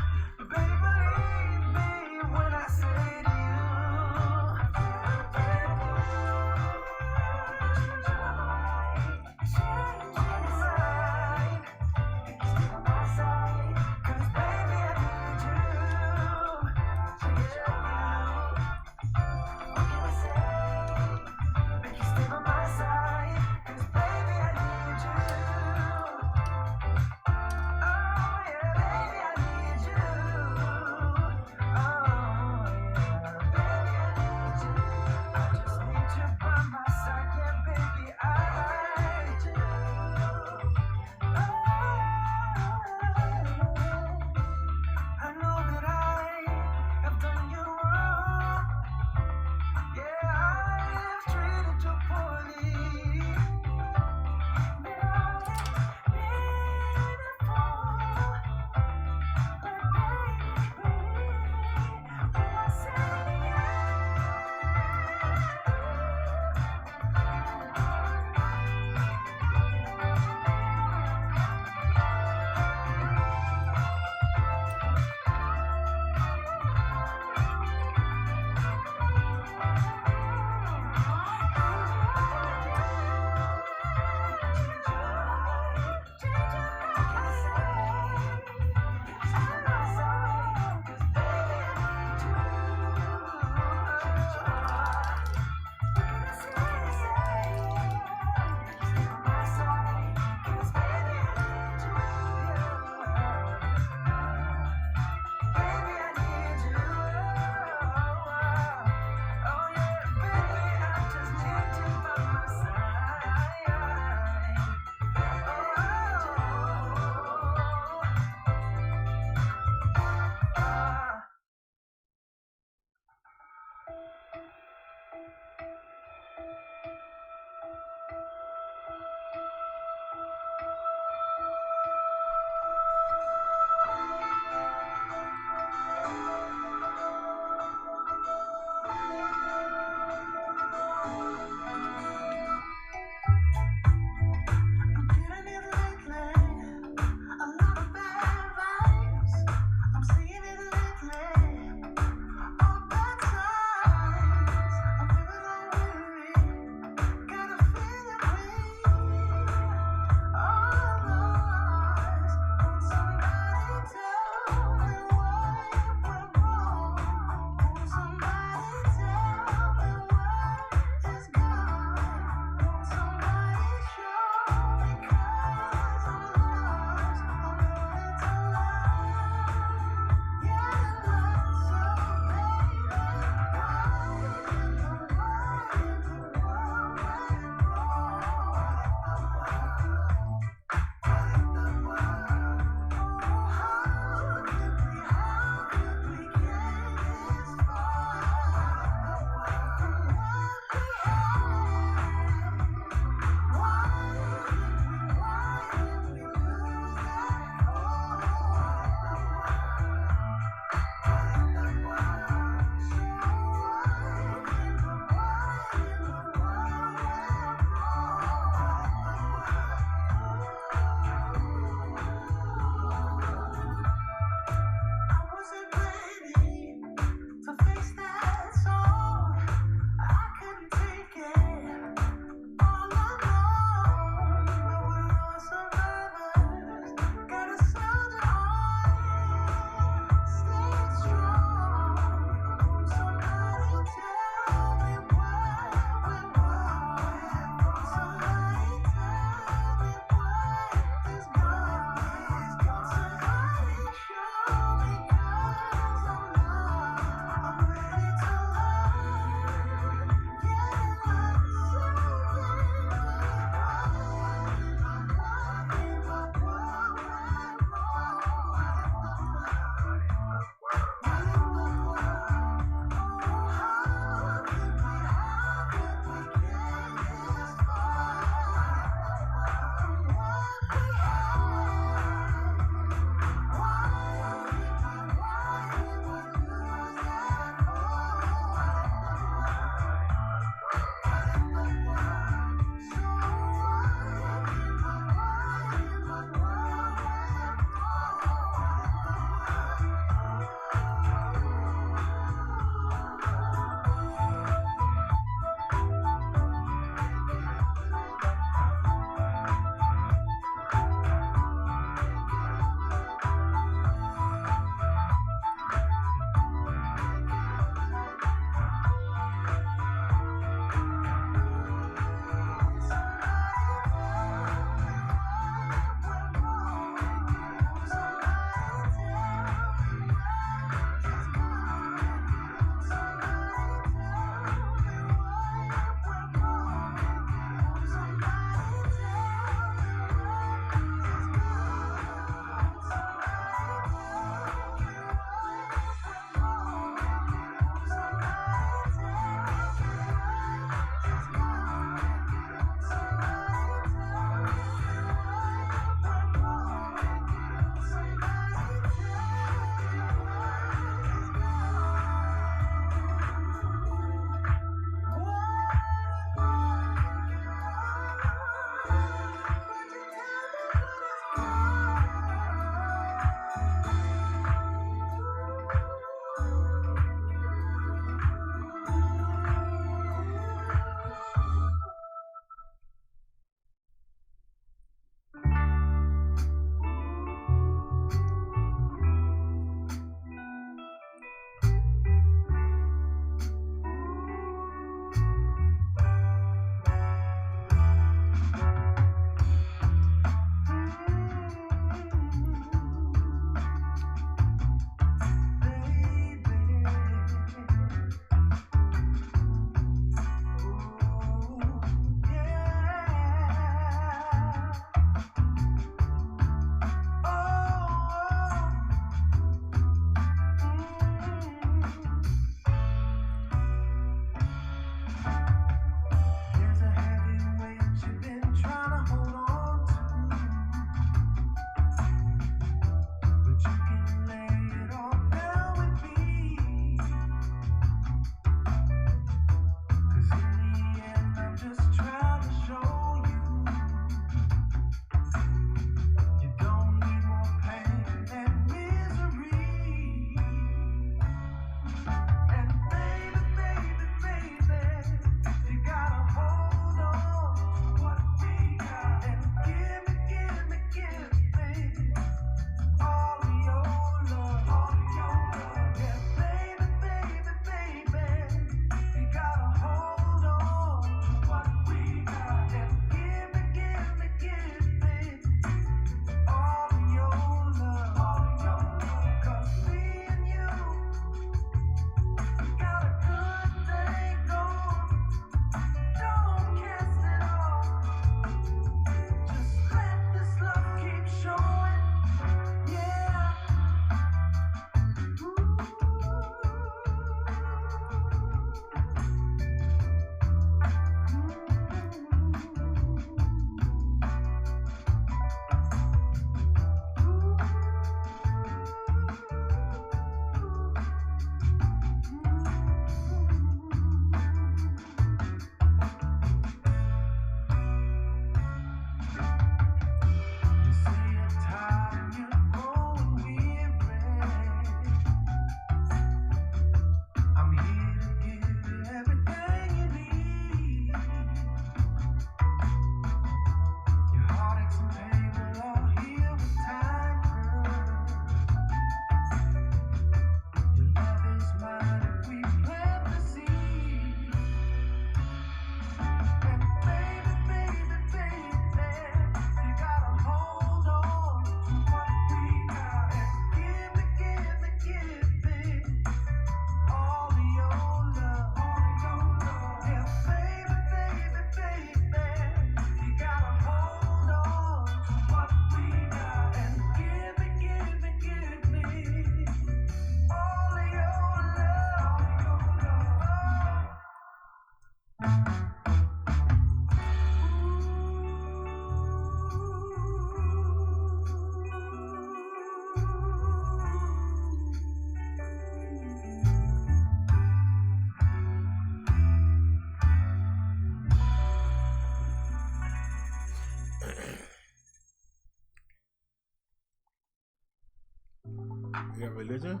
Your religion?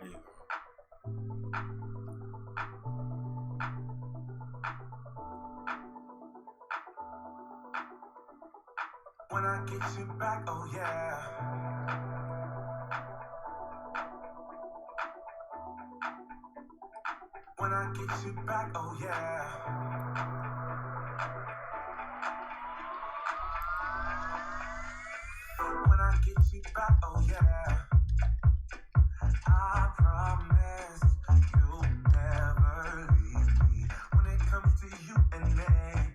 There you go. When I get you back, oh yeah. When I get you back, oh yeah. When I get you back, oh yeah. I promise you'll never leave me. When it comes to you and me,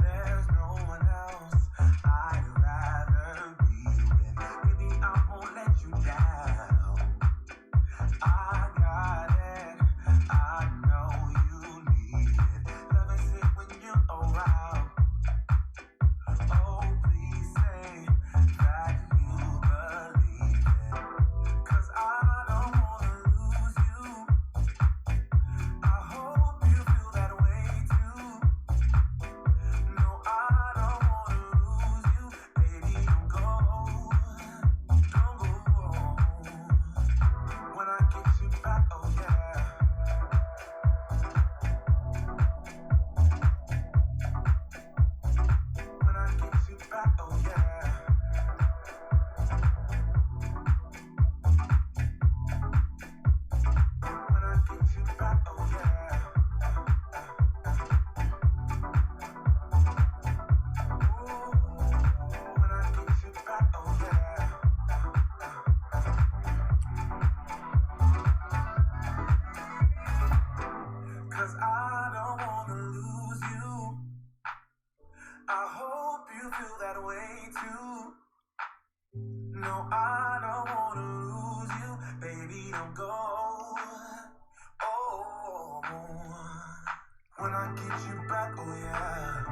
there's no one else I'd rather be with. Baby, I won't let you down. I got it. I know you need it. Love is it when you're around. Oh, please say that you believe it. 'Cause I don't wanna lose you. I hope you feel that way too. No, I don't wanna lose you. Baby, don't go. Don't go. When I get you back, oh yeah. When I get you back, oh yeah. When I get you back, oh yeah. Ooh, when I get you back, oh yeah. 'Cause I don't wanna lose you. I hope you feel that way too. No, I don't wanna lose you. Baby, don't go. Oh, when I get you back, oh yeah.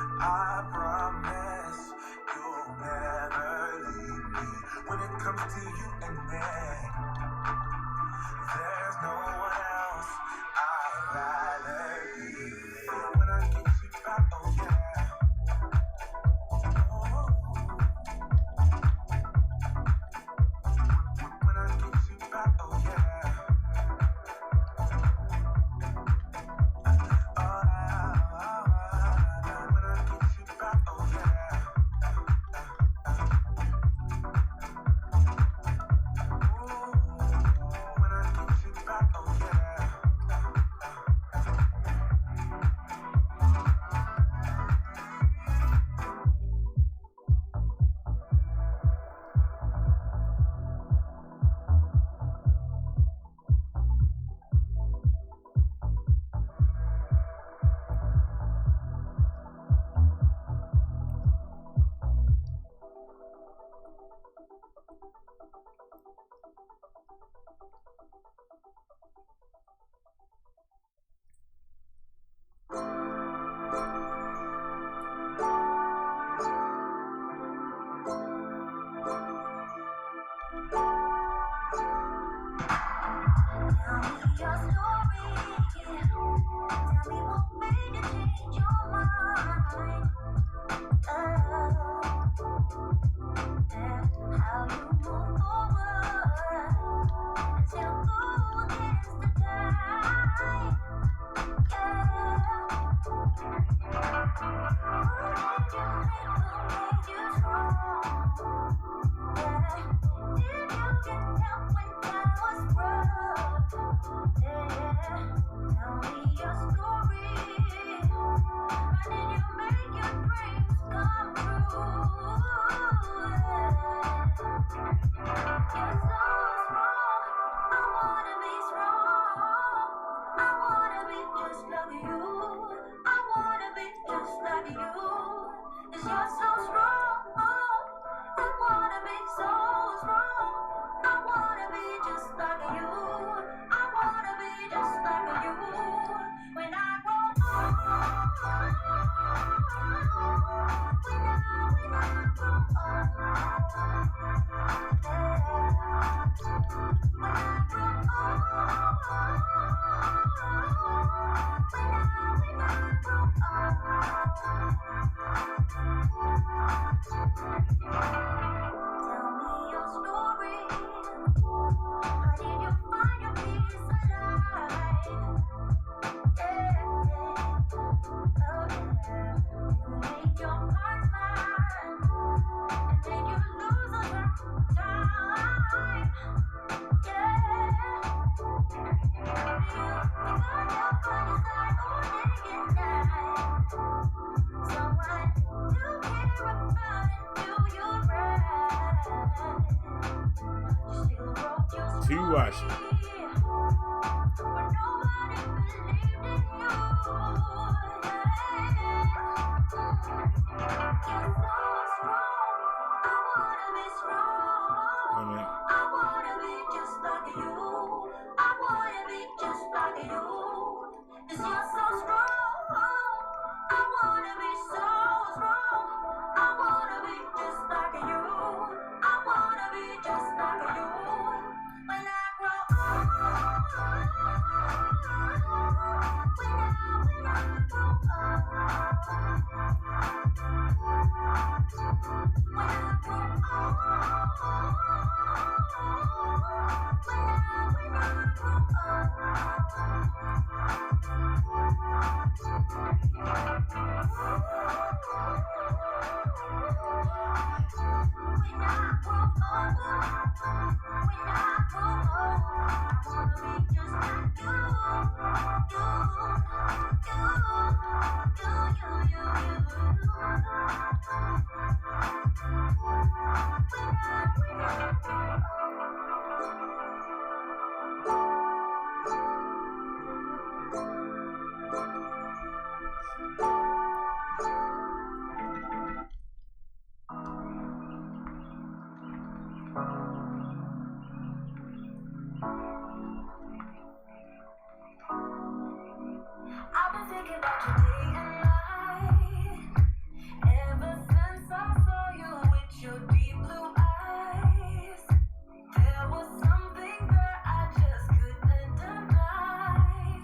I promise you'll never leave me. When it comes to you and me, there's no one else I'd rather be with. When I get you back, oh yeah. Oh, when I get you back, oh yeah. When I get you back, oh yeah. Ooh, when I get you back, oh yeah. Tell me your story. Tell me what made you change your mind. And how you move forward and still go against the tide. What did you make you strong? Did you get help when that was rough? Tell me your story. How did you make your dreams come true? You're so strong. I wanna be strong. I wanna be just like you. I wanna be just like you. 'Cause you're so strong. I wanna be so strong. I wanna be just like you. I wanna be just like you. When I grow old, when I grow old, when I grow old, when I grow old. To watch. Amen. I wanna be just like you. I wanna be just like you. 'Cause you're so strong. I wanna be so strong. I wanna be just like you. I wanna be just like you. When I grow up, when I grow I've been thinking about you day and night. Ever since I saw you with your deep blue eyes, there was something that I just couldn't deny.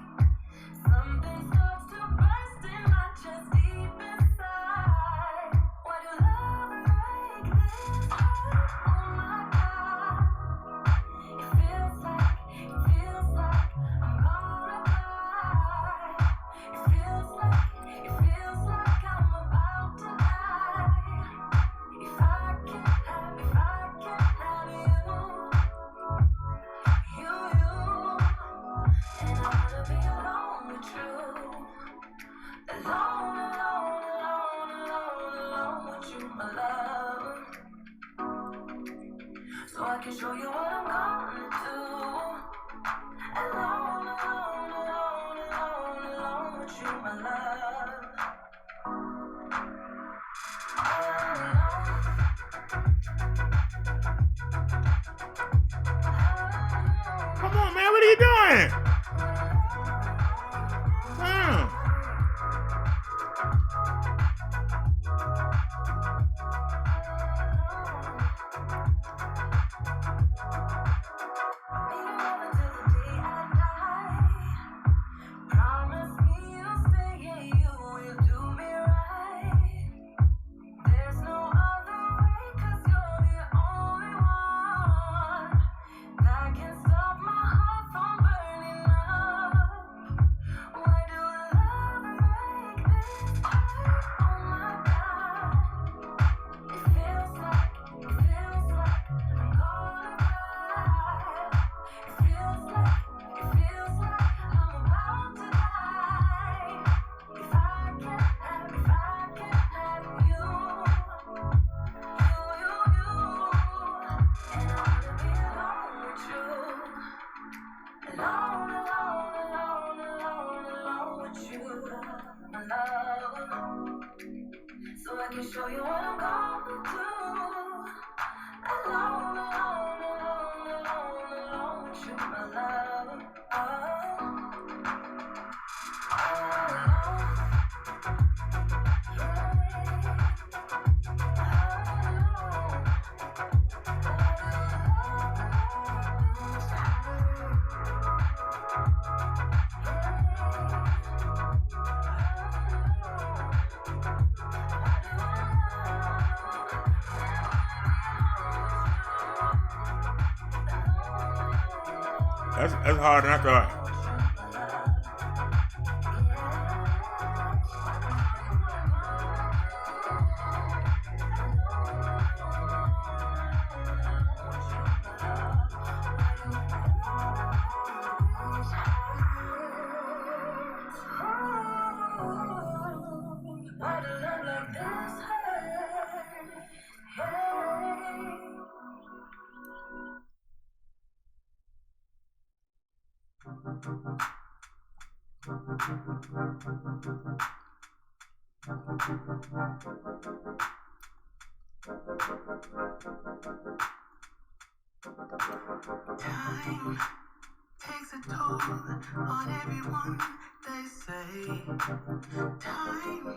Something starts to burst in my chest deep inside. Why do love like this hurt? Oh my God. It feels like I'm gonna die. It feels like I'm about to die. If I can have you, and I wanna be alone with you, alone with you, my love, so I can show you what I'm gonna do. Alone with you, my love. Come on, man. What are you doing? Damn. Promise me you'll stay and you will do me right. There's no other way, 'cause you're the only one that can stop my heart from burning up. Why do love like this hurt? Oh my God. It feels like I'm gonna cry. It feels like I'm about to die. If I can have you, and I wanna be alone with you, alone with you, my love, so I can show you what I'm gonna do. Alone with you, my love. That's harder than I thought. Why do love like this hurt? Hey. Time takes a toll on everyone, they say. Time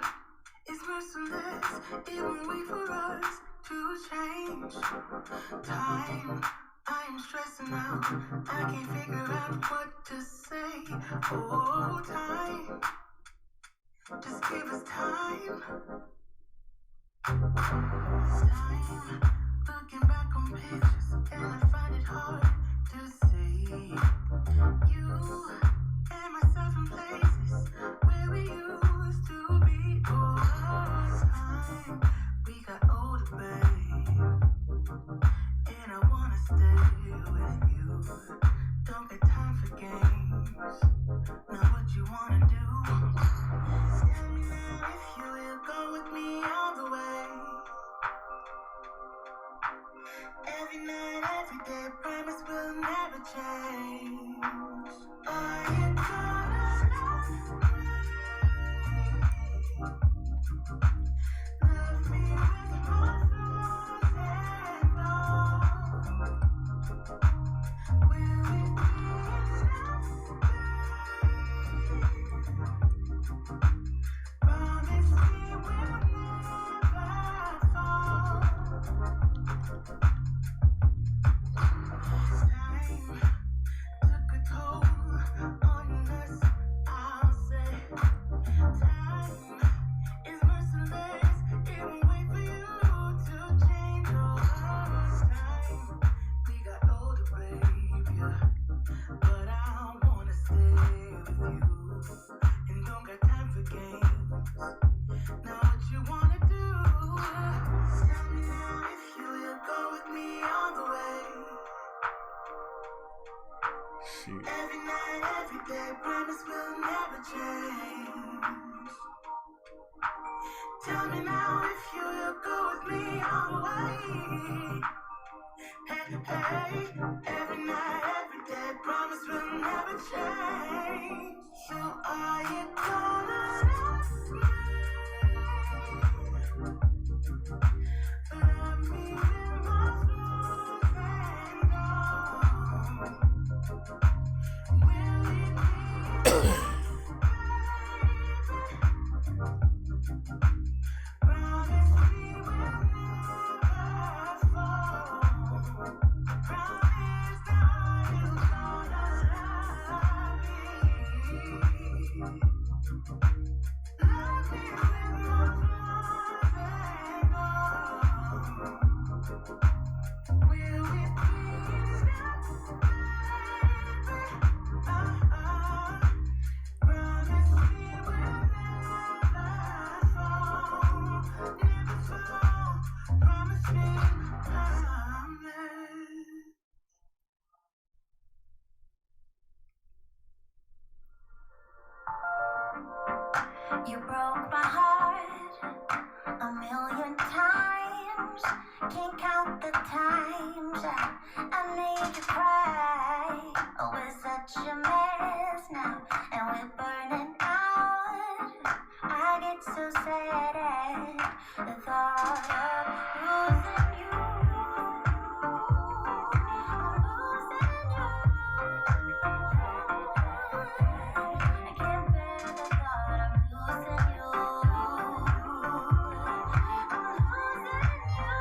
is merciless, it won't wait for us to change. Time, I'm stressing out, I can't figure out what to say. Oh, time, just give us time. Time, looking back on pictures, and I find it hard to see you and myself in places where we used to be. Oh, time, we got older, babe, and I wanna stay with you. Don't got time for games. Now what you wanna do? Tell me now if you will go with me all the way. Every night, every day, promise will never change. Are you gonna love me with my flaws and all? Will it be enough? Promise me we'll never fall. Time took a toll on us, I'll say. Time is merciless, it won't wait for you to change. Oh, time, we got older, baby, but I wanna stay with you, and don't got time for games. Now what you wanna do? Tell me now if you will go with me all the way. Shoot. Every night, every day, promise will never change. Tell me now if you will go with me all the way. Hey, hey, every night, every day, promise will never change. So are you gonna love me? Love me with my flaws and all. Will it be enough, baby? Promise me we'll never fall. Promise now you're gonna love me. Love me with my flaws and all. Will it be enough, baby? Promise me we'll never fall. Never fall. Promise me, promise. You broke my heart a million times. Can't count the times I made you cry. Oh, we're such a mess now, and we're burning out. I get so sad at the thought of losing you. I'm losing you. I can't bear the thought of losing you. I'm losing you.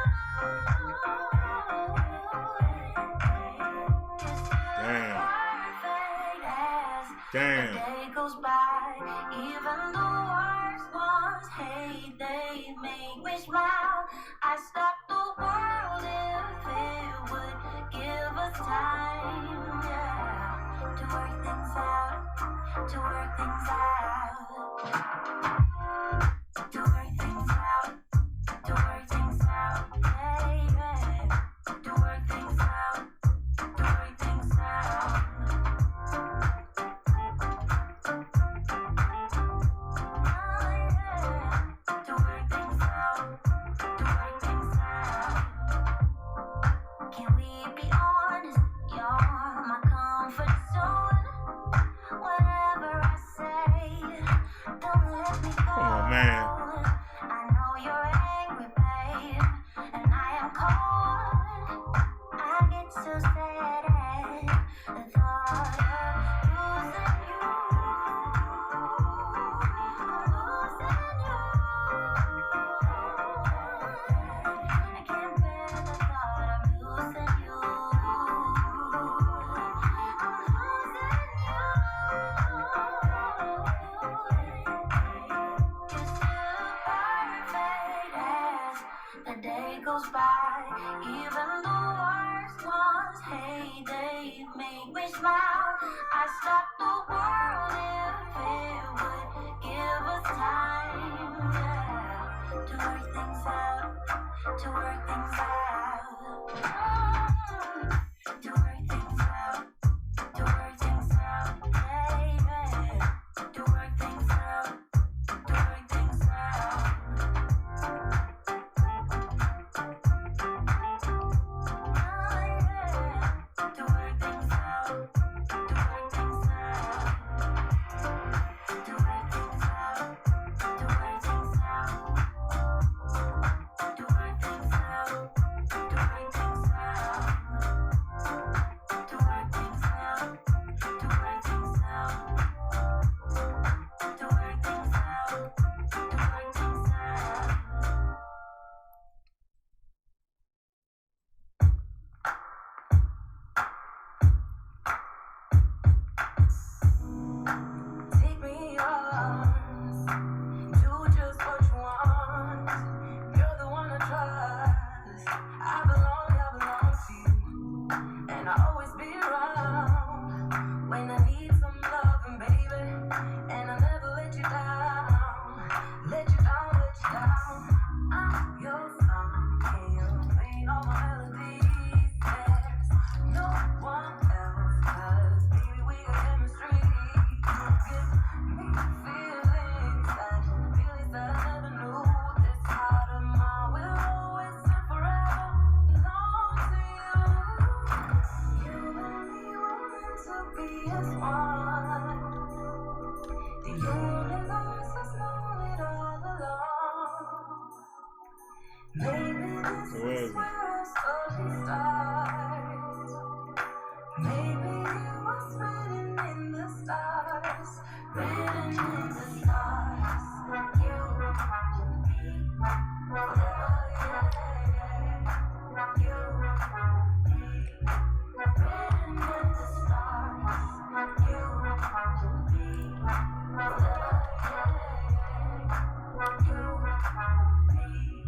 Damn. The day goes by, even the worst ones hate, they make me smile. I stop the world if it would give us time, yeah, to work things out, to work things out, to work things out, to work things out, baby, to work things out, to work things out. To work things out, to work things out. Can we be honest? You're my comfort zone. day goes by, even the worst ones, hey, they make me smile. I stop the world if it would give us time, yeah, to work things out, to work things out. To work things out, to work things out, baby. To work things out, to work things out. Oh, yeah. To work things out, to work things out. To work things out, to work things out. To work things out, to work things out. To work things out, to work things out. To work things out, to work things out. Take me in your arms, do just what you want. You're the one I trust. I belong to you, and I'll always be around when I need some loving, baby. And I'll never let you down, let you down, let you down. I'm your song, and you'll sing all my melodies. There's no one else, 'cause baby we got chemistry. You give me feelings that I never knew. This heart of mine will always and forever belong to you. You and me were meant to be as one. The universe has known it all along. Maybe this So where is is it? where our story starts. Maybe it was written in the stars, written in the stars. You and me forever, yeah, yeah. You and me written in the stars. You and me forever, yeah, yeah. You and me.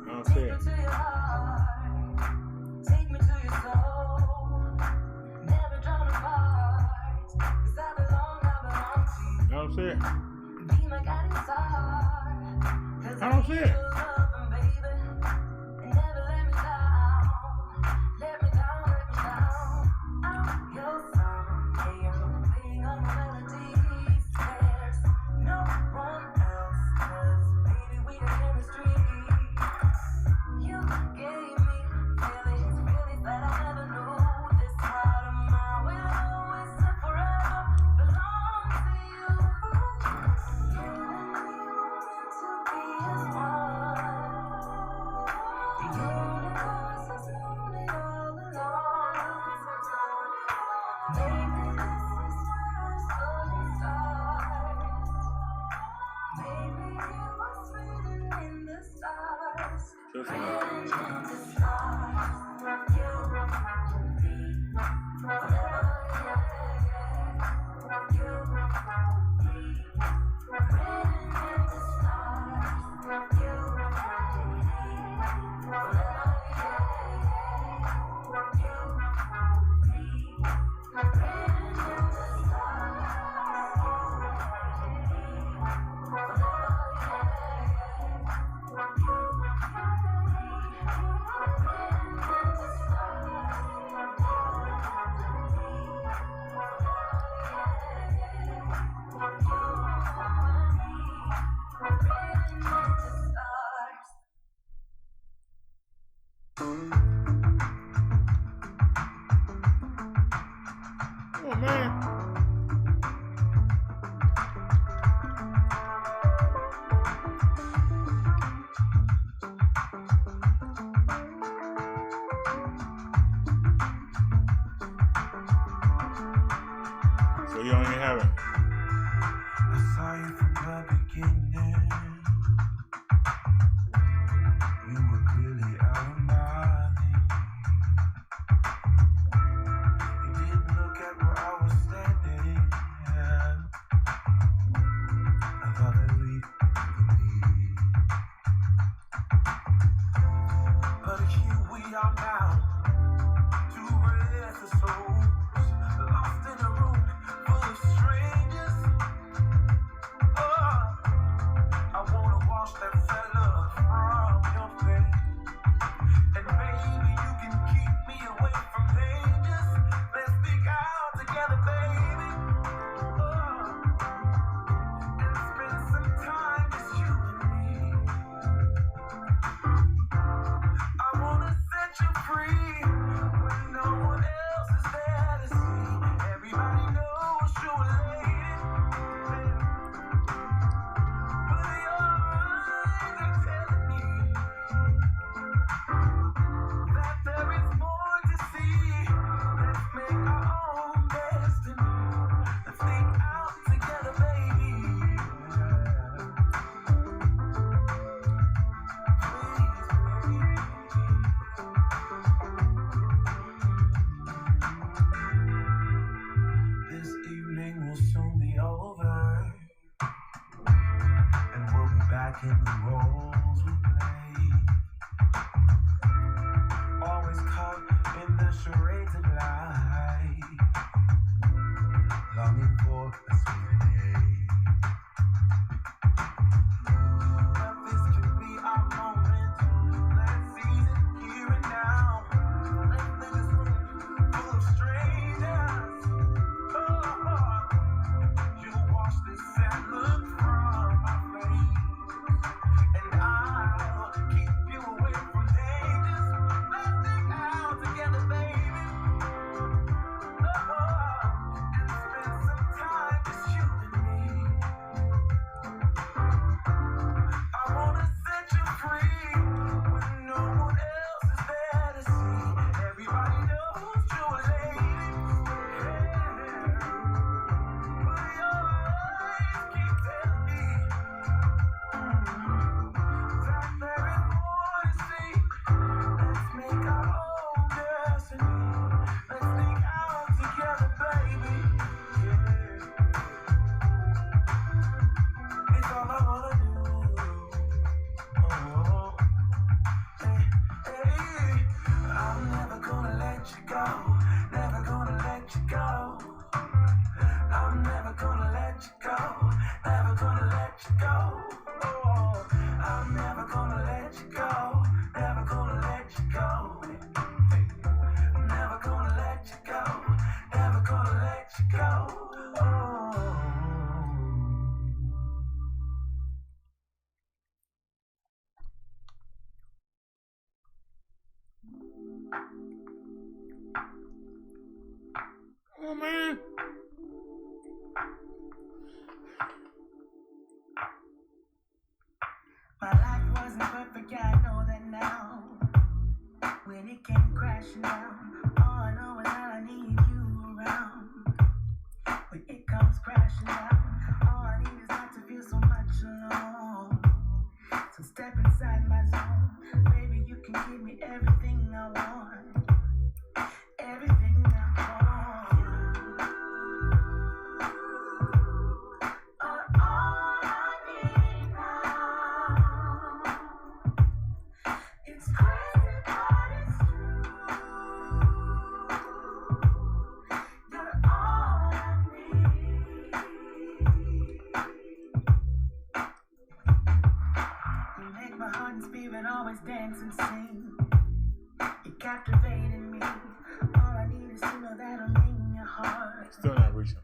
I don't Take see me it. to your heart, take me to your soul. Never drawn apart, 'cause I belong to I don't see it. you. Be my guiding star, 'cause I don't see need it. your loving, baby. And never let me down, let me down, let me down. I'm your song, and you're playing all my melodies. There's no one else, 'cause baby we got chemistry. You gave me feelings that I never knew. This heart of mine will always and forever belong to you. You and me were meant to be as one. The universe has known it all along. Maybe this is where our story starts. Maybe it was written in the stars. Just Written now. in the stars. You and me forever, yeah, yeah. You and me written in the stars. You and me forever, yeah, yeah. You and me written in the stars. You and me forever, yeah, Oh man. So you don't even have it. I saw you from the beginning. You were clearly out of my league. You didn't look at where I was standing. I thought that we could be. are now two restless souls lost in a room full of strangers. Oh, I wanna wash that fella from your face, and maybe you can keep me away from dangers. Let's sneak out together, baby. Oh, and spend some time just you and me. I wanna set you free when no one else is there to see. Everybody knows you're a lady, but your eyes are telling me that there is more to see. Let's make our own destiny. Let's sneak out together, baby. This evening will soon be over, and we'll be back in the roles we play. Always caught in the charades of life, longing for a sweet day. But this could be our moment. Let's seize it here and now. Let's live this room full of strangers. Oh, you wash this sad look from my face, and I'll keep you away from dangers. Let's stick out together, baby. Oh, and spend some time just you and me. I wanna set you free when no one else is there to see. Everybody knows you're a lady, but your eyes keep telling me that there is more to see. Let's make our own destiny. Let's sneak out together, baby. Yeah, it's all I wanna do. Oh, hey, hey, I'm never gonna let you go. Never gonna let you go. I'm never gonna let you go. Never gonna let you go. Oh, I'm never gonna let you go. Never gonna let you go. I'm never gonna let you go. Never gonna let you go. Oh. Oh man. My life wasn't perfect, yeah, I know that now. When it came crashing down, all I know is that I need you around. When it comes crashing down, all I need is not to feel so much alone. So step inside my zone, baby, you can give me everything I want. Everything I want. Are all I need now. It's crazy, but it's true. You're all I need. You make my heart and spirit always dance and sing. You're captivating me. All I need is to know that I'm in your heart Still not reaching.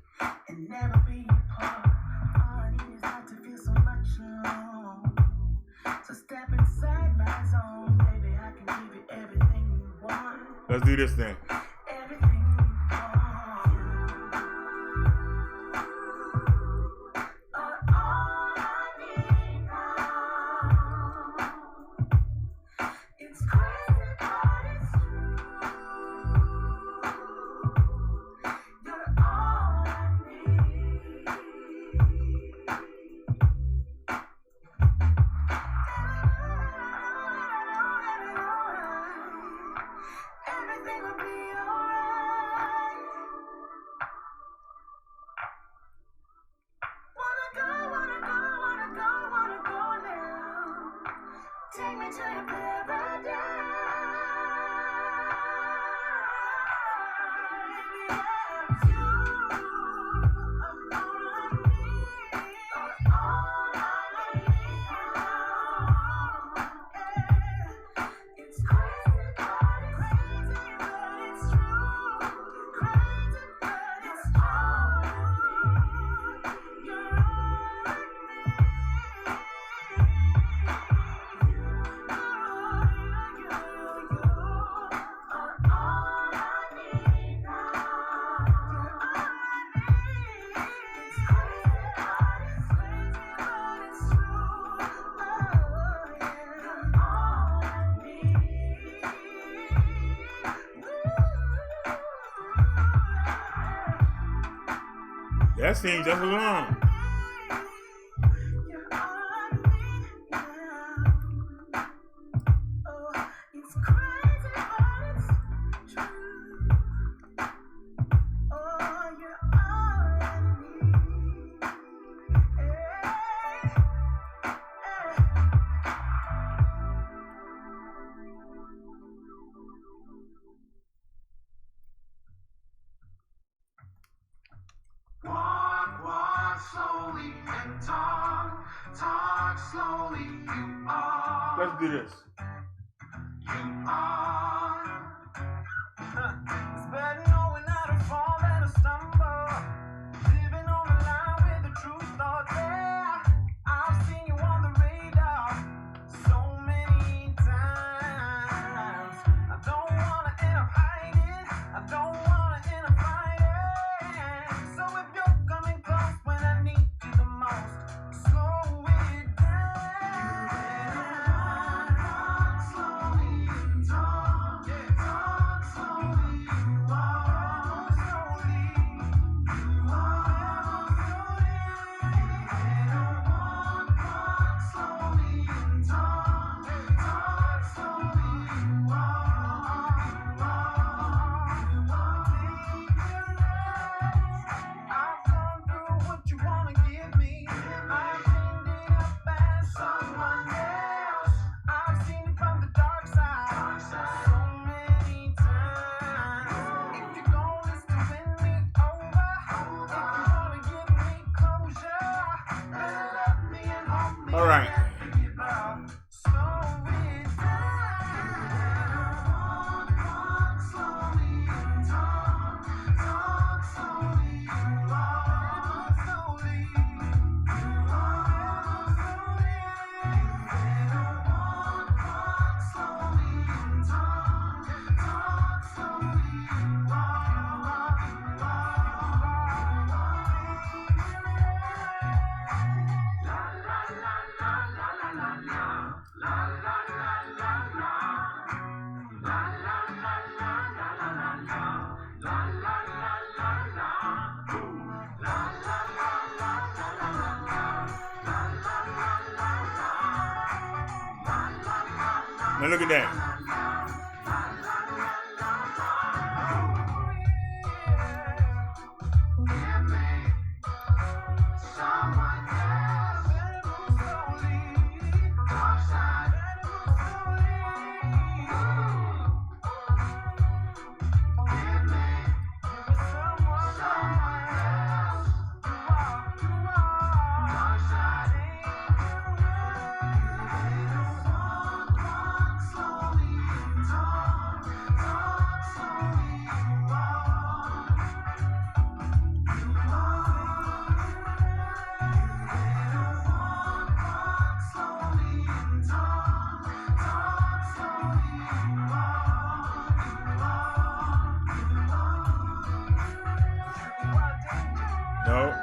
and never be apart. All I need is not to feel so much alone. So step inside my zone, baby. I can give you everything you want. Let's do this thing. Everything you want. Are all I need now. It's crazy, but it's true. You're all I need. Everything will be That seems just long. You're all I need now. Oh, it's crazy, but it's true. Oh, you're all I need. Hey, Walk slowly and talk slowly. You are. Let's do this. You are. It's better knowing how to fall than to stumble. Living on the line with the truth not there. I've seen you on the radar so many times. I don't wanna end up hiding. I don't wanna end up fighting. So if you're coming close when I need you the most, slow it down. Walk slowly and talk slowly. You walk slowly. You walk slowly. Walk slowly and talk slowly. You walk. I've gone through what you wanna give me. I've cleaned it up as someone else. I've seen it from the dark side so many times. If you're going to win me over, if you wanna give me closure, then love me and hold me. All right. Slow it down. Walk slowly and talk slowly. You walk slowly. You walk slowly. Walk slowly and talk slowly. You walk. Now look at that. Give me someone else. Dark side. Give me someone else. Dark side. Walk slowly and talk slowly. You walk. Walk slowly and talk slowly. You No.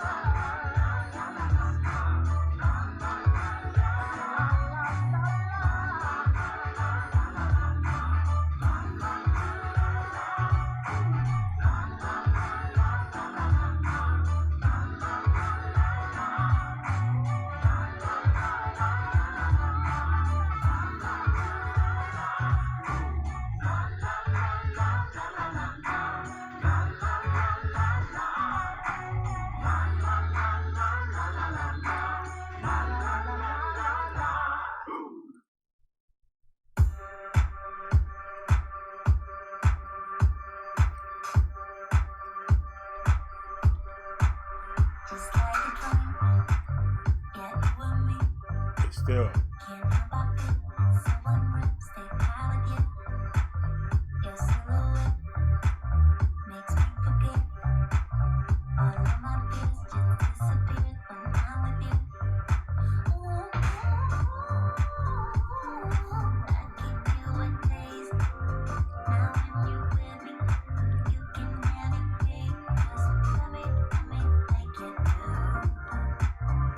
just like a dream. Get with me. It's still. Can't help but feel so unreal. Stay proud of you. Your silhouette makes me forget all of my fears. Just disappear when I'm with you. Ooh, I keep you a taste. Now when you with me, you can have it. Just love me like you do.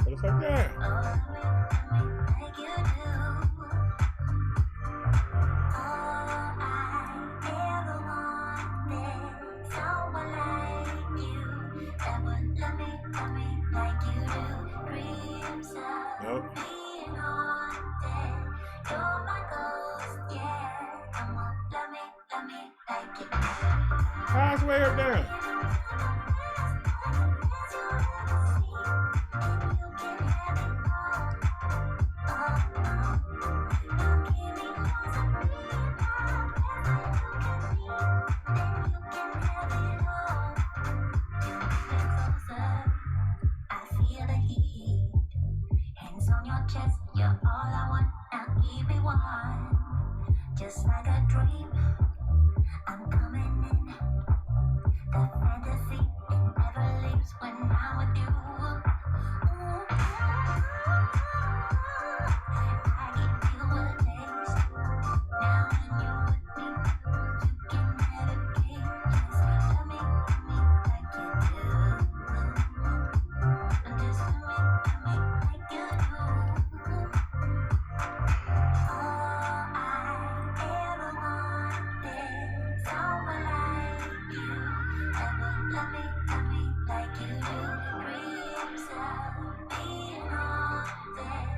What if I did? Oh, love me like you do. All I ever wanted, someone like you that would love me Nope. being haunted. You're my ghost, yeah. Come on, let me like it. How's way up there? I feel the heat. Hands on your chest, you're all I want. Now keep me warm, just like a dream. I'm coming in. The fantasy it never leaves when I'm with you. I give you a taste. Now when you're with me, you can have it. Just love me like you do. And just love me like you do. All I ever wanted, someone like you. Ever love me like you do. Dreams of being haunted.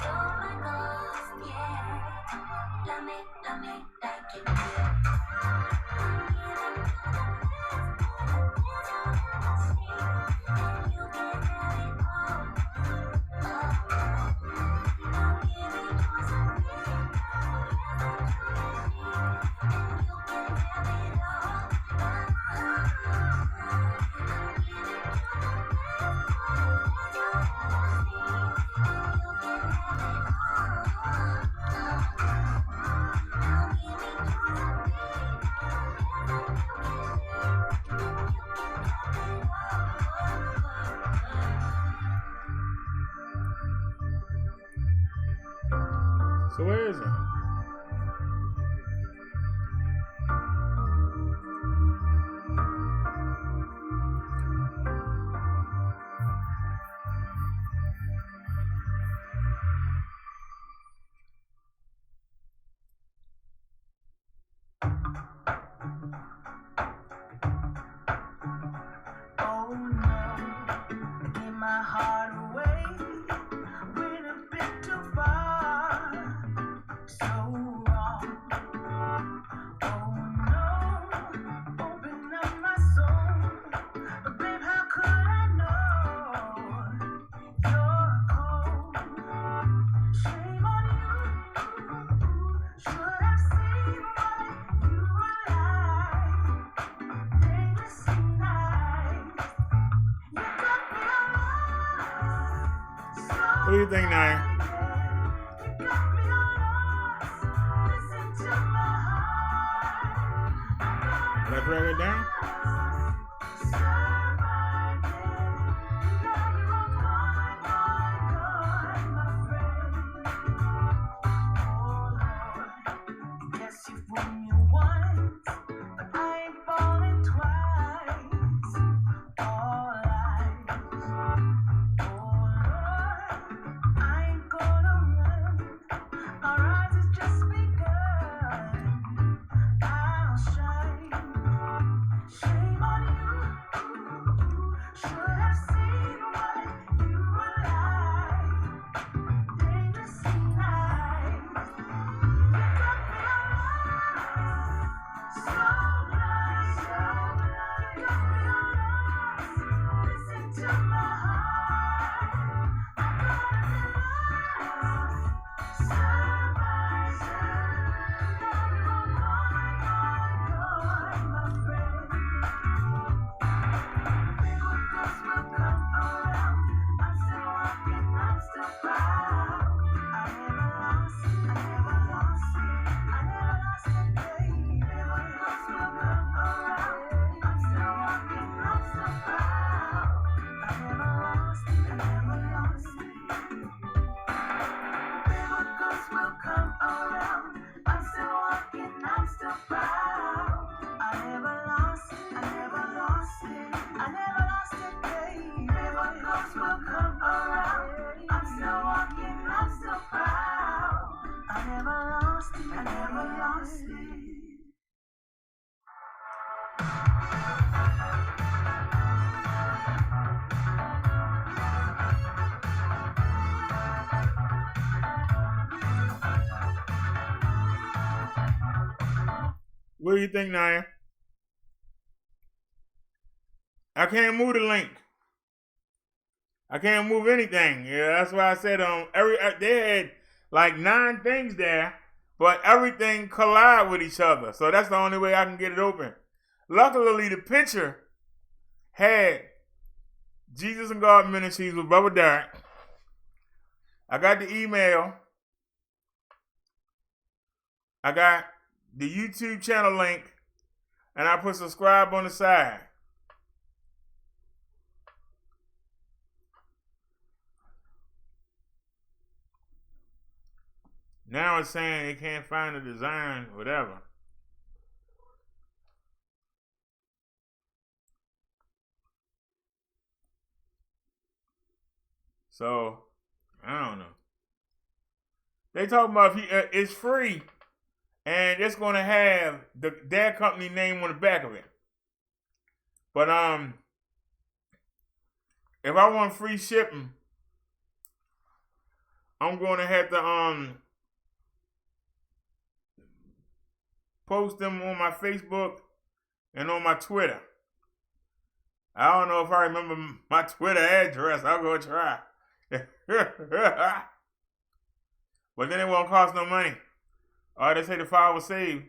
You're my ghost, yeah. Love me like you do. So where is it? Oh no, give my heart away. Went a bit too far, so wrong. Oh no, open up my soul, but babe, how could I know you're cold? Shame on you. Should have seen what you were like. Dangerously nice. You got me lost. What do you think, Nine? You got me lost. Listen to my heart. Did I drag it down? Guess you fooled me once, but I ain't falling twice. All lies. Oh Lord, I ain't gonna run. Our rise has just begun. I'll shine. What do you think, Naya? I can't move the link. I can't move anything. Yeah, that's why I said they had like 9 things there, but everything collide with each other. So that's the only way I can get it open. Luckily, the picture had Jesus and God Ministries with Brother Derrick. I got the email. I got the YouTube channel link, and I put subscribe on the side. Now it's saying it can't find the design, whatever. So, I don't know. They talking about it's free, and it's going to have their company name on the back of it. But if I want free shipping, I'm going to have to post them on my Facebook and on my Twitter. I don't know if I remember my Twitter address. I'll go try. But then it won't cost no money. They say the file was saved.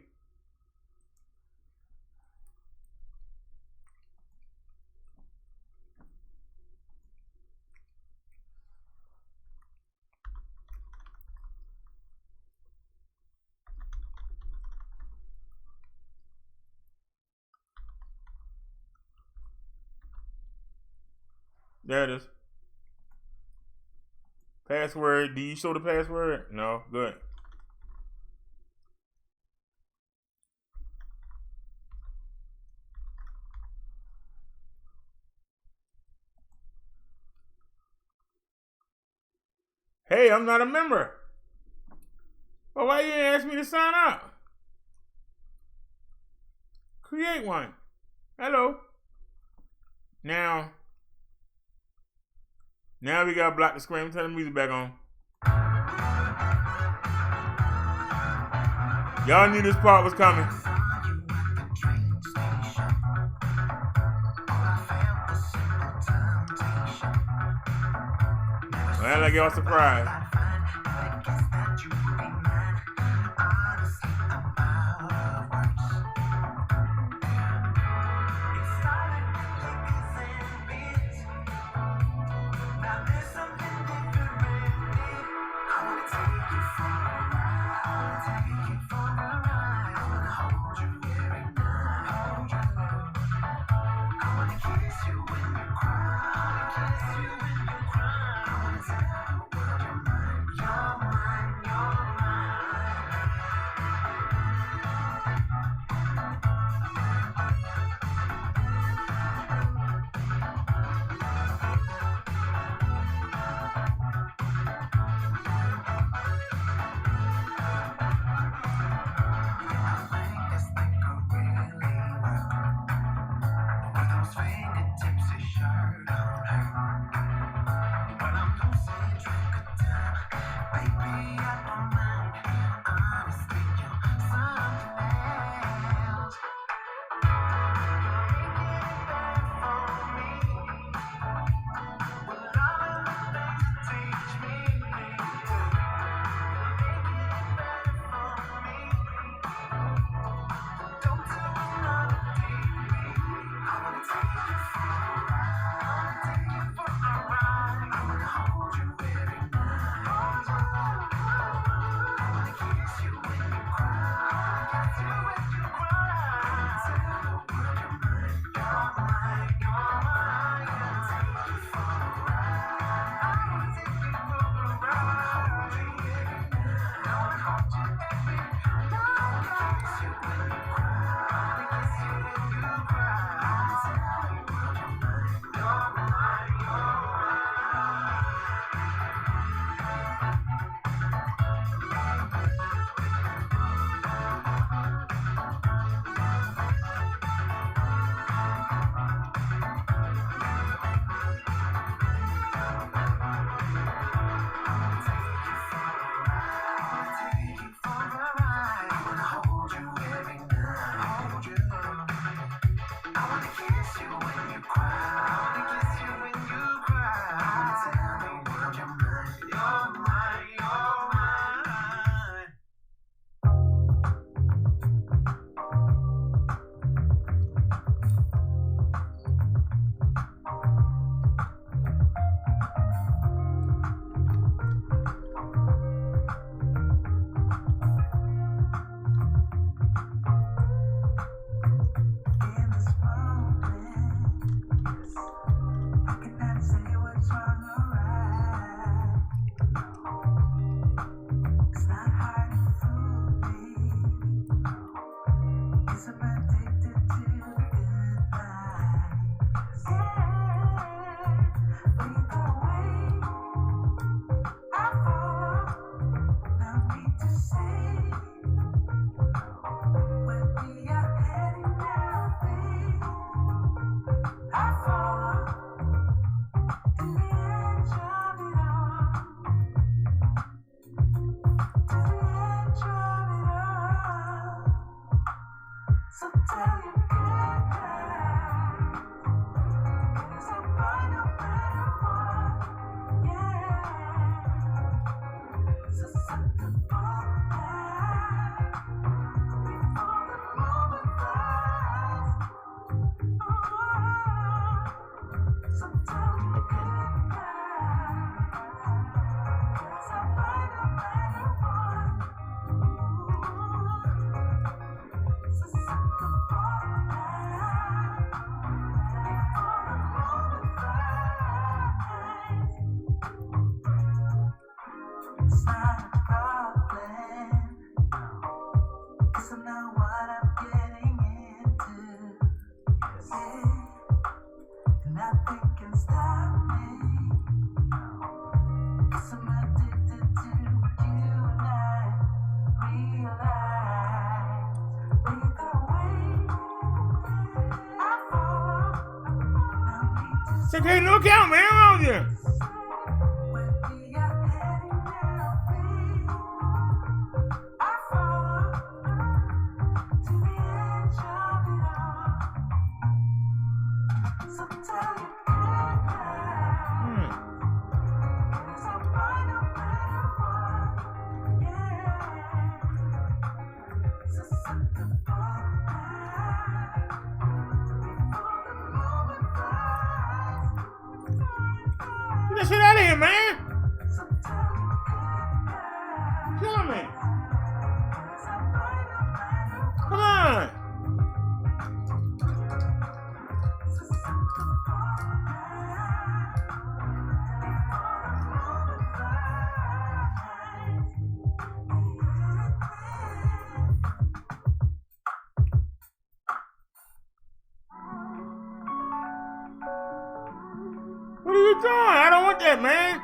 There it is. Password. Do you show the password? No. Good. Hey, I'm not a member. Well, why you didn't ask me to sign up? Create one. Hello. Now we gotta block the screen. Turn the music back on. Y'all knew this part was coming. Well, like y'all surprised. It's not a problem, 'cause I know what I'm getting into. Yeah, nothing can stop me, 'cause I'm addicted to you and I realize with the way I follow, no need to So take no count, man. What's wrong with you? where we are heading now, babe. I follow to the edge of it all. So tell you goodbye. Cause I'll find no matter what. Yeah. So suck the ball before the moment flies. Get that shit out of here, man. So tell you goodbye. Kill me. Cause I'll find no matter what. Come on. So suck the ball What are you doing? I don't want that, man.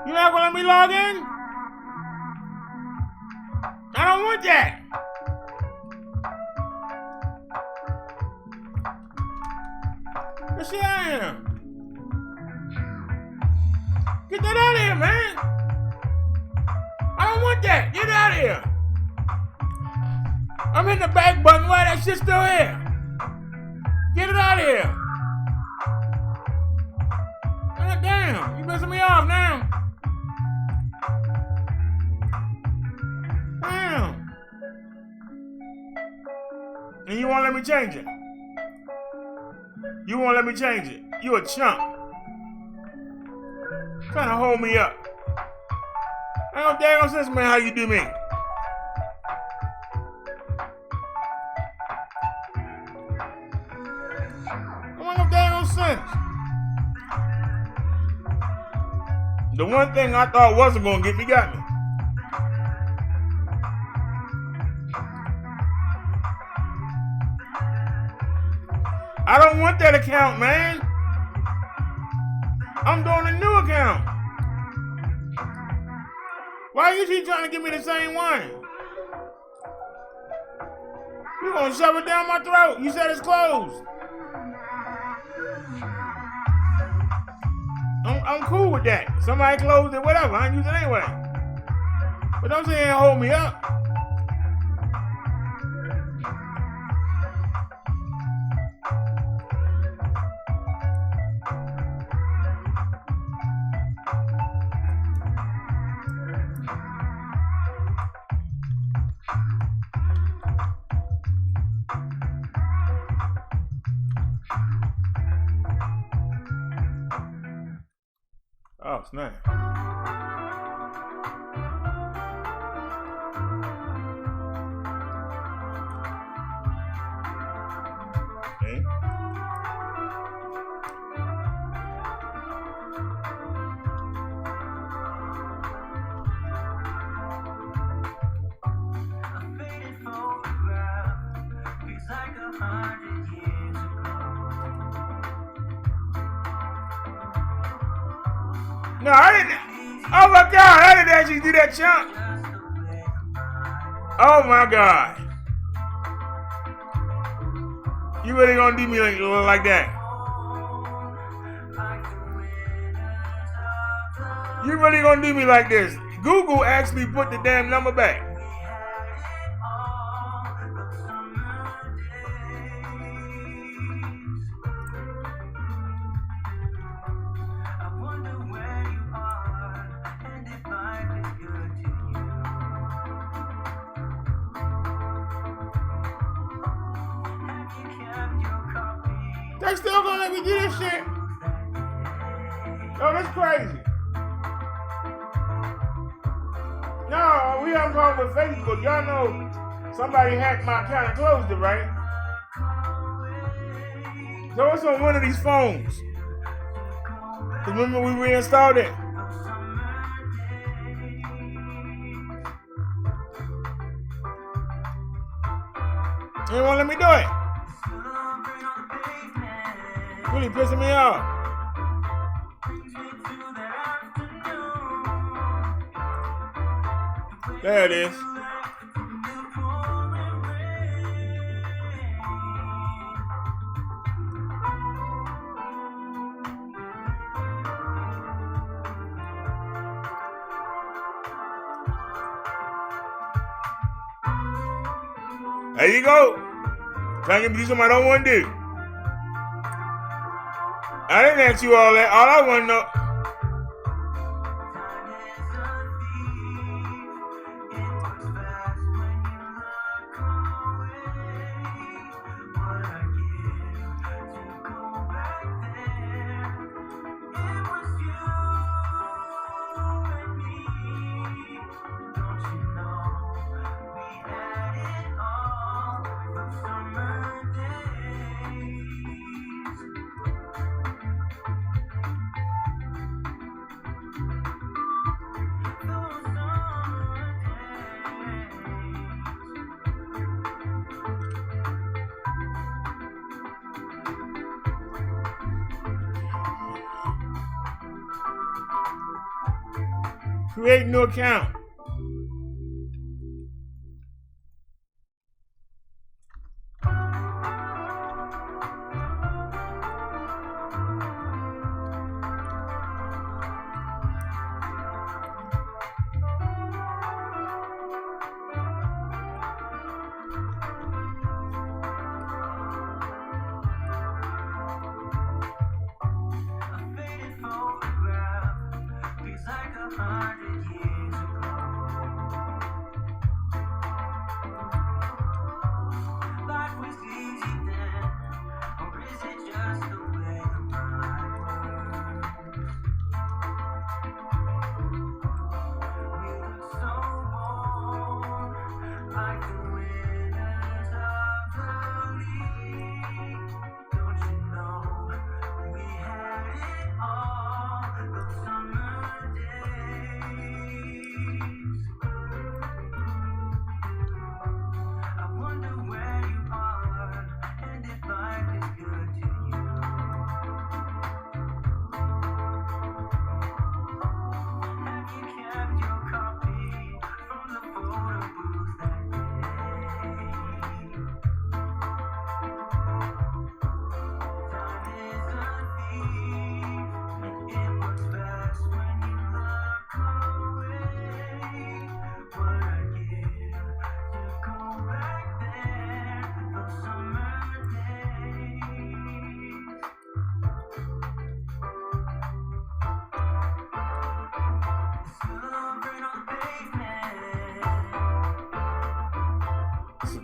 You not gonna let me log in? I don't want that. Get shit out of here. Get that out of here, man. I don't want that. Get out of here. I'm hitting the back button. Why that shit still here? Get it out of here. God damn, you pissing me off now. Damn. And you won't let me change it. You won't let me change it. You a chump. Trying to hold me up. I don't dang sense, man, how you do me. I want no dang sense. The one thing I thought wasn't gonna get me got me. I don't want that account, man. I'm doing a new account. Why you keep trying to give me the same one? You gonna shove it down my throat? You said it's closed. I'm cool with that. Somebody closed it, whatever. I ain't use it anyway. But don't say it hold me up. Oh, snap. Okay. A faded photograph feels like 100 years ago. No, I didn't. Oh my God, I didn't actually do that chunk. Just the way Oh my God. You really gonna do me like that? like the winners of the You really gonna do me like this? Google actually put the damn number back. we had it all those summer days. I wonder where you are and if life is good to you. Have you kept your copy? They still gonna let me do this shit? Oh, that's crazy. something wrong with Facebook. Y'all know somebody hacked my account and closed it, right? So it's on one of these phones. Remember we reinstalled it? They won't let me do it. Really pissing me off. There it is. There you go. Trying to do something I don't want to do. I didn't ask you all that. All I want to know. Create new account.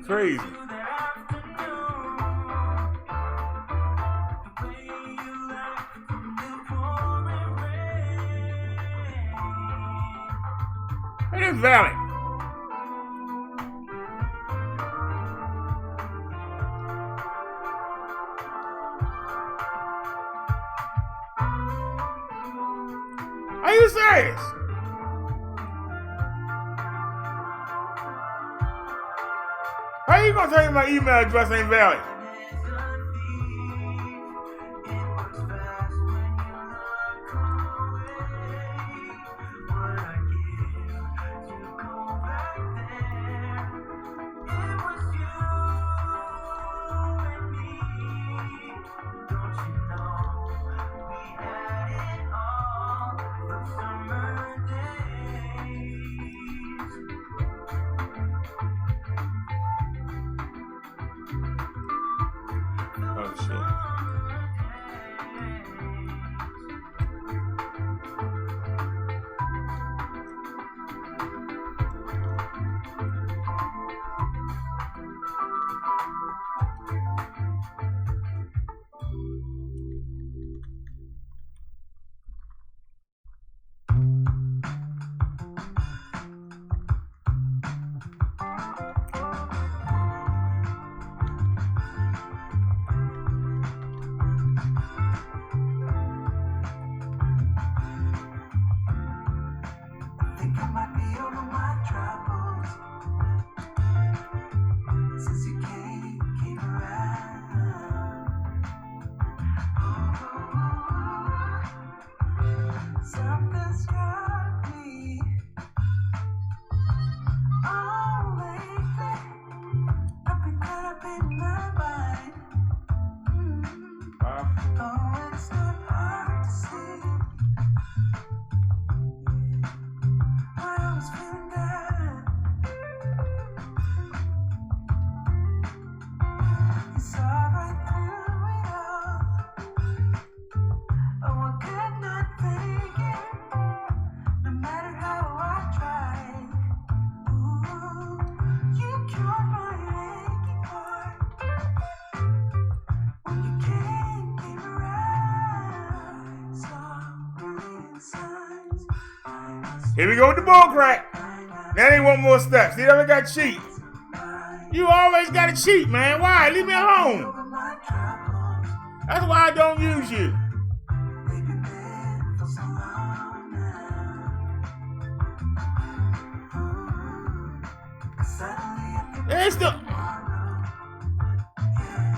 Crazy. It is valid. Are you serious? How you gonna tell me my email address ain't valid? think I might be over my troubles. Since you came around. Something struck me. Oh, lately, I've been caught up in my mind. Oh, it's not hard to see. Why I was feeling down. You saw right through it all. Oh, I could not fake it. No matter how I tried. Ooh, you cured my aching heart. When you came around, saw brilliant signs. Here we go with the bull crack. That ain't one more step. See, that we got cheat. You always gotta cheat, man. Why? Leave me alone. Over my troubles, That's why I don't use you. they've been there for so long now. Ooh, suddenly I think It's the tomorrow. Yeah,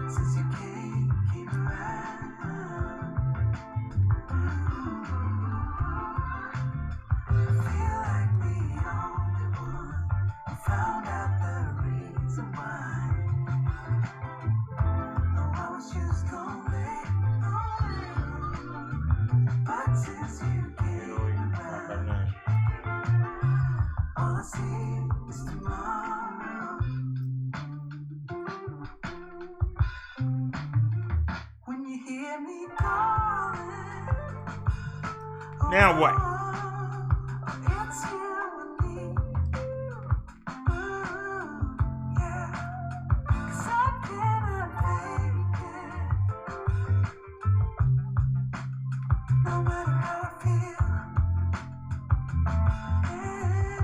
since you came around. I feel like the only one who found out the reason why. Oh, I was just lonely. But since you came around, all I see is tomorrow. When you hear me calling, Now what? oh, it's you and me. Ooh, yeah. 'Cause I cannot fake it. No matter how I feel. Yeah.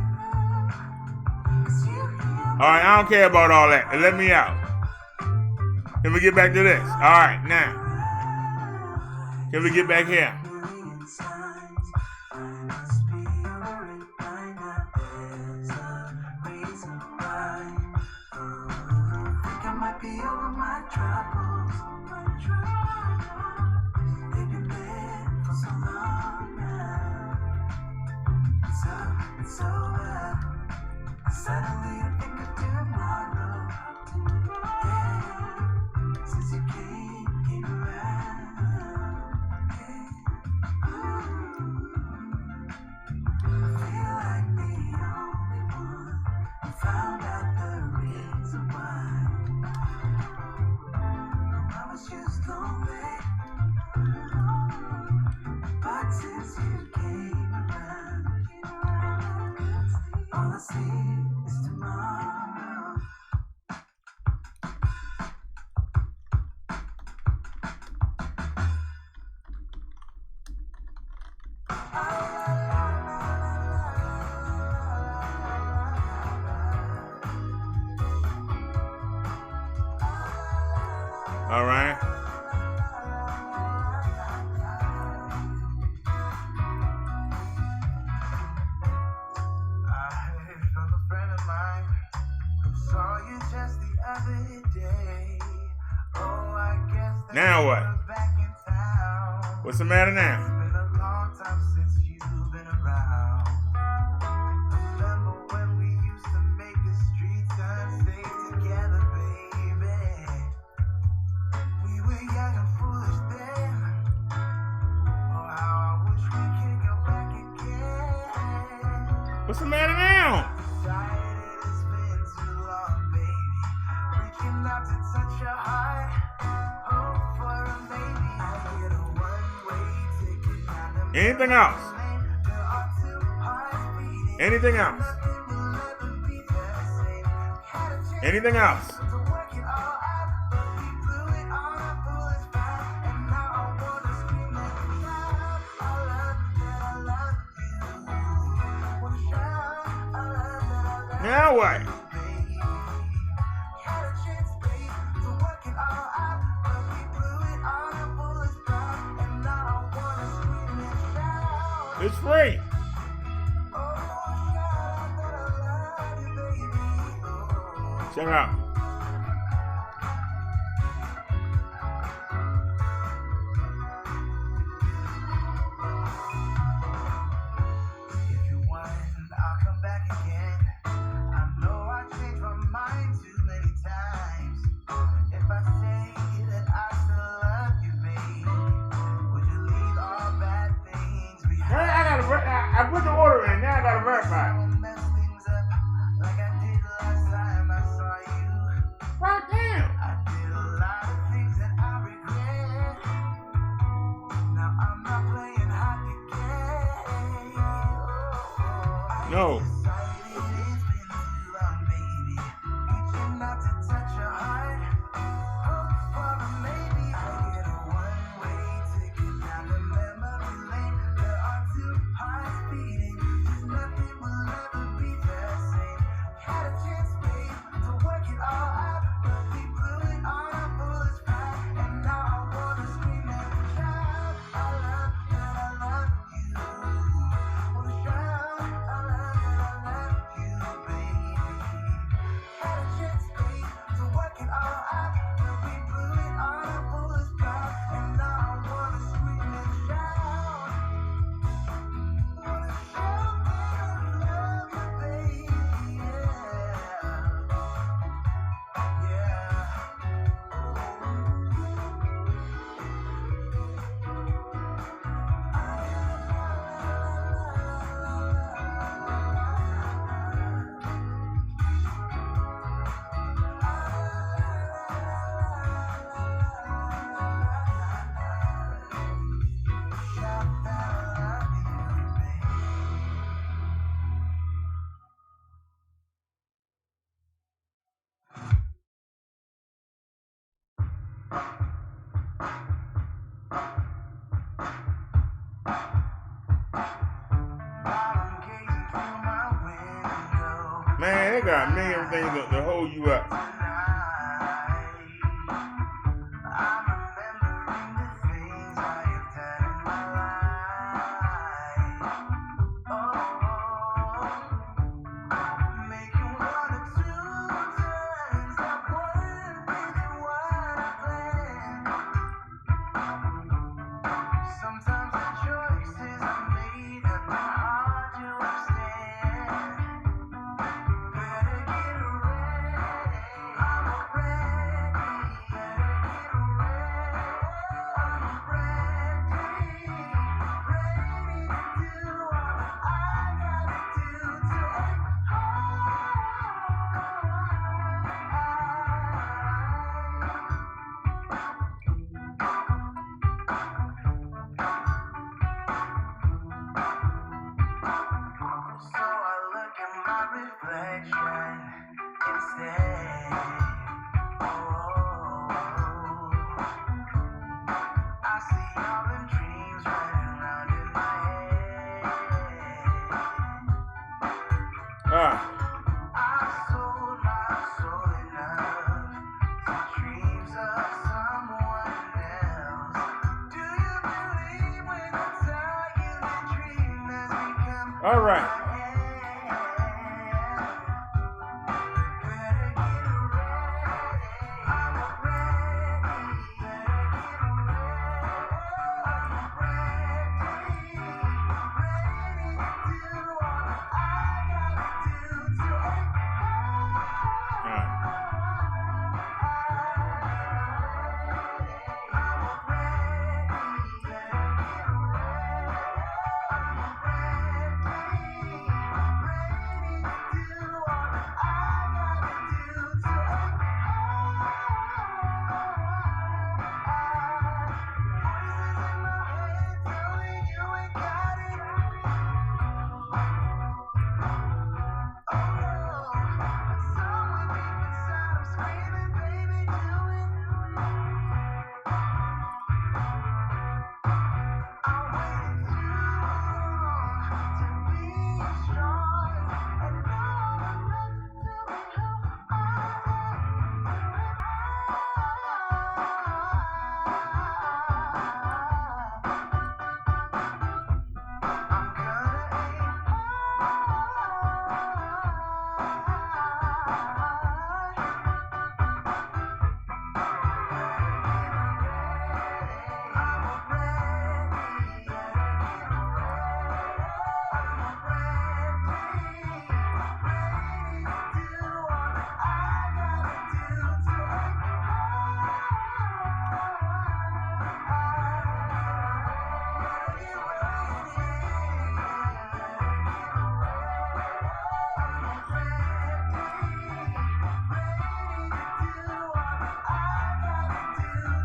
'Cause you hear all right. I don't care about all that. Let me out. Can we get back to this? All right, now. Can we get back here? million signs. I must be over it by now. There's a reason why. I think I might be over my troubles. They've been there for so long now. It's over. Suddenly I think of tomorrow. Yeah, since you came around. Yeah. Ooh, I feel like the only one who found out the reason why. I was just lonely. But since you came around, all I see is tomorrow. All right. I heard from a friend of mine who saw you just the other day. Oh, I guess that Now what? you're back in town. What's the matter now? It's been a long time since you've been around. Remember when we used to make the streets unsafe together, baby? We were young and foolish then. Oh, how I wish we could go back again. What's the matter now? Decided it's been too long, baby. Reaching out to touch your heart. Hope for a maybe. I get a one-way ticket down the Anything else? lane. There are two hearts beating. Anything else? Nothing will ever be the same. Had a chance Anything else? to work it all out, but we blew it on a foolish fight. And now I wanna scream and shout. I love that I love you. Wanna shout. I love that I love Now what? you, baby. Had a chance, babe, to work it all out, but we blew it on a foolish fight. And now I wanna scream and shout. It's free. Check out. If you want, I'll come back again. I know I changed my mind too many times. If I say that I still love you, babe, would you leave all bad things behind? I put the order in. Now I gotta verify. I won't mess things up like I did last time I saw you. God damn. I did a lot of things that I regret. Now I'm not playing hard to get. No. Man, they got a million things to hold you up. Sometimes the choices I made have been hard to understand. Better get ready. I'm ready. Better get ready. I'm ready. Ready to do what I gotta do to So I look at my reflection instead. I see all the dreams running around in my head. I sold my soul enough to dreams of someone else. Do you believe when I tell you the dream has become All right.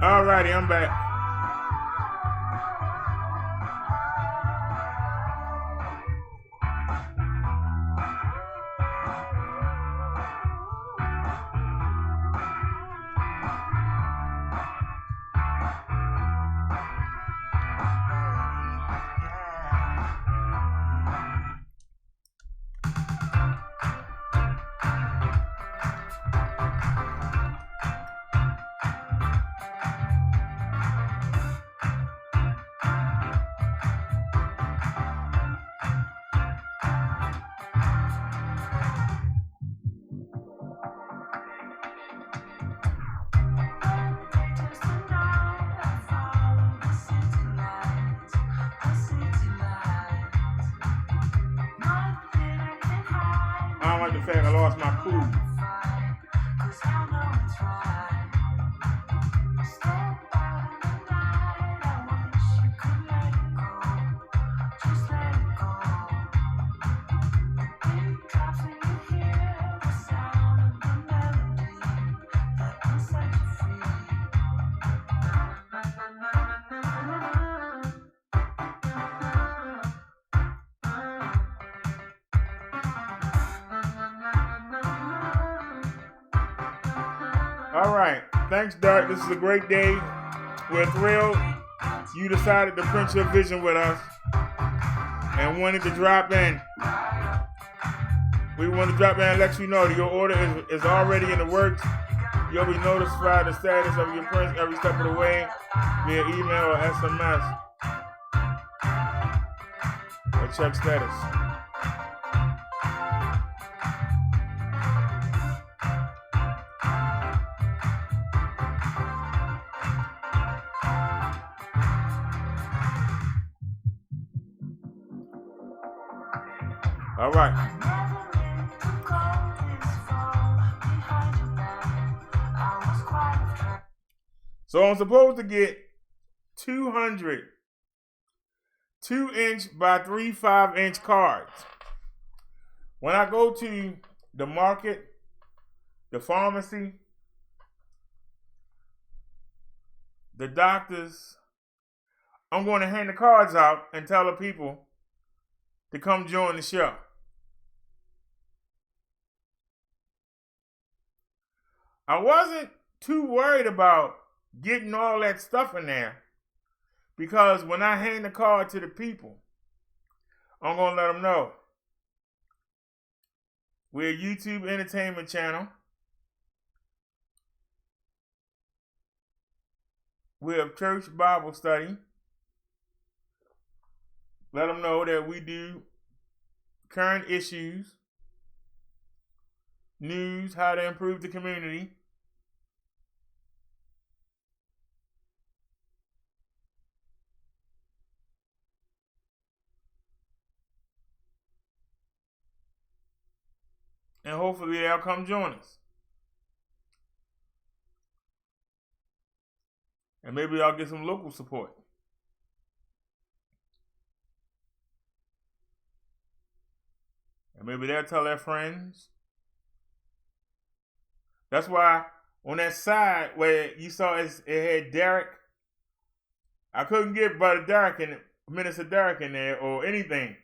Alrighty, I'm back. I don't like the fact I lost my cool. All right. Thanks, Derrick. This is a great day. We're thrilled you decided to print your vision with us and wanted to drop in. We want to drop in and let you know that your order is already in the works. You'll be notified the status of your prints every step of the way via email or SMS. Or check status. All right. So I'm supposed to get 200 2-inch by 3 5-inch cards. When I go to the market, the pharmacy, the doctors, I'm going to hand the cards out and tell the people to come join the show. I wasn't too worried about getting all that stuff in there because when I hand the card to the people, I'm going to let them know we're a YouTube entertainment channel. We're a church Bible study. Let them know that we do current issues, news, how to improve the community. And hopefully they'll come join us. And maybe I'll get some local support. And maybe they'll tell their friends. That's why on that side where you saw it had Derrick, I couldn't get Brother Derrick and Minister Derrick in there or anything.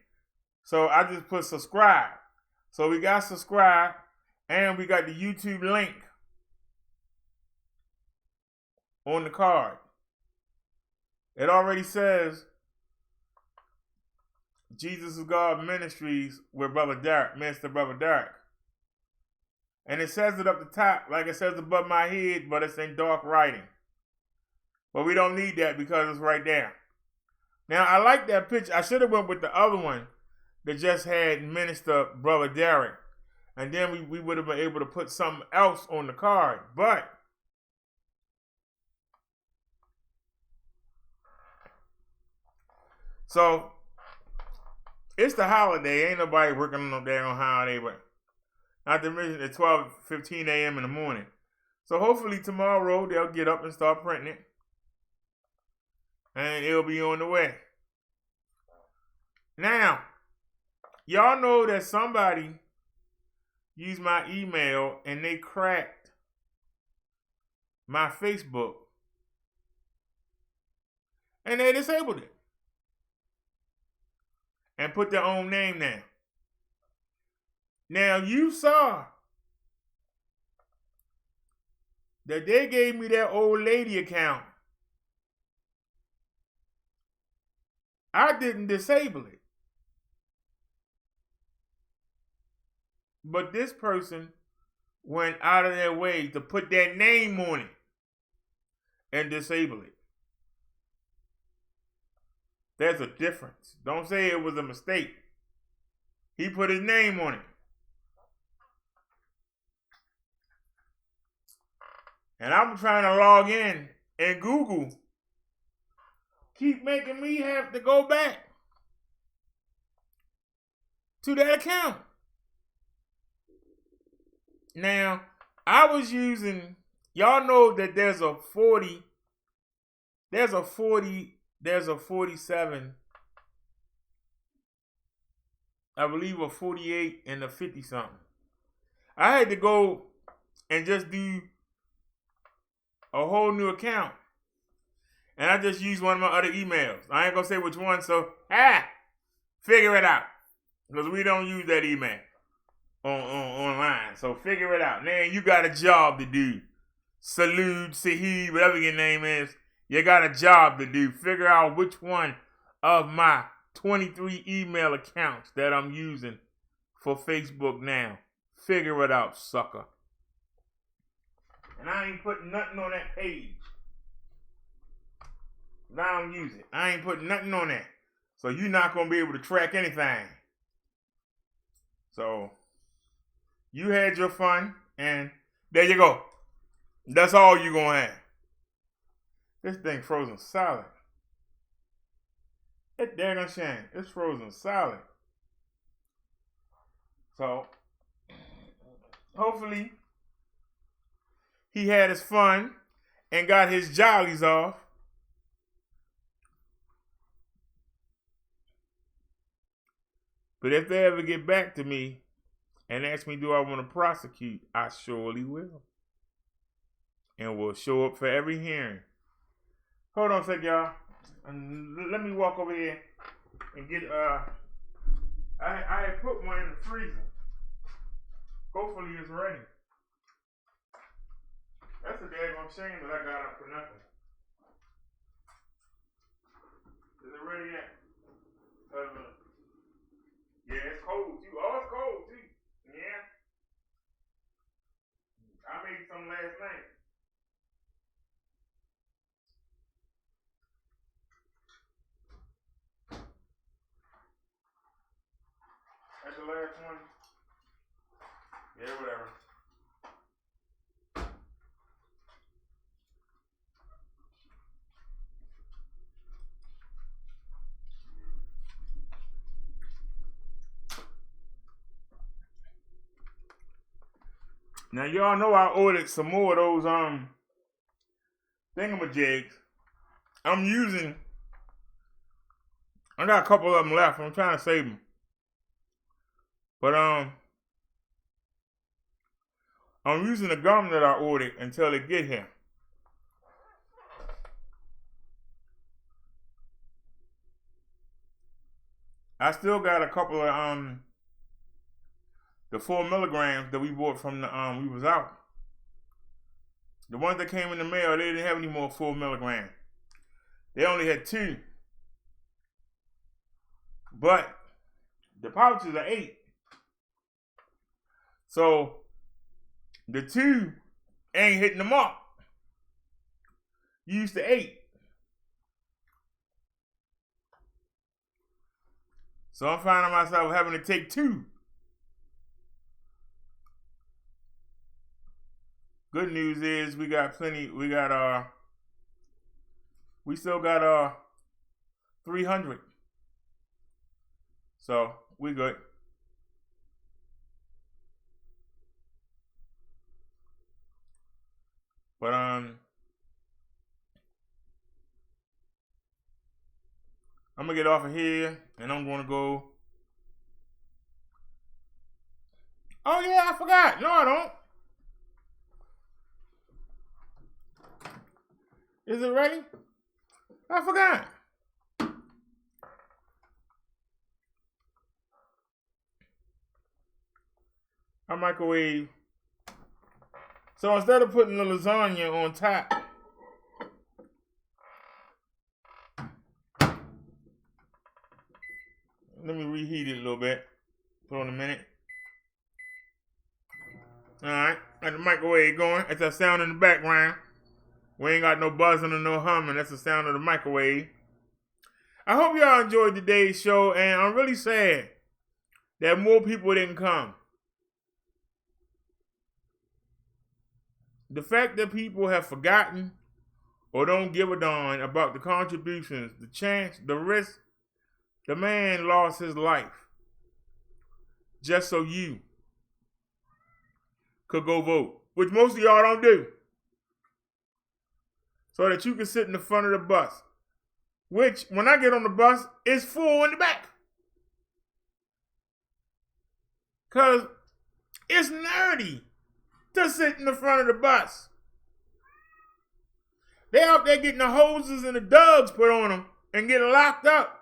So I just put subscribe. So we got subscribe and we got the YouTube link on the card. It already says Jesus is God Ministries with Brother Derrick, Minister Brother Derrick. And it says it up the top like it says above my head, but it's in dark writing. But we don't need that because it's right there. Now, I like that picture. I should have went with the other one that just had Minister Brother Derrick. And then we would have been able to put something else on the card. But so it's the holiday. Ain't nobody working on no damn holiday, but not to mention it's 12:15 a.m. in the morning. So hopefully tomorrow they'll get up and start printing it. And it'll be on the way. Now, y'all know that somebody used my email and they cracked my Facebook And they disabled it. And put their own name there. Now you saw that they gave me that old lady account. I didn't disable it. But this person went out of their way to put their name on it and disable it. There's a difference. Don't say it was a mistake. He put his name on it. And I'm trying to log in, and Google keep making me have to go back to that account. Now, I was using, y'all know that there's a 47, I believe a 48 and a 50 something. I had to go and just do a whole new account. And I just used one of my other emails. I ain't gonna say which one, so figure it out. Because we don't use that email online. So figure it out. Man, you got a job to do. Salud, Sahid, whatever your name is. You got a job to do. Figure out which one of my 23 email accounts that I'm using for Facebook now. Figure it out, sucker. And I ain't putting nothing on that page. I don't use it. I ain't putting nothing on that. So you're not going to be able to track anything. So you had your fun, and there you go. That's all you're going to have. This thing frozen solid. That daggone shame. It's frozen solid. So hopefully he had his fun and got his jollies off. But if they ever get back to me and ask me, do I want to prosecute, I surely will. And will show up for every hearing. Hold on a sec, y'all. Let me walk over here and get, I had put one in the freezer. Hopefully it's ready. That's a daggone shame that I got up for nothing. Is it ready yet? Yeah, it's cold too. Oh, it's cold too. Yeah. I made some last night. That's the last one. Yeah, whatever. Now y'all know I ordered some more of those thingamajigs. I got a couple of them left. I'm trying to save them. But I'm using the gum that I ordered until they get here. I still got a couple of the 4 milligrams that we bought from the we was out. The ones that came in the mail, they didn't have any more 4 milligrams. They only had 2. But the pouches are 8. So the 2 ain't hitting them up. Used to 8. So I'm finding myself having to take 2. Good news is we got plenty. We still got 300. So we good. But I'm gonna get off of here and I'm gonna go. Oh yeah, I forgot. No, I don't. Is it ready? I forgot. I microwave. So instead of putting the lasagna on top, let me reheat it a little bit. Put on a minute. Alright, got the microwave going. That's that sound in the background. We ain't got no buzzing or no humming. That's the sound of the microwave. I hope y'all enjoyed today's show, and I'm really sad that more people didn't come. The fact that people have forgotten or don't give a darn about the contributions, the chance, the risk, the man lost his life just so you could go vote, which most of y'all don't do, so that you can sit in the front of the bus, which when I get on the bus is full in the back, because it's nerdy to sit in the front of the bus. They out there getting the hoses and the dugs put on them and getting locked up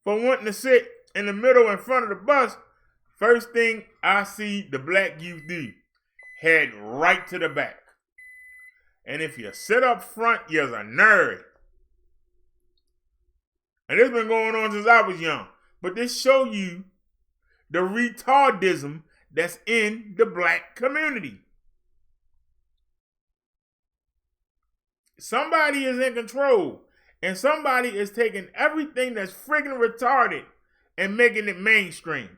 for wanting to sit in the middle in front of the bus. First thing I see the black youth do, head right to the back. And if you sit up front, you're a nerd. And it's been going on since I was young. But this show you the retardism that's in the black community. Somebody is in control, and somebody is taking everything that's friggin' retarded and making it mainstream.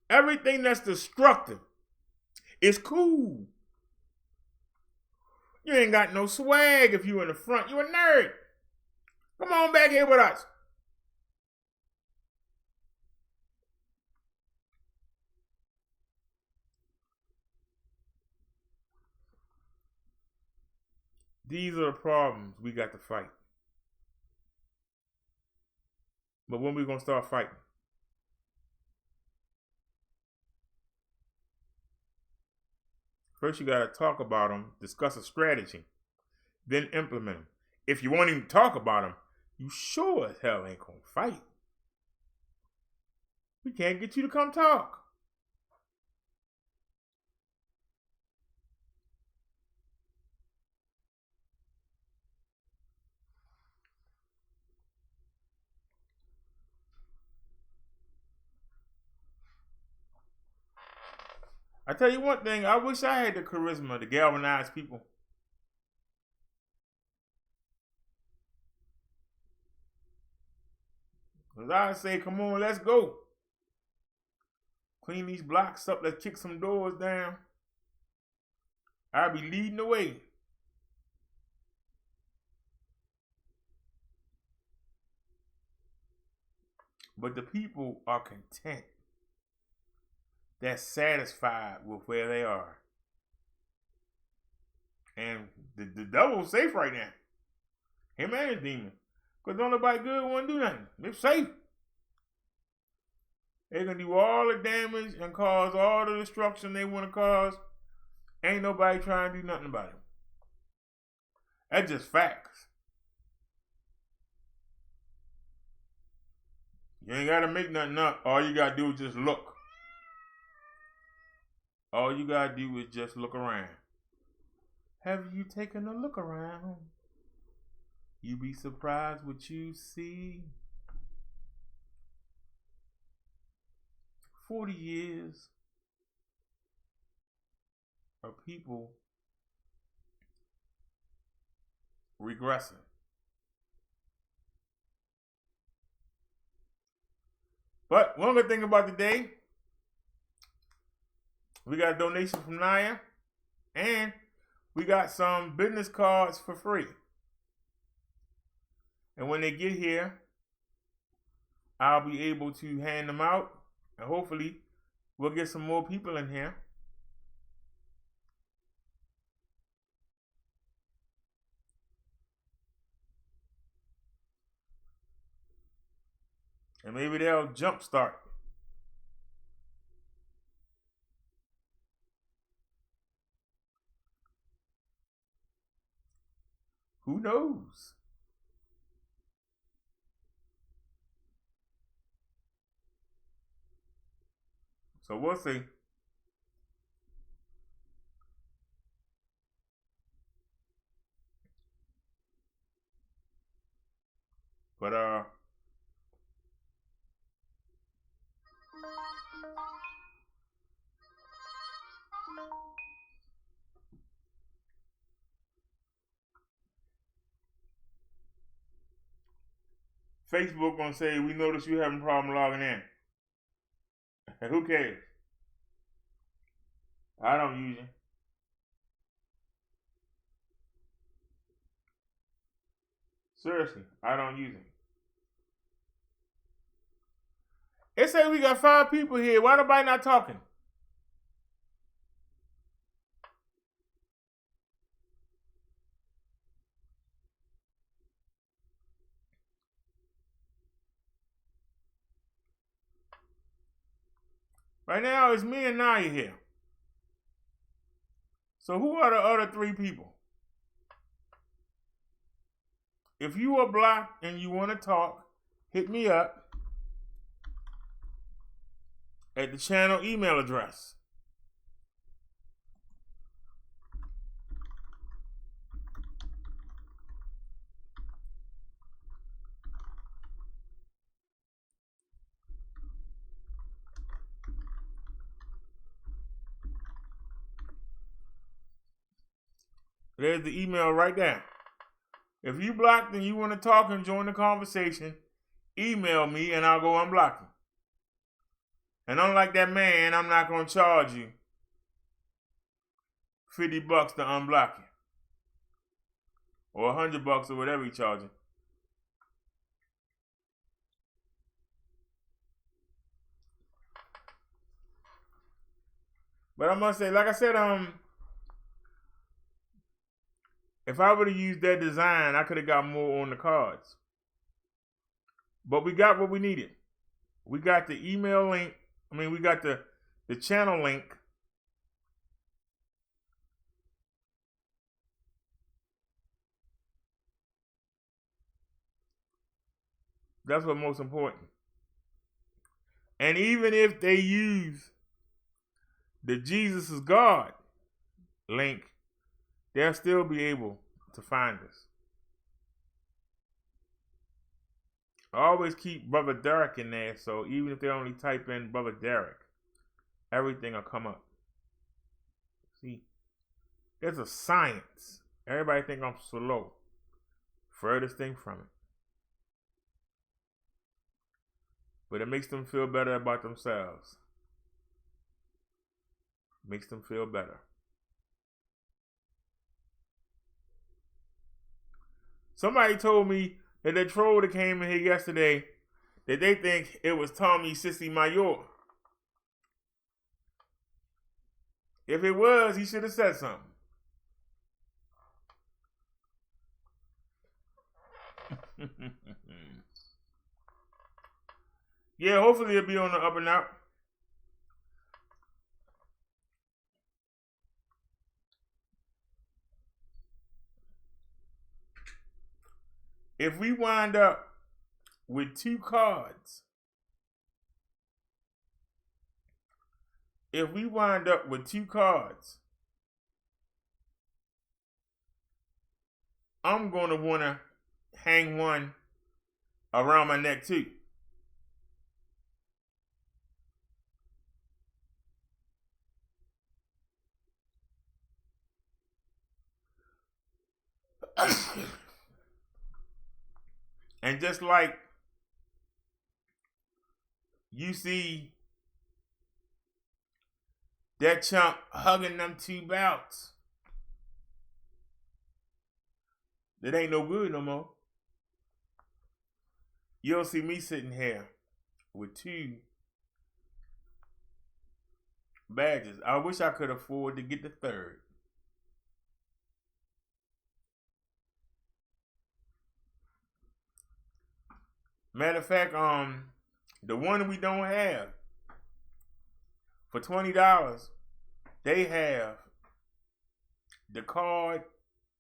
Everything that's destructive is cool. You ain't got no swag if you in the front. You a nerd. Come on back here with us. These are the problems we got to fight. But when we gonna start fighting? First, you got to talk about them, discuss a strategy, then implement them. If you won't even talk about them, you sure as hell ain't going to fight. We can't get you to come talk. I tell you one thing, I wish I had the charisma to galvanize people. Because I say, come on, let's go. Clean these blocks up, let's kick some doors down. I'll be leading the way. But the people are content. They're satisfied with where they are. And the devil's safe right now. Him and his demon. Because don't nobody good want to do nothing. They're safe. They're going to do all the damage and cause all the destruction they want to cause. Ain't nobody trying to do nothing about it. That's just facts. You ain't got to make nothing up. All you got to do is just look. All you got to do is just look around. Have you taken a look around? You be surprised what you see. 40 years of people regressing. But one good thing about the day, we got a donation from Naya, and we got some business cards for free. And when they get here, I'll be able to hand them out, and hopefully we'll get some more people in here. And maybe they'll jumpstart. Who knows? So we'll see. But Facebook gonna say, we noticed you having a problem logging in. Who cares? I don't use it. Seriously, I don't use it. It say we got 5 people here. Why nobody not talking? Right now, it's me and Naya here. So who are the other 3 people? If you are blocked and you want to talk, hit me up at the channel email address. There's the email right there. If you blocked and you want to talk and join the conversation, email me and I'll go unblock you. And unlike that man, I'm not going to charge you $50 to unblock you. Or $100 or whatever you charge you. But I must say, like I said, if I would have used that design, I could have got more on the cards. But we got what we needed. We got the email link. I mean, we got the channel link. That's what's most important. And even if they use the Jesus is God link, they'll still be able to find us. I always keep Brother Derrick in there, so even if they only type in Brother Derrick, everything will come up. See, there's a science. Everybody think I'm slow. Furthest thing from it. But it makes them feel better about themselves. Makes them feel better. Somebody told me that the troll that came in here yesterday, that they think it was Tommy Sissy Mayor. If it was, he should have said something. Yeah, hopefully it'll be on the up and out. If we wind up with 2 cards, I'm going to want to hang one around my neck too. And just like you see that chump hugging them 2 bouts, that ain't no good no more. You'll see me sitting here with 2 badges. I wish I could afford to get the 3rd. Matter of fact, the one we don't have, for $20, they have the card,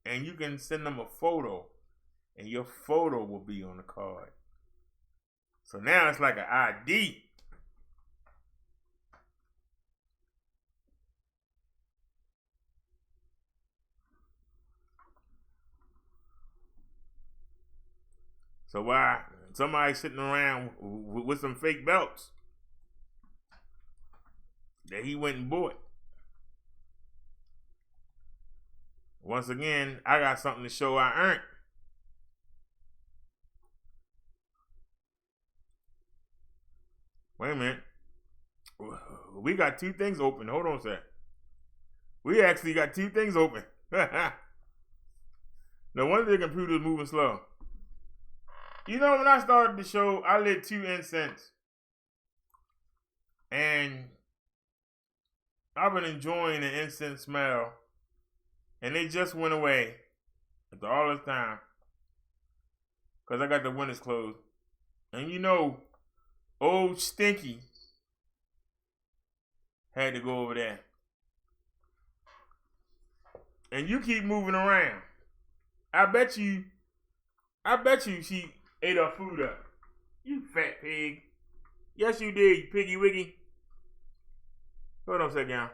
and you can send them a photo, and your photo will be on the card. So now it's like an ID. So why somebody sitting around with some fake belts that he went and bought? Once again, I got something to show I earned. Wait a minute. We got two things open. Hold on a sec. We actually got two things open. No wonder the computer's moving slow. You know, when I started the show, I lit 2 incense. And I've been enjoying the incense smell. And they just went away after all this time. Because I got the windows closed. And you know, old Stinky had to go over there. And you keep moving around. I bet you she ate her food up. You fat pig. Yes, you did, you piggy wiggy. Hold on a second, y'all.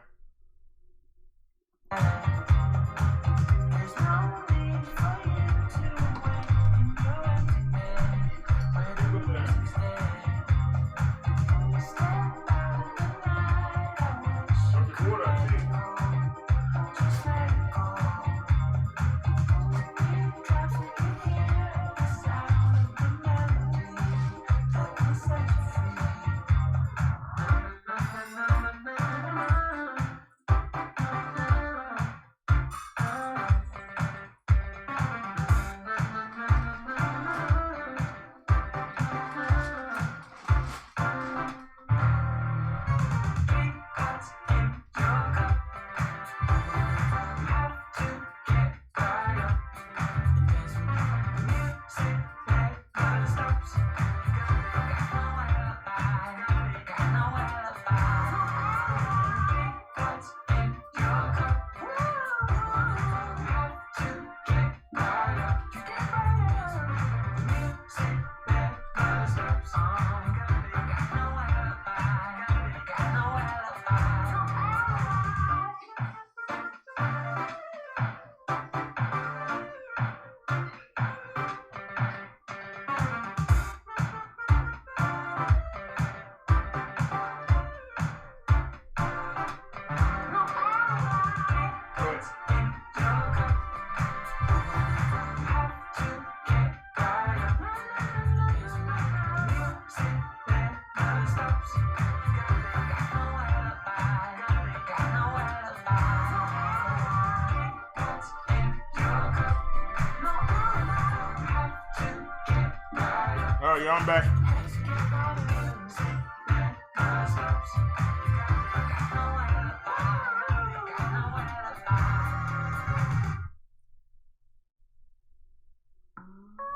All right, y'all, I'm back.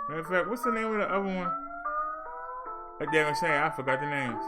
Matter of fact, what's the name of the other one? Like they were saying, I forgot the names.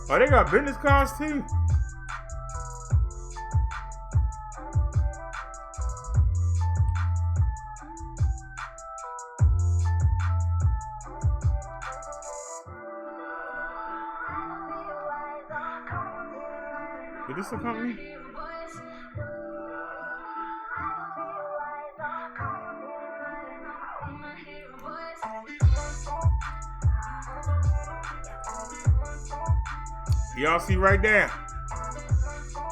Oh, they got business cards too. Is this a company? Y'all see right there.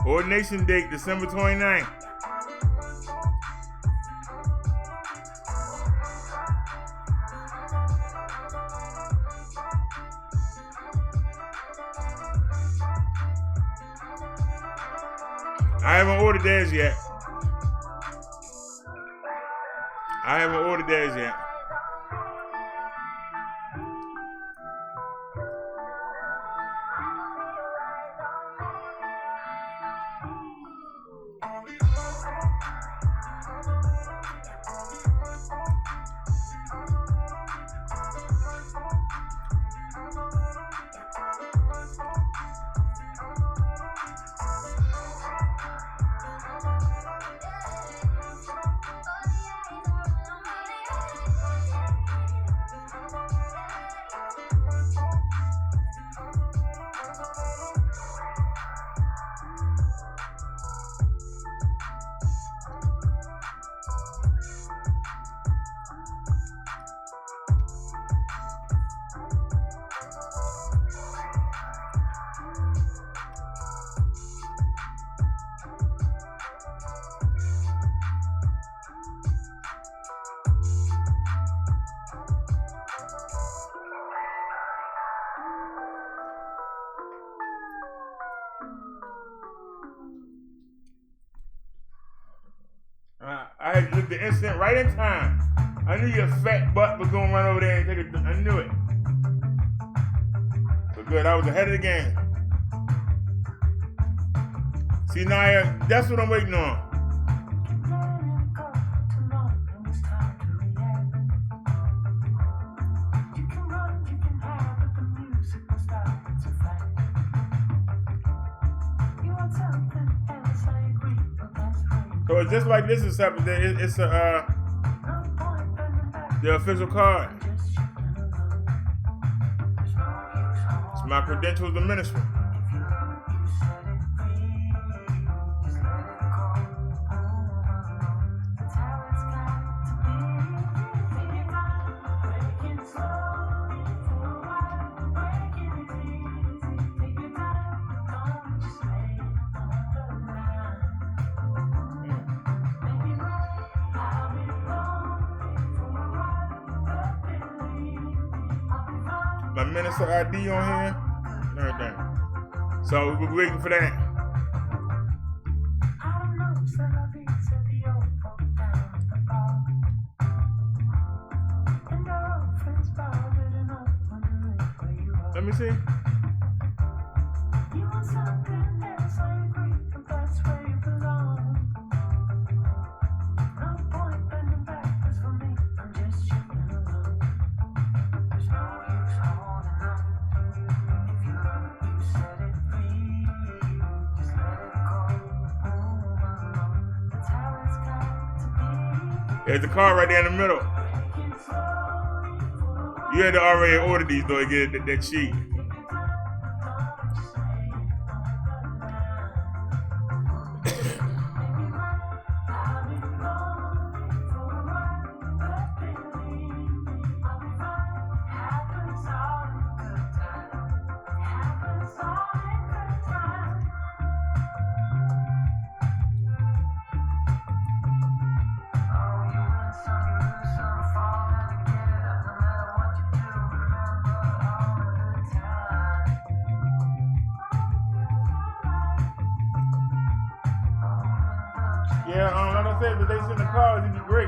Ordination date, December 29th. I haven't ordered theirs yet. I had to lift the instant right in time. I knew your fat butt was gonna run over there and take it. I knew it. But good, I was ahead of the game. See, Naya, that's what I'm waiting on. So it's just like this is something. It's the official card. It's my credentials of ministry. My minister ID on here, and everything. So we're waiting for that. Let me see. There's the card right there in the middle. You had to already order these though to get that sheet. Yeah, like I said, if they send the cards, it'd be great.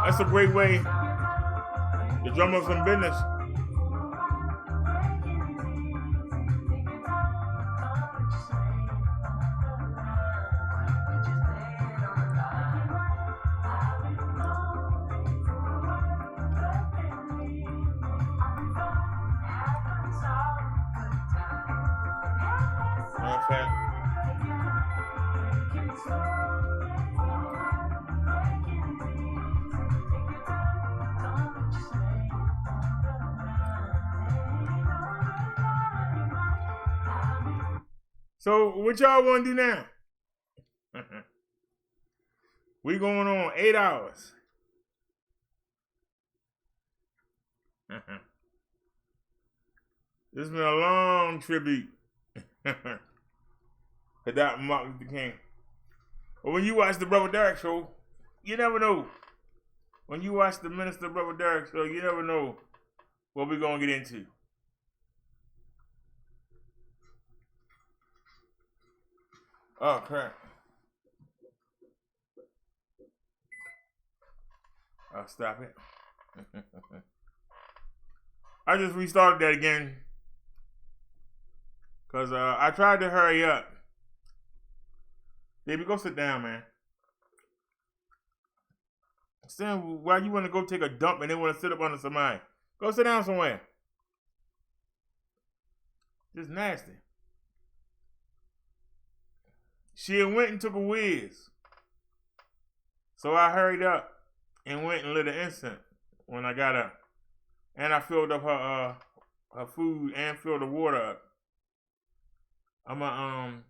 That's a great way to drum up some business. Okay. So what y'all want to do now? We going on 8 hours. This has been a long tribute to Dr. Martin Luther King. But when you watch the Brother Derrick show, you never know. When you watch the Minister Brother Derrick show, you never know what we're going to get into. Oh, crap. I'll stop it. I just restarted that again because I tried to hurry up. Baby, go sit down, man. Stand, why you want to go take a dump and then want to sit up under somebody? Go sit down somewhere. Just nasty. She went and took a whiz. So I hurried up and went and lit an incense when I got up. And I filled up her food and filled the water up. I'm gonna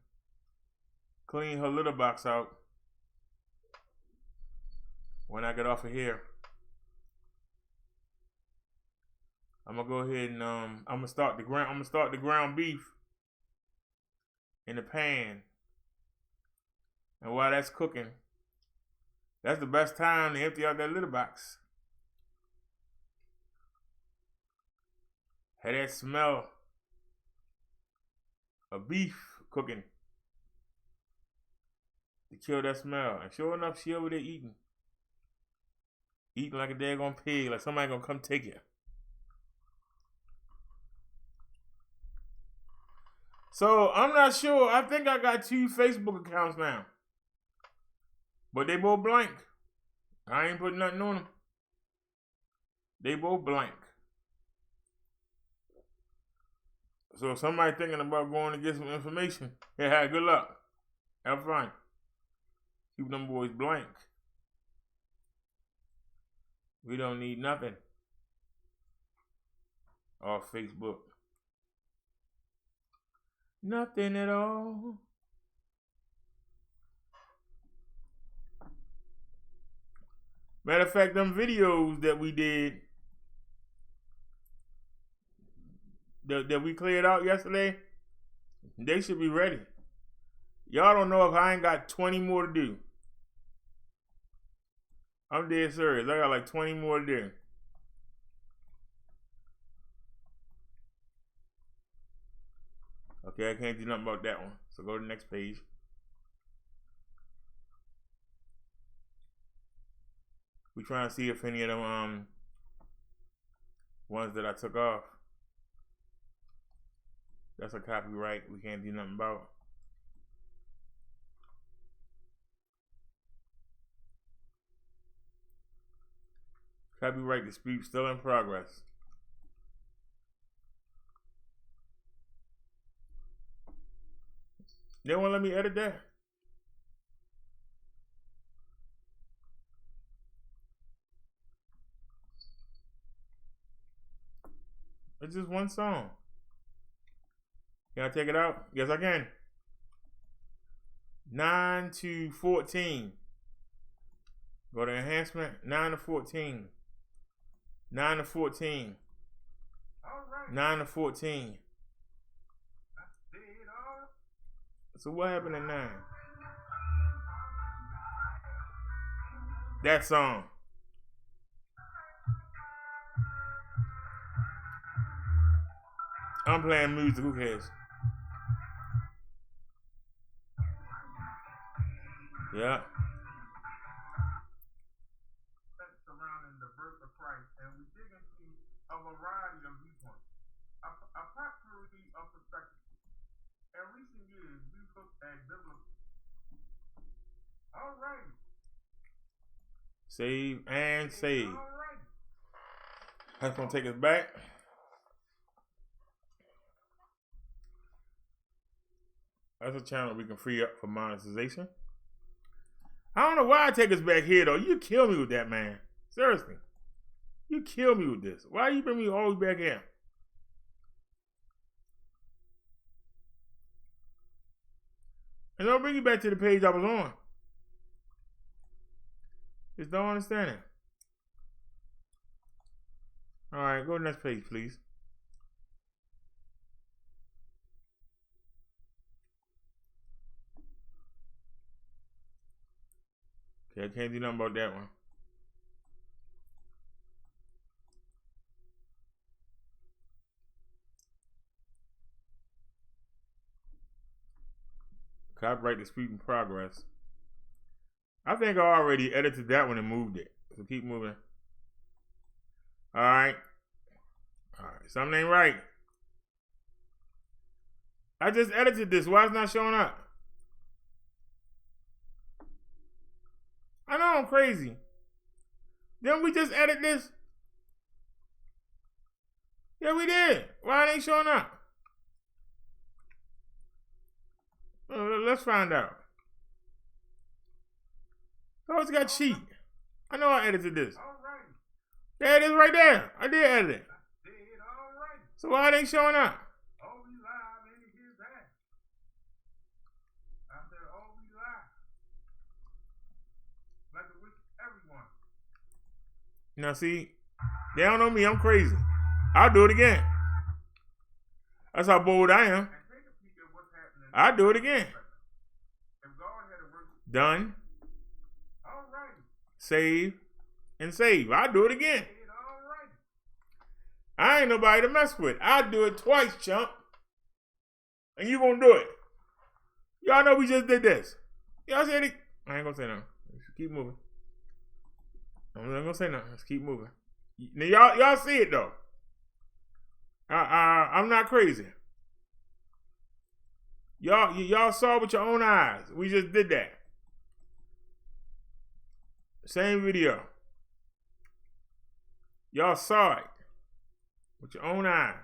clean her litter box out when I get off of here. I'm gonna go ahead and I'm gonna start the ground beef in the pan. And while that's cooking, that's the best time to empty out that litter box. Had that smell of beef cooking. to kill that smell. And sure enough, she over there eating. Eating like a daggone pig, like somebody gonna come take you. So I'm not sure. I think I got 2 Facebook accounts now. But they both blank. I ain't putting nothing on them. They both blank. So if somebody thinking about going to get some information, hey, good luck. Have fun. Keep them boys blank. We don't need nothing off Facebook. Nothing at all. Matter of fact, them videos that we did, that we cleared out yesterday, they should be ready. Y'all don't know if I ain't got 20 more to do. I'm dead serious. I got like 20 more to do. Okay, I can't do nothing about that one. So go to the next page. We trying to see if any of them ones that I took off. That's a copyright we can't do nothing about. Copyright dispute still in progress. They won't let me edit that. It's just one song. Can I take it out? Yes, I can. 9 to 14. Go to enhancement. 9 to 14. 9 to 14. All right. 9 to 14. So what happened at 9? That song. I'm playing music. Who cares? Yeah. Surrounding the birth of Christ, and we dig into a variety of viewpoints, approximately of perspective. In recent years, we've looked at biblical. All right. Save and save. All right. That's gonna take us back. That's a channel we can free up for monetization. I don't know why I take us back here though. You kill me with that, man. Seriously. You kill me with this. Why you bring me all the way back here? And don't bring you back to the page I was on. Just don't understand it. Alright, go to the next page, please. Okay, I can't do nothing about that one. Copyright dispute in progress. I think I already edited that one and moved it. So keep moving. Alright. Alright, something ain't right. I just edited this. Why it's not showing up? I know I'm crazy. Didn't we just edit this? Yeah, we did. Why it ain't showing up? Let's find out. Oh, it's got cheat. I know I edited this. All right. There it is right there. I did edit it. All right. So why it ain't showing up? Oh, we live, and here's that. I said, oh, we live. Like to wish everyone. Now see, they don't know me. I'm crazy. I'll do it again. That's how bold I am. I'll do it again. Done. All right. Save and save. I'll do it again. All right. I ain't nobody to mess with. I'll do it twice, chump. And you gonna do it. Y'all know we just did this. Y'all said it. I ain't gonna say nothing. Let's keep moving. I'm not gonna say nothing. Let's keep moving. Now y'all see it though. I'm not crazy. Y'all saw with your own eyes. We just did that. Same video. Y'all saw it with your own eyes.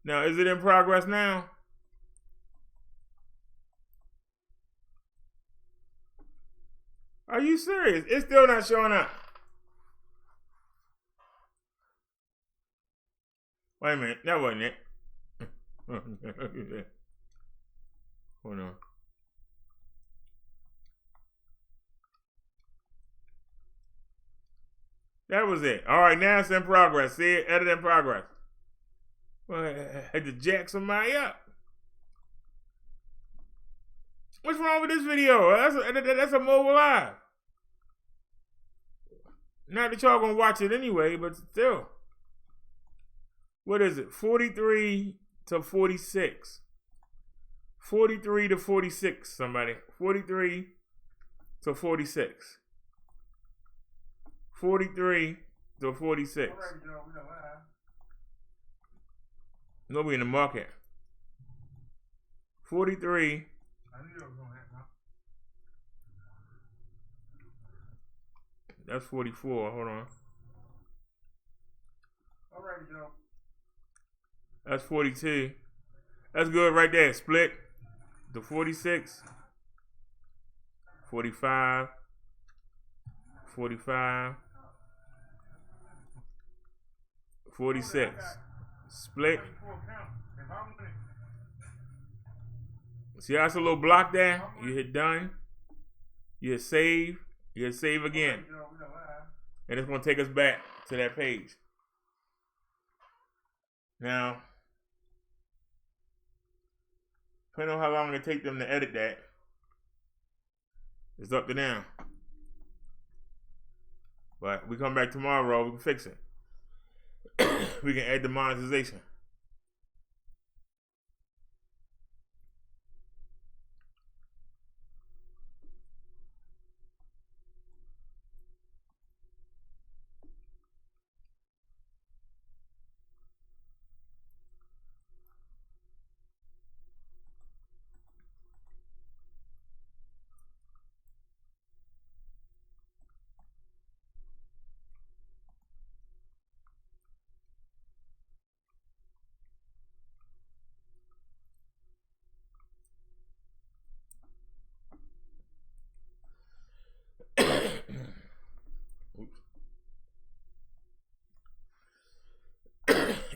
Now, is it in progress now? Are you serious? It's still not showing up. Wait a minute. That wasn't it. Hold on. That was it. All right, now it's in progress. See it? Edit in progress. Well, I had to jack somebody up. What's wrong with this video? That's a mobile live. Not that y'all gonna watch it anyway, but still. What is it? 43 to 46. 43 to 46, somebody. 43 to 46. 43 to 46. Nobody in the market. 43. That's 44. Hold on. All right, Joe. That's 42. That's good right there. Split to 46. 45. 45. 46. Split. See how it's a little block there? You hit done. You hit save. You hit save again. And it's going to take us back to that page. Now, depending on how long it take them to edit that, it's up to them. But we come back tomorrow, we can fix it. We can add the monetization.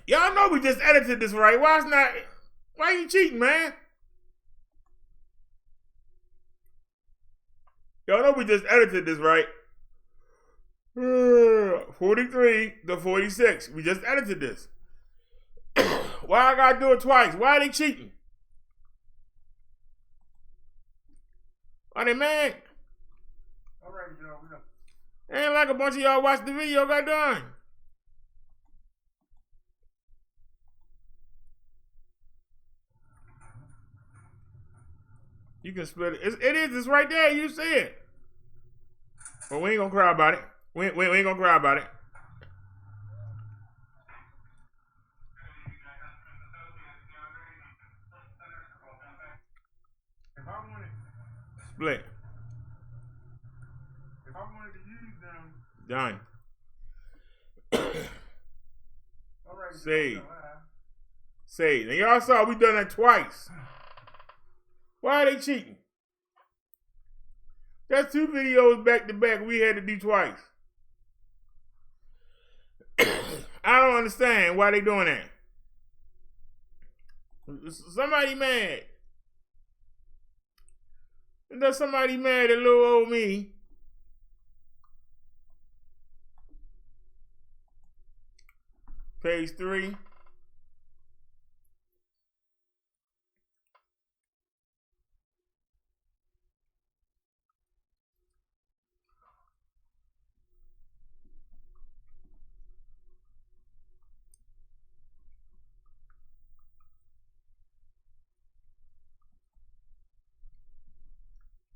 Y'all know we just edited this right. Why you cheating, man? Y'all know we just edited this right. 43 to 46. We just edited this. Why I gotta do it twice? Why are they cheating? Are they mad? All right, Joe. Ain't like a bunch of y'all watched the video got done. You can split it. It's right there. You see it. But we ain't gonna cry about it. We ain't gonna cry about it. If I wanted, Split. if I wanted to use them, Done. all right, Save. Save. And y'all saw we done that twice. Why are they cheating? That's 2 videos back to back we had to do twice. I don't understand why they doing that. Somebody mad. And there's somebody mad at little old me. Page 3.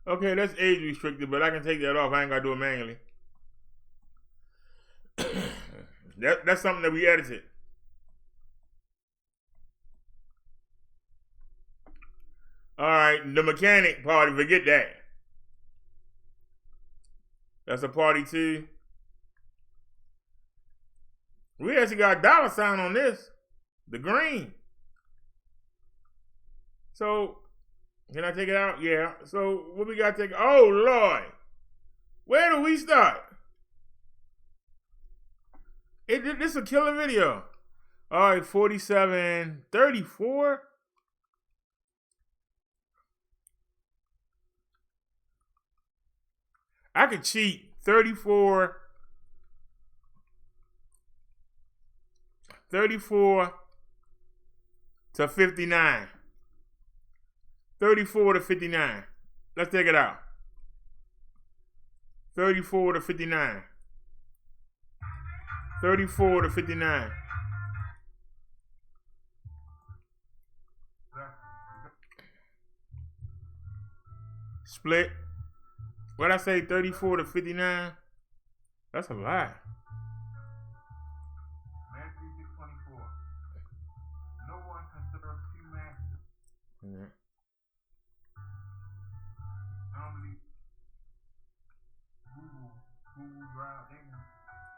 Okay, that's age restricted, but I can take that off. I ain't gotta do it manually. That's something that we edited. All right, the mechanic party, forget that. That's a party too. We actually got a $sign on this. The green. So, can I take it out? Yeah. So, what we got to take? Oh, Lord. Where do we start? This is a killer video. All right, 47, 34. I could cheat. 34 to 59. 34 to 59. Let's take it out. 34 to 59. 34 to 59. Split. What I say, 34 to 59? That's a lie. Matthew 6:24. No one can serve two masters. Yeah. Normally, Google Drive, they can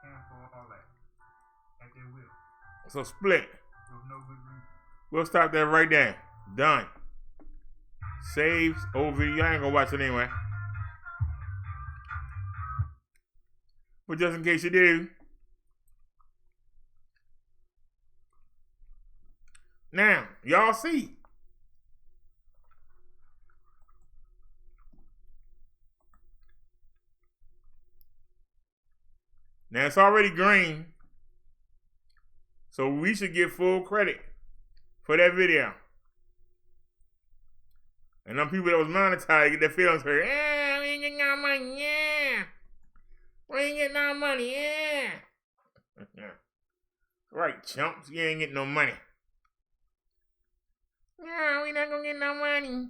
cancel all that at their will So split. with no good reason. We'll stop that right there. Done. Saves over. I ain't gonna watch it anyway. But just in case you do. Now, y'all see. Now it's already green. So we should get full credit for that video. And them people that was monetized get their feelings hurt. Yeah, we ain't getting no money, yeah. We ain't getting no money, yeah. Right, chumps, you ain't getting no money. No, we not gonna get no money.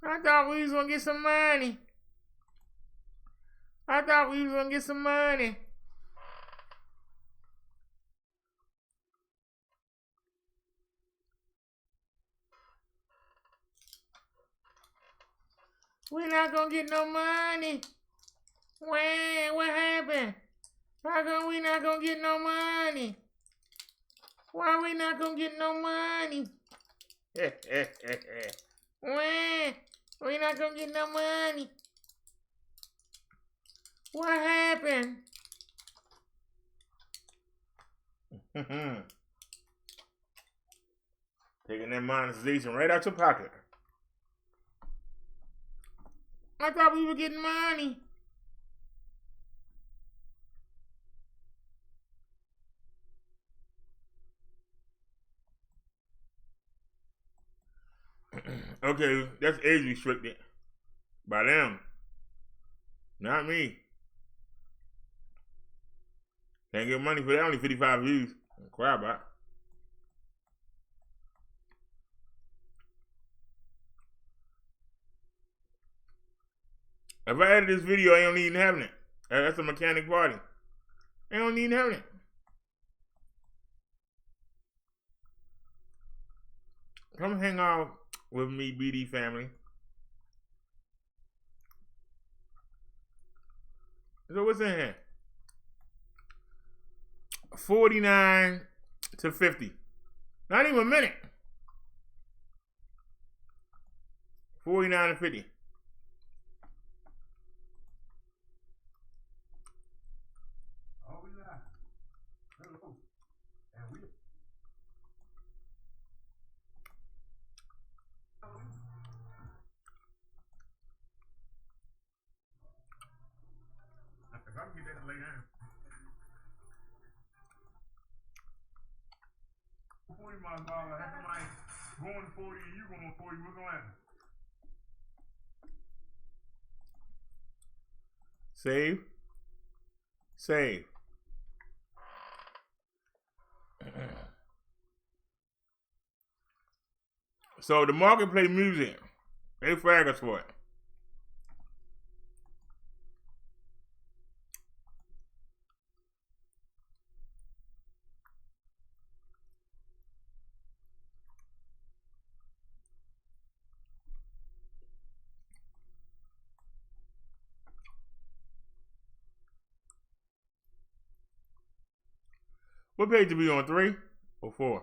I thought we was gonna get some money. I thought we was gonna get some money. We not gonna get no money. What happened? How come we not gonna get no money? Why we not gonna get no money? We not gonna get no money. What happened? Taking that monetization right out your pocket. I thought we were getting money. Okay, that's age restricted by them, not me. Can't get money for that. Only 55 views. Don't cry about it. If I edit this video, I don't need having it. That's a mechanic party. I don't need having it. Come hang out with me, BD family. So what's in here? 49 to 50. Not even a minute. 49 to 50. Oh, we got. Hello. And we. I can get that to lay down. 40 miles an hour. Have somebody going 40 and you going 40. What's going to happen? Save. Save. So the marketplace music, they flag us for it. What page are we on? 3 or 4?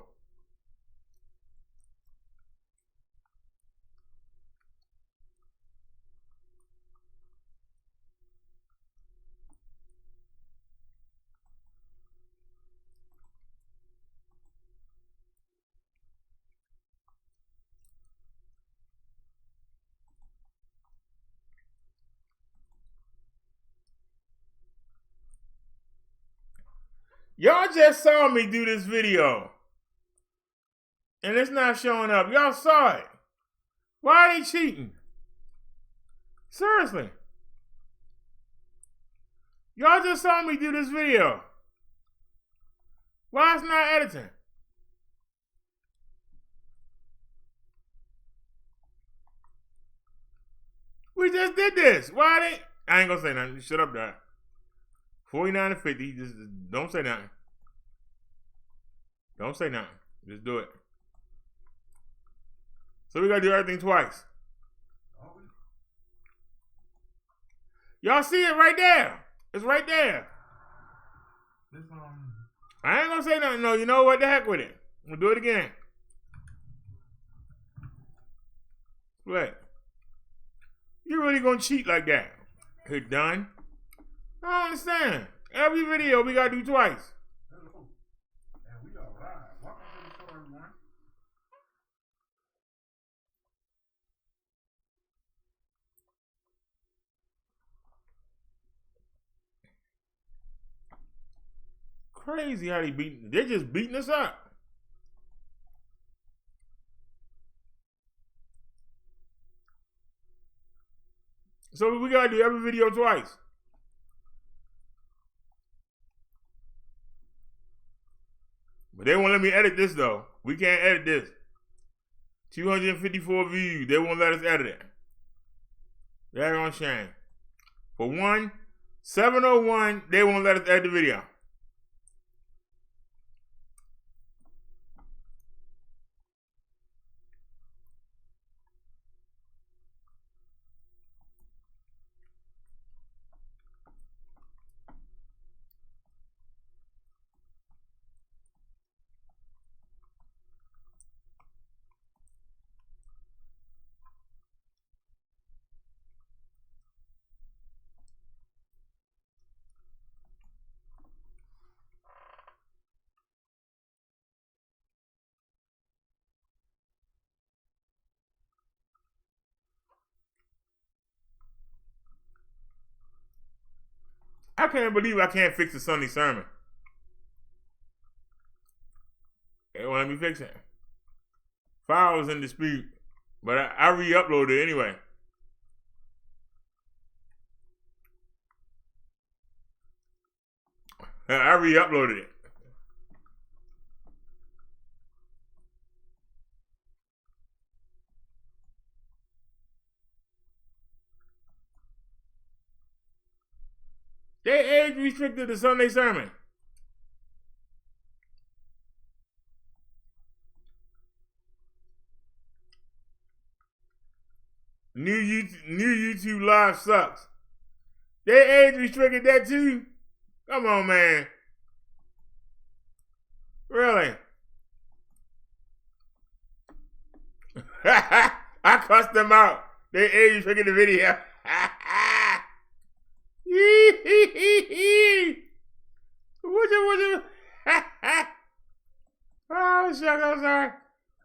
Y'all just saw me do this video. And it's not showing up. Y'all saw it. Why are they cheating? Seriously. Y'all just saw me do this video. Why it's not editing? We just did this. Why they? I ain't gonna say nothing. Shut up, Dad. 49 to 50. Just don't say nothing. Don't say nothing. Just do it. So we gotta do everything twice. Y'all see it right there. It's right there. I ain't gonna say nothing. No, you know what? The heck with it. We'll do it again. What? You really gonna cheat like that? Hit done. I don't understand. Every video we gotta do twice. Hello. And we are live. Welcome to the show, everyone. Crazy how they're just beating us up. So we gotta do every video twice. But they won't let me edit this though. We can't edit this. 254 views. They won't let us edit it. They're on shame. For 701, they won't let us edit the video. I can't believe I can't fix the Sunday sermon. They won't let me fix it. File was in dispute, but I re-uploaded it anyway. I re-uploaded it. They age restricted the Sunday sermon. New YouTube live sucks. They age restricted that too. Come on, man. Really? I cussed them out. They age restricted the video. Oh, shucks, I'm sorry.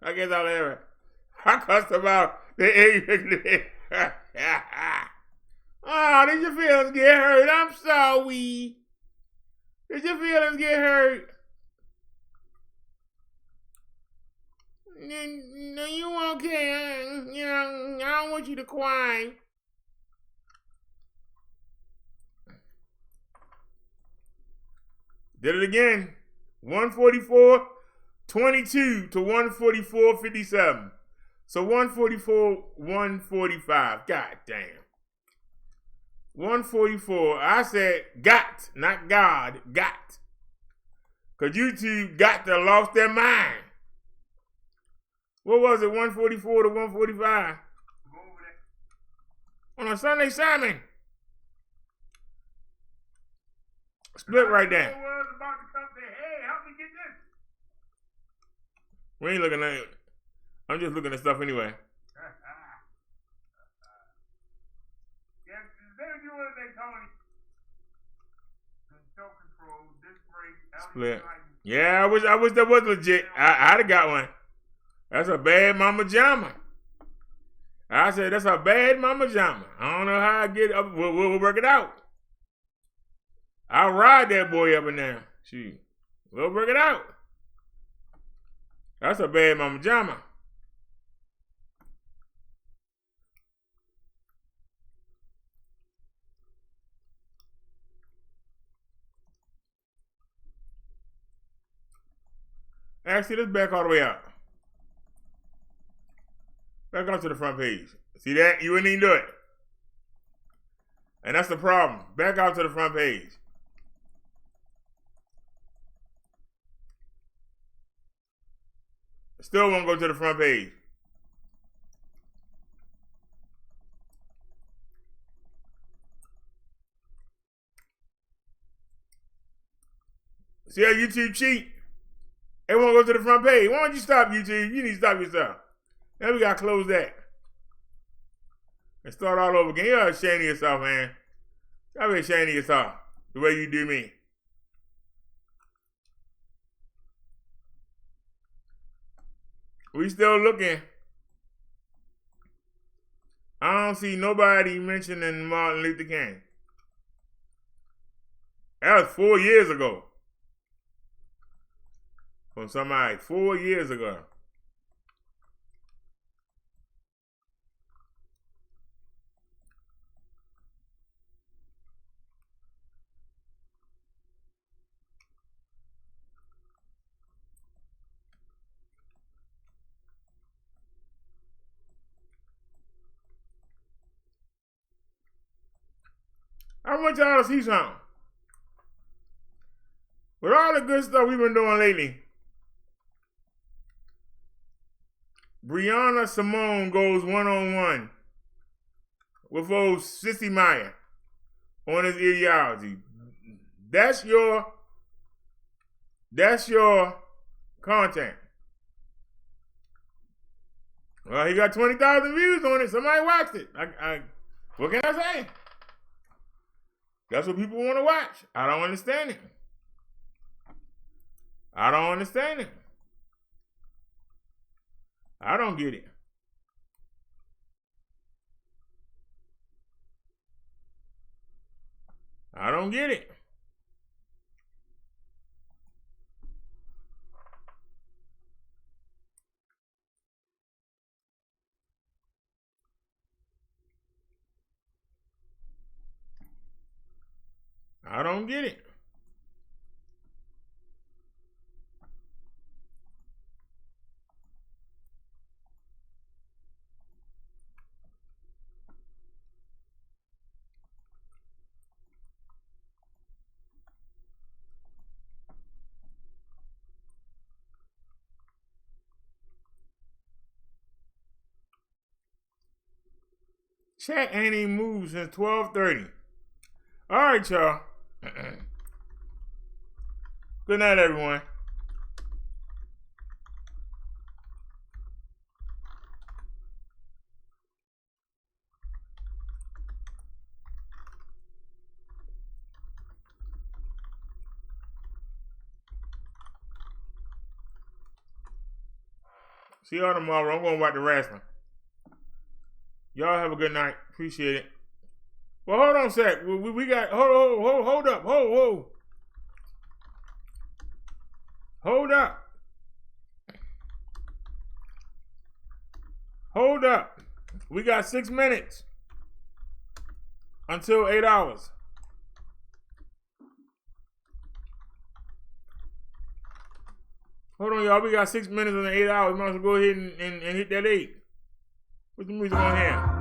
I guess I'll ever. I cussed them out. They age restricted the video. Oh, did your feelings get hurt? I'm sorry. Did your feelings get hurt? No, you okay? You know, I don't want you to cry. Did it again. 144.22 to 144.57. So 144, 145. God damn. 144. I said got, not God. Got. Because YouTube got to lost their mind. What was it? 144 to 145? On a Sunday sermon. Split right there. Was about to come to, hey, help me get We ain't looking at it. I'm just looking at stuff anyway. Yeah, they do what they call it. Self-control, this break, Split. Yeah, I wish that was legit. I'd have got one. That's a bad mama jama. I said that's a bad mama jama. I don't know how I get up. We'll work it out. I'll ride that boy up and down. Shoot. We'll work it out. That's a bad mama jama. Actually, let's back all the way out. Back up to the front page. See that? You wouldn't even do it. And that's the problem. Back out to the front page. Still won't go to the front page. See how YouTube cheat? It won't go to the front page. Why don't you stop YouTube? You need to stop yourself. Now we gotta close that. And start all over again. You're ashamed of yourself, man. Y'all be ashamed of yourself. The way you do me. We still looking. I don't see nobody mentioning Martin Luther King. That was 4 years ago. From somebody 4 years ago. I want y'all to see something. With all the good stuff we've been doing lately, Brianna Simone goes one-on-one with old Sissy Meyer on his ideology. That's your content. Well, he got 20,000 views on it. Somebody watched it. What can I say? That's what people want to watch. I don't understand it. I don't understand it. I don't get it. I don't get it. I don't get it. Chat ain't even moved since 12:30. All right, y'all. Good night, everyone. See y'all tomorrow. I'm going to watch the wrestling. Y'all have a good night. Appreciate it. Well, hold on a sec. We got, hold up. Hold up. Hold up. We got 6 minutes until 8 hours. Hold on, y'all. We got 6 minutes and 8 hours. Might as well go ahead and hit that 8. Put the music on here.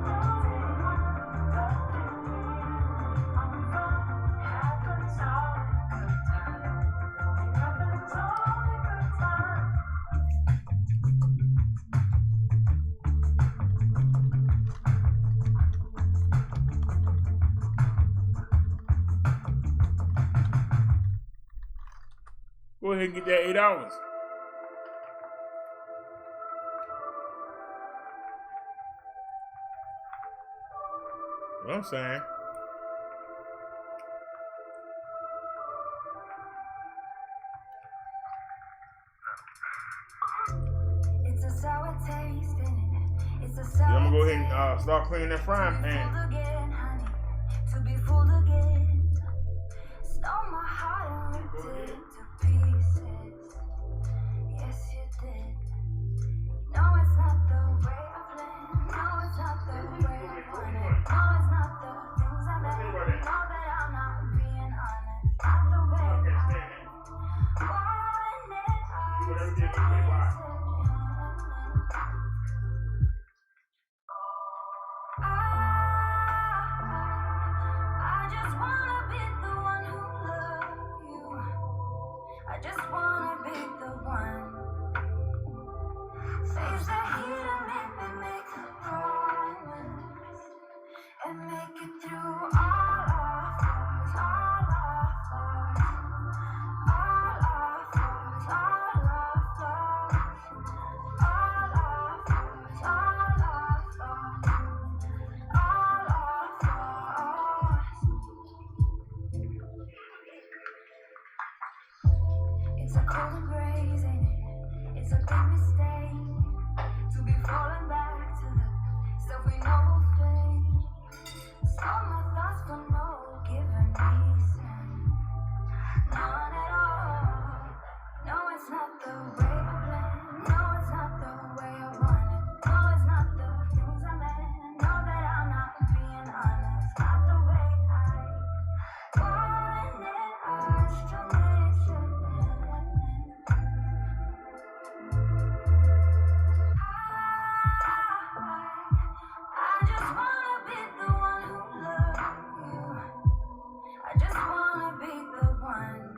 Go ahead and get that 8 hours. What I'm saying. It's a sour taste in it. It's a Yeah, sour I'm gonna go ahead taste. and start cleaning that frying pan. To be fooled again, honey. To be fooled again. Stole my heart and ripped it to pieces. Yes, you did. No, it's not the way I planned. No, it's not the way I wanted. No, it's not the things I meant. Know that I'm not being honest. Not the way I wanted. I just wanna be the one who loves you. I just wanna be the one. Saves the heat and make me make a promise. And make it through all our flaws, all our flaws. All our flaws, all our flaws. All our flaws, all our flaws. All our flaws. It's a cold embrace, ain't it? It's a big mistake to be falling back to the stuff we know will fade. Stole my thoughts for no given reason. None at all. No, it's not the way I planned. No, it's not the way I wanted. No, it's not the things I meant. Know that I'm not being honest. Not the way I wanted us to miss it. I just wanna be the one who loves you. I just wanna be the one.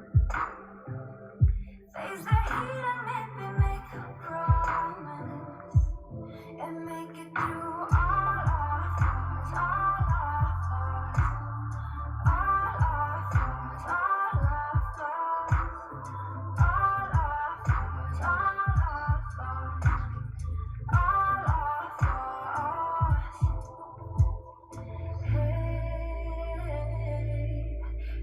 Face the heat and make me make a promise. And make it through all our flaws, all our flaws. All our flaws, all our flaws. All our flaws, all our flaws. All our flaws. Hey,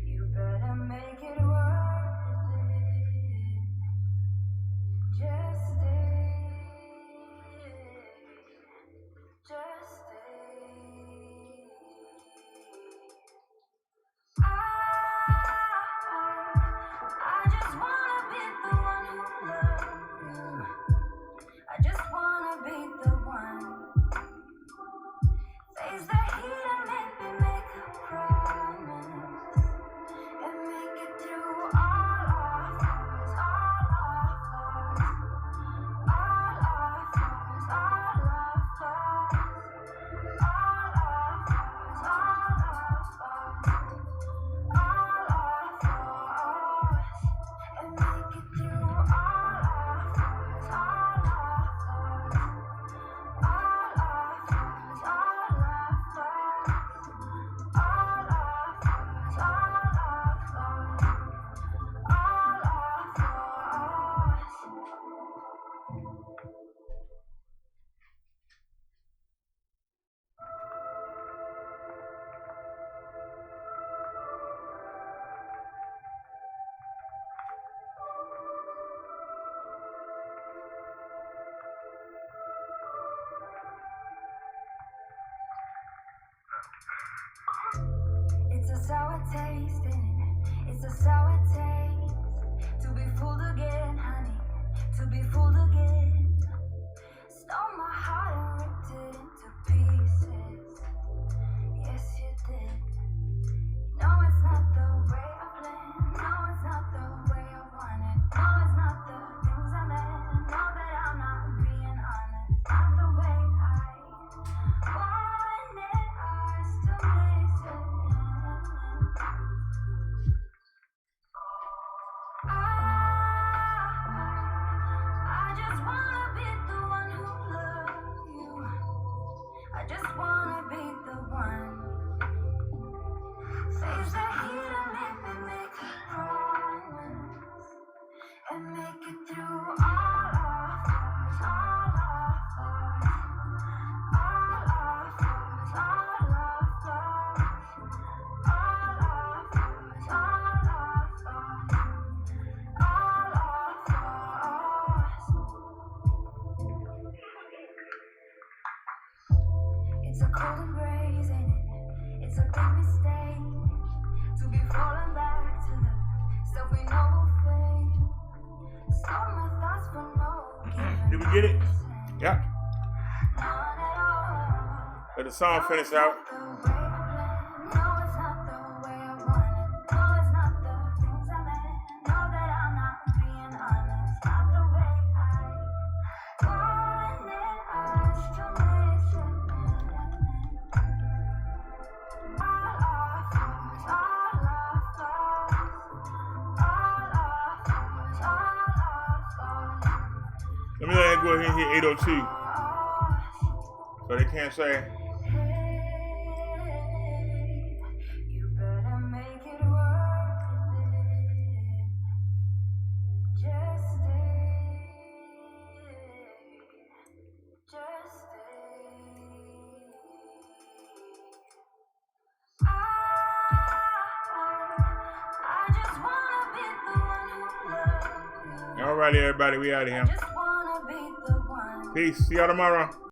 you better make it worth it. Just stay. Just stay. I just wanna be the one who loves you. I just wanna be the one. Face the heat and make me make a promise. And make it through all our flaws, all our flaws. All our flaws, all our flaws. All our flaws, all our flaws. All our flaws. And make it through all our flaws, all our flaws. All our flaws, all our flaws. All our flaws, all our flaws. All our flaws. It's a sour taste in it. It's a sour taste to be fooled again, honey. To be fooled again. Stole my heart and ripped it into pieces. Yes, you did. No, it's not the way I planned. No, it's not the way I wanted. No, it's not the things I meant. Know that I'm not being honest. Not the way I wanted us to miss it. I just wanna a cold embrace, ain't it? It's a big mistake to be falling back to the stuff we know will fade. Stop my thoughts for no given Did we get it? reason. Yep. None at all. Let the song finish out. Let me let it go ahead and hit 802. So they can't say. You better make it worth it. Just stay. Just stay. I just wanna be the one who loves you. All right, everybody, we out of here. Just wanna be the one. Peace. See y'all tomorrow.